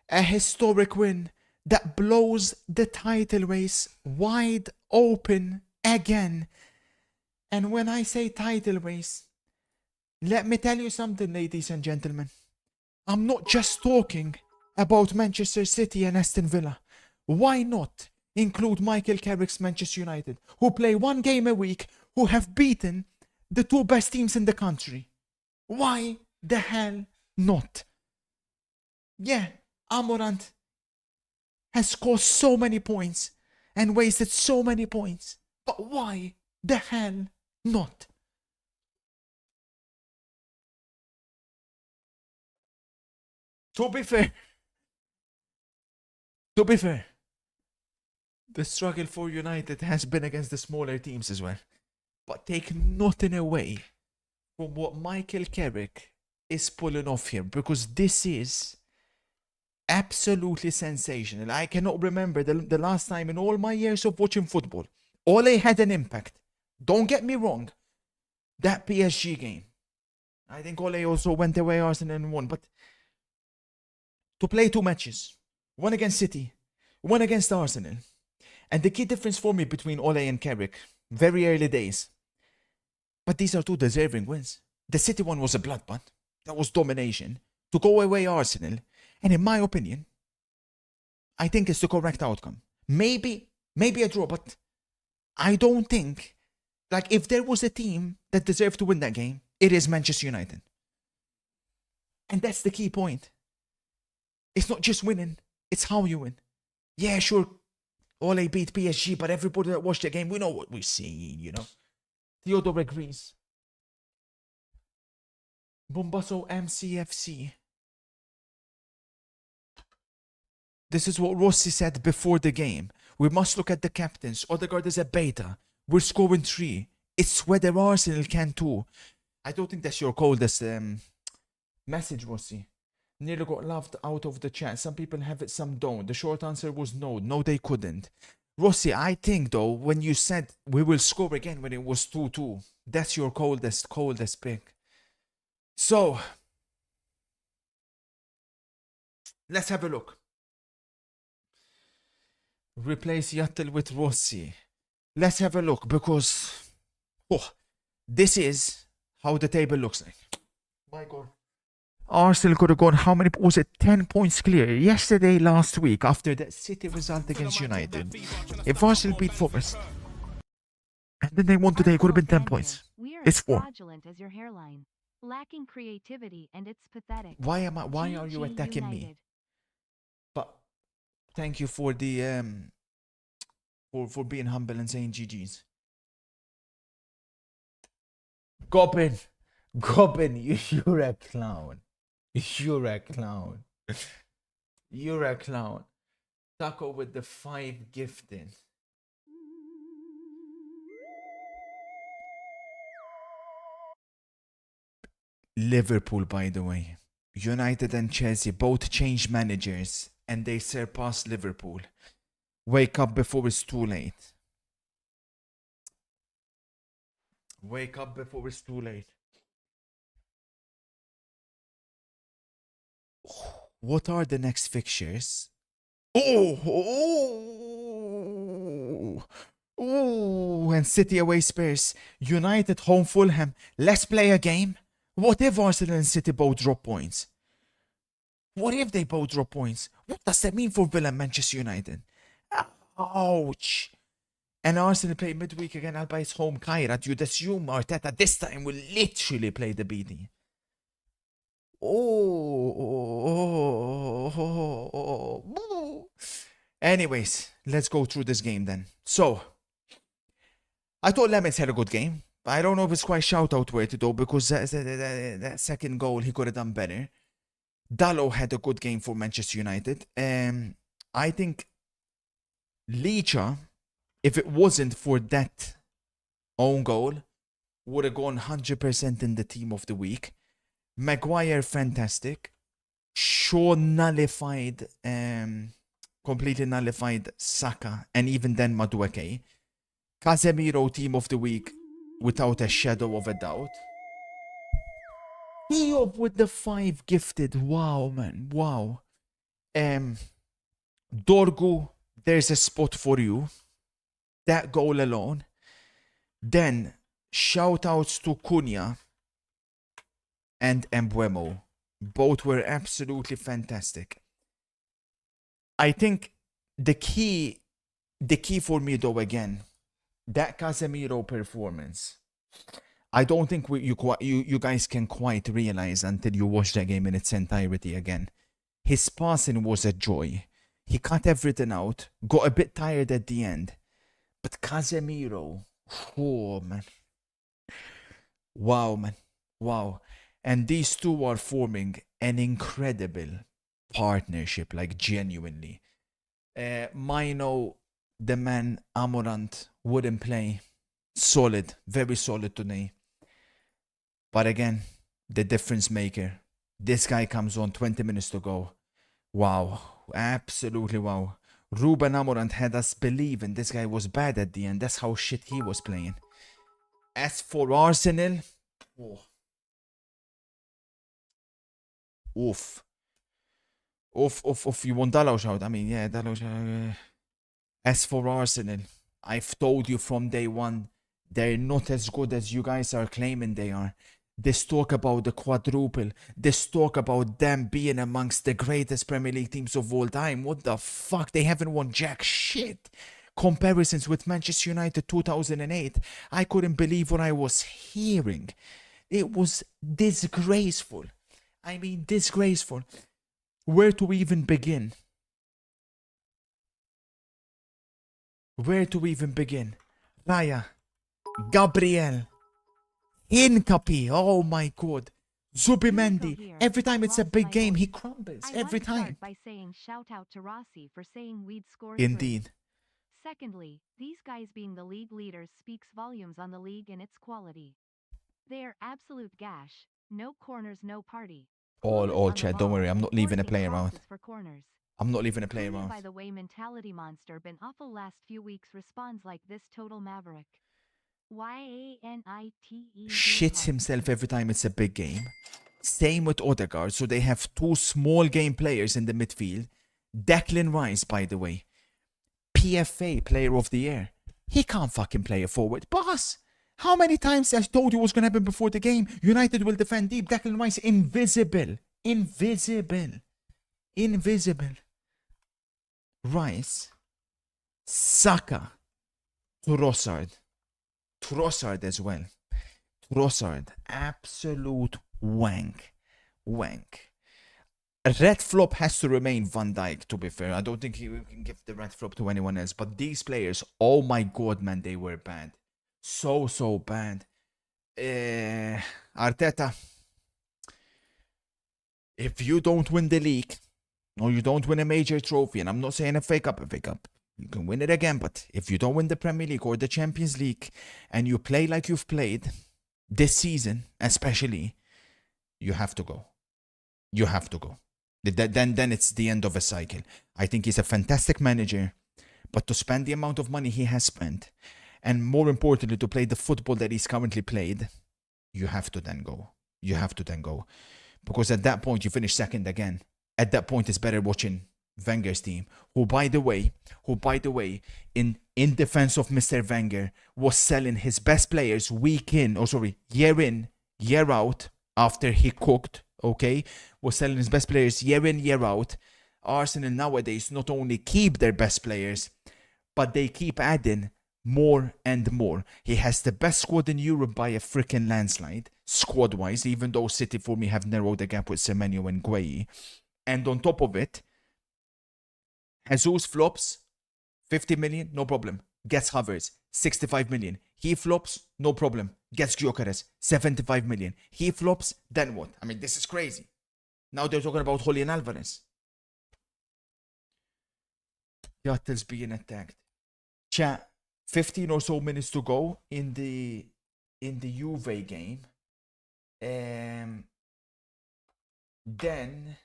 [SPEAKER 1] A historic win that blows the title race wide open again. And when I say title race, let me tell you something, ladies and gentlemen. I'm not just talking about Manchester City and Aston Villa. Why not include Michael Carrick's Manchester United, who play one game a week, who have beaten the two best teams in the country? Why the hell not? Yeah, Amorant has scored so many points and wasted so many points. But why the hell not? To be fair, the struggle for United has been against the smaller teams as well. But take nothing away from what Michael Carrick is pulling off here, because this is absolutely sensational. I cannot remember the last time in all my years of watching football Ole had an impact. Don't get me wrong, that PSG game, I think Ole also went away Arsenal and won, but to play 2 matches, one against City, one against Arsenal, and the key difference for me between Ole and Carrick, very early days, but these are 2 deserving wins. The City one was a bloodbath. That was domination. To go away Arsenal, and in my opinion, I think it's the correct outcome. Maybe a draw, but I don't think, like, if there was a team that deserved to win that game, it is Manchester United. And that's the key point. It's not just winning, it's how you win. Yeah, sure, Ole beat PSG, but everybody that watched the game, we know what we're seeing, you know. Theodore agrees. Bombasso MCFC. This is what Rossi said before the game. We must look at the captains. Odegaard is a beta. We're scoring 3. It's whether Arsenal can too. I don't think that's your coldest message, Rossi. Nearly got laughed out of the chat. Some people have it, some don't. The short answer was no. No, they couldn't. Rossi, I think though, when you said we will score again when it was 2-2, that's your coldest pick. So, let's have a look. Replace Yattel with Rossi. Let's have a look, because this is how the table looks like. My God. Arsenal could have gone, how many, was it 10 points clear yesterday, last week, after that City result against United. If Arsenal beat Forest, and then they won today, it could have been 10 points. It's 4.
[SPEAKER 2] Fraudulent as your hairline, lacking creativity, and it's pathetic.
[SPEAKER 1] Why are you attacking me? But thank you for the for being humble and saying GG's. Goblin, you're a clown. You're a clown. You're a clown. Taco with the 5 gifted. Liverpool, by the way. United and Chelsea both changed managers and they surpassed Liverpool. Wake up before it's too late. Wake up before it's too late. What are the next fixtures? And City away Spurs. United home Fulham. Let's play a game. What if Arsenal and City both drop points? What if they both drop points? What does that mean for Villa and Manchester United? Ouch. And Arsenal play midweek again Albi's home Kairat. You'd assume Arteta this time will literally play the BD. Anyways, let's go through this game then. So, I thought Lemons had a good game. I don't know if it's quite shout-out worthy though, because that second goal he could have done better. Dalot had a good game for Manchester United. I think Licha, if it wasn't for that own goal, would have gone 100% in the team of the week. Maguire, fantastic. Shaw nullified, completely nullified Saka, and even then Madueke. Casemiro, team of the week, without a shadow of a doubt. Diop with the 5 gifted. Wow, man. Wow. Dorgu, there's a spot for you. That goal alone. Then, shout outs to Cunha and Mbeumo. Both were absolutely fantastic. I think the key for me though, again, that Casemiro performance. I don't think you guys can quite realize until you watch that game in its entirety again. His passing was a joy. He cut everything out, got a bit tired at the end. But Casemiro, oh man. Wow, man. Wow. And these two are forming an incredible partnership, like genuinely. Mino, the man, Amorant, wouldn't play. Solid, very solid today. But again, the difference maker. This guy comes on 20 minutes to go. Wow, absolutely wow. Ruben Amorant had us believing this guy was bad at the end. That's how shit he was playing. As for Arsenal, oof. Oof. You want Dallow shout? I mean, yeah, Dallow shout. As for Arsenal, I've told you from day one, they're not as good as you guys are claiming they are. This talk about the quadruple, this talk about them being amongst the greatest Premier League teams of all time. What the fuck? They haven't won jack shit. Comparisons with Manchester United 2008. I couldn't believe what I was hearing. It was disgraceful. I mean, disgraceful. Where to even begin? Where to even begin? Raya, Gabriel, Hincapi, oh my god. Zubimendi, every time it's a big game, he crumbles. Every time.
[SPEAKER 2] By saying shout out to Rossi for saying we'd score.
[SPEAKER 1] Indeed.
[SPEAKER 2] Secondly, these guys being the league leaders speaks volumes on the league and its quality. They are absolute gash. No corners, no party.
[SPEAKER 1] All chat, don't worry, I'm not leaving a play around.
[SPEAKER 2] For corners.
[SPEAKER 1] I'm not leaving a play
[SPEAKER 2] Truly,
[SPEAKER 1] around.
[SPEAKER 2] by the way, mentality monster been awful last few weeks responds like this total maverick. Y-A-N-I-T-E.
[SPEAKER 1] Shits himself every time it's a big game. Same with Odegaard, so they have two small game players in the midfield. Declan Rice, by the way, PFA Player of the Year. He can't fucking play a forward. Boss, how many times I told you what's going to happen before the game? United will defend deep. Declan Rice, invisible. Rice, Saka, Trossard as well. Trossard, absolute wank. A red flop has to remain Van Dijk, to be fair. I don't think he can give the red flop to anyone else. But these players, oh my god, man, they were bad. So bad. Arteta, if you don't win the league, or you don't win a major trophy, and I'm not saying a fake up, you can win it again, but if you don't win the Premier League or the Champions League, and you play like you've played this season, especially, you have to go. You have to go. Then it's the end of a cycle. I think he's a fantastic manager, but to spend the amount of money he has spent, and more importantly, to play the football that he's currently played, you have to then go. Because at that point, you finish second again. At that point, it's better watching Wenger's team, who by the way, in defense of Mr. Wenger, was selling his best players year in, year out, after he cooked, okay? Was selling his best players year in, year out. Arsenal nowadays not only keep their best players, but they keep adding more and more. He has the best squad in Europe by a freaking landslide, squad-wise, even though City for me have narrowed the gap with Semenyo and Gueye. And on top of it, Jesus flops, 50 million, no problem. Gets Havertz, 65 million. He flops, no problem. Gets Gyökeres, 75 million. He flops, then what? I mean, this is crazy. Now they're talking about Julian Alvarez. Yattel's being attacked. Chat, 15 or so minutes to go in the Juve game. Then,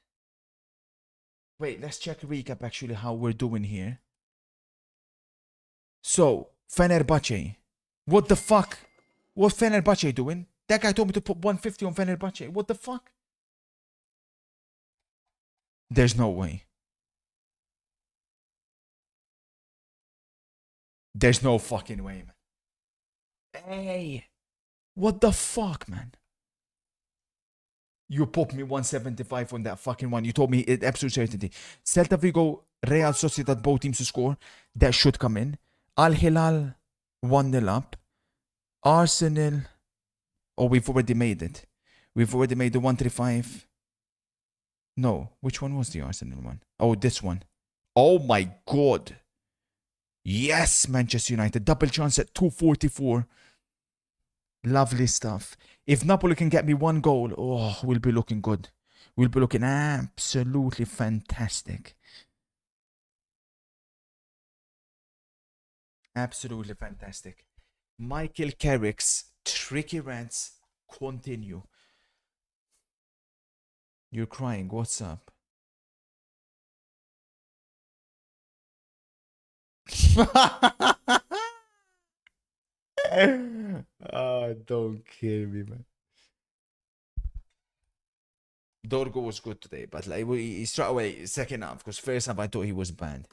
[SPEAKER 1] wait, let's check recap actually how we're doing here. So, Fenerbahce. What the fuck? What Fenerbahce doing? That guy told me to put 150 on Fenerbahce. What the fuck? There's no way. There's no fucking way, man. Hey, what the fuck, man? You popped me 175 on that fucking one. You told me it absolute certainty. Celta Vigo, Real Sociedad, both teams to score. That should come in. Al Hilal 1-0 up. Arsenal Oh, we've already made it. We've already made the 135. No, which one was the Arsenal one? Oh, this one. Oh my God. Yes, Manchester United. Double chance at 244. Lovely stuff. If Napoli can get me one goal, oh, we'll be looking good. We'll be looking absolutely fantastic. Absolutely fantastic. Michael Carrick's tricky rants continue. You're crying. What's up? Oh, don't kill me, man. Dorgo was good today, but like he straight away second half because first half I thought he was bad.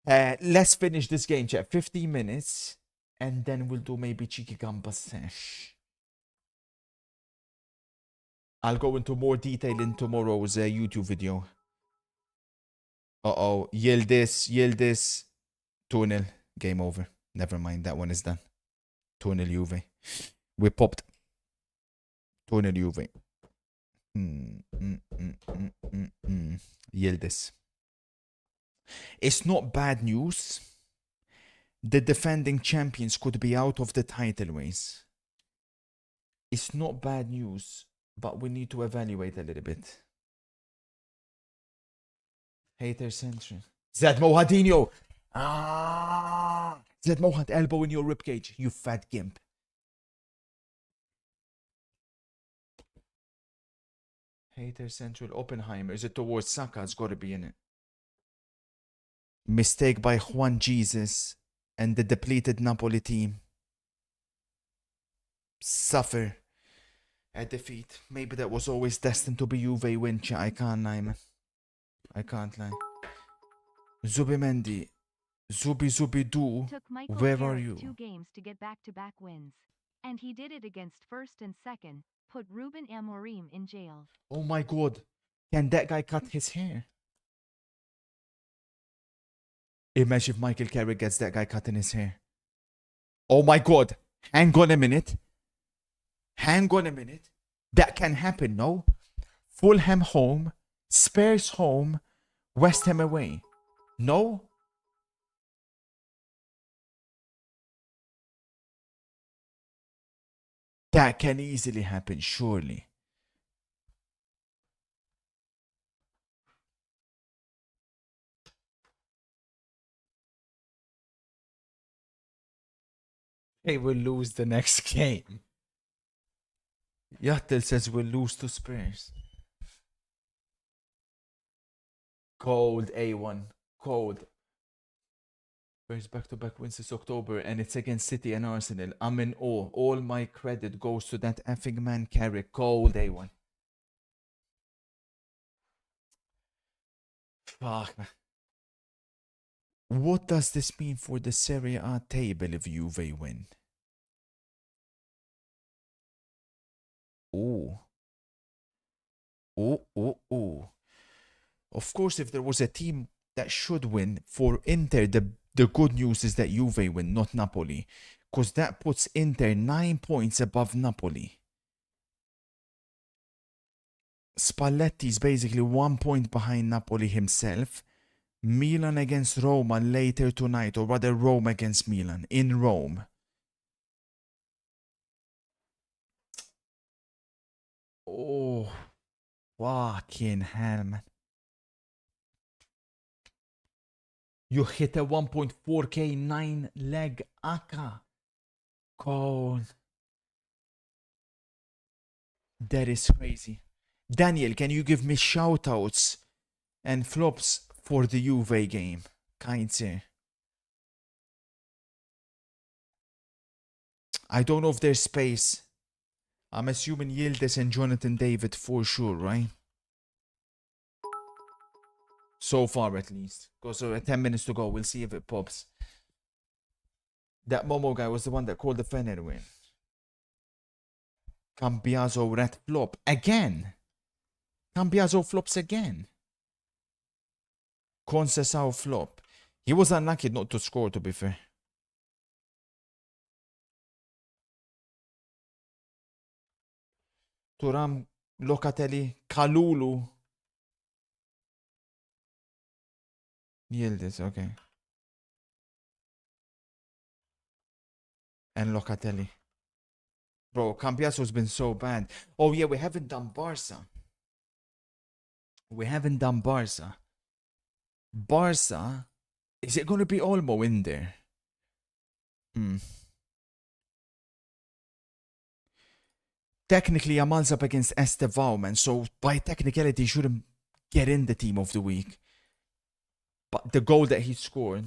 [SPEAKER 1] Let's finish this game, chat. 15 minutes, and then we'll do maybe cheeky gamba sesh. I'll go into more detail in tomorrow's YouTube video. Uh-oh, Yildiz, 2-0. Game over. Never mind, that one is done. 2-0 Juve. We popped. 2-0 Juve. Yildiz. It's not bad news. The defending champions could be out of the title race. It's not bad news, but we need to evaluate a little bit. Hater central. Zed Mohadinho. Zed Mohad, elbow in your ribcage, you fat gimp. Hater central. Oppenheimer. Is it towards Saka? It's got to be in it. Mistake by Juan Jesus and the depleted Napoli team suffer a defeat. Maybe that was always destined to be Juve win. I can't lie, man. I can't lie. Zubimendi. Zubi
[SPEAKER 2] Took Michael
[SPEAKER 1] where are
[SPEAKER 2] Carrick
[SPEAKER 1] you?
[SPEAKER 2] 2 games to get back-to-back wins. And he did it against first and second. Put Ruben Amorim in jail.
[SPEAKER 1] Oh my God. Can that guy cut his hair? Imagine if Michael Carrick gets that guy cutting his hair. Oh my God. Hang on a minute. Hang on a minute. That can happen, no? Fulham home, Spurs home, West Ham away. No? That can easily happen, surely. They will lose the next game. Yattel says we'll lose to Spurs. Cold A1. Cold. Spurs back-to-back wins this October and it's against City and Arsenal. I'm in awe. All my credit goes to that effing man Carrick. Cold A1. Fuck, man. What does this mean for the Serie A table if Juve win? Oh. Oh. Of course, if there was a team that should win for Inter, the good news is that Juve win, not Napoli. Because that puts Inter 9 points above Napoli. Spalletti's basically 1 point behind Napoli himself. Milan against Roma later tonight, or rather Rome against Milan in Rome. Oh, fucking hell, man. You hit a 1.4k 9 leg Aka. Cold. That is crazy. Daniel, can you give me shoutouts and flops for the Juve game? Kind sir. I don't know if there's space. I'm assuming Yildiz and Jonathan David for sure, right? So far, at least. Because 10 minutes to go. We'll see if it pops. That Momo guy was the one that called the Fener win. Cambiaso red flop. Again. Cambiaso flops again. Conceição flop. He was unlucky not to score, to be fair. Turam, Locatelli, Kalulu. Yildiz, okay. And Locatelli. Bro, Cambiaso's been so bad. Oh yeah, we haven't done Barca. We haven't done Barca. Barca, is it going to be Olmo in there? Technically, Amal's up against Estevao, man. So by technicality, he shouldn't get in the team of the week. But the goal that he scored,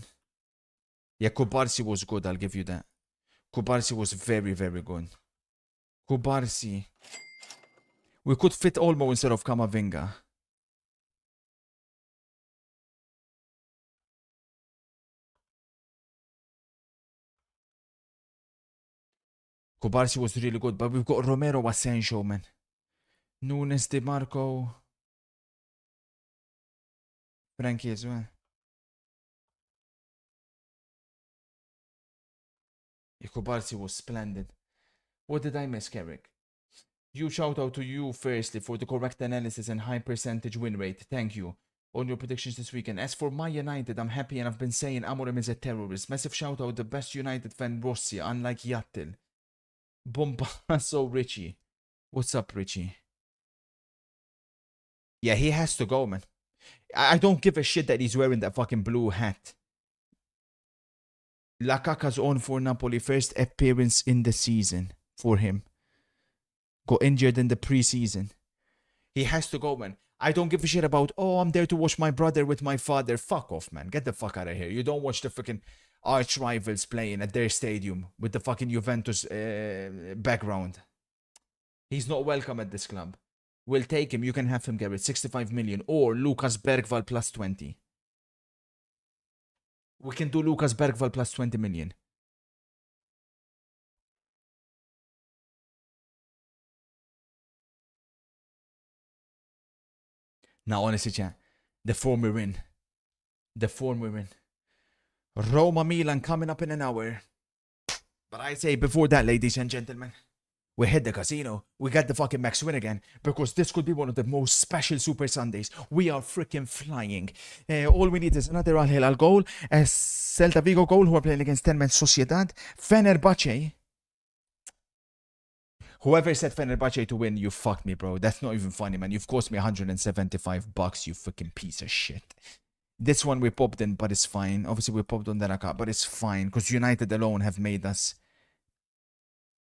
[SPEAKER 1] yeah, Kubarsi was good. I'll give you that. Kubarsi was very, very good. Kubarsi. We could fit Olmo instead of Kamavinga. Kubarsi was really good, but we've got Romero Asensio, man. Nunes, Di Marco. Frankie as well. Kubarsi was splendid. What did I miss, Carrick? You shout out to you firstly for the correct analysis and high percentage win rate. Thank you. On your predictions this weekend. As for my United, I'm happy and I've been saying Amorim is a terrorist. Massive shout out the best United fan Rossi, unlike Yattil. Bombasso Richie. What's up, Richie? Yeah, he has to go, man. I don't give a shit that he's wearing that fucking blue hat. Lukaku's on for Napoli, first appearance in the season for him. Got injured in the preseason. He has to go, man. I don't give a shit about, oh, I'm there to watch my brother with my father. Fuck off, man. Get the fuck out of here. You don't watch the fucking arch rivals playing at their stadium with the fucking Juventus background. He's not welcome at this club. We'll take him. You can have him, Garrett. 65 million. Or Lucas Bergvall plus 20. We can do Lucas Bergvall plus 20 million. Now, honestly, chat, the form we're in. The form we're in. Roma Milan coming up in an hour. But I say before that, ladies and gentlemen, we hit the casino. We got the fucking max win again. Because this could be one of the most special Super Sundays. We are freaking flying. All we need is another Al Hilal goal. A Celta Vigo goal who are playing against 10-man Sociedad. Fenerbahce. Whoever said Fenerbahce to win, you fucked me, bro. That's not even funny, man. You've cost me $175, you fucking piece of shit. This one we popped in, but it's fine. Obviously, we popped on the Raka, but it's fine. Because United alone have made us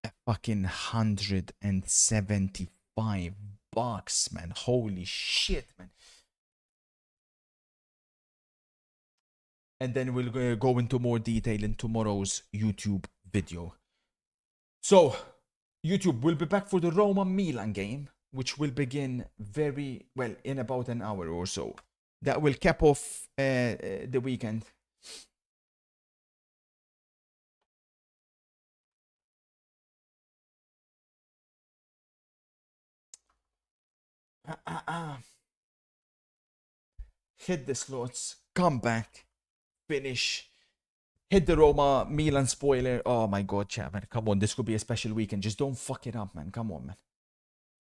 [SPEAKER 1] a fucking $175, man. Holy shit, man. And then we'll go into more detail in tomorrow's YouTube video. So, YouTube will be back for the Roma Milan game, which will begin in about an hour or so. That will cap off the weekend. Hit the slots, come back, finish. Hit the Roma Milan spoiler. Oh my god, chat, man. Come on, this could be a special weekend. Just don't fuck it up, man. Come on, man.